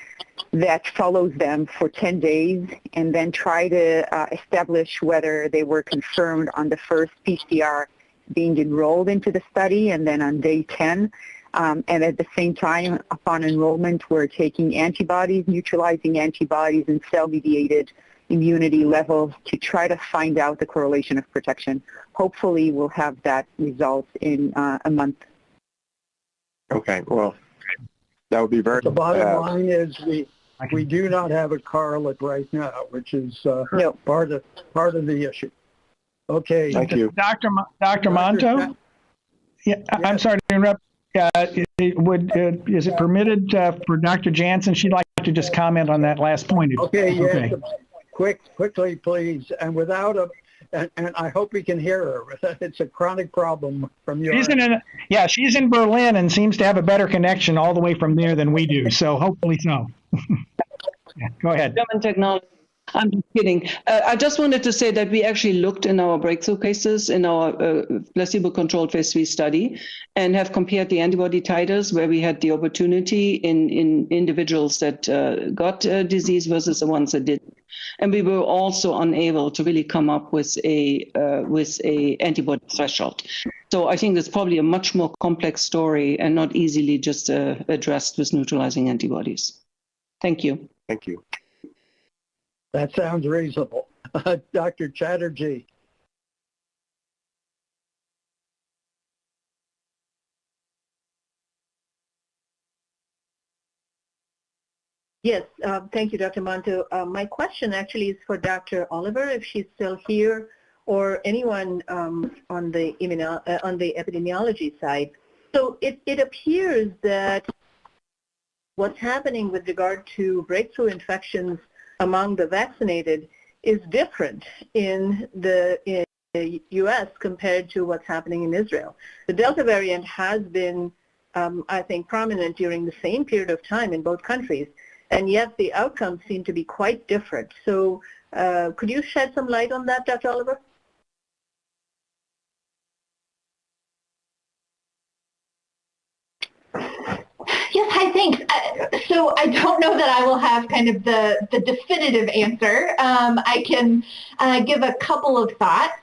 that follows them for 10 days and then try to establish whether they were confirmed on the first PCR being enrolled into the study, and then on day 10. And at the same time, upon enrollment, we're taking antibodies, neutralizing antibodies, and cell-mediated immunity levels to try to find out the correlation of protection. Hopefully, we'll have that result in a month. Okay, well, that would be very... The bottom line is we do not have a correlate right now, which is part of the issue. Okay. Thank you. Dr. Monto? Yeah, I'm sorry to interrupt. Is it permitted for Dr. Jansen? She'd like to just comment on that last point. Okay, yes. Quickly, please, and without and I hope we can hear her. It's a chronic problem from your end. She's in Berlin and seems to have a better connection all the way from there than we do, so hopefully so. Yeah, go ahead. German technology. I'm just kidding. I just wanted to say that we actually looked in our breakthrough cases in our placebo-controlled phase 3 study and have compared the antibody titers where we had the opportunity in individuals that got disease versus the ones that didn't. And we were also unable to really come up with a antibody threshold. So I think it's probably a much more complex story and not easily just addressed with neutralizing antibodies. Thank you. Thank you. That sounds reasonable. Dr. Chatterjee. Yes, thank you, Dr. Monto. My question actually is for Dr. Oliver, if she's still here, or anyone on the epidemiology side. So it appears that what's happening with regard to breakthrough infections among the vaccinated is different in the U.S. compared to what's happening in Israel. The Delta variant has been, I think, prominent during the same period of time in both countries, and yet the outcomes seem to be quite different. So could you shed some light on that, Dr. Oliver? Yes, hi, thanks. So I don't know that I will have kind of the definitive answer. I can give a couple of thoughts.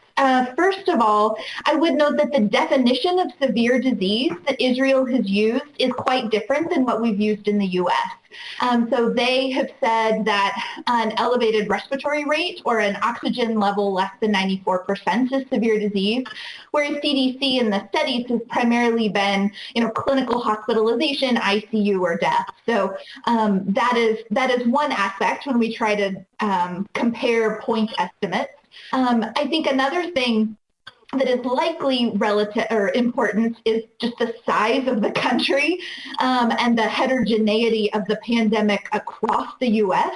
First of all, I would note that the definition of severe disease that Israel has used is quite different than what we've used in the U.S. So they have said that an elevated respiratory rate or an oxygen level less than 94% is severe disease, whereas CDC in the studies has primarily been, clinical hospitalization, ICU, or death. So that is one aspect when we try to compare point estimates. I think another thing that is likely relative or important is just the size of the country and the heterogeneity of the pandemic across the U.S.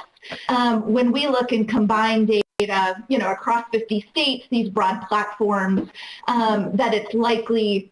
When we look and combine data, across 50 states, these broad platforms, that it's likely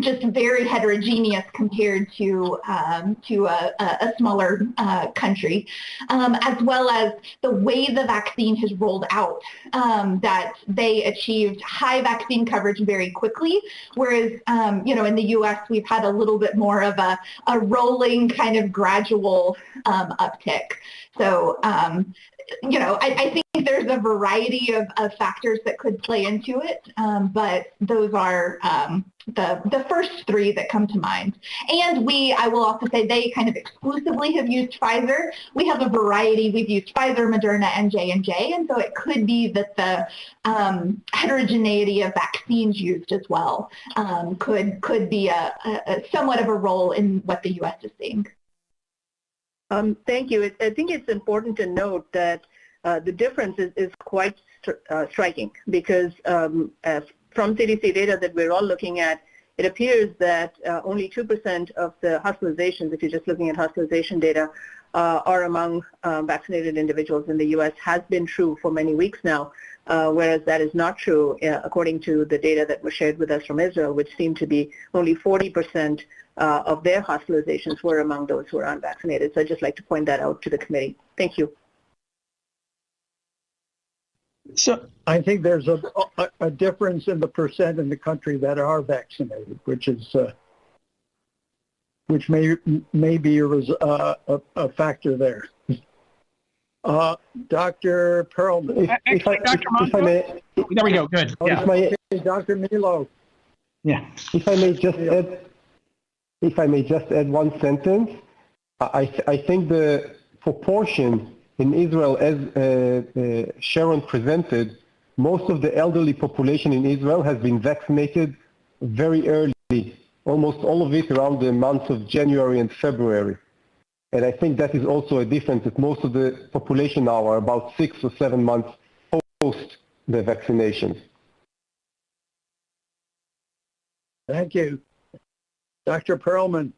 just very heterogeneous compared to a smaller country, as well as the way the vaccine has rolled out, that they achieved high vaccine coverage very quickly, whereas in the U.S. we've had a little bit more of a rolling kind of gradual uptick. So I think there's a variety of factors that could play into it, but those are the first three that come to mind. And I will also say they kind of exclusively have used Pfizer. We have a variety. We've used Pfizer, Moderna, and J&J, and so it could be that the heterogeneity of vaccines used as well could be a somewhat of a role in what the U.S. is seeing. Thank you. I think it's important to note that the difference is quite striking because from CDC data that we're all looking at, it appears that only 2% of the hospitalizations, if you're just looking at hospitalization data, are among vaccinated individuals in the U.S. has been true for many weeks now, whereas that is not true according to the data that was shared with us from Israel, which seemed to be only 40% of their hospitalizations were among those who are unvaccinated. So I'd just like to point that out to the committee. Thank you. So I think there's a difference in the percent in the country that are vaccinated, which may be a factor there. Dr. Perlman. Dr. Monto? There we go. Good. Yeah. Dr. Milo. Yeah. If I may just add one sentence, I think the proportion in Israel, as Sharon presented, most of the elderly population in Israel has been vaccinated very early, almost all of it around the months of January and February. And I think that is also a difference that most of the population now are about 6 or 7 months post the vaccination. Thank you. Dr. Perlman.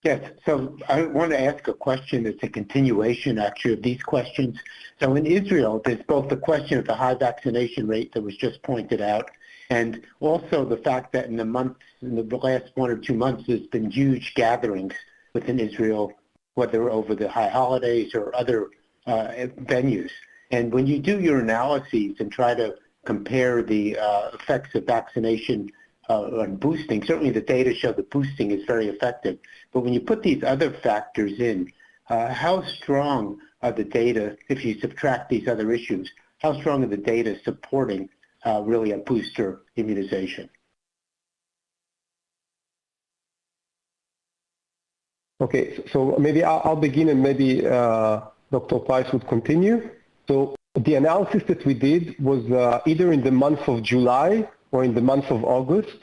Yes, so I want to ask a question that's a continuation actually of these questions. So in Israel, there's both the question of the high vaccination rate that was just pointed out, and also the fact that in the last 1 or 2 months, there's been huge gatherings within Israel, whether over the high holidays or other venues. And when you do your analyses and try to compare the effects of vaccination on boosting, certainly the data show that boosting is very effective. But when you put these other factors in, how strong are the data, if you subtract these other issues, how strong are the data supporting really a booster immunization? Okay, so maybe I'll begin and maybe Dr. Price would continue. So the analysis that we did was either in the month of July or in the month of August.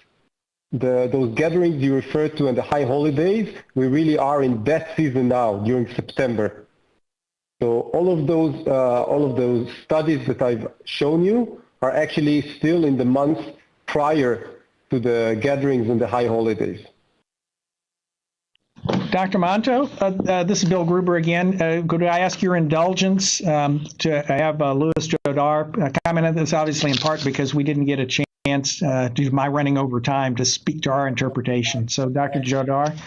Those gatherings you referred to and the high holidays, we really are in that season now during September. So all of those studies that I've shown you are actually still in the months prior to the gatherings and the high holidays. Dr. Monto, this is Bill Gruber again. Could I ask your indulgence to have Louis Jodar comment on this, obviously in part because we didn't get a chance due to my running over time to speak to our interpretation. So Dr. Jodar.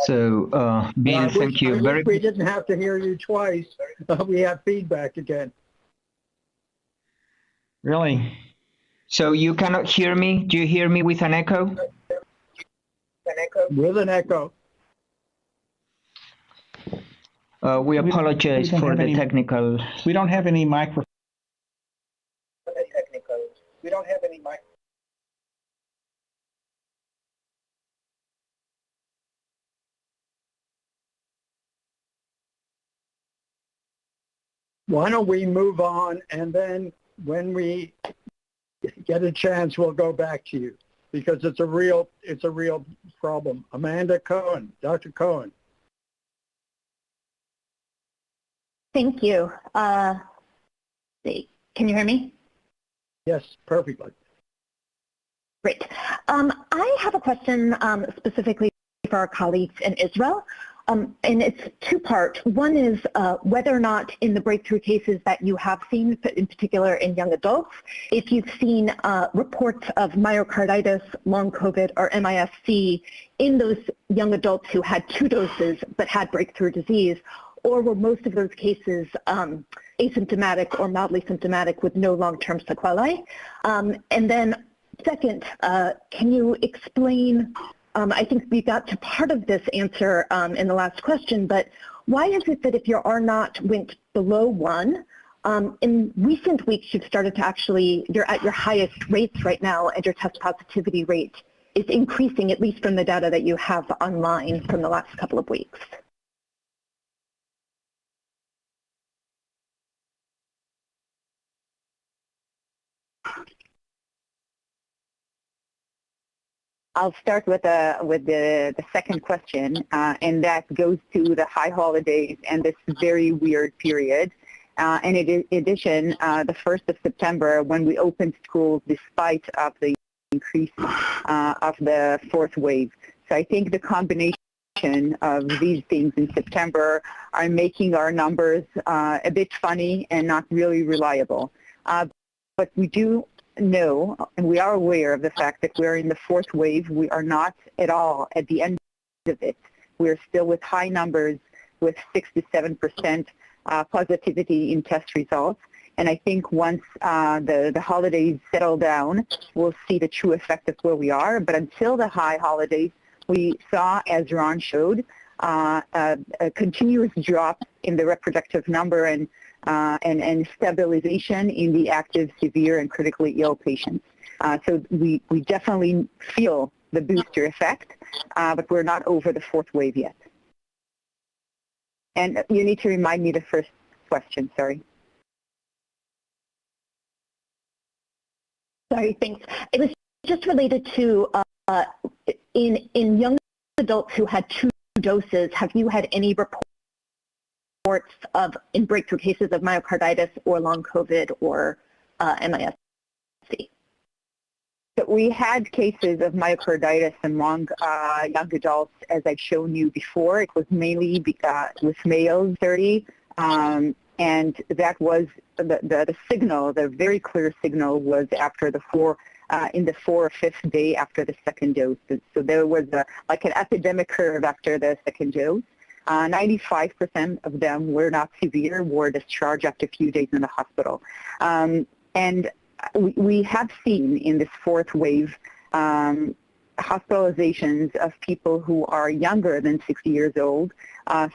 So, Bill, thank you. We didn't have to hear you twice. We have feedback again. Really? So you cannot hear me? Do you hear me with an echo? With an echo. We apologize for the technical. We don't have any microphone. We don't have any microphone. Why don't we move on, and then when we get a chance, we'll go back to you because it's a real problem. Amanda Cohen, Dr. Cohen. Thank you. Can you hear me? Yes, perfectly. Great. I have a question specifically for our colleagues in Israel. and it's two-part. One is whether or not in the breakthrough cases that you have seen, in particular in young adults, if you've seen reports of myocarditis, long COVID, or MIS-C in those young adults who had 2 doses but had breakthrough disease, or were most of those cases asymptomatic or mildly symptomatic with no long-term sequelae? And then second, can you explain, I think we got to part of this answer in the last question, but why is it that if your R naught went below 1, in recent weeks you've started to actually, you're at your highest rates right now and your test positivity rate is increasing, at least from the data that you have online from the last couple of weeks? I'll start with the second question, and that goes to the high holidays and this very weird period. And in addition, the 1st of September, when we opened schools despite of the increase of the 4th wave. So I think the combination of these things in September are making our numbers a bit funny and not really reliable. But we do know, and we are aware of the fact that we're in the 4th wave. We are not at all at the end of it. We're still with high numbers with 6 to 7% positivity in test results. And I think once the holidays settle down, we'll see the true effect of where we are. But until the high holidays, we saw, as Ron showed, a continuous drop in the reproductive number and stabilization in the active, severe, and critically ill patients. So we definitely feel the booster effect, but we're not over the 4th wave yet. And you need to remind me the first question, sorry. Sorry, thanks. It was just related to in young adults who had 2 doses, have you had any reports of in breakthrough cases of myocarditis or long COVID or MIS-C? So we had cases of myocarditis among young adults, as I've shown you before. It was mainly with males 30, and that was the signal, the very clear signal was after the 4 or 5th day after the 2nd dose. So there was like an epidemic curve after the 2nd dose. 95% of them were not severe, were discharged after a few days in the hospital. And we have seen in this 4th wave hospitalizations of people who are younger than 60 years old,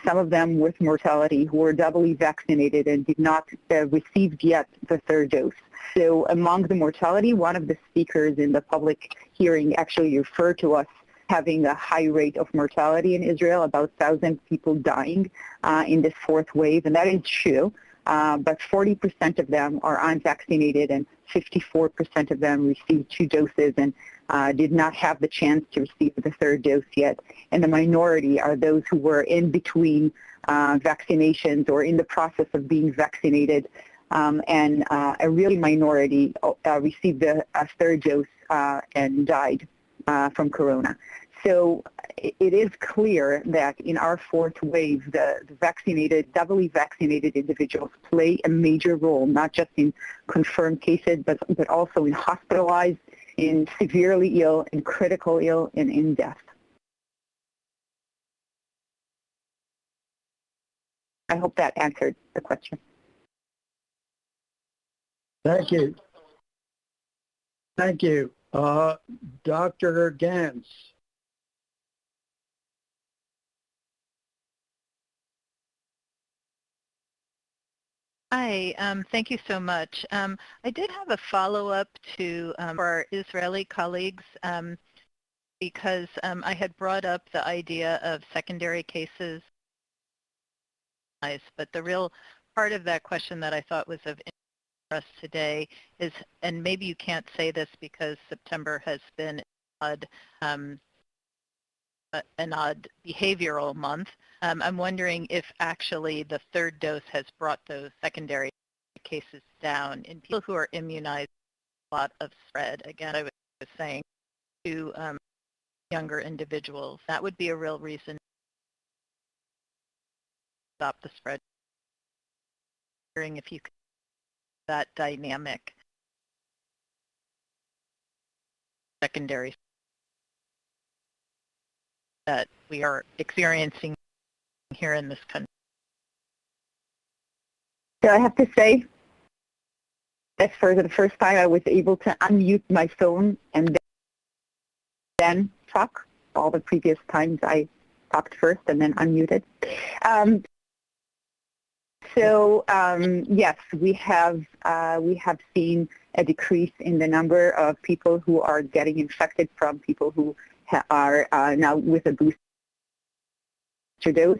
some of them with mortality, who were doubly vaccinated and did not receive yet the 3rd dose. So among the mortality, one of the speakers in the public hearing actually referred to us having a high rate of mortality in Israel, about 1,000 people dying in this 4th wave, and that is true. But 40% of them are unvaccinated and 54% of them received 2 doses and did not have the chance to receive the 3rd dose yet. And the minority are those who were in between vaccinations or in the process of being vaccinated, and a really minority received a 3rd dose and died from corona. So it is clear that in our 4th wave, the vaccinated, doubly vaccinated individuals play a major role, not just in confirmed cases, but also in hospitalized, in severely ill, in critical ill, and in death. I hope that answered the question. Thank you. Thank you. Dr. Gantz. Hi, thank you so much. I did have a follow-up to our Israeli colleagues because I had brought up the idea of secondary cases, but the real part of that question that I thought was of interest today is, and maybe you can't say this because September has been an odd behavioral month. I'm wondering if actually the 3rd dose has brought those secondary cases down in people who are immunized. A lot of spread, again, I was saying, to younger individuals. That would be a real reason stop the spread. Wondering if you could that dynamic secondary that we are experiencing here in this country. So I have to say that for the first time I was able to unmute my phone and then talk. All the previous times I talked first and then unmuted. Yes, we have seen a decrease in the number of people who are getting infected from people who are now with a booster dose.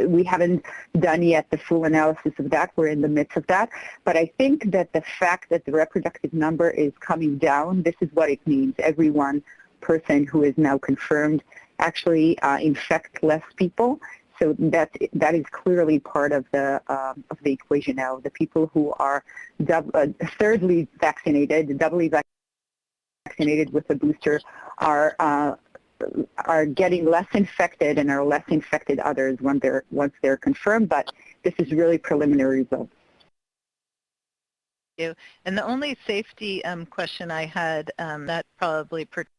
We haven't done yet the full analysis of that. We're in the midst of that. But I think that the fact that the reproductive number is coming down, this is what it means. Every one person who is now confirmed actually infect less people. So that is clearly part of the equation now. The people who are thirdly vaccinated, doubly vaccinated with a booster are getting less infected and are less infected others once they're confirmed. But this is really preliminary results. Thank you. And the only safety question I had that probably pertains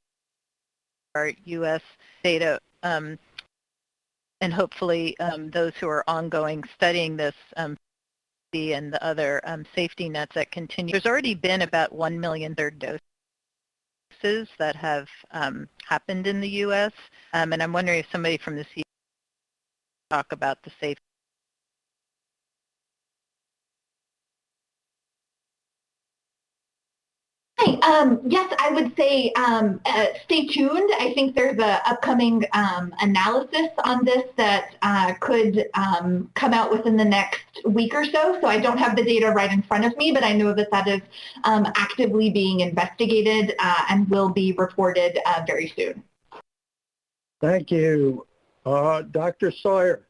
to our U.S. data. And hopefully those who are ongoing studying this and the other safety nets that continue. There's already been about 1 million third doses that have happened in the U.S. And I'm wondering if somebody from the CDC talk about the safety. Hi. Yes, I would say stay tuned. I think there's an upcoming analysis on this that could come out within the next week or so. So I don't have the data right in front of me, but I know that that is actively being investigated and will be reported very soon. Thank you. Dr. Sawyer.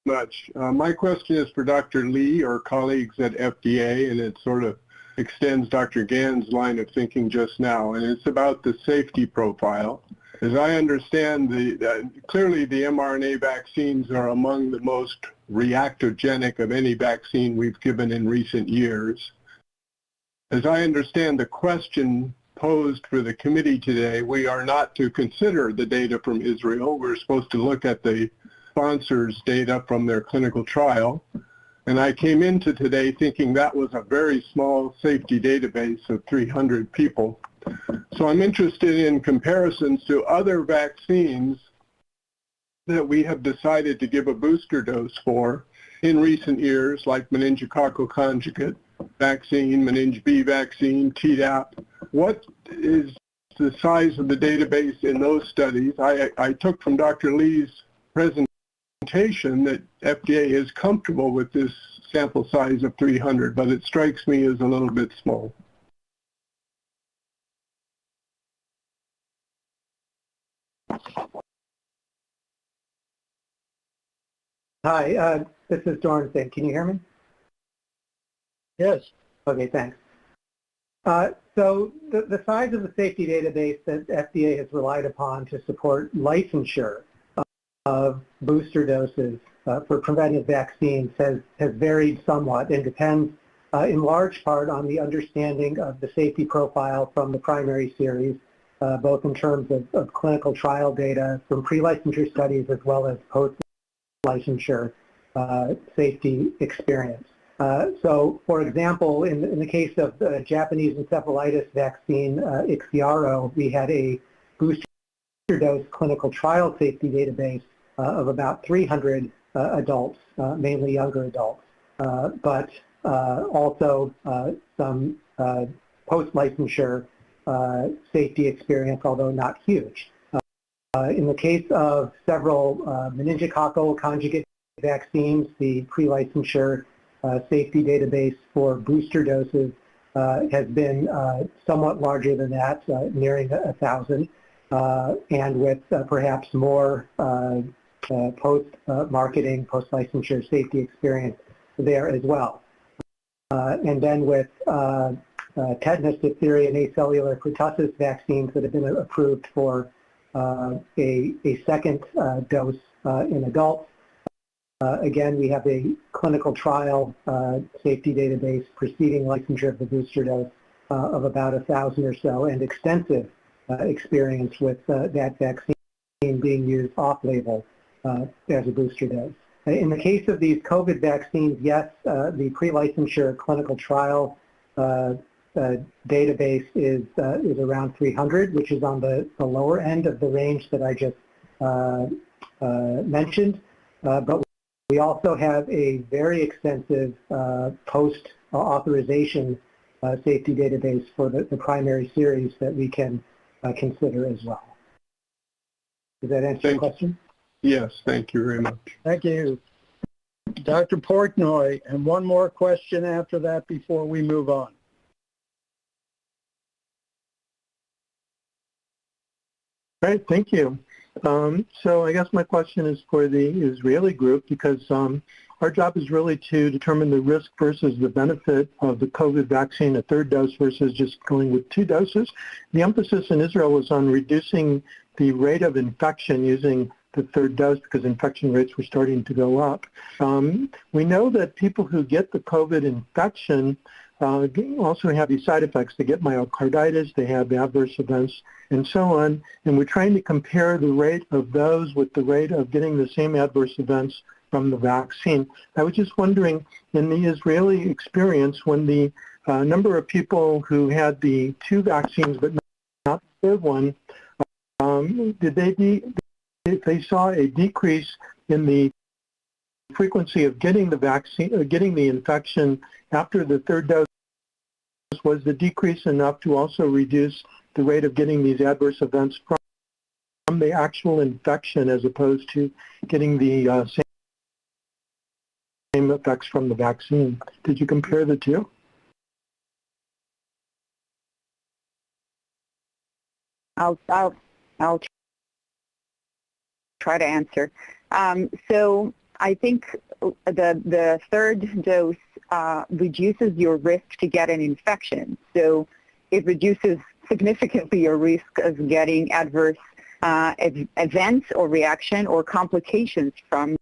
Much. My question is for Dr. Lee or colleagues at FDA, and it sort of extends Dr. Gann's line of thinking just now, and it's about the safety profile. As I understand, clearly the mRNA vaccines are among the most reactogenic of any vaccine we've given in recent years. As I understand the question posed for the committee today, we are not to consider the data from Israel. We're supposed to look at the sponsors' data from their clinical trial. And I came into today thinking that was a very small safety database of 300 people. So I'm interested in comparisons to other vaccines that we have decided to give a booster dose for in recent years, like meningococcal conjugate vaccine, meninge B vaccine, Tdap. What is the size of the database in those studies? I took from Dr. Lee's presentation that FDA is comfortable with this sample size of 300, but it strikes me as a little bit small. Hi, this is Dorn Singh. Can you hear me? Yes. Okay, thanks. So the size of the safety database that FDA has relied upon to support licensure of booster doses for preventive vaccines has varied somewhat and depends in large part on the understanding of the safety profile from the primary series, both in terms of clinical trial data from pre-licensure studies as well as post-licensure safety experience. So, for example, in the case of the Japanese encephalitis vaccine, Ixiaro, we had a booster dose clinical trial safety database of about 300 adults, mainly younger adults, but also some post-licensure safety experience, although not huge. In the case of several meningococcal conjugate vaccines, the pre-licensure safety database for booster doses has been somewhat larger than that, nearing 1,000, and with perhaps more post-marketing, post-licensure safety experience there as well. And then with tetanus, diphtheria, and acellular pertussis vaccines that have been approved for a second dose in adults. Again, we have a clinical trial safety database preceding licensure of the booster dose of about 1,000 or so, and extensive experience with that vaccine being used off-label as a booster dose. In the case of these COVID vaccines, yes, the pre-licensure clinical trial database is around 300, which is on the lower end of the range that I just mentioned. But we also have a very extensive post-authorization safety database for the primary series that we can consider as well. Does that answer your question? Yes, thank you very much. Thank you. Dr. Portnoy, and one more question after that before we move on. All right, thank you. So I guess my question is for the Israeli group, because our job is really to determine the risk versus the benefit of the COVID vaccine, a third dose versus just going with 2 doses. The emphasis in Israel was on reducing the rate of infection using the third dose because infection rates were starting to go up. We know that people who get the COVID infection also have these side effects. They get myocarditis, they have adverse events, and so on. And we're trying to compare the rate of those with the rate of getting the same adverse events from the vaccine. I was just wondering, in the Israeli experience, when the number of people who had the 2 vaccines but not the third one, did they saw a decrease in the frequency of getting the vaccine, getting the infection after the third dose? Was the decrease enough to also reduce the rate of getting these adverse events from the actual infection as opposed to getting the same effects from the vaccine? Did you compare the 2? I'll try to answer. So I think the third dose reduces your risk to get an infection. So it reduces significantly your risk of getting adverse events or reaction or complications from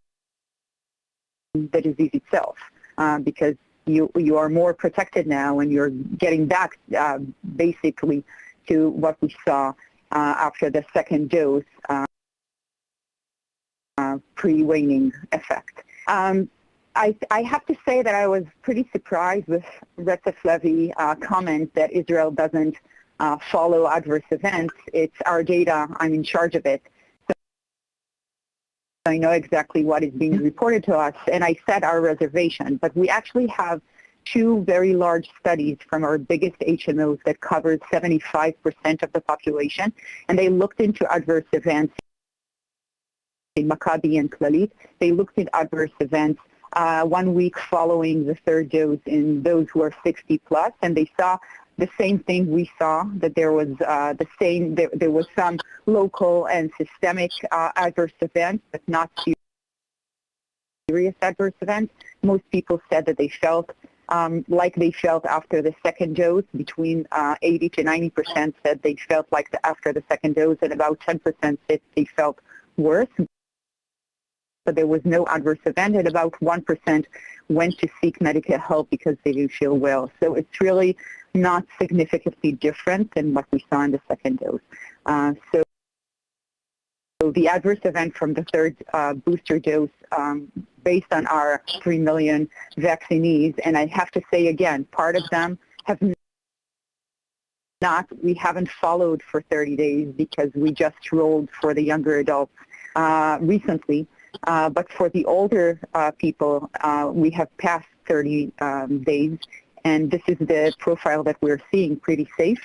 the disease itself, because you are more protected now and you're getting back basically to what we saw after the second dose pre-waning effect. I have to say that I was pretty surprised with Levy comment that Israel doesn't follow adverse events. It's our data. I'm in charge of it. So I know exactly what is being reported to us, and I set our reservation. But we actually have 2 very large studies from our biggest HMOs that covered 75% of the population, and they looked into adverse events in Maccabi and Clalit. They looked at adverse events 1 week following the third dose in those who are 60 plus, and they saw the same thing we saw, that there was there was some local and systemic adverse events, but not serious adverse events. Most people said that they felt like they felt after the second dose. Between 80 to 90% said they felt like after the second dose, and about 10% said they felt worse. But there was no adverse event, and about 1% went to seek medical help because they didn't feel well. So it's really not significantly different than what we saw in the second dose. So the adverse event from the third booster dose, based on our 3 million vaccinees, and I have to say again, part of them have we haven't followed for 30 days because we just rolled for the younger adults recently. But for the older people, we have passed 30 days, and this is the profile that we're seeing, pretty safe.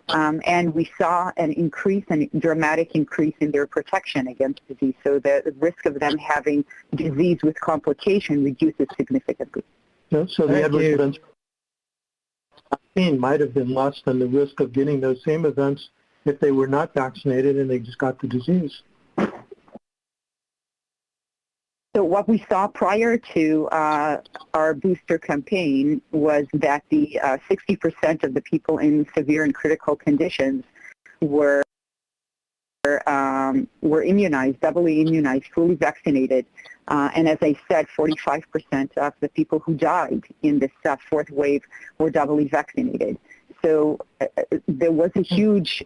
And we saw an increase, a dramatic increase in their protection against disease. So the risk of them having disease with complication reduces significantly. So the adverse events might have been less than the risk of getting those same events if they were not vaccinated and they just got the disease. So what we saw prior to our booster campaign was that the 60% of the people in severe and critical conditions were immunized, doubly immunized, fully vaccinated. And as I said, 45% of the people who died in this fourth wave were doubly vaccinated. So there was a huge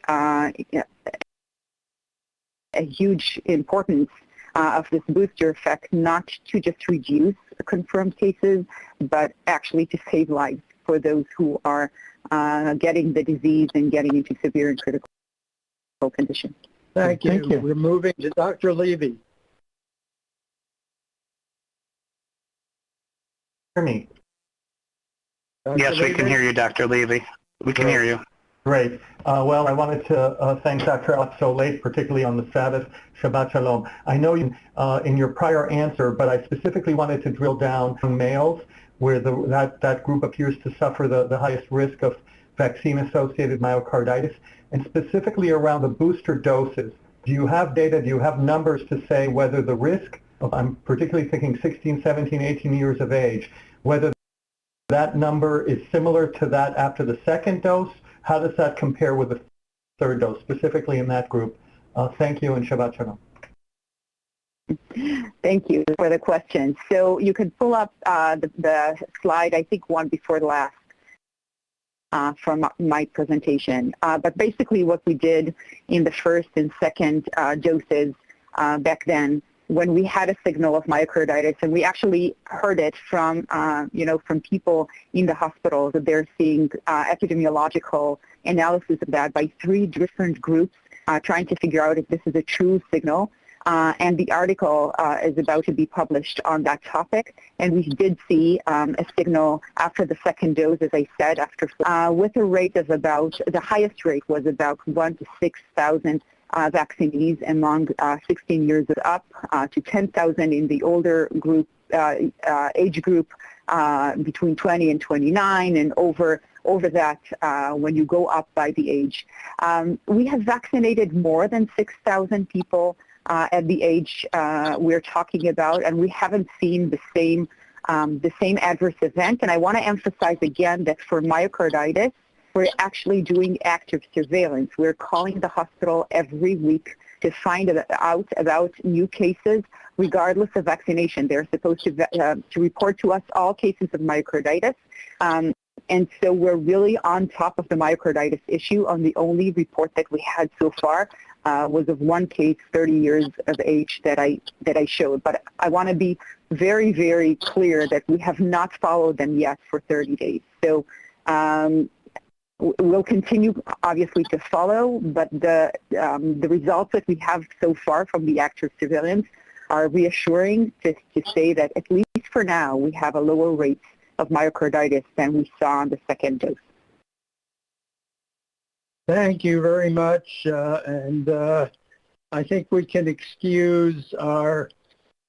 importance of this booster effect, not to just reduce confirmed cases, but actually to save lives for those who are getting the disease and getting into severe and critical conditions. Thank you. Thank you. We're moving to Dr. Levy. Hear me? Yes, we can hear you, Dr. Levy. We can hear you. Great. Well, I wanted to thank Dr. Alex so late, particularly on the Sabbath. Shabbat Shalom. I know you in your prior answer, but I specifically wanted to drill down on males, where that group appears to suffer the highest risk of vaccine-associated myocarditis, and specifically around the booster doses. Do you have data, do you have numbers to say whether the risk of, I'm particularly thinking 16, 17, 18 years of age, whether that number is similar to that after the second dose? How does that compare with the third dose, specifically in that group? Thank you, and Shabbat Shalom. Thank you for the question. So you can pull up the slide, I think one before the last, from my presentation. But basically what we did in the first and second doses back then, when we had a signal of myocarditis, and we actually heard it from, from people in the hospital, that they're seeing epidemiological analysis of that by 3 different groups trying to figure out if this is a true signal. And the article is about to be published on that topic. And we did see a signal after the second dose, as I said, with a rate of about, the highest rate was about 1 to 6,000 vaccinees among 16 years up, to 10,000 in the older group, age group between 20 and 29, and over that when you go up by the age. We have vaccinated more than 6,000 people at the age we're talking about, and we haven't seen the same adverse event. And I want to emphasize again that for myocarditis, we're actually doing active surveillance. We're calling the hospital every week to find out about new cases, regardless of vaccination. They're supposed to report to us all cases of myocarditis. And so we're really on top of the myocarditis issue. On the only report that we had so far was of 1 case, 30 years of age, that I showed. But I want to be very, very clear that we have not followed them yet for 30 days. So we'll continue, obviously, to follow, but the results that we have so far from the active surveillance are reassuring to say that, at least for now, we have a lower rate of myocarditis than we saw on the second dose. Thank you very much. And I think we can excuse our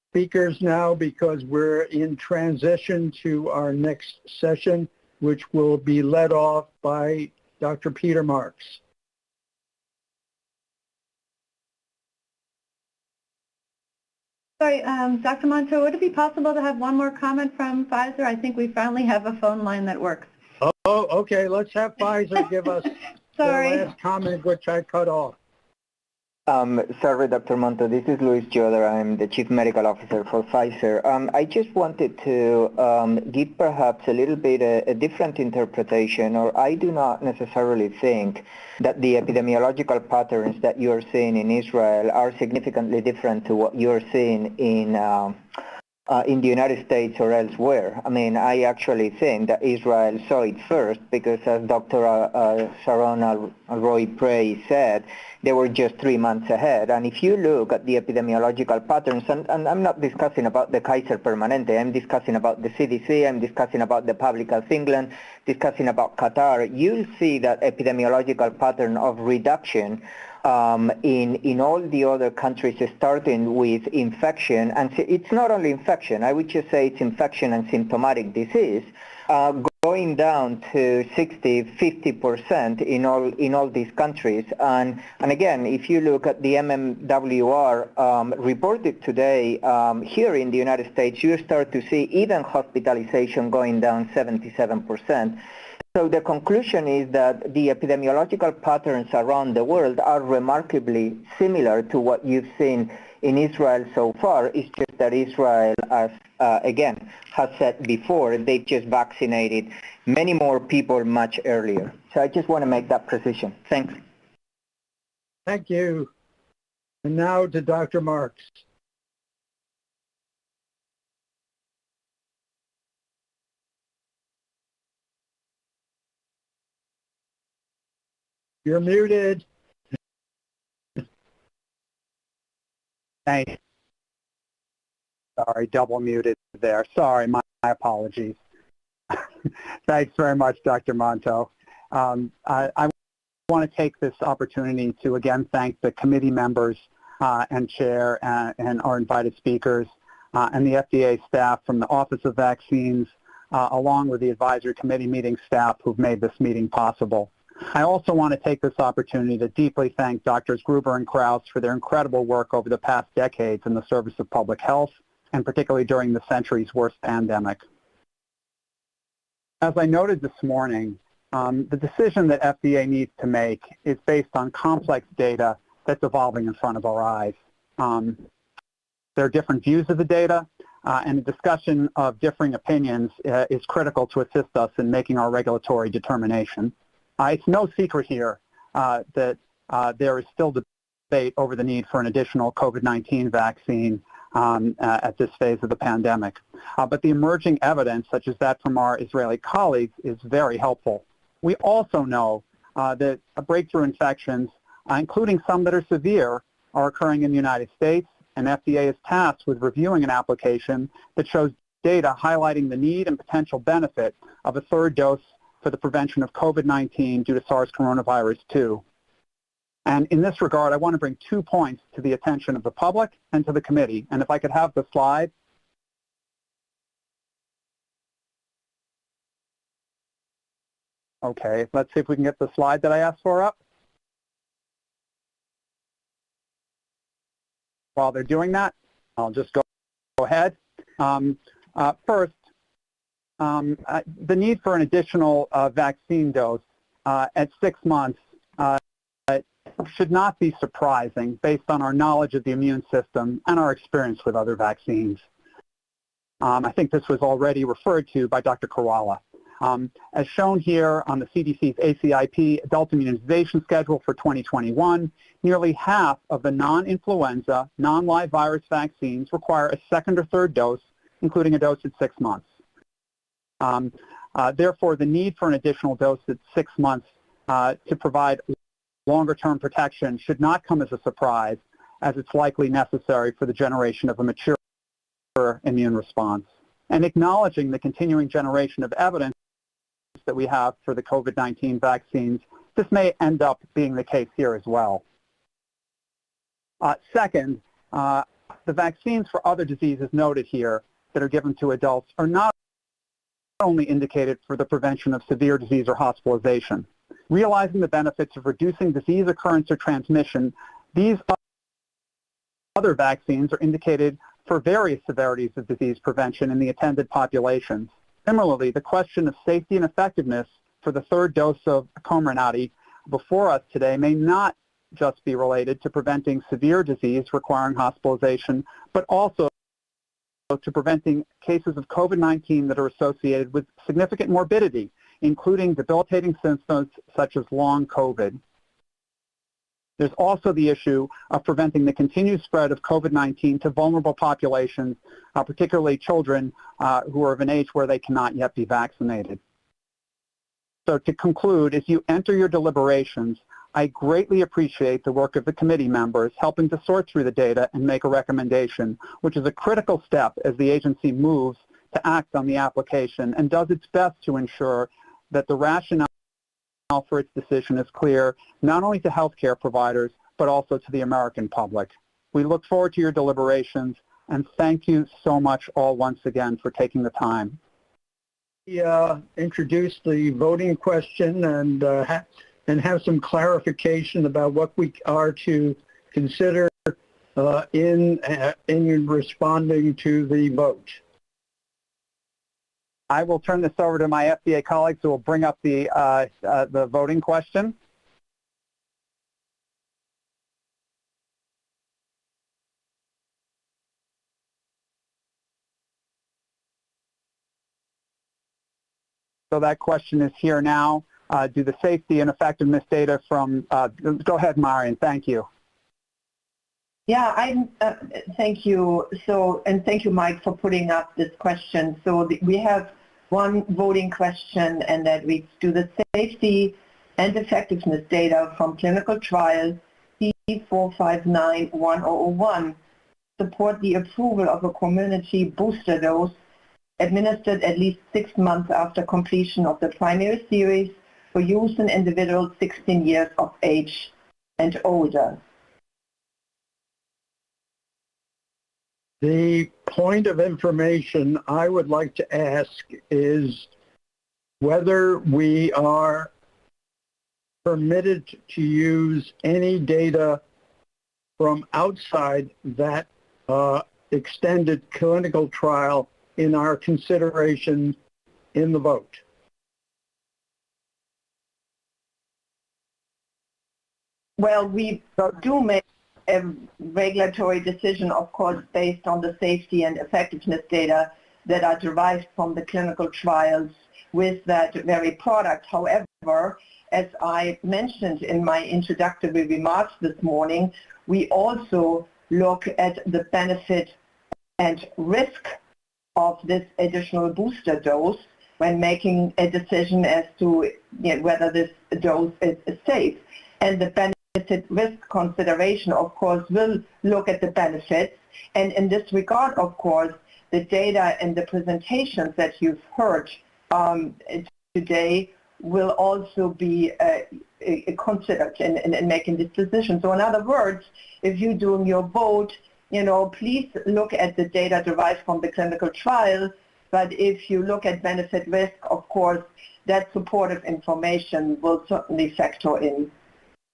speakers now, because we're in transition to our next session, which will be led off by Dr. Peter Marks. Sorry, Dr. Monto, would it be possible to have one more comment from Pfizer? I think we finally have a phone line that works. Oh, okay. Let's have Pfizer give us the last comment, which I cut off. Sorry, Dr. Monto. This is Luis Joder. I'm the Chief Medical Officer for Pfizer. I just wanted to give perhaps a little bit a different interpretation, or I do not necessarily think that the epidemiological patterns that you're seeing in Israel are significantly different to what you're seeing in the United States or elsewhere. I mean, I actually think that Israel saw it first, because as Dr. Sharon Alroy-Prey said, they were just 3 months ahead. And if you look at the epidemiological patterns, and I'm not discussing about the Kaiser Permanente, I'm discussing about the CDC, I'm discussing about the Public Health England, discussing about Qatar, you'll see that epidemiological pattern of reduction in all the other countries, starting with infection. And it's not only infection, I would just say it's infection and symptomatic disease, going down to 60-50% in all these countries. And again, if you look at the MMWR reported today here in the United States, you start to see even hospitalization going down 77%. So the conclusion is that the epidemiological patterns around the world are remarkably similar to what you've seen in Israel so far. It's just that Israel, as again has said before, they've just vaccinated many more people much earlier. So I just want to make that precision. Thanks. Thank you. And now to Dr. Marks. You're muted. Thanks. Sorry, double muted there. Sorry, my apologies. Thanks very much, Dr. Monto. I want to take this opportunity to again thank the committee members and chair and our invited speakers and the FDA staff from the Office of Vaccines along with the advisory committee meeting staff who've made this meeting possible. I also want to take this opportunity to deeply thank Drs. Gruber and Kraus for their incredible work over the past decades in the service of public health, and particularly during the century's worst pandemic. As I noted this morning, the decision that FDA needs to make is based on complex data that's evolving in front of our eyes. There are different views of the data, and the discussion of differing opinions is critical to assist us in making our regulatory determination. It's no secret here that there is still debate over the need for an additional COVID-19 vaccine at this phase of the pandemic. But the emerging evidence, such as that from our Israeli colleagues, is very helpful. We also know that breakthrough infections, including some that are severe, are occurring in the United States, and FDA is tasked with reviewing an application that shows data highlighting the need and potential benefit of a third dose for the prevention of COVID-19 due to SARS coronavirus 2. And in this regard, I want to bring 2 points to the attention of the public and to the committee. And if I could have the slide. Okay, let's see if we can get the slide that I asked for up. While they're doing that, I'll just go ahead. First, the need for an additional vaccine dose at 6 months should not be surprising based on our knowledge of the immune system and our experience with other vaccines. I think this was already referred to by Dr. Koala. As shown here on the CDC's ACIP adult immunization schedule for 2021, nearly half of the non-influenza, non-live virus vaccines require a second or third dose, including a dose at 6 months. Therefore, the need for an additional dose at 6 months to provide longer-term protection should not come as a surprise, as it's likely necessary for the generation of a mature immune response. And acknowledging the continuing generation of evidence that we have for the COVID-19 vaccines, this may end up being the case here as well. Second, the vaccines for other diseases noted here that are given to adults are not only indicated for the prevention of severe disease or hospitalization. Realizing the benefits of reducing disease occurrence or transmission, these other vaccines are indicated for various severities of disease prevention in the attended populations. Similarly, the question of safety and effectiveness for the third dose of Comirnaty before us today may not just be related to preventing severe disease requiring hospitalization, but also to preventing cases of COVID-19 that are associated with significant morbidity, including debilitating symptoms such as long COVID. There's also the issue of preventing the continued spread of COVID-19 to vulnerable populations, particularly children who are of an age where they cannot yet be vaccinated. So to conclude, as you enter your deliberations, I greatly appreciate the work of the committee members helping to sort through the data and make a recommendation, which is a critical step as the agency moves to act on the application and does its best to ensure that the rationale for its decision is clear, not only to healthcare providers, but also to the American public. We look forward to your deliberations, and thank you so much all once again for taking the time. We introduce the voting question and have some clarification about what we are to consider in responding to the vote. I will turn this over to my FDA colleagues who will bring up the voting question. So that question is here now. Do the safety and effectiveness data from, go ahead, Marion, thank you. Yeah, thank you. And thank you, Mike, for putting up this question. So we have one voting question, and that reads, do the safety and effectiveness data from clinical trial C4591001 support the approval of a community booster dose administered at least 6 months after completion of the primary series for use in individuals 16 years of age and older? The point of information I would like to ask is whether we are permitted to use any data from outside that extended clinical trial in our consideration in the vote. Well, we do make a regulatory decision, of course, based on the safety and effectiveness data that are derived from the clinical trials with that very product. However, as I mentioned in my introductory remarks this morning, we also look at the benefit and risk of this additional booster dose when making a decision as to whether this dose is safe. And the benefit-risk consideration, of course, will look at the benefits. And in this regard, of course, the data and the presentations that you've heard today will also be considered in making this decision. So in other words, if you're doing your vote, please look at the data derived from the clinical trial. But if you look at benefit risk, of course, that supportive information will certainly factor in.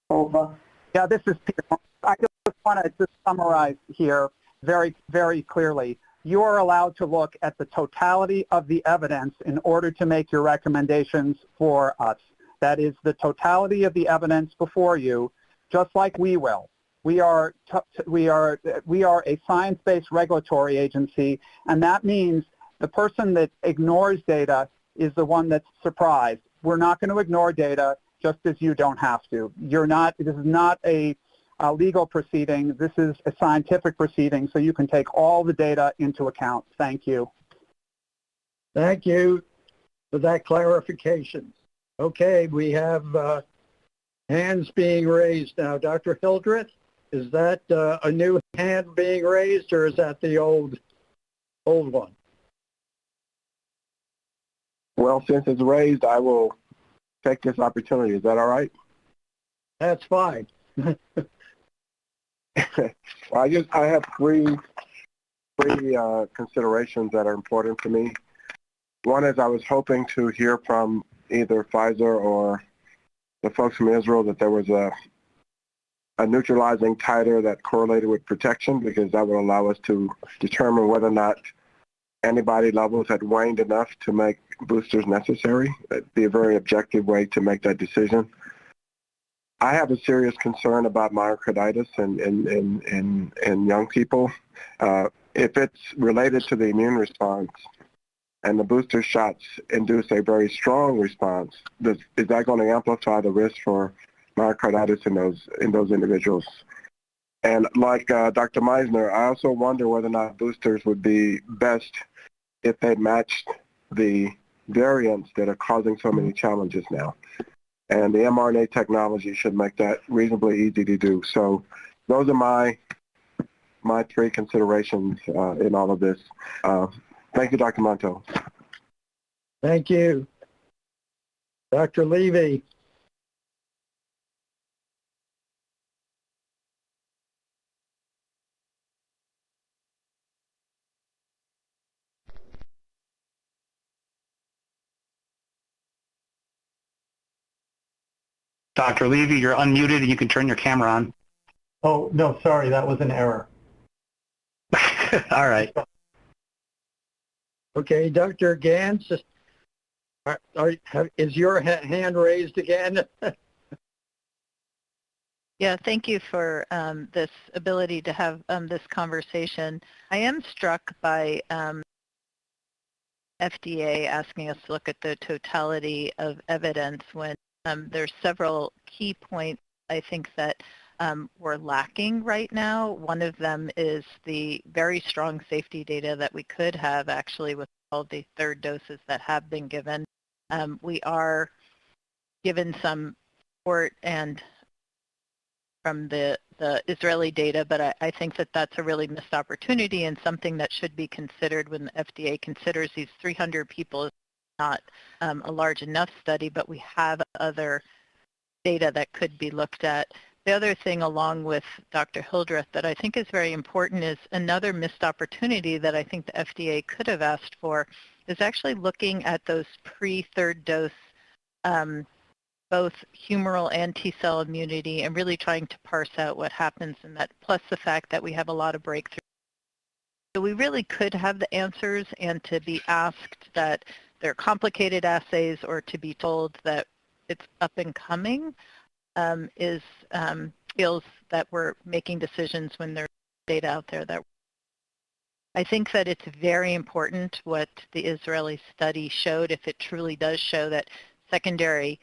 Over. Yeah, this is Peter. I just want to summarize here very, very clearly. You are allowed to look at the totality of the evidence in order to make your recommendations for us. That is the totality of the evidence before you, just like we will. We are a science-based regulatory agency, and that means the person that ignores data is the one that's surprised. We're not going to ignore data, just as you don't have to. This is not a legal proceeding. This is a scientific proceeding, so you can take all the data into account. Thank you. Thank you for that clarification. Okay, we have hands being raised now. Dr. Hildreth, is that a new hand being raised, or is that the old one? Well, since it's raised, I will take this opportunity. Is that all right? That's fine. I have three considerations that are important to me. One is I was hoping to hear from either Pfizer or the folks from Israel that there was a neutralizing titer that correlated with protection, because that would allow us to determine whether or not antibody levels had waned enough to make boosters necessary. That'd be a very objective way to make that decision. I have a serious concern about myocarditis in young people. If it's related to the immune response and the booster shots induce a very strong response, is that going to amplify the risk for myocarditis in those individuals? And like Dr. Meisner, I also wonder whether or not boosters would be best if they matched the variants that are causing so many challenges now. And the mRNA technology should make that reasonably easy to do. So those are my three considerations in all of this. Thank you, Dr. Monto. Thank you. Dr. Levy. Dr. Levy, you're unmuted and you can turn your camera on. Oh, no, sorry, that was an error. All right. Okay, Dr. Gans, is your hand raised again? Yeah, thank you for this ability to have this conversation. I am struck by FDA asking us to look at the totality of evidence when there's several key points I think that we're lacking right now. One of them is the very strong safety data that we could have actually with all the third doses that have been given. We are given some support and from the Israeli data, but I think that that's a really missed opportunity and something that should be considered when the FDA considers these 300 people is not a large enough study, but we have other data that could be looked at. The other thing along with Dr. Hildreth that I think is very important is another missed opportunity that I think the FDA could have asked for is actually looking at those pre-third dose both humoral and T-cell immunity and really trying to parse out what happens in that, plus the fact that we have a lot of breakthroughs. So we really could have the answers, and to be asked that they're complicated assays or to be told that it's up and coming feels that we're making decisions when there's data out there that I think that it's very important what the Israeli study showed, if it truly does show that secondary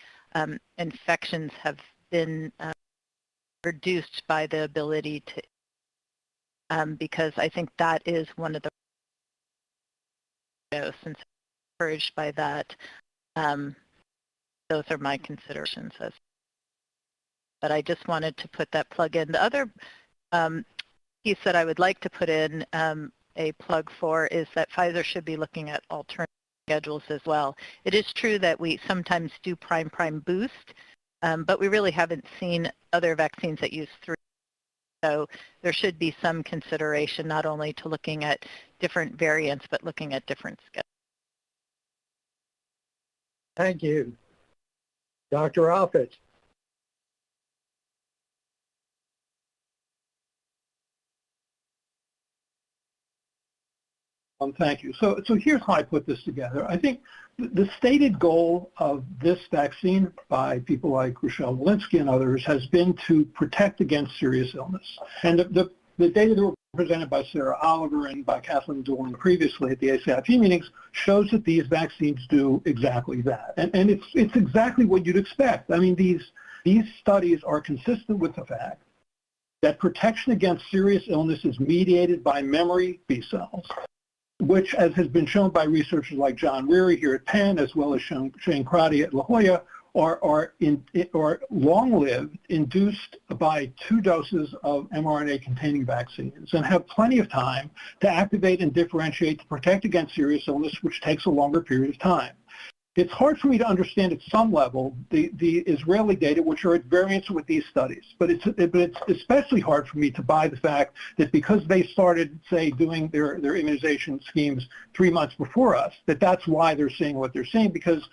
infections have been reduced by the ability to, because I think that is one of the dose, and so encouraged by that. Those are my considerations. But I just wanted to put that plug in. The other piece that I would like to put in a plug for is that Pfizer should be looking at alternative schedules as well. It is true that we sometimes do prime boost, but we really haven't seen other vaccines that use 3. So there should be some consideration not only to looking at different variants, but looking at different schedules. Thank you. Dr. Alford. Thank you. So here's how I put this together. I think the stated goal of this vaccine by people like Rochelle Walensky and others has been to protect against serious illness. And the data that were presented by Sarah Oliver and by Kathleen Dolan previously at the ACIP meetings shows that these vaccines do exactly that. And it's exactly what you'd expect. I mean, these studies are consistent with the fact that protection against serious illness is mediated by memory B cells, which, as has been shown by researchers like John Reary here at Penn, as well as Shane Crotty at La Jolla, are long-lived, induced by 2 doses of mRNA-containing vaccines, and have plenty of time to activate and differentiate to protect against serious illness, which takes a longer period of time. It's hard for me to understand at some level the Israeli data, which are at variance with these studies. But it's especially hard for me to buy the fact that because they started, say, doing their immunization schemes 3 months before us, that's why they're seeing what they're seeing, because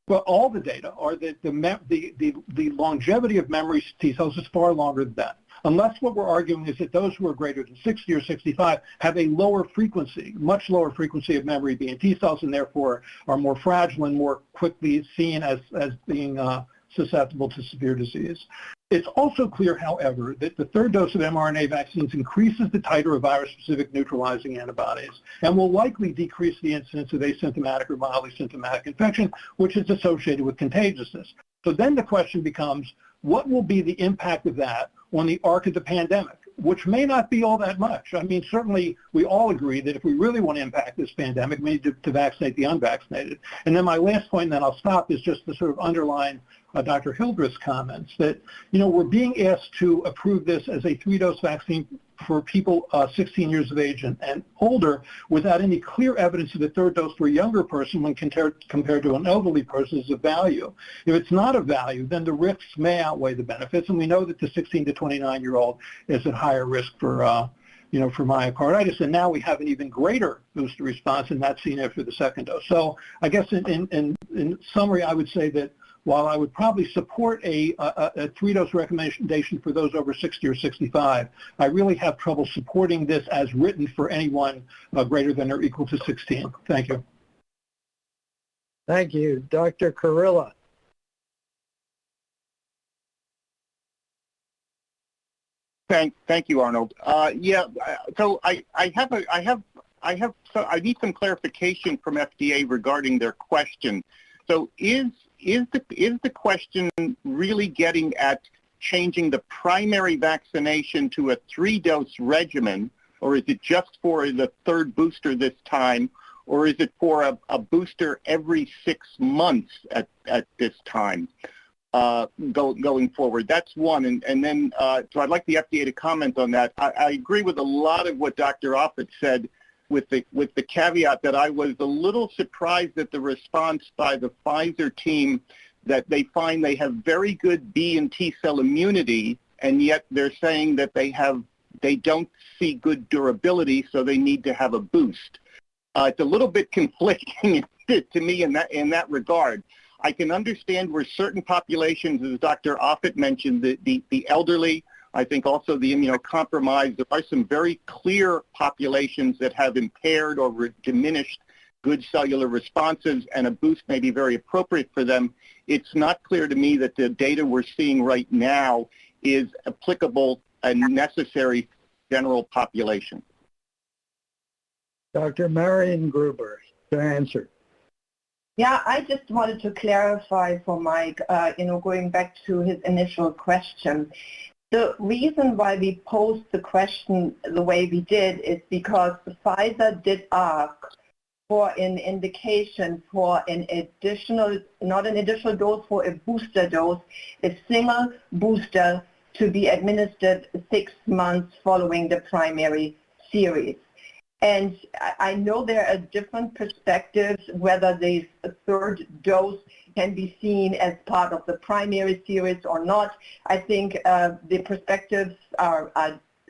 well, all the data are that the longevity of memory T cells is far longer than that. Unless what we're arguing is that those who are greater than 60 or 65 have a lower frequency, much lower frequency of memory B and T cells, and therefore are more fragile and more quickly seen as being susceptible to severe disease. It's also clear, however, that the 3rd dose of mRNA vaccines increases the titer of virus-specific neutralizing antibodies and will likely decrease the incidence of asymptomatic or mildly symptomatic infection, which is associated with contagiousness. So then the question becomes, what will be the impact of that on the arc of the pandemic, which may not be all that much. I mean, certainly we all agree that if we really want to impact this pandemic, we need to vaccinate the unvaccinated. And then my last point, and then I'll stop, is just to sort of underline Dr. Hildreth's comments that, we're being asked to approve this as a 3-dose vaccine for people 16 years of age and older without any clear evidence of the 3rd dose for a younger person when compared to an elderly person is of value. If it's not of value, then the risks may outweigh the benefits, and we know that the 16 to 29-year-old is at higher risk for for myocarditis, and now we have an even greater booster response, and that's seen after the 2nd dose. So I guess in summary, I would say that while I would probably support a 3-dose recommendation for those over 60 or 65, I really have trouble supporting this as written for anyone greater than or equal to 16. Thank you. Thank you. Dr. Kurilla. Thank you, Arnold. So I need some clarification from FDA regarding their question. So is the question really getting at changing the primary vaccination to a 3-dose regimen, or is it just for the third booster this time, or is it for a booster every 6 months at this time? Going forward. That's one. And then, so I'd like the FDA to comment on that. I agree with a lot of what Dr. Offit said, with the caveat that I was a little surprised at the response by the Pfizer team that they find they have very good B and T cell immunity, and yet they're saying that they don't see good durability, so they need to have a boost. It's a little bit conflicting to me in that regard. I can understand where certain populations, as Dr. Offit mentioned, the elderly, I think also the immunocompromised, there are some very clear populations that have impaired or diminished good cellular responses, and a boost may be very appropriate for them. It's not clear to me that the data we're seeing right now is applicable and necessary for the general population. Dr. Marion Gruber to answer. Yeah, I just wanted to clarify for Mike, going back to his initial question. The reason why we posed the question the way we did is because Pfizer did ask for an indication for an additional, not an additional dose, for a booster dose, a single booster to be administered 6 months following the primary series. And I know there are different perspectives whether the third dose can be seen as part of the primary series or not. I think the perspectives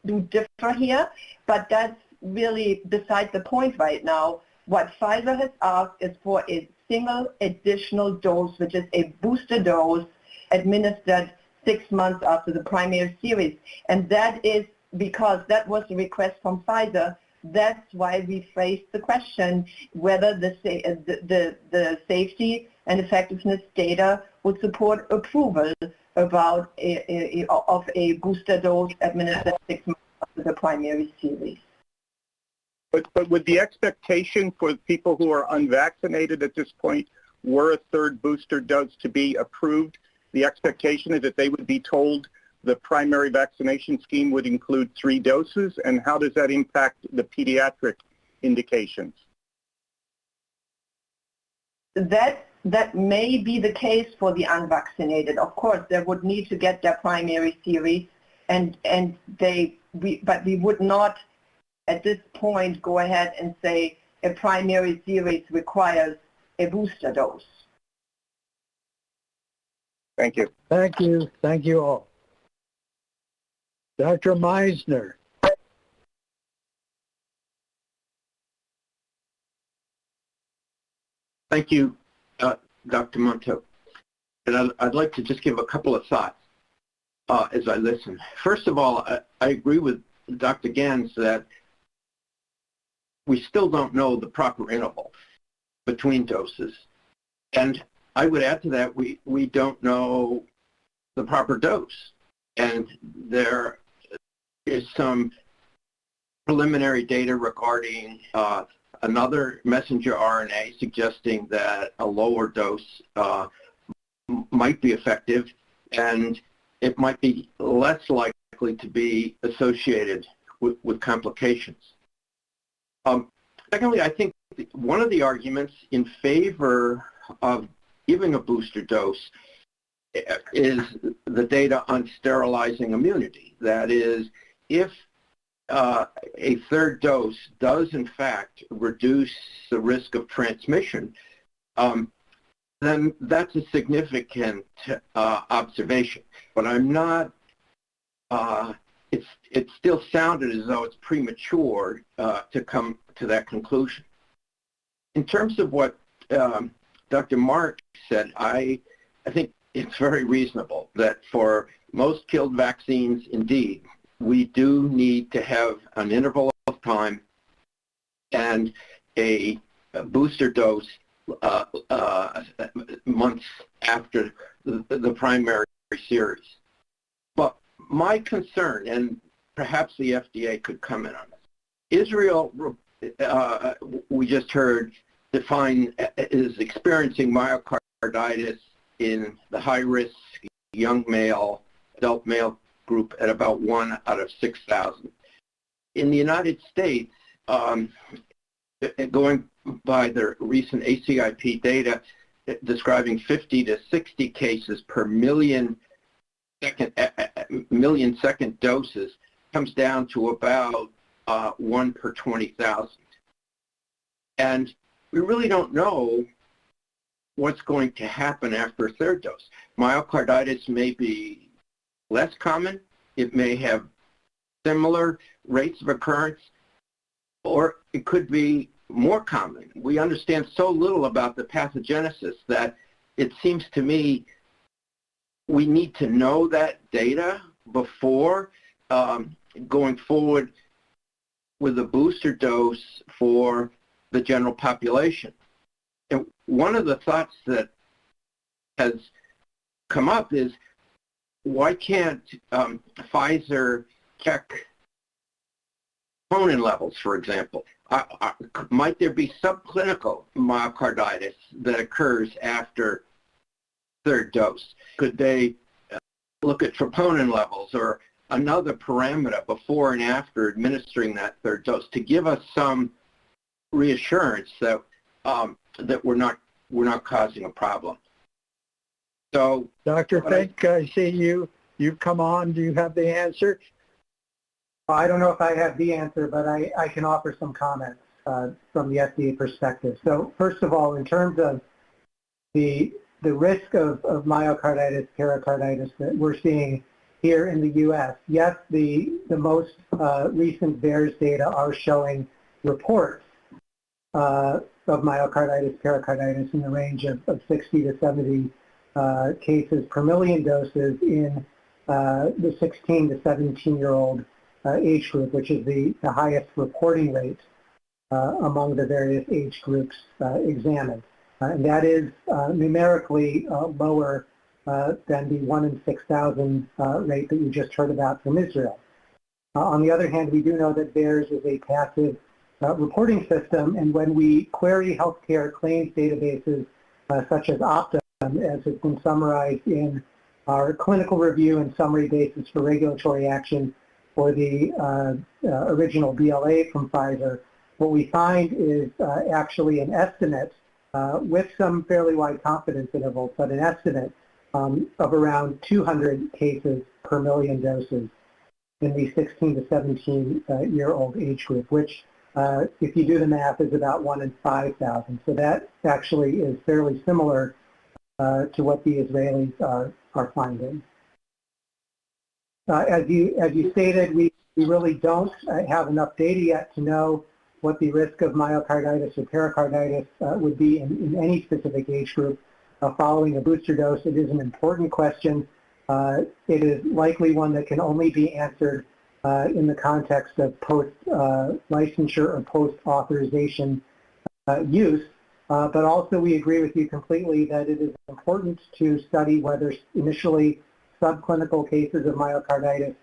do differ here, but that's really beside the point right now. What Pfizer has asked is for a single additional dose, which is a booster dose administered 6 months after the primary series. And that is because that was the request from Pfizer. That's why we phrased the question whether the safety and effectiveness data would support approval about of a booster dose administered 6 months after the primary series. But would the expectation for people who are unvaccinated at this point, were a third booster dose to be approved, the expectation is that they would be told the primary vaccination scheme would include 3 doses, and how does that impact the pediatric indications? That may be the case for the unvaccinated. Of course, they would need to get their primary series, but we would not at this point go ahead and say a primary series requires a booster dose. Thank you. Thank you. Thank you all. Dr. Meisner. Thank you, Dr. Monto. And I'd like to just give a couple of thoughts as I listen. First of all, I agree with Dr. Gans that we still don't know the proper interval between doses. And I would add to that, we don't know the proper dose. And there is some preliminary data regarding another messenger RNA suggesting that a lower dose might be effective, and it might be less likely to be associated with complications. Secondly, I think one of the arguments in favor of giving a booster dose is the data on sterilizing immunity. That is, if a third dose does in fact reduce the risk of transmission, then that's a significant observation. But I'm not, it still sounded as though it's premature to come to that conclusion. In terms of what Dr. Mark said, I I think it's very reasonable that for most killed vaccines, indeed, we do need to have an interval of time and a booster dose months after the primary series. But my concern, and perhaps the FDA could comment on this, Israel, we just heard, is experiencing myocarditis in the high-risk young male, adult male group at about 1 out of 6,000. In the United States, going by the recent ACIP data describing 50 to 60 cases per million second doses, comes down to about 1 per 20,000. And we really don't know what's going to happen after a third dose. Myocarditis may be less common. It may have similar rates of occurrence, or it could be more common. We understand so little about the pathogenesis that it seems to me we need to know that data before going forward with a booster dose for the general population. And one of the thoughts that has come up is, why can't Pfizer check troponin levels, for example? Might there be subclinical myocarditis that occurs after third dose? Could they look at troponin levels or another parameter before and after administering that third dose to give us some reassurance that that we're not causing a problem? So, Dr. Fink, I see you've come on. Do you have the answer? I don't know if I have the answer, but I can offer some comments from the FDA perspective. So first of all, in terms of the risk of myocarditis, pericarditis that we're seeing here in the U.S., yes, the most recent VAERS data are showing reports of myocarditis, pericarditis in the range of 60 to 70 cases per million doses in the 16 to 17-year-old age group, which is the highest reporting rate among the various age groups examined. And that is numerically lower than the 1 in 6,000 rate that you just heard about from Israel. On the other hand, we do know that VAERS is a passive reporting system, and when we query healthcare claims databases such as Optum, as has been summarized in our clinical review and summary basis for regulatory action for the original BLA from Pfizer, what we find is actually an estimate with some fairly wide confidence intervals, but an estimate of around 200 cases per million doses in the 16 to 17-year-old age group, which, if you do the math, is about 1 in 5,000. So that actually is fairly similar to what the Israelis are finding. As you stated, we really don't have enough data yet to know what the risk of myocarditis or pericarditis would be in any specific age group following a booster dose. It is an important question. It is likely one that can only be answered in the context of post-licensure or post-authorization use. But also we agree with you completely that it is important to study whether initially subclinical cases of myocarditis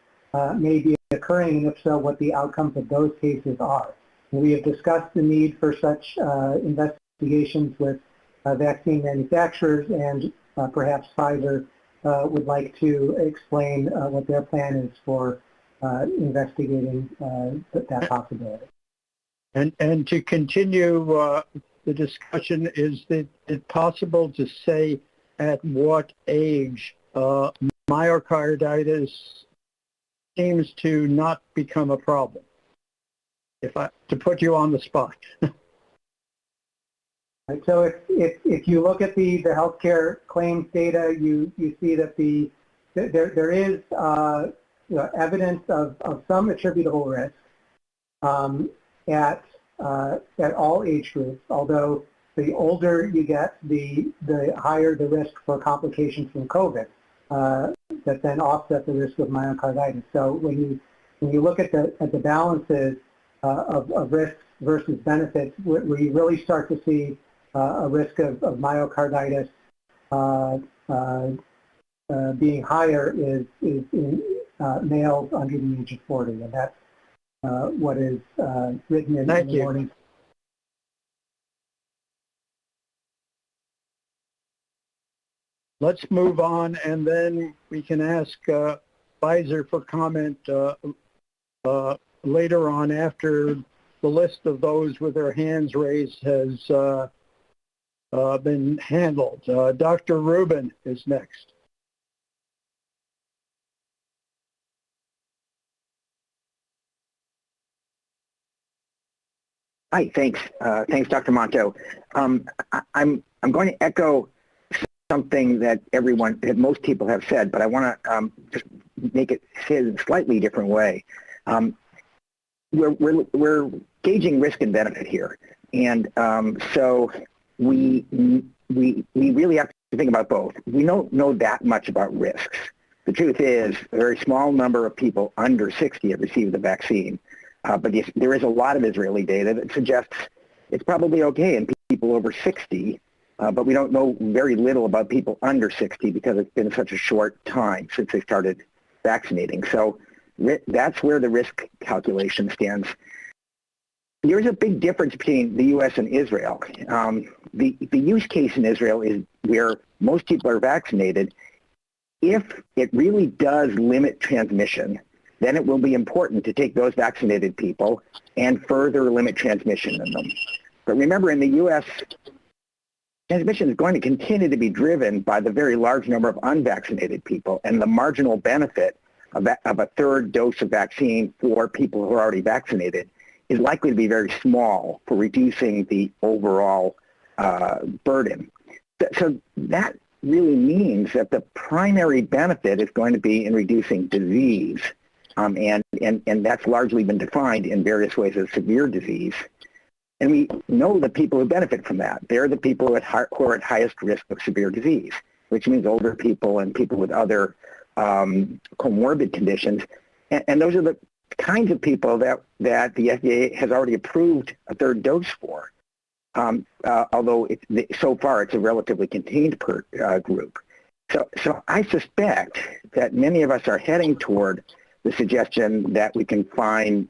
may be occurring, and if so, what the outcomes of those cases are. And we have discussed the need for such investigations with vaccine manufacturers, and perhaps Pfizer would like to explain what their plan is for investigating that possibility. And to continue the discussion, is it possible to say at what age myocarditis seems to not become a problem? To put you on the spot. So if you look at the healthcare claims data, you see that there is evidence of some attributable risk at all age groups, although The older you get, the higher the risk for complications from COVID that then offset the risk of myocarditis. So when you look at the balances of risks versus benefits, where you really start to see a risk of myocarditis being higher is in males under the age of 40, and that's what is written in the warning. Let's move on, and then we can ask Pfizer for comment later on after the list of those with their hands raised has been handled. Dr. Rubin is next. Hi, thanks. Thanks, Dr. Monto. I'm going to echo something that most people have said, but I want to just make it said in a slightly different way. We're gauging risk and benefit here, and so we really have to think about both. We don't know that much about risks. The truth is, a very small number of people under 60 have received the vaccine, but there is a lot of Israeli data that suggests it's probably okay in people over 60. But we don't know very little about people under 60 because it's been such a short time since they started vaccinating. So that's where the risk calculation stands. There's a big difference between the U.S. and Israel. The use case in Israel is where most people are vaccinated. If it really does limit transmission, then it will be important to take those vaccinated people and further limit transmission in them. But remember, in the U.S., transmission is going to continue to be driven by the very large number of unvaccinated people, and the marginal benefit of a third dose of vaccine for people who are already vaccinated is likely to be very small for reducing the overall burden. So that really means that the primary benefit is going to be in reducing disease, and that's largely been defined in various ways as severe disease. And we know the people who benefit from that. They're the people who are at highest risk of severe disease, which means older people and people with other comorbid conditions. And those are the kinds of people that the FDA has already approved a third dose for, although so far it's a relatively contained group. So I suspect that many of us are heading toward the suggestion that we can find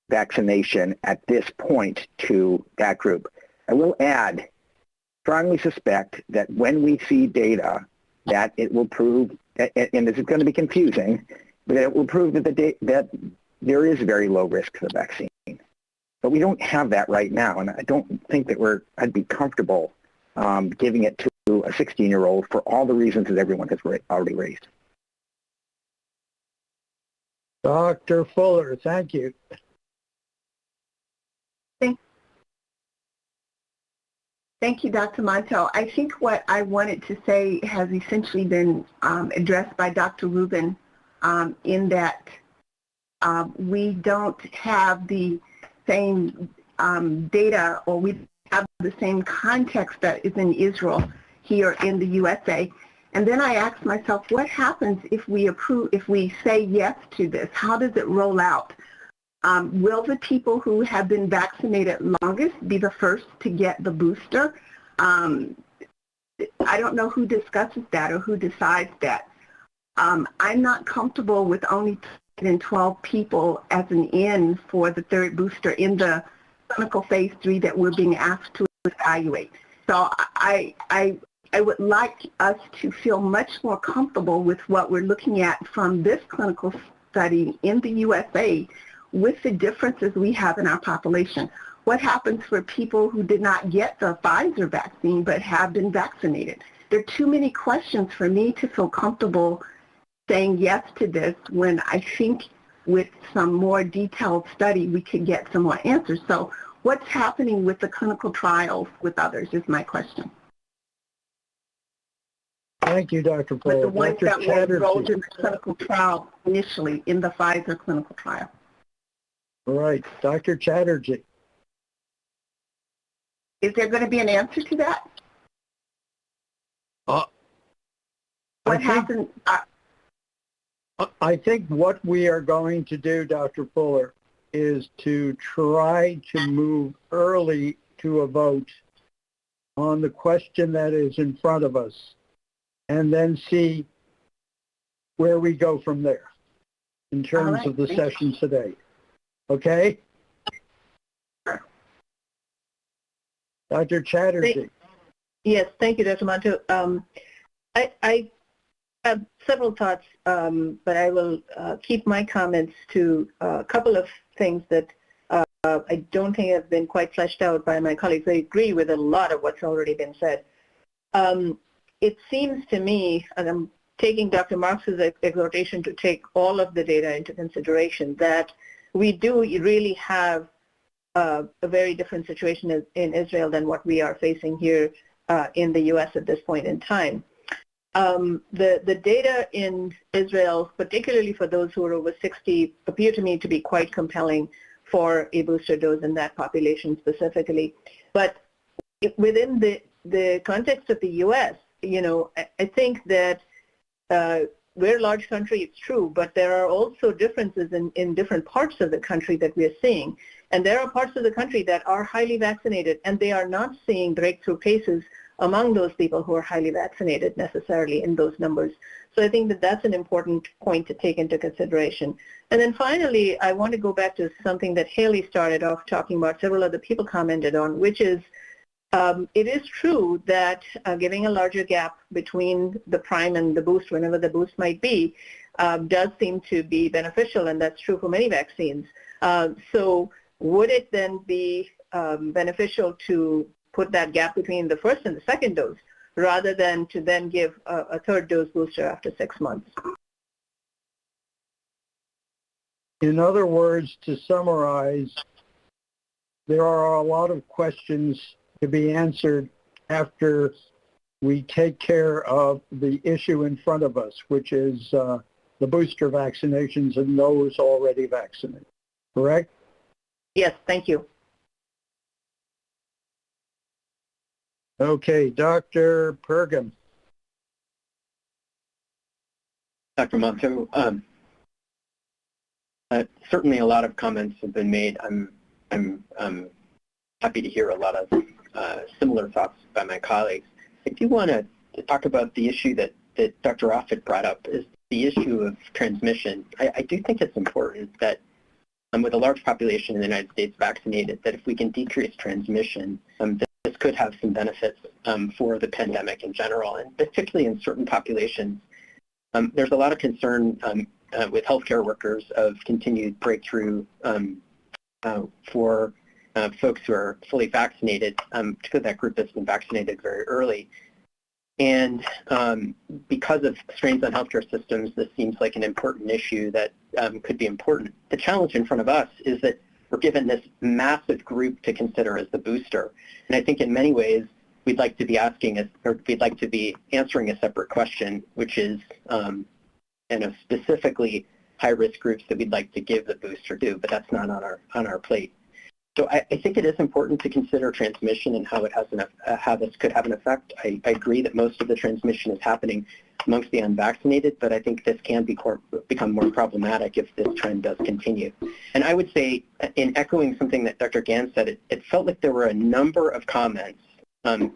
vaccination at this point to that group. I will add, strongly suspect that when we see data that it will prove, and this is going to be confusing, but it will prove that there is very low risk to the vaccine. But we don't have that right now, and I don't think that I'd be comfortable giving it to a 16-year-old for all the reasons that everyone has already raised. Dr. Fuller, thank you. Thank you, Dr. Monto. I think what I wanted to say has essentially been addressed by Dr. Rubin in that we don't have the same data, or we have the same context that is in Israel here in the USA. And then I asked myself, what happens if we say yes to this? How does it roll out? Will the people who have been vaccinated longest be the first to get the booster? I don't know who discusses that or who decides that. I'm not comfortable with only 12 people as an N for the third booster in the clinical phase 3 that we're being asked to evaluate. So I would like us to feel much more comfortable with what we're looking at from this clinical study in the USA with the differences we have in our population. What happens for people who did not get the Pfizer vaccine but have been vaccinated? There are too many questions for me to feel comfortable saying yes to this when I think with some more detailed study we could get some more answers. So what's happening with the clinical trials with others is my question. Thank you, Dr. Fuller. But the ones that were enrolled in the clinical trial initially in the Pfizer clinical trial. All right, Dr. Chatterjee. Is there going to be an answer to that? What happened? I think what we are going to do, Dr. Fuller, is to try to move early to a vote on the question that is in front of us, and then see where we go from there in terms of the session today. Okay? Dr. Chatterjee. Yes, thank you, Dr. Monto. I have several thoughts, but I will keep my comments to a couple of things that I don't think have been quite fleshed out by my colleagues. I agree with a lot of what's already been said. It seems to me, and I'm taking Dr. Marks's exhortation to take all of the data into consideration, that we do really have a very different situation in Israel than what we are facing here in the U.S. at this point in time. The data in Israel, particularly for those who are over 60, appear to me to be quite compelling for a booster dose in that population specifically. But within the context of the U.S., you know, I think that we're a large country, it's true, but there are also differences in different parts of the country that we're seeing. And there are parts of the country that are highly vaccinated, and they are not seeing breakthrough cases among those people who are highly vaccinated necessarily in those numbers. So I think that that's an important point to take into consideration. And then finally, I want to go back to something that Haley started off talking about, several other people commented on, which is it is true that giving a larger gap between the prime and the boost, whenever the boost might be, does seem to be beneficial, and that's true for many vaccines. So would it then be beneficial to put that gap between the first and the second dose rather than to then give a third dose booster after 6 months? In other words, to summarize, there are a lot of questions to be answered after we take care of the issue in front of us, which is the booster vaccinations and those already vaccinated. Correct? Yes, thank you. Okay, Dr. Pergam. Dr. Monto, certainly a lot of comments have been made. I'm happy to hear a lot of similar thoughts by my colleagues. I do want to talk about the issue that Dr. Offit brought up, is the issue of transmission. I do think it's important that with a large population in the United States vaccinated, that if we can decrease transmission, this could have some benefits for the pandemic in general, and particularly in certain populations. There's a lot of concern with healthcare workers of continued breakthrough for folks who are fully vaccinated, particularly that group that's been vaccinated very early. And because of strains on healthcare systems, this seems like an important issue that could be important. The challenge in front of us is that we're given this massive group to consider as the booster. And I think in many ways, we'd like to be asking, or we'd like to be answering a separate question, which is specifically high-risk groups that we'd like to give the booster to, but that's not on our plate. So I think it is important to consider transmission and how it has how this could have an effect. I agree that most of the transmission is happening amongst the unvaccinated, but I think this can become more problematic if this trend does continue. And I would say, in echoing something that Dr. Gans said, it felt like there were a number of comments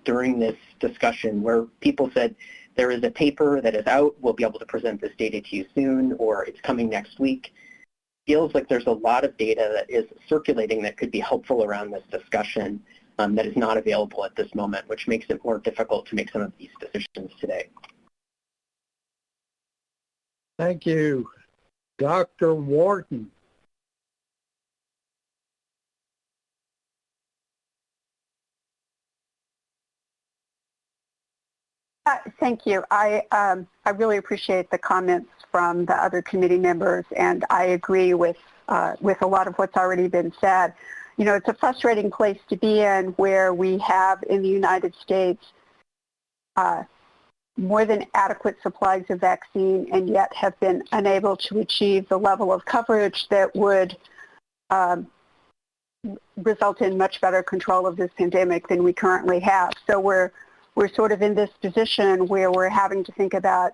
during this discussion where people said, there is a paper that is out, we'll be able to present this data to you soon, or it's coming next week. Feels like there's a lot of data that is circulating that could be helpful around this discussion that is not available at this moment, which makes it more difficult to make some of these decisions today. Thank you. Dr. Wharton. Thank you. I really appreciate the comments from the other committee members, and I agree with a lot of what's already been said. You know, it's a frustrating place to be in where we have in the United States more than adequate supplies of vaccine and yet have been unable to achieve the level of coverage that would result in much better control of this pandemic than we currently have. So we're sort of in this position where we're having to think about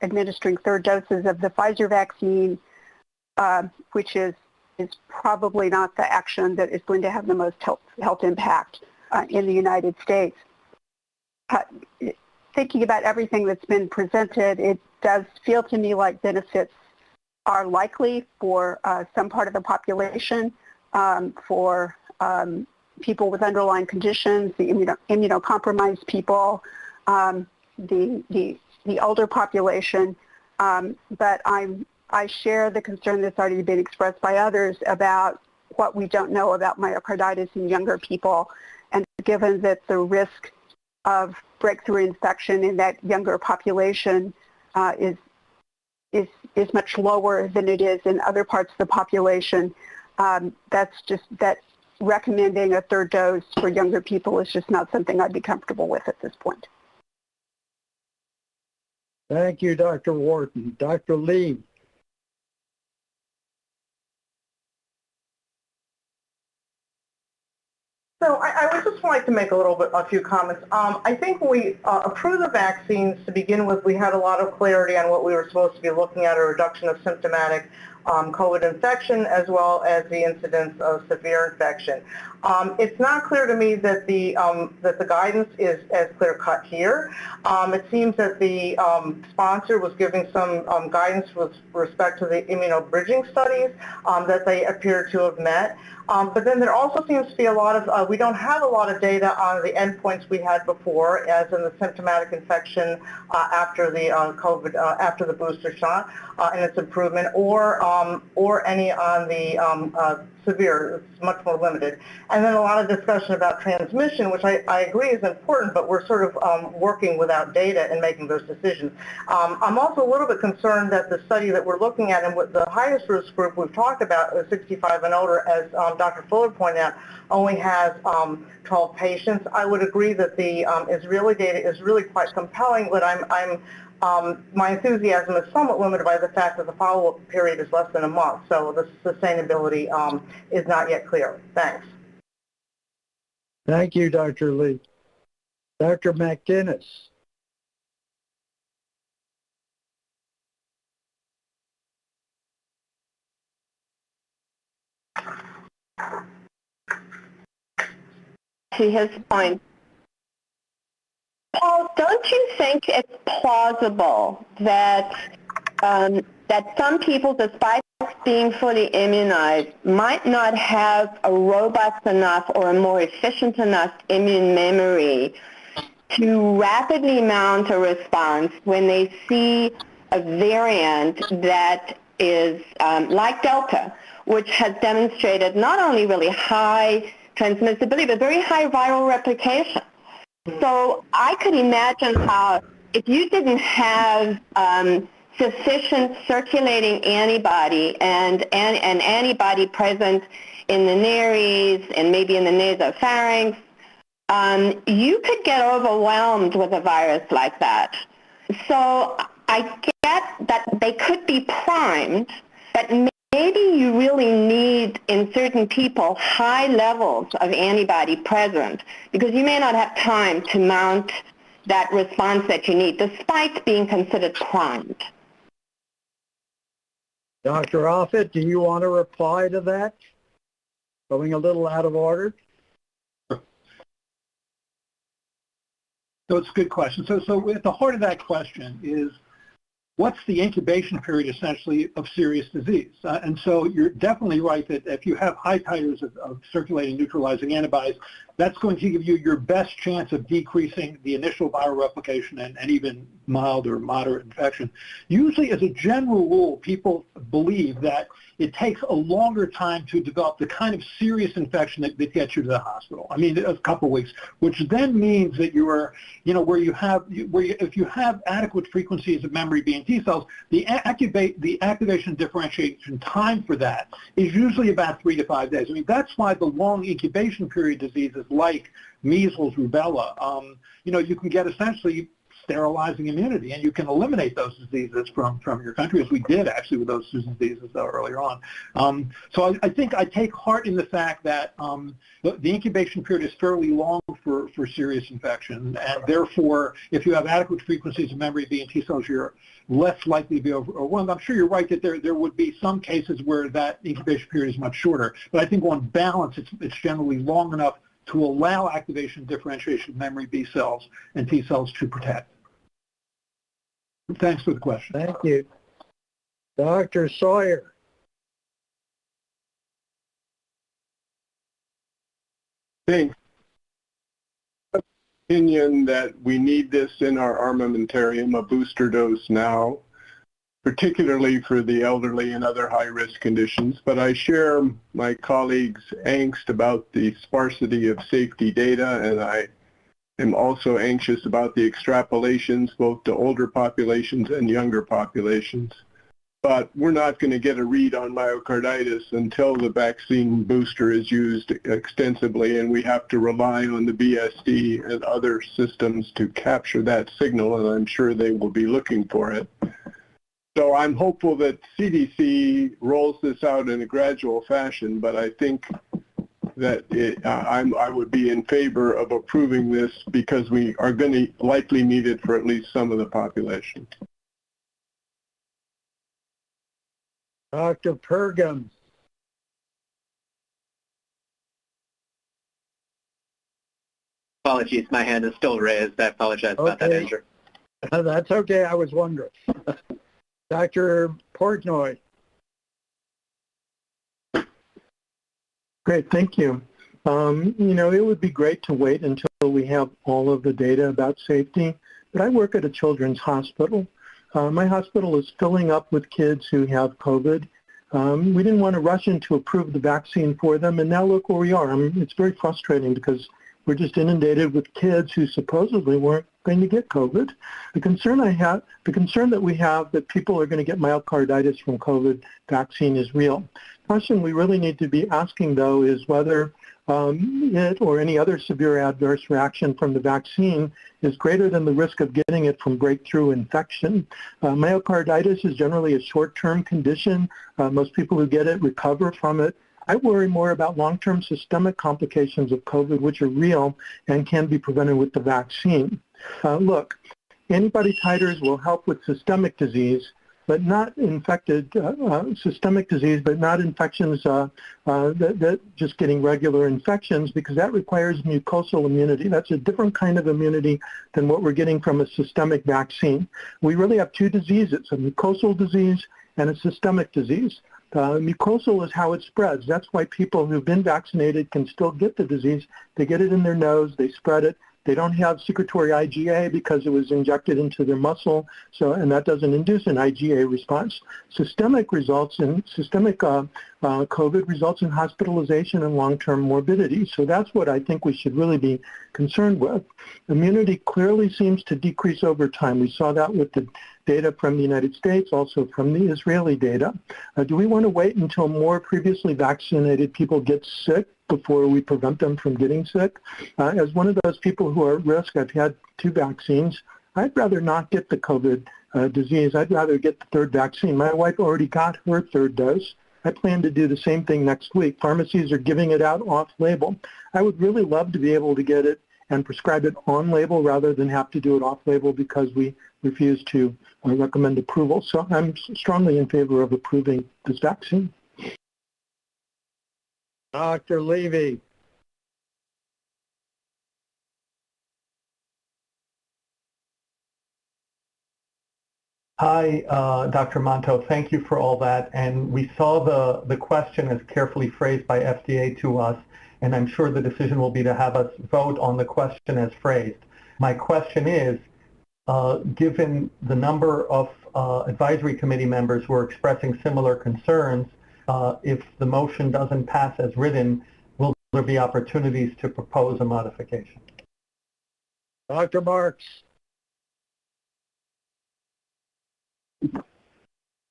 administering third doses of the Pfizer vaccine, which is probably not the action that is going to have the most health impact in the United States. Thinking about everything that's been presented, it does feel to me like benefits are likely for some part of the population, for people with underlying conditions, the immunocompromised people, the older population, but I share the concern that's already been expressed by others about what we don't know about myocarditis in younger people, and given that the risk of breakthrough infection in that younger population is much lower than it is in other parts of the population, that recommending a third dose for younger people is just not something I'd be comfortable with at this point. Thank you, Dr. Wharton. Dr. Lee. So I would just like to make a few comments. I think when we approved the vaccines to begin with, we had a lot of clarity on what we were supposed to be looking at, a reduction of symptomatic COVID infection as well as the incidence of severe infection. It's not clear to me that the guidance is as clear-cut here. It seems that the sponsor was giving some guidance with respect to the immunobridging studies that they appear to have met. But then there also seems to be a lot of, we don't have a lot of data on the endpoints we had before, as in the symptomatic infection after the COVID, after the booster shot and its improvement, or any on the severe. It's much more limited. And then a lot of discussion about transmission, which I agree is important, but we're sort of working without data and making those decisions. I'm also a little bit concerned that the study that we're looking at, and with the highest risk group we've talked about, 65 and older, as Dr. Fuller pointed out, only has 12 patients. I would agree that the Israeli data is really quite compelling, but my enthusiasm is somewhat limited by the fact that the follow-up period is less than a month, so the sustainability is not yet clear. Thanks. Thank you, Dr. Lee. Dr. McGinnis. To his point, Paul, don't you think it's plausible that that some people, despite being fully immunized, might not have a robust enough or a more efficient enough immune memory to rapidly mount a response when they see a variant that is like Delta, which has demonstrated not only really high transmissibility, but very high viral replication. So I could imagine how if you didn't have sufficient circulating antibody and an antibody present in the nares and maybe in the nasopharynx, you could get overwhelmed with a virus like that. So I get that they could be primed, but maybe you really need, in certain people, high levels of antibody present because you may not have time to mount that response that you need, despite being considered primed. Dr. Offit, do you want to reply to that? Going a little out of order. So it's a good question. So at the heart of that question is, what's the incubation period, essentially, of serious disease? And so you're definitely right that if you have high titers of circulating neutralizing antibodies, that's going to give you your best chance of decreasing the initial viral replication and even mild or moderate infection. Usually, as a general rule, people believe that it takes a longer time to develop the kind of serious infection that gets you to the hospital. I mean, a couple of weeks, which then means that you are, if you have adequate frequencies of memory B and T cells, the activation differentiation time for that is usually about 3 to 5 days. I mean, that's why the long incubation period diseases like measles, rubella, you can get essentially sterilizing immunity, and you can eliminate those diseases from your country, as we did actually with those diseases earlier on. So I think I take heart in the fact that the incubation period is fairly long for serious infection, and therefore, if you have adequate frequencies of memory B and T cells, you're less likely to be overwhelmed. I'm sure you're right that there would be some cases where that incubation period is much shorter, but I think on balance, it's generally long enough to allow activation and differentiation of memory B cells and T cells to protect. Thanks for the question. Thank you. Dr. Sawyer. Thanks. Opinion that we need this in our armamentarium, a booster dose now, particularly for the elderly and other high-risk conditions, but I share my colleagues' angst about the sparsity of safety data, and I am also anxious about the extrapolations both to older populations and younger populations. But we're not going to get a read on myocarditis until the vaccine booster is used extensively, and we have to rely on the BSD and other systems to capture that signal, and I'm sure they will be looking for it. So I'm hopeful that CDC rolls this out in a gradual fashion, but I think that I would be in favor of approving this because we are going to likely need it for at least some of the population. Dr. Pergam. Apologies, my hand is still raised. I apologize about that, Andrew. That's okay, I was wondering. Dr. Portnoy. Great, thank you. You know, it would be great to wait until we have all of the data about safety, but I work at a children's hospital. My hospital is filling up with kids who have COVID. We didn't want to rush in to approve the vaccine for them, and now look where we are. I mean, it's very frustrating because we're just inundated with kids who supposedly weren't going to get COVID. The concern that we have that people are going to get myocarditis from COVID vaccine is real. The question we really need to be asking, though, is whether it or any other severe adverse reaction from the vaccine is greater than the risk of getting it from breakthrough infection. Myocarditis is generally a short-term condition. Most people who get it recover from it. I worry more about long-term systemic complications of COVID, which are real and can be prevented with the vaccine. Look, antibody titers will help with systemic disease, but not systemic disease, but not infections that just getting regular infections, because that requires mucosal immunity. That's a different kind of immunity than what we're getting from a systemic vaccine. We really have two diseases, a mucosal disease and a systemic disease. Mucosal is how it spreads. That's why people who've been vaccinated can still get the disease. They get it in their nose, they spread it. They don't have secretory IgA because it was injected into their muscle, and that doesn't induce an IgA response. Systemic COVID results in hospitalization and long-term morbidity. So that's what I think we should really be concerned with. Immunity clearly seems to decrease over time. We saw that with the data from the United States, also from the Israeli data. Do we want to wait until more previously vaccinated people get sick before we prevent them from getting sick? As one of those people who are at risk, I've had 2 vaccines. I'd rather not get the COVID disease. I'd rather get the 3rd vaccine. My wife already got her 3rd dose. I plan to do the same thing next week. Pharmacies are giving it out off-label. I would really love to be able to get it and prescribe it on-label rather than have to do it off-label because we refuse to recommend approval. So I'm strongly in favor of approving this vaccine. Dr. Levy. Hi, Dr. Monto. Thank you for all that. And we saw the question as carefully phrased by FDA to us, and I'm sure the decision will be to have us vote on the question as phrased. My question is, given the number of advisory committee members who are expressing similar concerns, if the motion doesn't pass as written, will there be opportunities to propose a modification? Dr. Marks.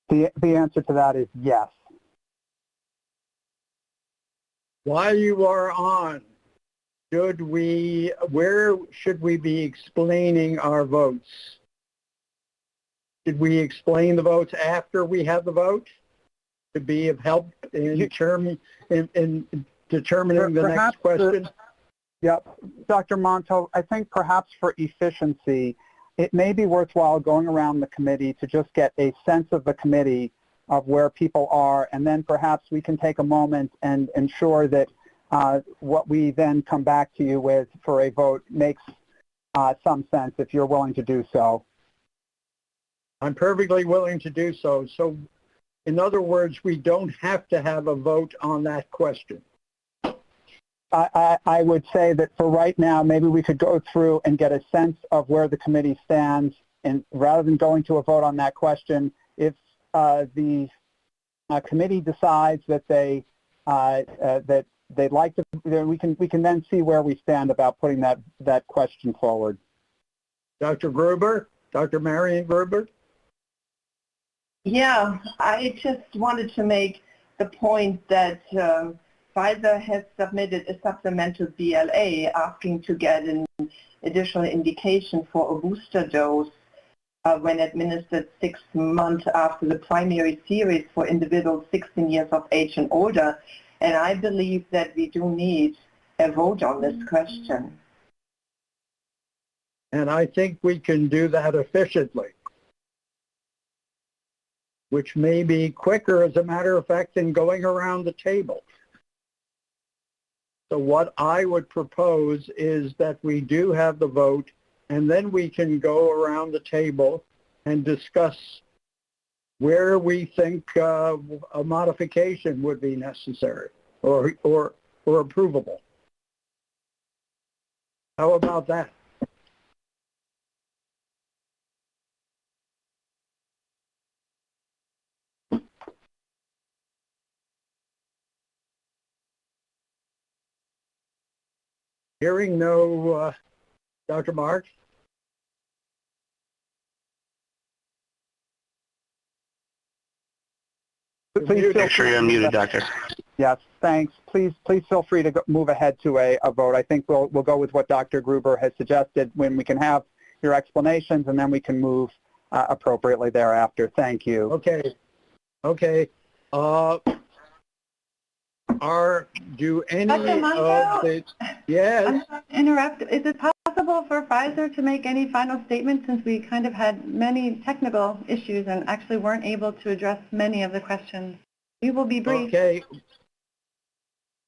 The answer to that is yes. While you are on, where should we be explaining our votes? Should we explain the votes after we have the vote to be of help in determining the next question? Yep. Dr. Monto, I think perhaps for efficiency, it may be worthwhile going around the committee to just get a sense of the committee of where people are, and then perhaps we can take a moment and ensure that what we then come back to you with for a vote makes some sense, if you're willing to do so. I'm perfectly willing to do so. So, in other words, we don't have to have a vote on that question. I would say that for right now, maybe we could go through and get a sense of where the committee stands, and rather than going to a vote on that question, if the committee decides that that they'd like to, then we can then see where we stand about putting that question forward. Dr. Gruber, Dr. Marion Gruber. Yeah, I just wanted to make the point that Pfizer has submitted a supplemental BLA asking to get an additional indication for a booster dose when administered 6 months after the primary series for individuals 16 years of age and older. And I believe that we do need a vote on this question. And I think we can do that efficiently, which may be quicker, as a matter of fact, than going around the table. So what I would propose is that we do have the vote, and then we can go around the table and discuss where we think a modification would be necessary or approvable. How about that? Hearing no, Dr. Marks? Please make sure you're unmuted, Doctor. Yes, thanks. Please feel free to move ahead to a vote. I think we'll go with what Dr. Gruber has suggested, when we can have your explanations, and then we can move appropriately thereafter. Thank you. Okay. Okay. Do any of the... Yes? I'm sorry to interrupt. Is it possible for Pfizer to make any final statements, since we kind of had many technical issues and actually weren't able to address many of the questions? We will be brief. Okay.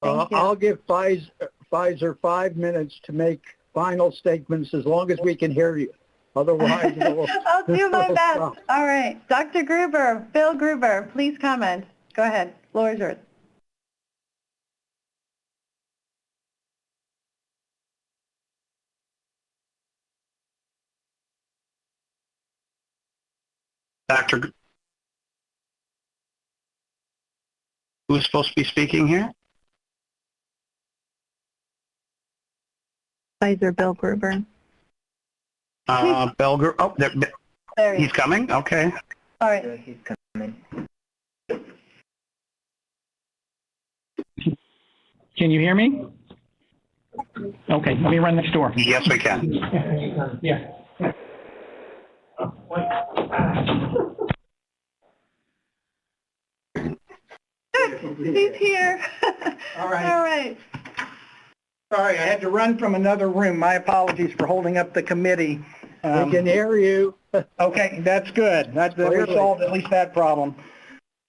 Thank you. I'll give Pfizer 5 minutes to make final statements, as long as we can hear you. Otherwise, I'll do my best. All right. Dr. Gruber, Bill Gruber, please comment. Go ahead. Floor is yours. Dr. Who's supposed to be speaking here? Pfizer, Bill Gruber. Bill Gruber. Oh, there he's coming? Okay. All right. He's coming. Can you hear me? Okay, let me run next door. Yes, we can. Yeah. He's here. All right. All right. Sorry, I had to run from another room. My apologies for holding up the committee. We can hear you. Okay, that's good. We solved at least that problem.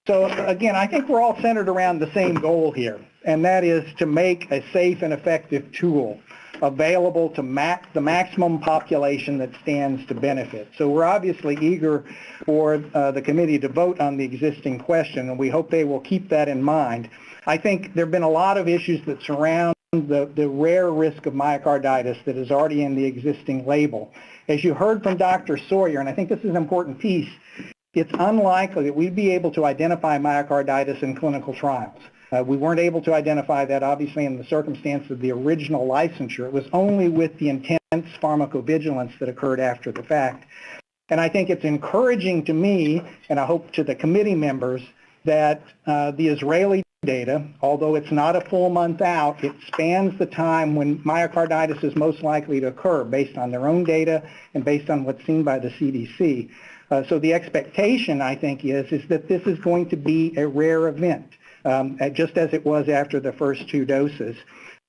So again, I think we're all centered around the same goal here, and that is to make a safe and effective tool available to the maximum population that stands to benefit. So we're obviously eager for the committee to vote on the existing question, and we hope they will keep that in mind. I think there have been a lot of issues that surround the rare risk of myocarditis that is already in the existing label. As you heard from Dr. Sawyer, and I think this is an important piece, it's unlikely that we'd be able to identify myocarditis in clinical trials. We weren't able to identify that, obviously, in the circumstance of the original licensure. It was only with the intense pharmacovigilance that occurred after the fact. And I think it's encouraging to me, and I hope to the committee members, that the Israeli data, although it's not a full month out, it spans the time when myocarditis is most likely to occur based on their own data and based on what's seen by the CDC. So the expectation, I think, is that this is going to be a rare event, just as it was after the first 2 doses,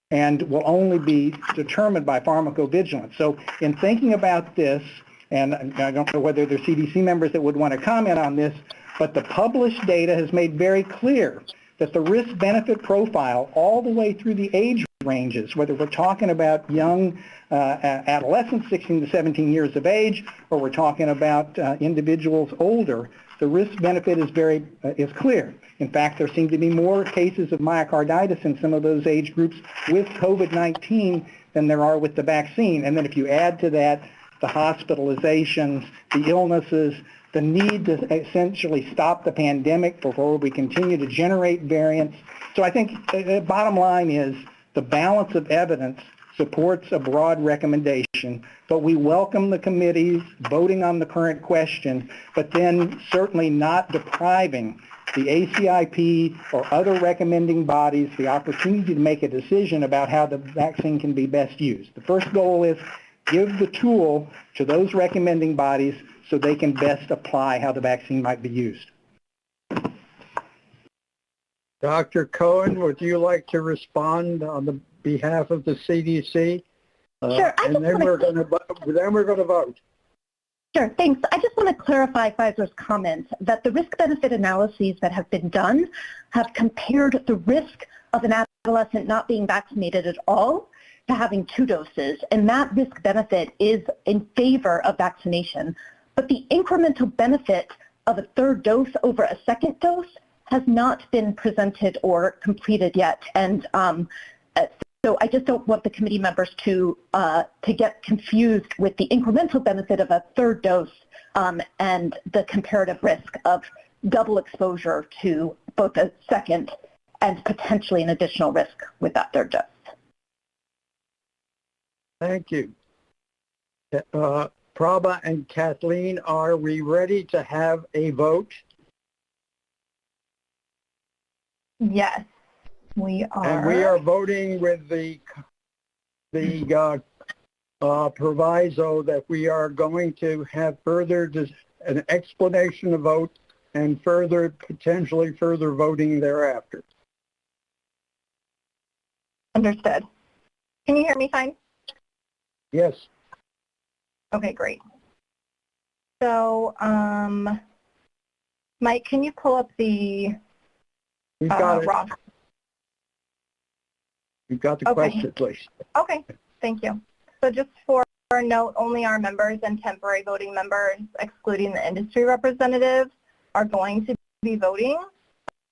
and will only be determined by pharmacovigilance. So in thinking about this, and I don't know whether there are CDC members that would want to comment on this, but the published data has made very clear that the risk-benefit profile all the way through the age ranges, whether we're talking about young adolescents, 16 to 17 years of age, or we're talking about individuals older, the risk-benefit is clear. In fact, there seem to be more cases of myocarditis in some of those age groups with COVID-19 than there are with the vaccine. And then if you add to that the hospitalizations, the illnesses, the need to essentially stop the pandemic before we continue to generate variants. So I think the bottom line is the balance of evidence supports a broad recommendation, but we welcome the committees voting on the current question, but then certainly not depriving the ACIP or other recommending bodies the opportunity to make a decision about how the vaccine can be best used. The first goal is give the tool to those recommending bodies so they can best apply how the vaccine might be used. Dr. Cohen, would you like to respond on the behalf of the CDC? Sure. And then we're going to vote. Sure, thanks. I just want to clarify Pfizer's comment that the risk-benefit analyses that have been done have compared the risk of an adolescent not being vaccinated at all to having 2 doses, and that risk-benefit is in favor of vaccination. But the incremental benefit of a 3rd dose over a 2nd dose has not been presented or completed yet. And so I just don't want the committee members to get confused with the incremental benefit of a 3rd dose and the comparative risk of double exposure to both a 2nd and potentially an additional risk with that 3rd dose. Thank you. Prabha and Kathleen, are we ready to have a vote? Yes, we are. And we are voting with the proviso that we are going to have an explanation of vote and potentially further voting thereafter. Understood. Can you hear me fine? Yes. Okay, great. So, Mike, can you pull up the raw? You've got the question, please. Okay, thank you. So just for a note, only our members and temporary voting members, excluding the industry representatives, are going to be voting.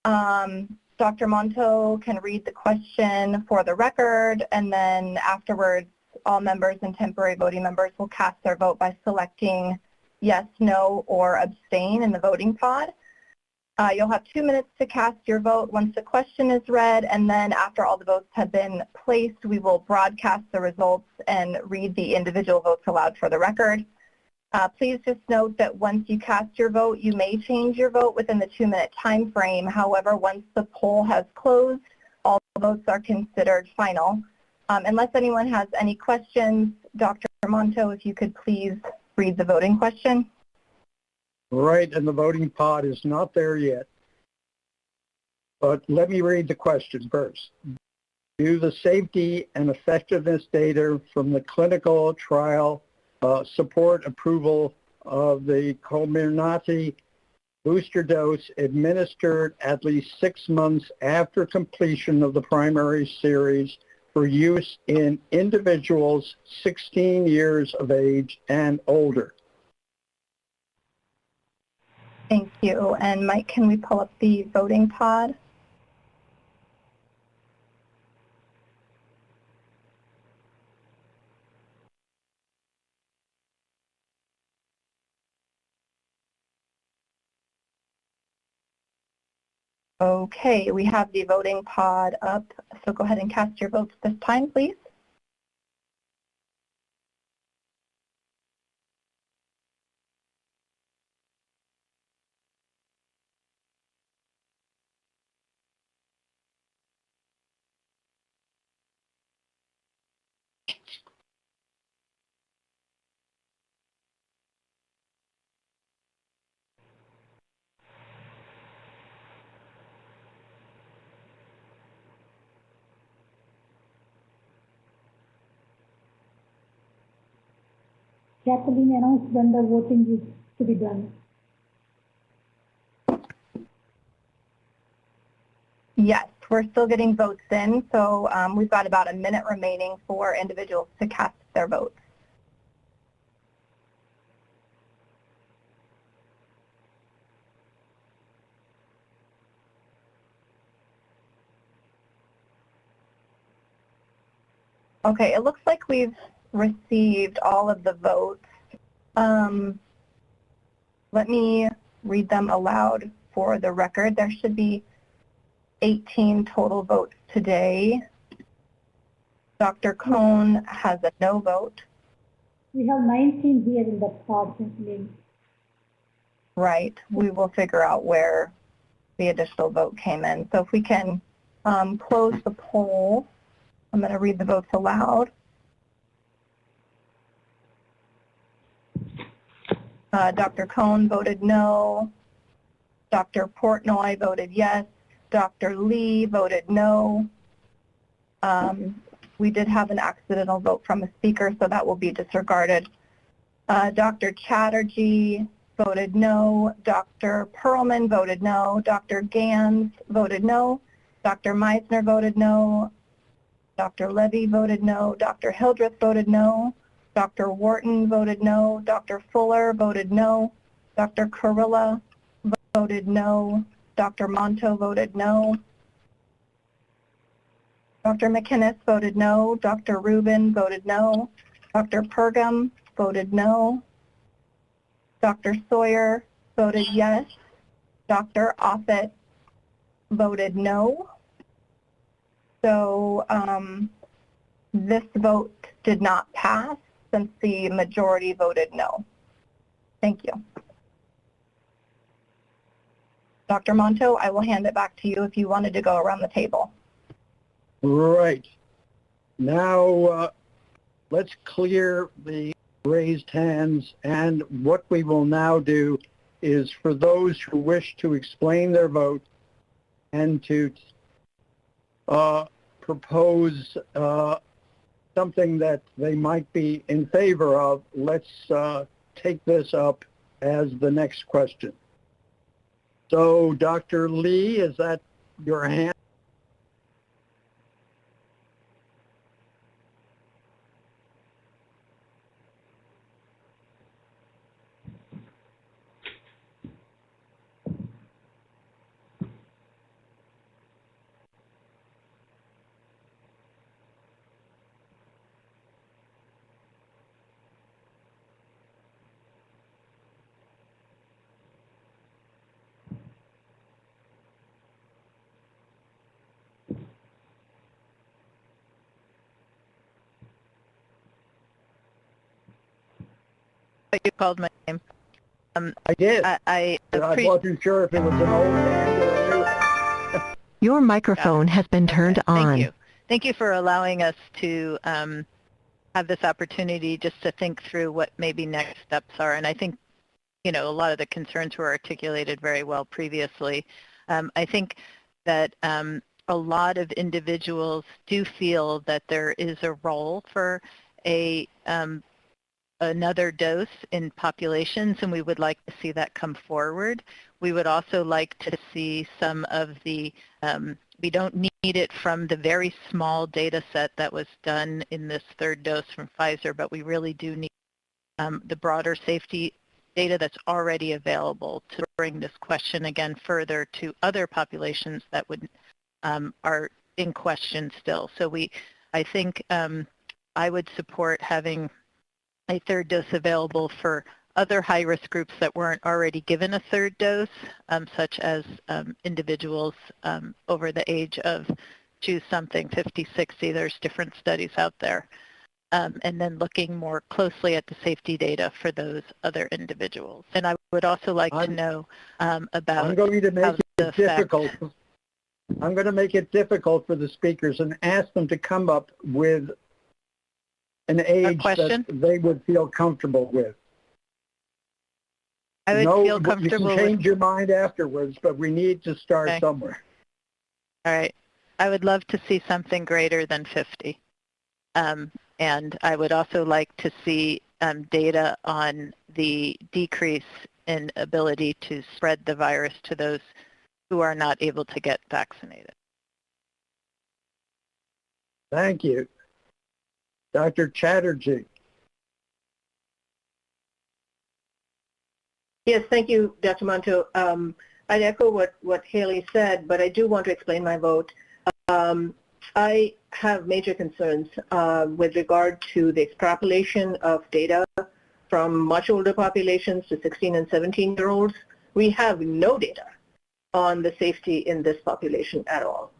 Dr. Monto can read the question for the record, and then afterwards, all members and temporary voting members will cast their vote by selecting yes, no, or abstain in the voting pod. You'll have 2 minutes to cast your vote once the question is read, and then after all the votes have been placed, we will broadcast the results and read the individual votes aloud for the record. Please just note that once you cast your vote, you may change your vote within the 2-minute time frame. However, once the poll has closed, all votes are considered final. Unless anyone has any questions, Dr. Monto, if you could please read the voting question. Right, and the voting pod is not there yet. But let me read the question first. Do the safety and effectiveness data from the clinical trial support approval of the Comirnaty booster dose administered at least 6 months after completion of the primary series for use in individuals 16 years of age and older? Thank you. And Mike, can we pull up the voting pod? Okay, we have the voting pod up, so go ahead and cast your votes this time, please. Kathleen announce when the voting is to be done? Yes, we're still getting votes in, so we've got about a minute remaining for individuals to cast their votes. Okay, it looks like we've received all of the votes. Let me read them aloud for the record. There should be 18 total votes today. Dr. Cohn has a no vote. We have 19 here in the link. Right, we will figure out where the additional vote came in. So if we can close the poll, I'm going to read the votes aloud. Dr. Cohn voted no. Dr. Portnoy voted yes. Dr. Lee voted no. We did have an accidental vote from a speaker, so that will be disregarded. Dr. Chatterjee voted no. Dr. Perlman voted no. Dr. Gans voted no. Dr. Meisner voted no. Dr. Levy voted no. Dr. Hildreth voted no. Dr. Wharton voted no. Dr. Fuller voted no. Dr. Kurilla voted no. Dr. Monto voted no. Dr. McInnes voted no. Dr. Rubin voted no. Dr. Pergam voted no. Dr. Sawyer voted yes. Dr. Offit voted no. So this vote did not pass since the majority voted no. Thank you. Dr. Monto, I will hand it back to you if you wanted to go around the table. Right. Now, let's clear the raised hands, and what we will now do is for those who wish to explain their vote and to propose something that they might be in favor of, let's take this up as the next question. So, Dr. Lee, is that your hand? You called my name. I did. I wasn't sure if it was an old hand or a new. Your microphone has been turned on. Thank you. Thank you for allowing us to have this opportunity just to think through what maybe next steps are. And I think, you know, a lot of the concerns were articulated very well previously. I think that a lot of individuals do feel that there is a role for another dose in populations, and we would like to see that come forward. We would also like to see some of the, we don't need it from the very small data set that was done in this third dose from Pfizer, but we really do need the broader safety data that's already available to bring this question again further to other populations that would are in question still. So I think I would support having a third dose available for other high-risk groups that weren't already given a third dose, such as individuals over the age of choose something, 50, 60. There's different studies out there. And then looking more closely at the safety data for those other individuals. And I would also like to know about I'm going to make it difficult. I'm going to make it difficult for the speakers and ask them to come up with an age that they would feel comfortable with. I would feel comfortable. You can change your mind afterwards, but we need to start somewhere. All right. I would love to see something greater than 50. And I would also like to see data on the decrease in ability to spread the virus to those who are not able to get vaccinated. Thank you. Dr. Chatterjee. Yes, thank you, Dr. Monto. I'd echo what Haley said, but I do want to explain my vote. I have major concerns with regard to the extrapolation of data from much older populations to 16 and 17-year-olds. We have no data on the safety in this population at all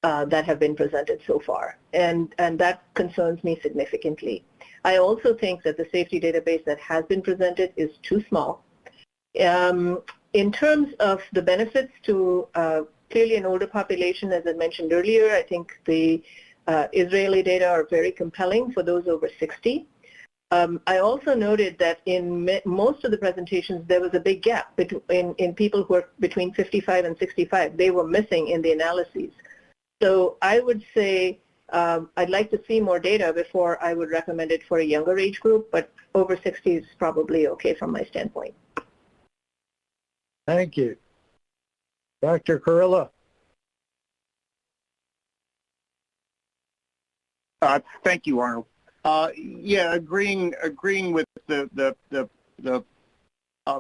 that have been presented so far, and that concerns me significantly. I also think that the safety database that has been presented is too small. In terms of the benefits to clearly an older population, as I mentioned earlier, I think the Israeli data are very compelling for those over 60. I also noted that in most of the presentations, there was a big gap in people who are between 55 and 65. They were missing in the analyses. So I would say I'd like to see more data before I would recommend it for a younger age group, but over 60 is probably okay from my standpoint. Thank you. Dr. Kurila. Thank you, Arnold. Yeah, agreeing with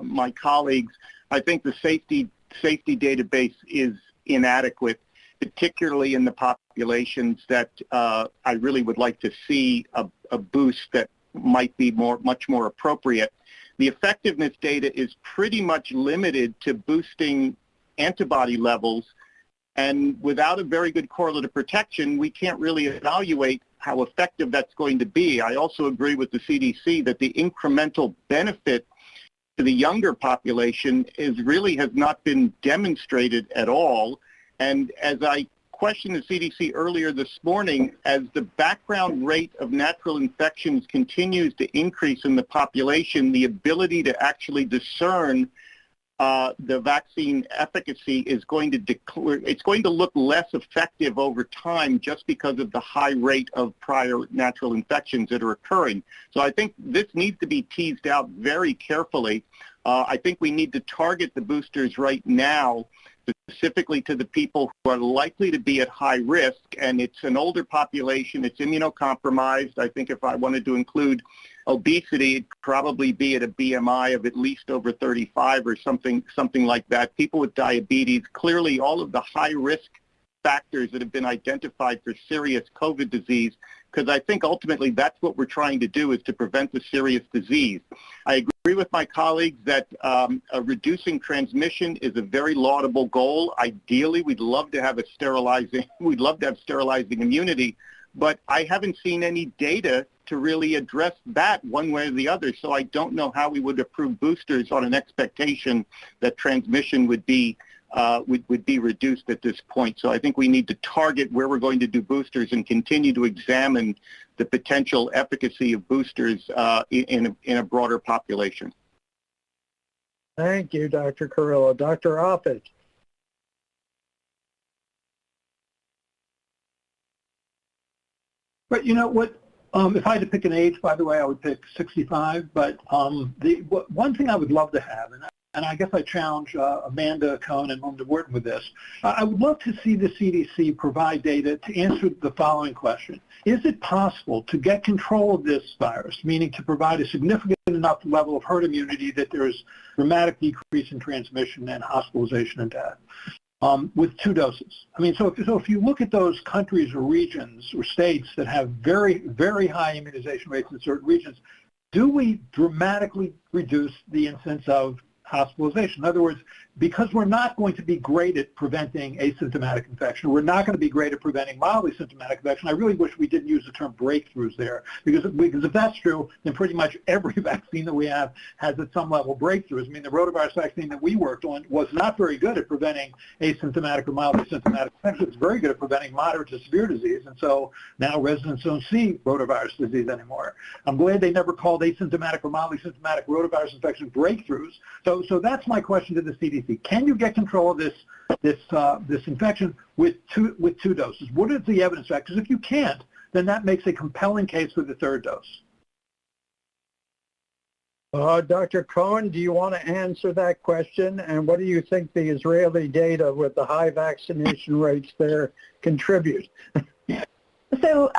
my colleagues, I think the safety database is inadequate, particularly in the populations that I really would like to see a boost that might be much more appropriate. The effectiveness data is pretty much limited to boosting antibody levels, and without a very good correlative protection, we can't really evaluate how effective that's going to be. I also agree with the CDC that the incremental benefit to the younger population has not been demonstrated at all. And as I questioned the CDC earlier this morning, as the background rate of natural infections continues to increase in the population, the ability to actually discern the vaccine efficacy is going to look less effective over time just because of the high rate of prior natural infections that are occurring. So I think this needs to be teased out very carefully. I think we need to target the boosters right now specifically to the people who are likely to be at high risk, and it's an older population, it's immunocompromised. I think if I wanted to include obesity, it'd probably be at a BMI of at least over 35 or something like that. People with diabetes, clearly all of the high risk factors that have been identified for serious COVID disease, because I think ultimately that's what we're trying to do, is to prevent the serious disease. I agree with my colleagues that reducing transmission is a very laudable goal. Ideally, we'd love to have sterilizing immunity, but I haven't seen any data to really address that one way or the other. So I don't know how we would approve boosters on an expectation that transmission would be reduced at this point. So I think we need to target where we're going to do boosters and continue to examine the potential efficacy of boosters in a broader population. Thank you, Dr. Kurila. Dr. Offit. But you know what? If I had to pick an age, by the way, I would pick 65. But one thing I would love to have, and I guess I challenge Amanda Cohn and Linda Wharton with this, I would love to see the CDC provide data to answer the following question. Is it possible to get control of this virus, meaning to provide a significant enough level of herd immunity that there is dramatic decrease in transmission and hospitalization and death? With 2 doses. I mean, so if you look at those countries or regions or states that have very, very high immunization rates in certain regions, do we dramatically reduce the incidence of hospitalization? In other words, because we're not going to be great at preventing asymptomatic infection, we're not going to be great at preventing mildly symptomatic infection. I really wish we didn't use the term breakthroughs there, because if that's true, then pretty much every vaccine that we have has at some level breakthroughs. I mean, the rotavirus vaccine that we worked on was not very good at preventing asymptomatic or mildly symptomatic infection. It's very good at preventing moderate to severe disease, and so now residents don't see rotavirus disease anymore. I'm glad they never called asymptomatic or mildly symptomatic rotavirus infection breakthroughs. So that's my question to the CDC. Can you get control of this infection with two doses? What is the evidence for that? Because if you can't, then that makes a compelling case for the 3rd dose. Dr. Cohen, do you want to answer that question? And what do you think the Israeli data with the high vaccination rates there contribute? So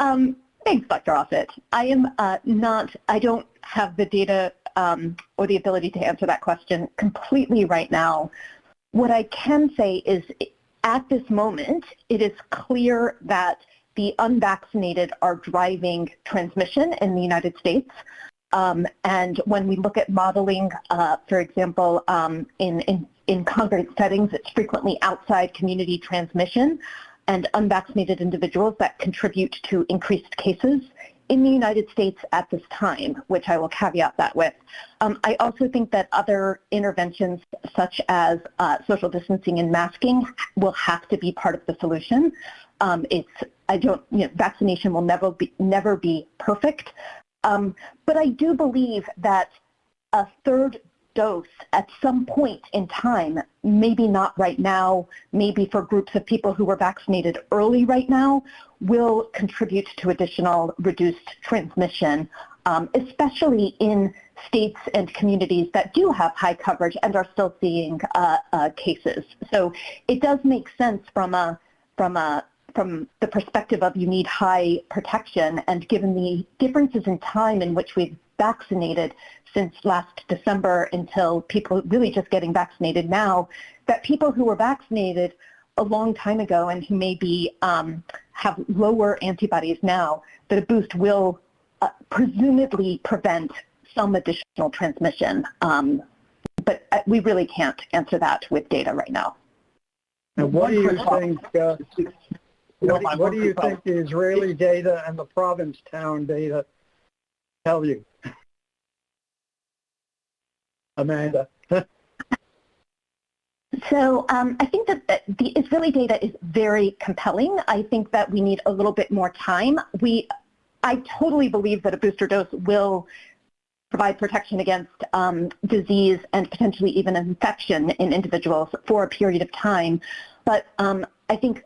thanks, Dr. Offit. I don't have the data or the ability to answer that question completely right now. What I can say is at this moment, it is clear that the unvaccinated are driving transmission in the United States. And when we look at modeling, for example, in congregate settings, it's frequently outside community transmission and unvaccinated individuals that contribute to increased cases in the United States at this time, which I will caveat that with. I also think that other interventions such as social distancing and masking will have to be part of the solution. Vaccination will never be perfect, but I do believe that a third dose at some point in time, maybe not right now, maybe for groups of people who were vaccinated early right now, will contribute to additional reduced transmission, especially in states and communities that do have high coverage and are still seeing cases. So it does make sense from the perspective of you need high protection, and given the differences in time in which we've vaccinated since last December until people really just getting vaccinated now, that people who were vaccinated a long time ago and who maybe have lower antibodies now, that a boost will presumably prevent some additional transmission. But we really can't answer that with data right now. And what do you think? What do you think the Israeli data and the Provincetown data tell you, Amanda? So I think that the Israeli data is very compelling. I think that we need a little bit more time. I totally believe that a booster dose will provide protection against disease and potentially even infection in individuals for a period of time. But I think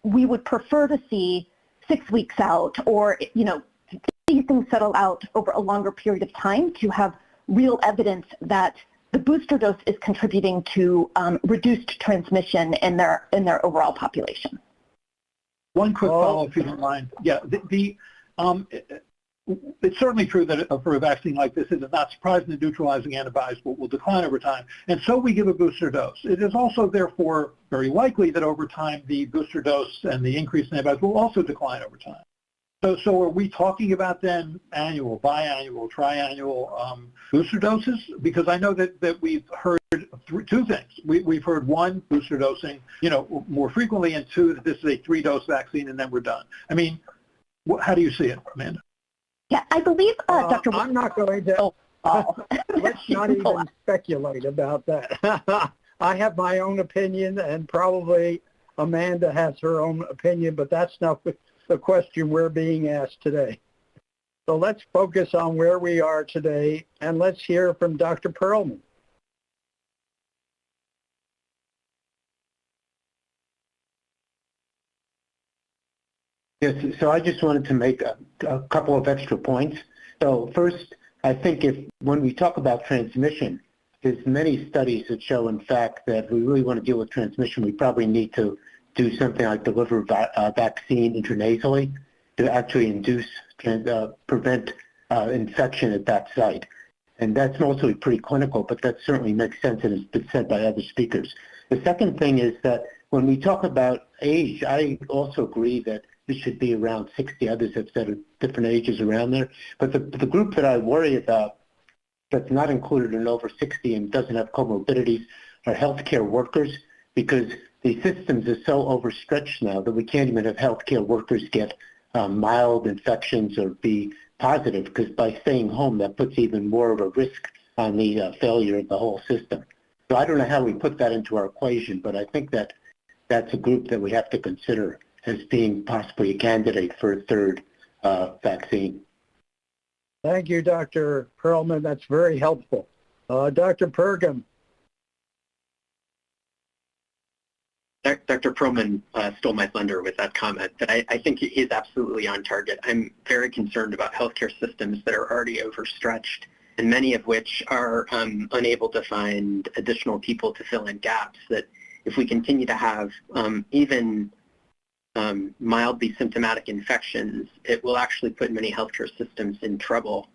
we would prefer to see 6 weeks out, or see things settle out over a longer period of time to have real evidence that the booster dose is contributing to reduced transmission in their overall population. One quick follow-up, if you don't mind. Yeah, it's certainly true that for a vaccine like this, it is not surprising that neutralizing antibodies will decline over time, and so we give a booster dose. It is also, therefore, very likely that over time the booster dose and the increase in antibodies will also decline over time. So are we talking about then annual, biannual, triannual booster doses? Because I know that we've heard two things. We've heard one, booster dosing, more frequently, and two, that this is a 3-dose vaccine and then we're done. I mean, how do you see it, Amanda? Yeah, I believe Dr. I'm not going to. Let's not even speculate about that. I have my own opinion, and probably Amanda has her own opinion, but that's not the question we're being asked today. So let's focus on where we are today, and let's hear from Dr. Perlman. Yes, so I just wanted to make a couple of extra points. So first, I think when we talk about transmission, there's many studies that show, in fact, that if we really want to deal with transmission, we probably need to do something like deliver vaccine intranasally to actually prevent infection at that site. And that's mostly preclinical, but that certainly makes sense and has been said by other speakers. The second thing is that when we talk about age, I also agree that this should be around 60. Others have said different ages around there. But the group that I worry about that's not included in over 60 and doesn't have comorbidities are healthcare workers, because the systems are so overstretched now that we can't even have healthcare workers get mild infections or be positive, because by staying home, that puts even more of a risk on the failure of the whole system. So I don't know how we put that into our equation, but I think that that's a group that we have to consider as being possibly a candidate for a third vaccine. Thank you, Dr. Perlman. That's very helpful. Dr. Pergam. Dr. Perlman stole my thunder with that comment, but I think he's absolutely on target. I'm very concerned about healthcare systems that are already overstretched and many of which are unable to find additional people to fill in gaps, that if we continue to have even mildly symptomatic infections, it will actually put many healthcare systems in trouble.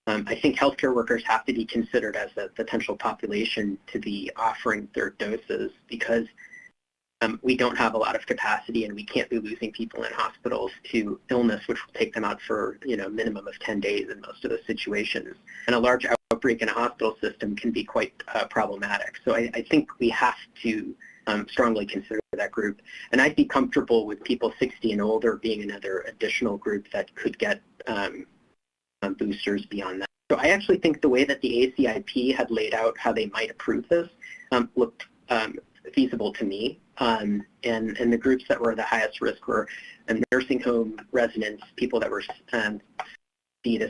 I think healthcare workers have to be considered as a potential population to be offering third doses, because we don't have a lot of capacity, and we can't be losing people in hospitals to illness, which will take them out for a minimum of 10 days in most of those situations. And a large outbreak in a hospital system can be quite problematic. So I think we have to strongly consider that group. And I'd be comfortable with people 60 and older being another additional group that could get boosters beyond that. So I actually think the way that the ACIP had laid out how they might approve this looked feasible to me. And the groups that were the highest risk were nursing home residents, people that were to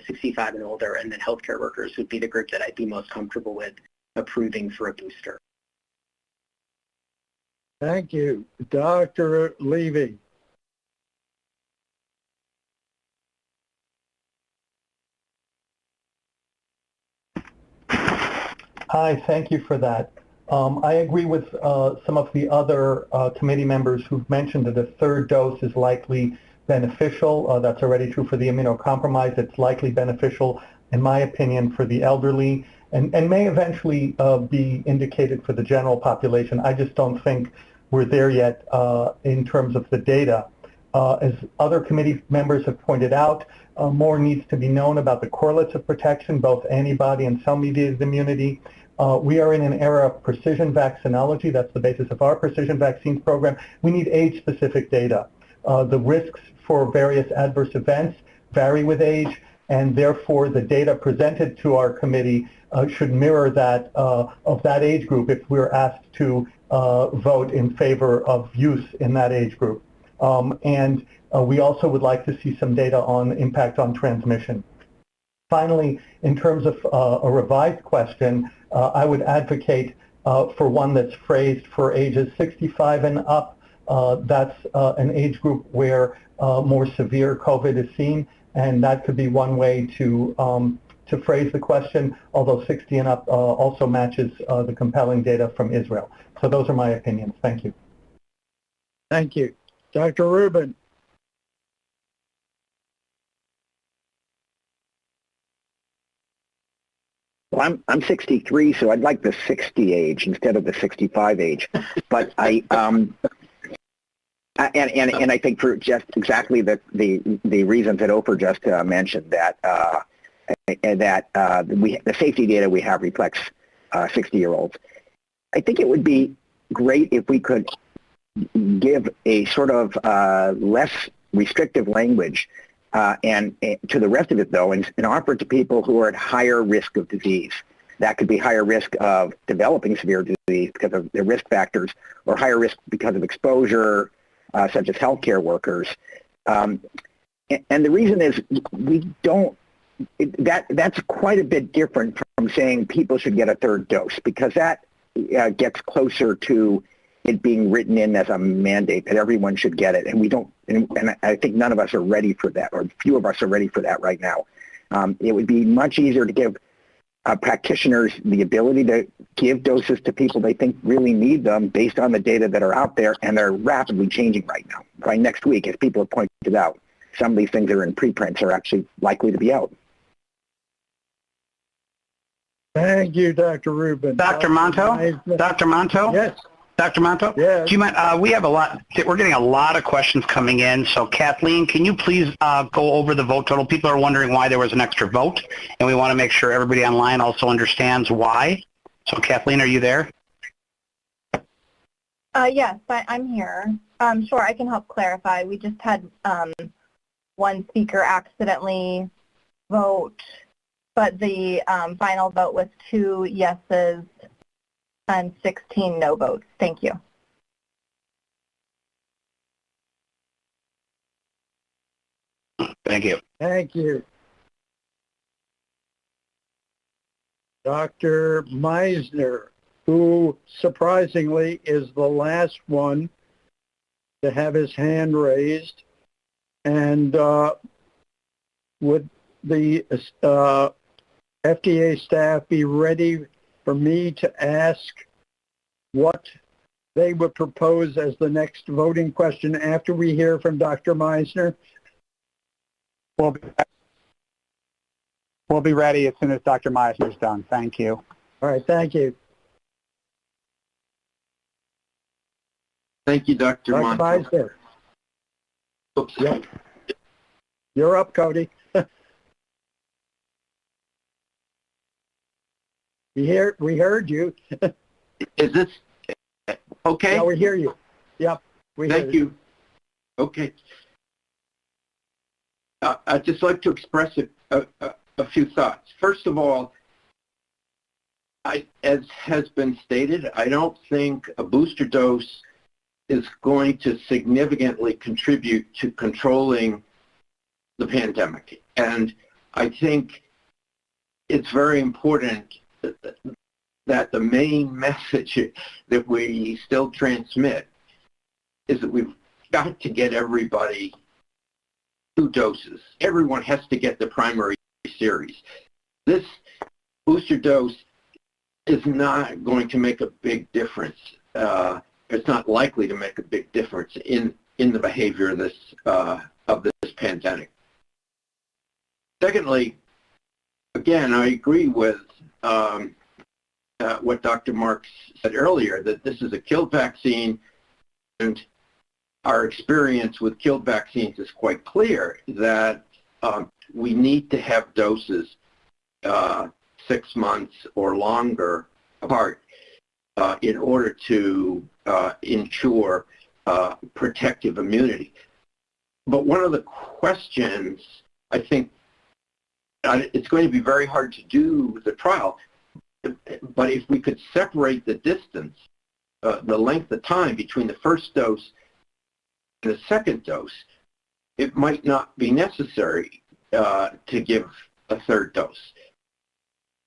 65 and older, and then healthcare workers would be the group that I'd be most comfortable with approving for a booster. Thank you. Dr. Levy. Hi, thank you for that. I agree with some of the other committee members who've mentioned that a third dose is likely beneficial. That's already true for the immunocompromised. It's likely beneficial, in my opinion, for the elderly, and may eventually be indicated for the general population. I just don't think we're there yet in terms of the data. As other committee members have pointed out, more needs to be known about the correlates of protection, both antibody and cell-mediated immunity. We are in an era of precision vaccinology. That's the basis of our precision vaccines program. We need age-specific data. The risks for various adverse events vary with age, and therefore the data presented to our committee should mirror that of that age group if we're asked to vote in favor of use in that age group. And we also would like to see some data on impact on transmission. Finally, in terms of a revised question, I would advocate for one that's phrased for ages 65 and up. That's an age group where more severe COVID is seen, and that could be one way to phrase the question, although 60 and up also matches the compelling data from Israel. So those are my opinions. Thank you. Thank you. Dr. Rubin. Well, I'm 63, so I'd like the 60 age instead of the 65 age. But I and I think for just exactly the reasons that Ofer just mentioned, that the safety data we have reflects 60-year-olds. I think it would be great if we could give a sort of less restrictive language and to the rest of it, though, and offer it to people who are at higher risk of disease. That could be higher risk of developing severe disease because of their risk factors, or higher risk because of exposure, such as healthcare workers. And the reason is we don't, that's quite a bit different from saying people should get a third dose, because that gets closer to it being written in as a mandate that everyone should get it, and we don't. And I think none of us are ready for that, or few of us are ready for that right now. It would be much easier to give practitioners the ability to give doses to people they think really need them based on the data that are out there, and they're rapidly changing right now. By next week, as people have pointed out, some of these things that are in preprints are actually likely to be out. Thank you, Dr. Rubin. Dr. Monto? Dr. Monto? Yes. Dr. Monto? Yes. Do you mind, we have a lot, we're getting a lot of questions coming in. So Kathleen, can you please go over the vote total? People are wondering why there was an extra vote, and we want to make sure everybody online also understands why. So Kathleen, are you there? Yes, I'm here. Sure, I can help clarify. We just had one speaker accidentally vote, but the final vote was 2 yeses and 16 no votes. Thank you. Thank you. Thank you. Dr. Meisner, who surprisingly is the last one to have his hand raised, and would the FDA staff be ready for me to ask what they would propose as the next voting question after we hear from Dr. Meisner? We'll be ready as soon as Dr. Meisner's done. Thank you. All right, thank you. Thank you, Dr. Monto. Meisner. Oops. Yep. You're up, Cody. We heard you. Is this okay? Yeah, we hear you. Yep. Thank you. Okay. I'd just like to express a few thoughts. First of all, as has been stated, I don't think a booster dose is going to significantly contribute to controlling the pandemic. And I think it's very important that the main message that we still transmit is that we've got to get everybody 2 doses. Everyone has to get the primary series. This booster dose is not going to make a big difference. It's not likely to make a big difference in the behavior of this pandemic. Secondly, again, I agree with what Dr. Marks said earlier, that this is a killed vaccine, and our experience with killed vaccines is quite clear that we need to have doses 6 months or longer apart in order to ensure protective immunity. But one of the questions, I think, it's going to be very hard to do with the trial, but if we could separate the distance, the length of time between the first dose and the second dose, it might not be necessary to give a 3rd dose.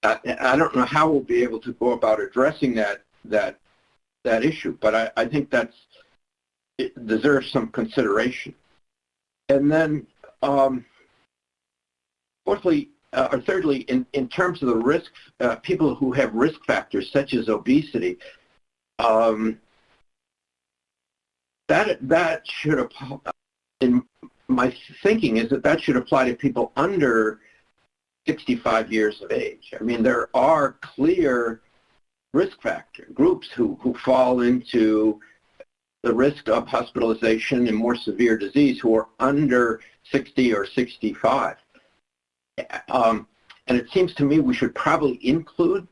I don't know how we'll be able to go about addressing that issue, but I think it deserves some consideration. And then, thirdly, in terms of the risk, people who have risk factors such as obesity, that should apply. In my thinking is that should apply to people under 65 years of age. I mean, there are clear risk factor groups who fall into the risk of hospitalization and more severe disease who are under 60 or 65. And it seems to me we should probably include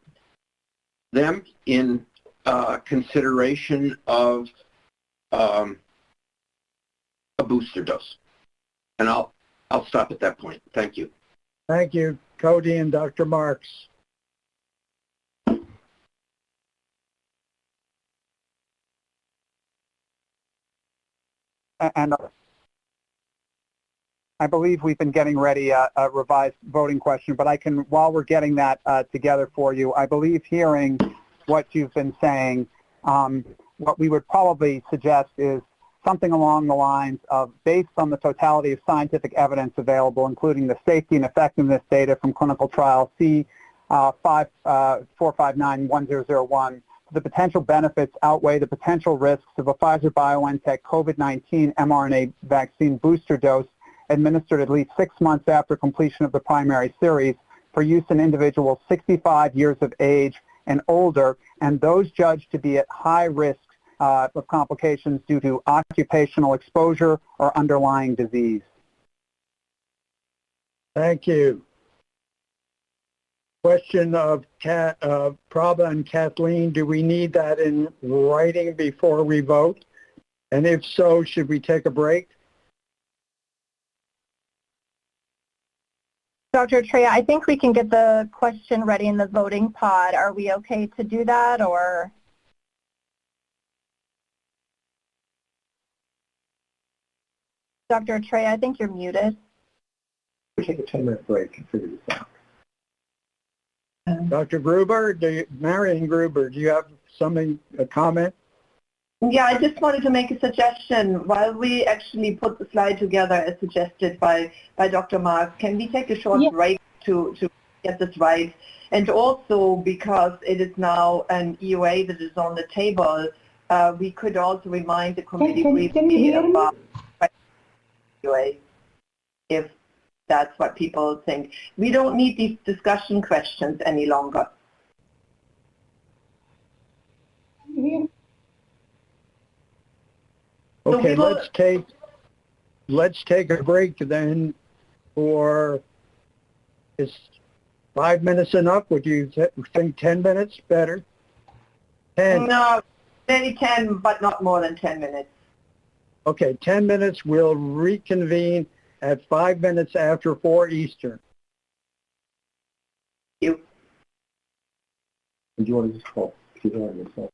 them in consideration of a booster dose. And I'll stop at that point. Thank you. Thank you, Cody and Dr. Marks. And I believe we've been getting ready a revised voting question, but I can, while we're getting that together for you, I believe hearing what you've been saying, what we would probably suggest is something along the lines of, based on the totality of scientific evidence available, including the safety and effectiveness data from clinical trial C4591001, the potential benefits outweigh the potential risks of a Pfizer-BioNTech COVID-19 mRNA vaccine booster dose administered at least 6 months after completion of the primary series for use in individuals 65 years of age and older, and those judged to be at high risk of complications due to occupational exposure or underlying disease. Thank you. Question of Prabha and Kathleen, do we need that in writing before we vote? And if so, should we take a break? Dr. Treya, I think we can get the question ready in the voting pod. Are we okay to do that, or? Dr. Treya, I think you're muted. We'll take a 10-minute break and figure this out. Dr. Gruber, Marion Gruber, do you have a comment? Yeah, I just wanted to make a suggestion. While we actually put the slide together as suggested by Dr. Marks, can we take a short break to get this right. And also because it is now an EUA that is on the table, we could also remind the committee briefly about EUA if that's what people think. We don't need these discussion questions any longer. Okay, let's take a break then for, is 5 minutes enough? Would you think 10 minutes better? 10. No, maybe 10, but not more than 10 minutes. Okay, 10 minutes. We'll reconvene at 5 minutes after 4 Eastern. Thank you. Do you want to just call? Yourself?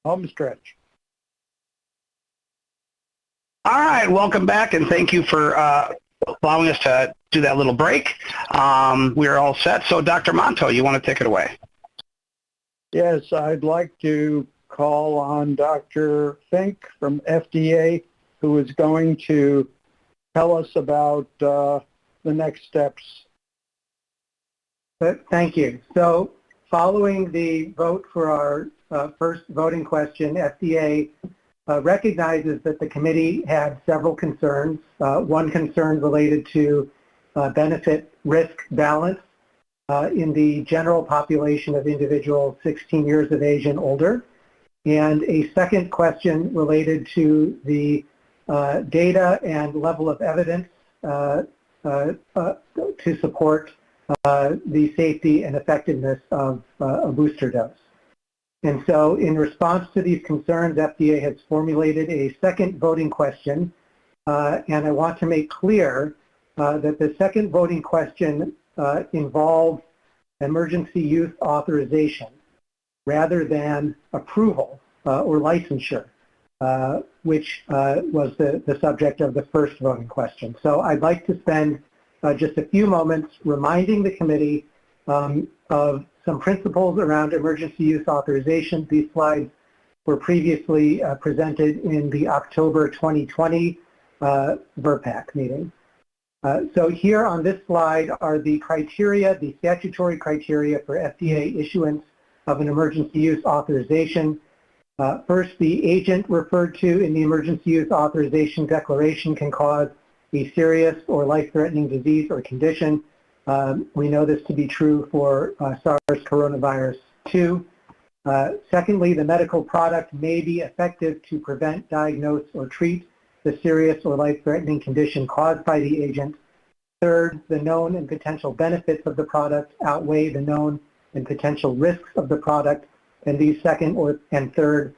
Home stretch. All right, welcome back, and thank you for allowing us to do that little break. We're all set. So, Dr. Monto, you want to take it away? Yes, I'd like to call on Dr. Fink from FDA, who is going to tell us about the next steps. Thank you. So following the vote for our first voting question, FDA recognizes that the committee had several concerns. One concern related to benefit-risk balance in the general population of individuals 16 years of age and older. And a second question related to the data and level of evidence to support the safety and effectiveness of a booster dose. And so in response to these concerns, FDA has formulated a second voting question, and I want to make clear that the second voting question involves emergency use authorization rather than approval or licensure, which was the subject of the first voting question. So I'd like to spend just a few moments reminding the committee of some principles around emergency use authorization. These slides were previously presented in the October 2020 VRPAC meeting. So here on this slide are the criteria, the statutory criteria for FDA issuance of an emergency use authorization. First, the agent referred to in the emergency use authorization declaration can cause a serious or life-threatening disease or condition. We know this to be true for SARS coronavirus 2. Secondly, the medical product may be effective to prevent, diagnose, or treat the serious or life-threatening condition caused by the agent. Third, the known and potential benefits of the product outweigh the known and potential risks of the product, and these second and third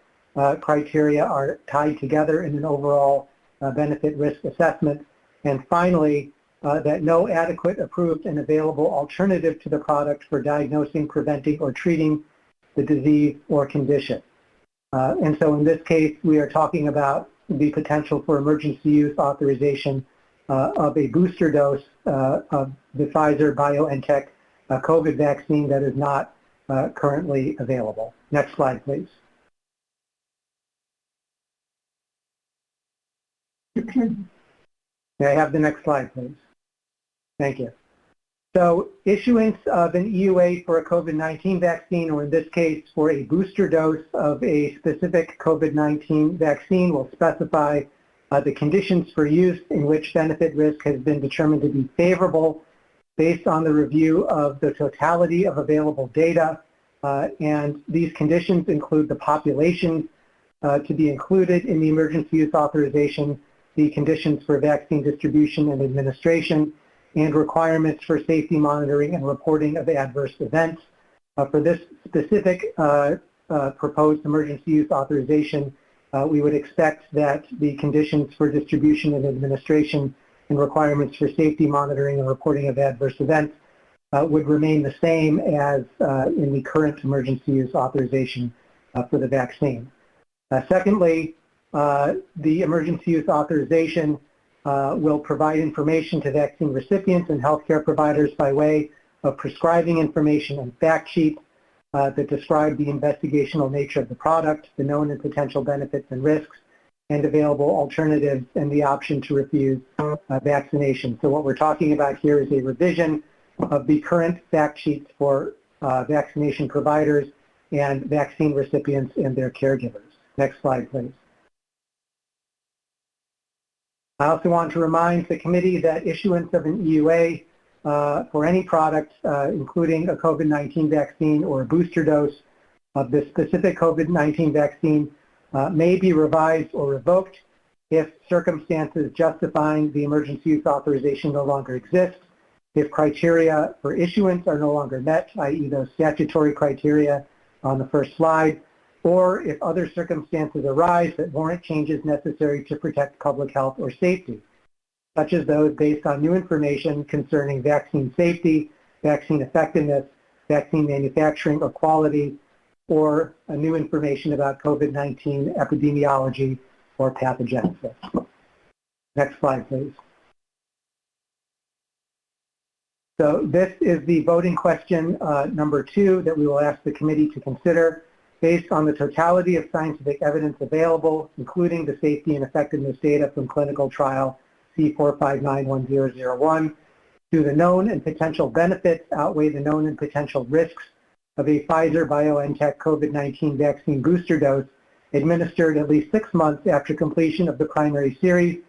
criteria are tied together in an overall benefit-risk assessment. And finally, that no adequate, approved, and available alternative to the product for diagnosing, preventing, or treating the disease or condition. And so in this case, we are talking about the potential for emergency use authorization of a booster dose of the Pfizer-BioNTech COVID vaccine that is not currently available. Next slide, please. May I have the next slide, please? Thank you. So issuance of an EUA for a COVID-19 vaccine, or in this case for a booster dose of a specific COVID-19 vaccine, will specify the conditions for use in which benefit risk has been determined to be favorable based on the review of the totality of available data. And these conditions include the population to be included in the emergency use authorization, the conditions for vaccine distribution and administration, and requirements for safety monitoring and reporting of adverse events. For this specific proposed emergency use authorization, we would expect that the conditions for distribution and administration and requirements for safety monitoring and reporting of adverse events would remain the same as in the current emergency use authorization for the vaccine. Secondly, the emergency use authorization will provide information to vaccine recipients and healthcare providers by way of prescribing information and fact sheets that describe the investigational nature of the product, the known and potential benefits and risks, and available alternatives, and the option to refuse vaccination. So what we're talking about here is a revision of the current fact sheets for vaccination providers and vaccine recipients and their caregivers. Next slide, please. I also want to remind the committee that issuance of an EUA for any product, including a COVID-19 vaccine or a booster dose of the specific COVID-19 vaccine, may be revised or revoked if circumstances justifying the emergency use authorization no longer exist, if criteria for issuance are no longer met, i.e. those statutory criteria on the first slide, or if other circumstances arise that warrant changes necessary to protect public health or safety, such as those based on new information concerning vaccine safety, vaccine effectiveness, vaccine manufacturing or quality, or new information about COVID-19 epidemiology or pathogenesis. Next slide, please. So this is the voting question number 2 that we will ask the committee to consider. Based on the totality of scientific evidence available, including the safety and effectiveness data from clinical trial C4591001, do the known and potential benefits outweigh the known and potential risks of a Pfizer-BioNTech COVID-19 vaccine booster dose administered at least 6 months after completion of the primary series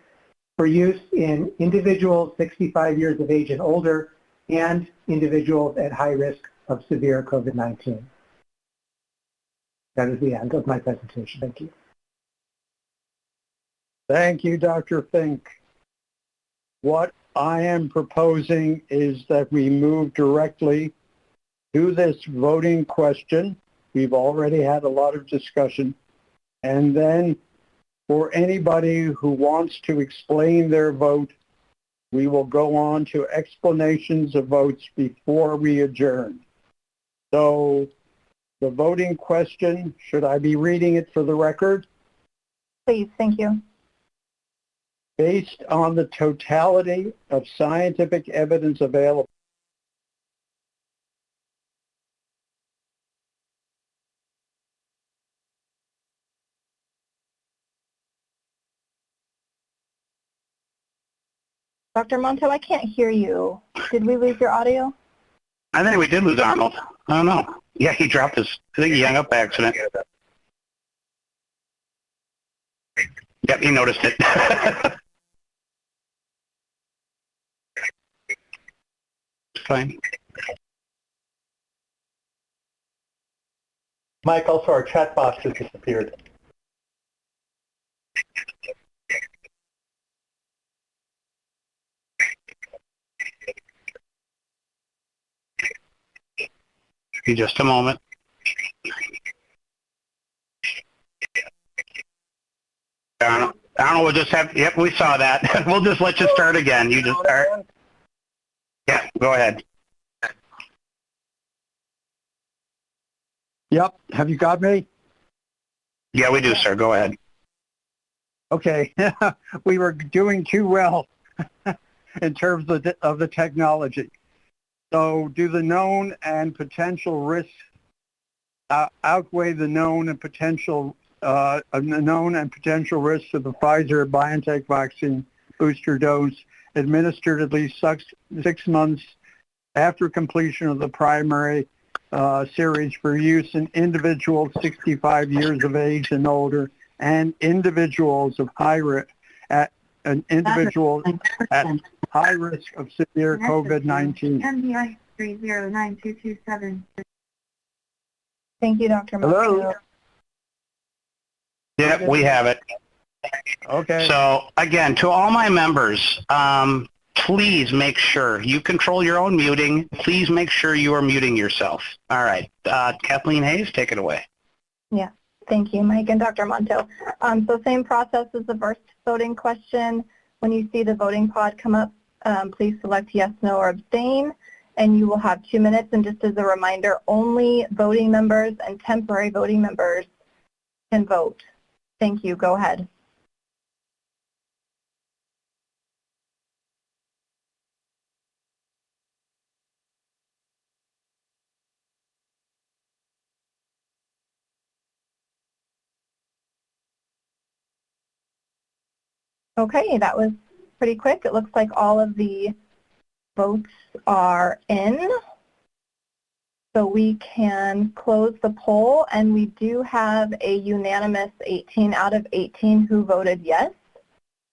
for use in individuals 65 years of age and older and individuals at high risk of severe COVID-19. That is the end of my presentation. Thank you. Thank you, Dr. Fink. What I am proposing is that we move directly to this voting question. We've already had a lot of discussion. And then for anybody who wants to explain their vote, we will go on to explanations of votes before we adjourn. So the voting question, should I be reading it for the record? Please, thank you. Based on the totality of scientific evidence available, Dr. Monto, I can't hear you. Did we lose your audio? I think we did lose Arnold. I don't know. Yeah, he dropped his, I think he hung up by accident. Yep, he noticed it. Fine. Mike, also our chat box has disappeared. Give me just a moment. Arnold, we'll just have, yep, we saw that. We'll just let you start again. You just start. Yeah, go ahead. Yep, have you got me? Yeah, we do, sir. Go ahead. Okay, we were doing too well in terms of the technology. So do the known and potential risks outweigh the known and potential risks of the Pfizer-BioNTech vaccine booster dose administered at least 6 months after completion of the primary series for use in individuals 65 years of age and older and individuals of high risk at high risk of severe COVID-19. MDI 309227. Thank you, Dr. Hello? Monto. Yep, we have it. Okay. So again, to all my members, please make sure you control your own muting. Please make sure you are muting yourself. All right. Kathleen Hayes, take it away. Yeah, thank you, Mike and Dr. Monto. So same process as the first voting question. When you see the voting pod come up, please select yes, no, or abstain, and you will have 2 minutes. And just as a reminder, only voting members and temporary voting members can vote. Thank you. Go ahead. Okay, that was pretty quick. It looks like all of the votes are in. So we can close the poll, and we do have a unanimous 18 out of 18 who voted yes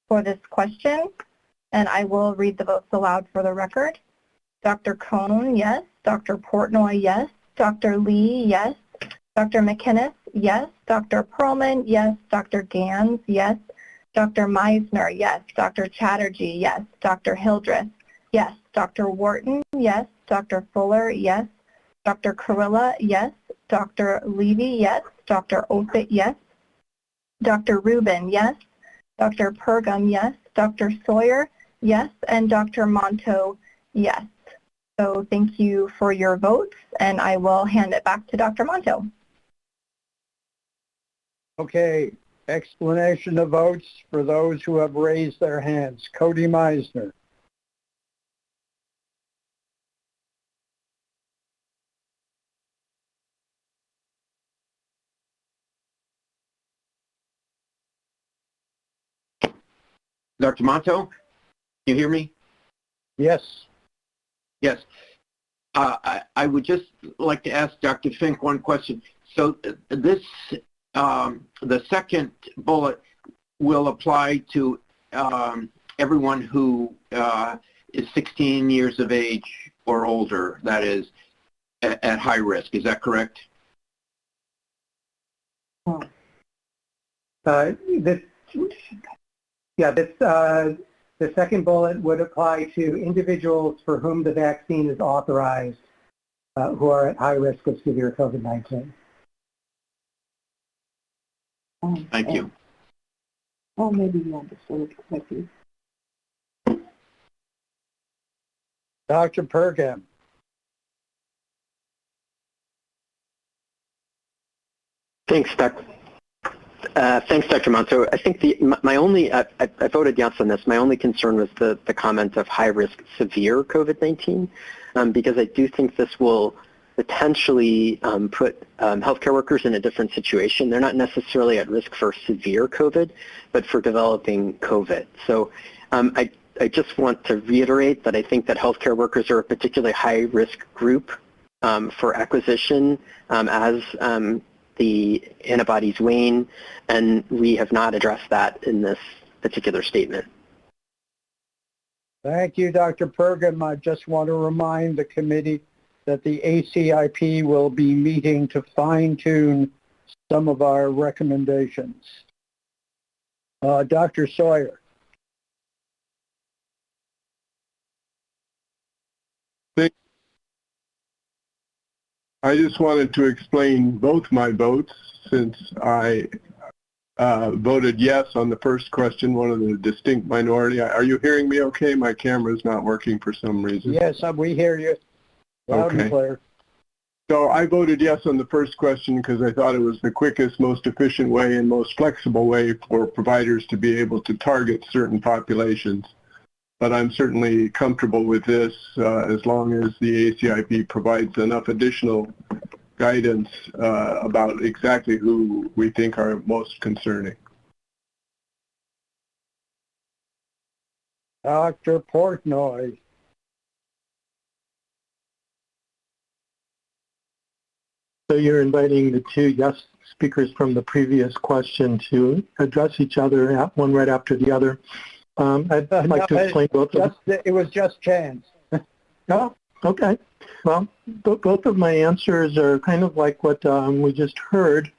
for this question. And I will read the votes aloud for the record. Dr. Cohn, yes. Dr. Portnoy, yes. Dr. Lee, yes. Dr. McInnes, yes. Dr. Perlman, yes. Dr. Gans, yes. Dr. Meisner, yes. Dr. Chatterjee, yes. Dr. Hildreth, yes. Dr. Wharton, yes. Dr. Fuller, yes. Dr. Kurilla, yes. Dr. Levy, yes. Dr. Offutt, yes. Dr. Rubin, yes. Dr. Pergam, yes. Dr. Sawyer, yes. And Dr. Monto, yes. So thank you for your votes, and I will hand it back to Dr. Monto. Okay, explanation of votes for those who have raised their hands. Cody Meisner. Dr. Monto, can you hear me? Yes. Yes. I would just like to ask Dr. Fink one question. So this, the second bullet will apply to everyone who is 16 years of age or older, that is, at high risk. Is that correct? The second bullet would apply to individuals for whom the vaccine is authorized who are at high risk of severe COVID-19. Thank you. Oh, maybe you understood it correctly. Dr. Pergam. Thanks, Dr. Monto. I think I voted yes on this. My only concern was the comment of high-risk severe COVID-19, because I do think this will potentially put healthcare workers in a different situation. They're not necessarily at risk for severe COVID, but for developing COVID. So I just want to reiterate that I think that healthcare workers are a particularly high-risk group for acquisition as the antibodies wane, and we have not addressed that in this particular statement. Thank you, Dr. Pergam. I just want to remind the committee that the ACIP will be meeting to fine-tune some of our recommendations. Dr. Sawyer. I just wanted to explain both my votes since I voted yes on the first question, one of the distinct minority. Are you hearing me okay? My camera is not working for some reason. Yes, we hear you loud and clear. So I voted yes on the first question because I thought it was the quickest, most efficient way and most flexible way for providers to be able to target certain populations. But I'm certainly comfortable with this as long as the ACIP provides enough additional guidance about exactly who we think are most concerning. Dr. Portnoy. So you're inviting the two yes speakers from the previous question to address each other, one right after the other. I'd like to explain both of them. It was just chance. Oh, okay. Well, both of my answers are kind of like what we just heard.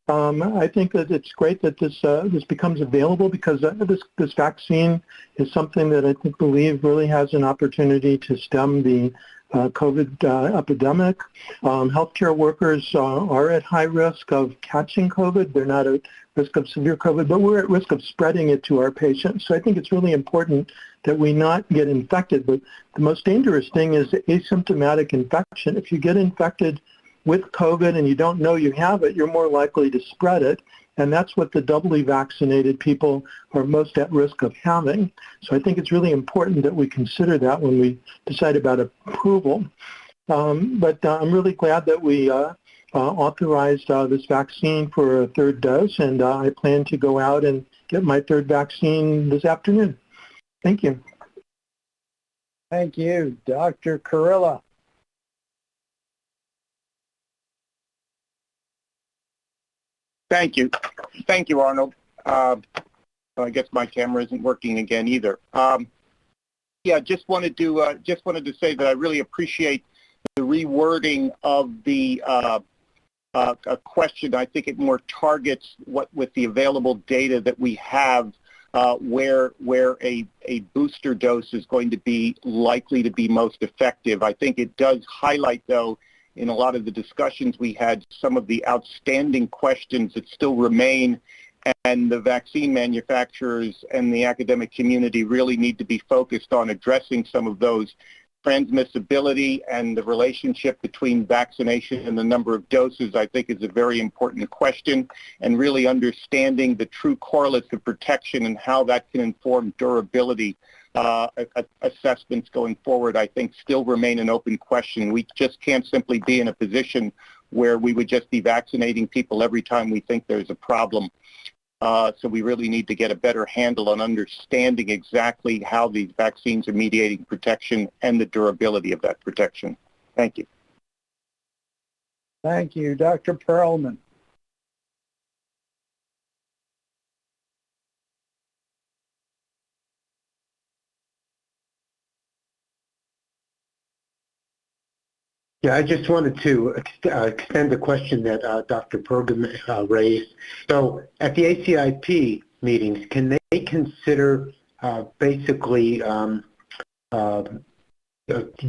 I think that it's great that this becomes available because this vaccine is something that I believe really has an opportunity to stem the COVID epidemic. Healthcare workers are at high risk of catching COVID. They're not at risk of severe COVID, but we're at risk of spreading it to our patients. So I think it's really important that we not get infected. But the most dangerous thing is asymptomatic infection. If you get infected with COVID and you don't know you have it, you're more likely to spread it. And that's what the doubly vaccinated people are most at risk of having. So I think it's really important that we consider that when we decide about approval. But I'm really glad that we authorized this vaccine for a third dose, and I plan to go out and get my third vaccine this afternoon. Thank you. Thank you. Dr. Kurilla. Thank you. Thank you, Arnold. I guess my camera isn't working again either. Yeah, just wanted to say that I really appreciate the rewording of the a question. I think it more targets what with the available data that we have where a booster dose is going to be likely to be most effective. I think it does highlight, though, in a lot of the discussions we had, some of the outstanding questions that still remain, and the vaccine manufacturers and the academic community really need to be focused on addressing some of those transmissibility and the relationship between vaccination and the number of doses, I think, is a very important question, and really understanding the true correlates of protection and how that can inform durability assessments going forward, I think, still remain an open question. We just can't simply be in a position where we would just be vaccinating people every time we think there's a problem. So we really need to get a better handle on understanding exactly how these vaccines are mediating protection and the durability of that protection. Thank you. Thank you. Dr. Perlman. Yeah, I just wanted to extend the question that Dr. Perlman raised. So at the ACIP meetings, can they consider basically the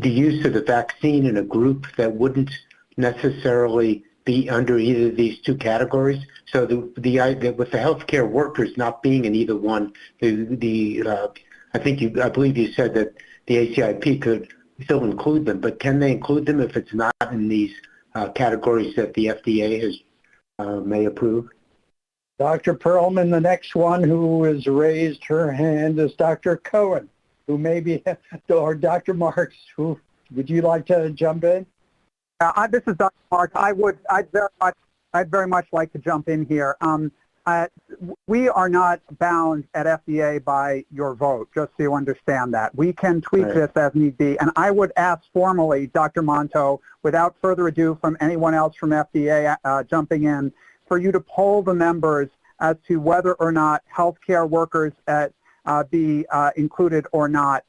use of the vaccine in a group that wouldn't necessarily be under either of these two categories? So with the healthcare workers not being in either one, I believe you said that the ACIP could still include them, but can they include them if it's not in these categories that the FDA may approve? Dr. Perlman, the next one who has raised her hand is Dr. Cohen, who maybe, or Dr. Marks, who would you like to jump in? This is Dr. Marks. I'd very much like to jump in here. We are not bound at FDA by your vote, just so you understand that. We can tweak this as need be. And I would ask formally, Dr. Monto, without further ado from anyone else from FDA jumping in, for you to poll the members as to whether or not healthcare workers be included or not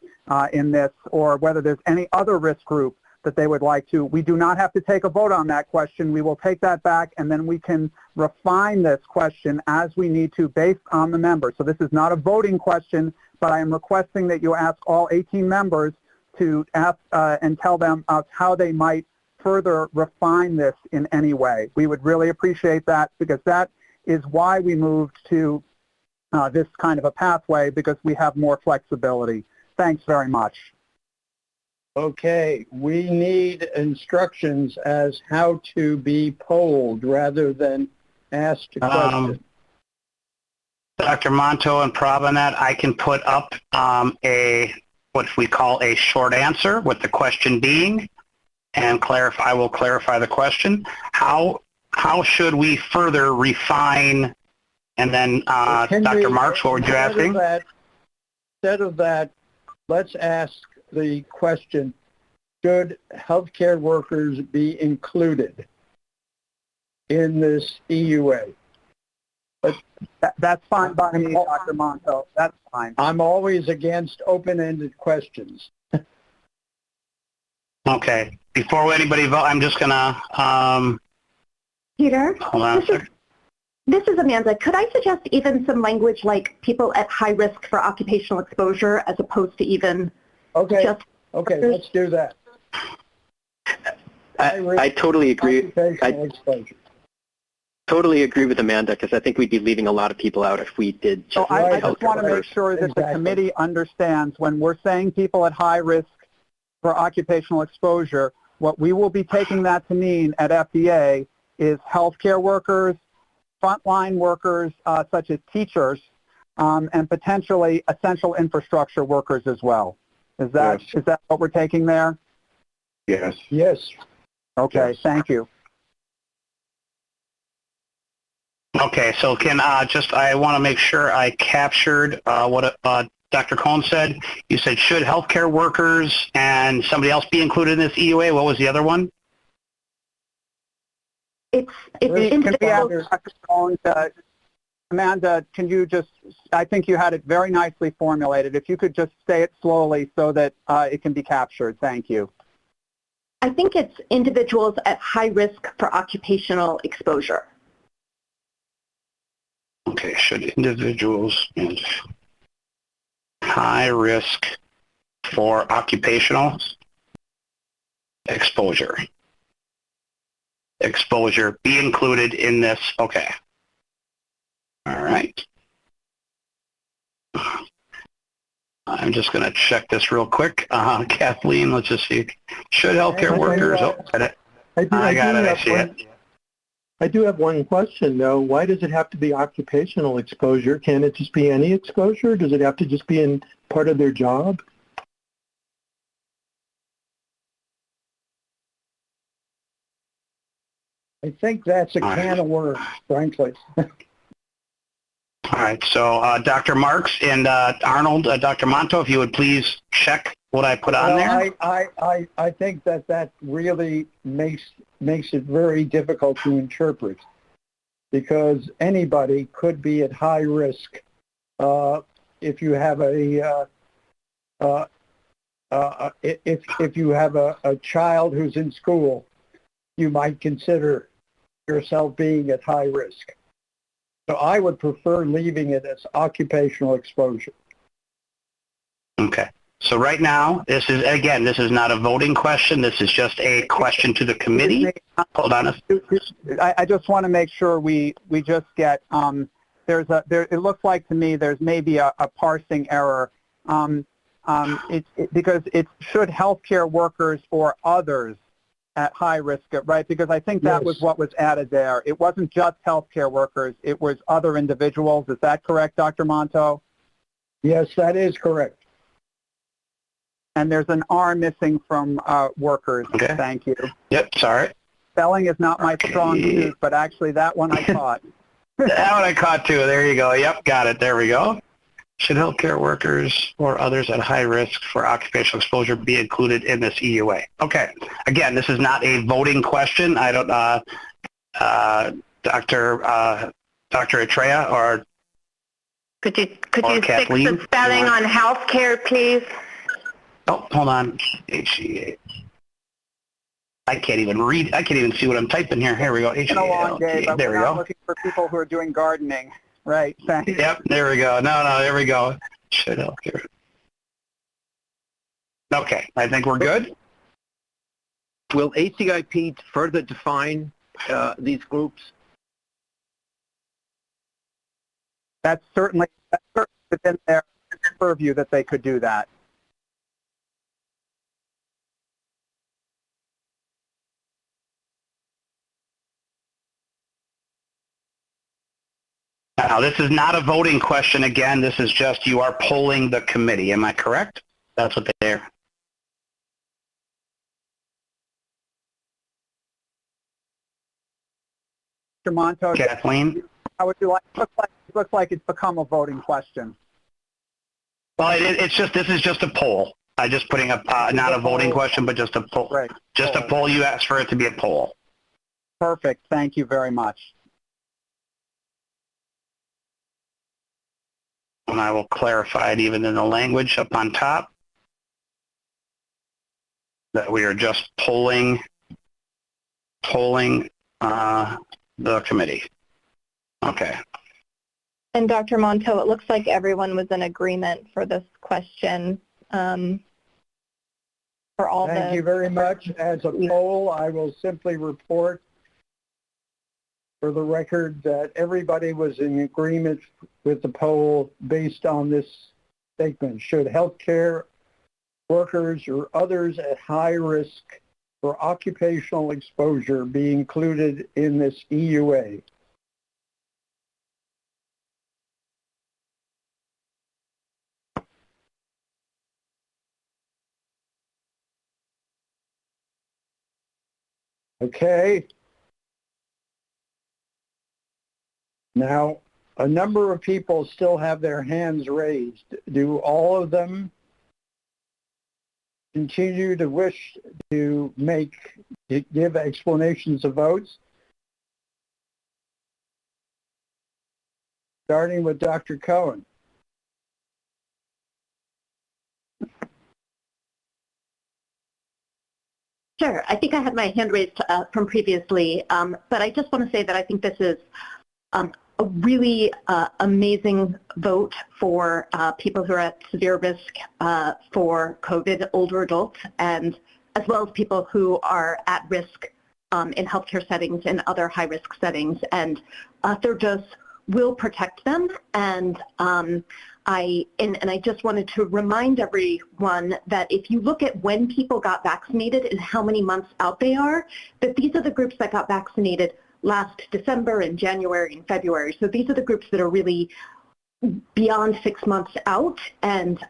in this, or whether there's any other risk group that they would like to. We do not have to take a vote on that question. We will take that back, and then we can refine this question as we need to based on the members. So this is not a voting question, but I am requesting that you ask all 18 members to ask and tell them how they might further refine this in any way. We would really appreciate that, because that is why we moved to this kind of a pathway, because we have more flexibility. Thanks very much. Okay, we need instructions as how to be polled rather than asked a question. Dr. Monto and Prabhanet, I can put up what we call a short answer with the question being, and I will clarify the question. How should we further refine, and then Dr. Marks, what were you asking? Instead of that, let's ask the question, should healthcare workers be included in this EUA? But that's fine by me, Dr. Monto. That's fine. I'm always against open-ended questions. Okay. Before anybody vote, I'm just going to... Peter? Hold on a second. This is Amanda. Could I suggest even some language like people at high risk for occupational exposure, as opposed to even just... Okay, let's do that. I totally agree. Totally agree with Amanda, because I think we'd be leaving a lot of people out if we did just... So I just want to make sure that the committee understands when we're saying people at high risk for occupational exposure, what we will be taking that to mean at FDA is healthcare workers, frontline workers such as teachers, and potentially essential infrastructure workers as well. Is that what we're taking there? Yes. Yes. Okay, yes. Thank you. Okay, so I want to make sure I captured what Dr. Cohn said. You said, should healthcare workers and somebody else be included in this EUA? What was the other one? It's Dr. Cohn, Amanda, can you just, I think you had it very nicely formulated. If you could just say it slowly so that it can be captured. Thank you. I think it's individuals at high risk for occupational exposure. Okay, should individuals in high risk for occupational exposure be included in this? Okay. All right. I'm just going to check this real quick. Kathleen, let's just see. Should healthcare workers? Oh, got it. I got it. I see it. I do have one question, though. Why does it have to be occupational exposure? Can it just be any exposure? Does it have to just be in part of their job? I think that's a can of worms, frankly. All right, so Dr. Marks and Arnold, Dr. Monto, if you would please check what I put on there. I think that really makes it very difficult to interpret, because anybody could be at high risk if you have if you have a child who's in school. You might consider yourself being at high risk. So I would prefer leaving it as occupational exposure. Okay. So right now, this is not a voting question. This is just a question to the committee. Hold on. I just want to make sure we just get, it looks like to me there's maybe a parsing error. Because it should healthcare workers or others at high risk, right? Because I think that was what was added there. It wasn't just healthcare workers, it was other individuals. Is that correct, Dr. Monto? Yes, that is correct. And there's an R missing from workers. Okay. Thank you. Yep, sorry. Spelling is not my strong suit, but actually that one I caught. That one I caught too. There you go. Yep, got it. There we go. Should healthcare workers or others at high risk for occupational exposure be included in this EUA? Okay. Again, this is not a voting question. I don't, Dr. Atreya or Could you fix Kathleen, the spelling on healthcare, please? Oh, hold on. HCA. I can't even read. I can't even see what I'm typing here. Here we go. It's been a long day, but we're not looking for people who are doing gardening. Right, thanks. Yep, there we go. No, there we go. Should healthcare. Okay, I think we're good. Will ACIP further define these groups? That's certainly within their purview that they could do that. Now, this is not a voting question. Again, this is just you are polling the committee. Am I correct? That's what they're. Mr. Monto, Kathleen? How would you like? It looks like it's become a voting question. Well, this is just a poll. I'm just putting up not a voting question, but just a poll. Right. Just a poll. You asked for it to be a poll. Perfect. Thank you very much. And I will clarify it even in the language up on top that we are just polling the committee. Okay. And Dr. Monto, it looks like everyone was in agreement for this question. For all Thank you very much. As a poll, I will simply report for the record that everybody was in agreement with the poll based on this statement. Should healthcare workers or others at high risk for occupational exposure be included in this EUA? Okay. Now, a number of people still have their hands raised. Do all of them continue to wish to give explanations of votes? Starting with Dr. Cohen. Sure. I think I had my hand raised from previously, but I just want to say that I think this is a really amazing vote for people who are at severe risk for COVID, older adults, and as well as people who are at risk in healthcare settings and other high-risk settings. And third dose will protect them. And I just wanted to remind everyone that if you look at when people got vaccinated and how many months out they are, that these are the groups that got vaccinated last December and January and February. So these are the groups that are really beyond 6 months out and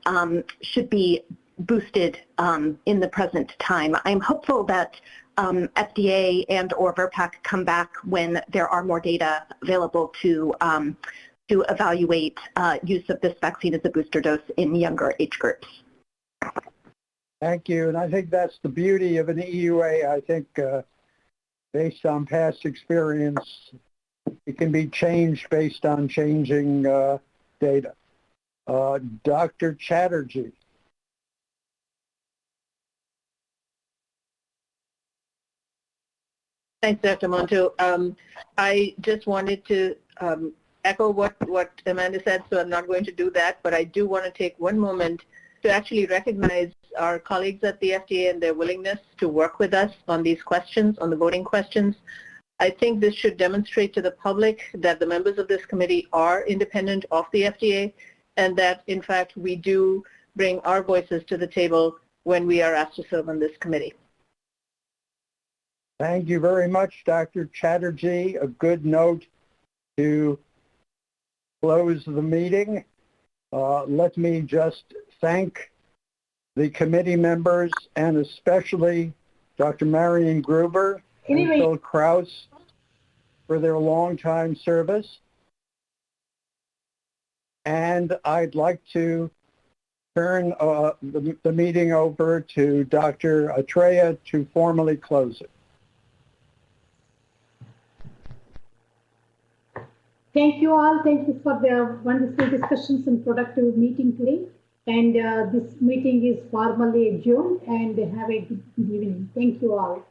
should be boosted in the present time. I'm hopeful that FDA and or VRBPAC come back when there are more data available to evaluate use of this vaccine as a booster dose in younger age groups. Thank you. And I think that's the beauty of an EUA. I think based on past experience, it can be changed based on changing data. Dr. Chatterjee. Thanks, Dr. Monto. I just wanted to echo what Amanda said, so I'm not going to do that, but I do want to take one moment to actually recognize our colleagues at the FDA and their willingness to work with us on these questions, on the voting questions. I think this should demonstrate to the public that the members of this committee are independent of the FDA and that, in fact, we do bring our voices to the table when we are asked to serve on this committee. Thank you very much, Dr. Chatterjee. A good note to close the meeting. Let me just thank the committee members and especially Dr. Marion Gruber and Phil Kraus for their long-time service. And I'd like to turn the meeting over to Dr. Atreya to formally close it. Thank you all. Thank you for the wonderful discussions and productive meeting today. And this meeting is formally adjourned, and have a good evening. Thank you all.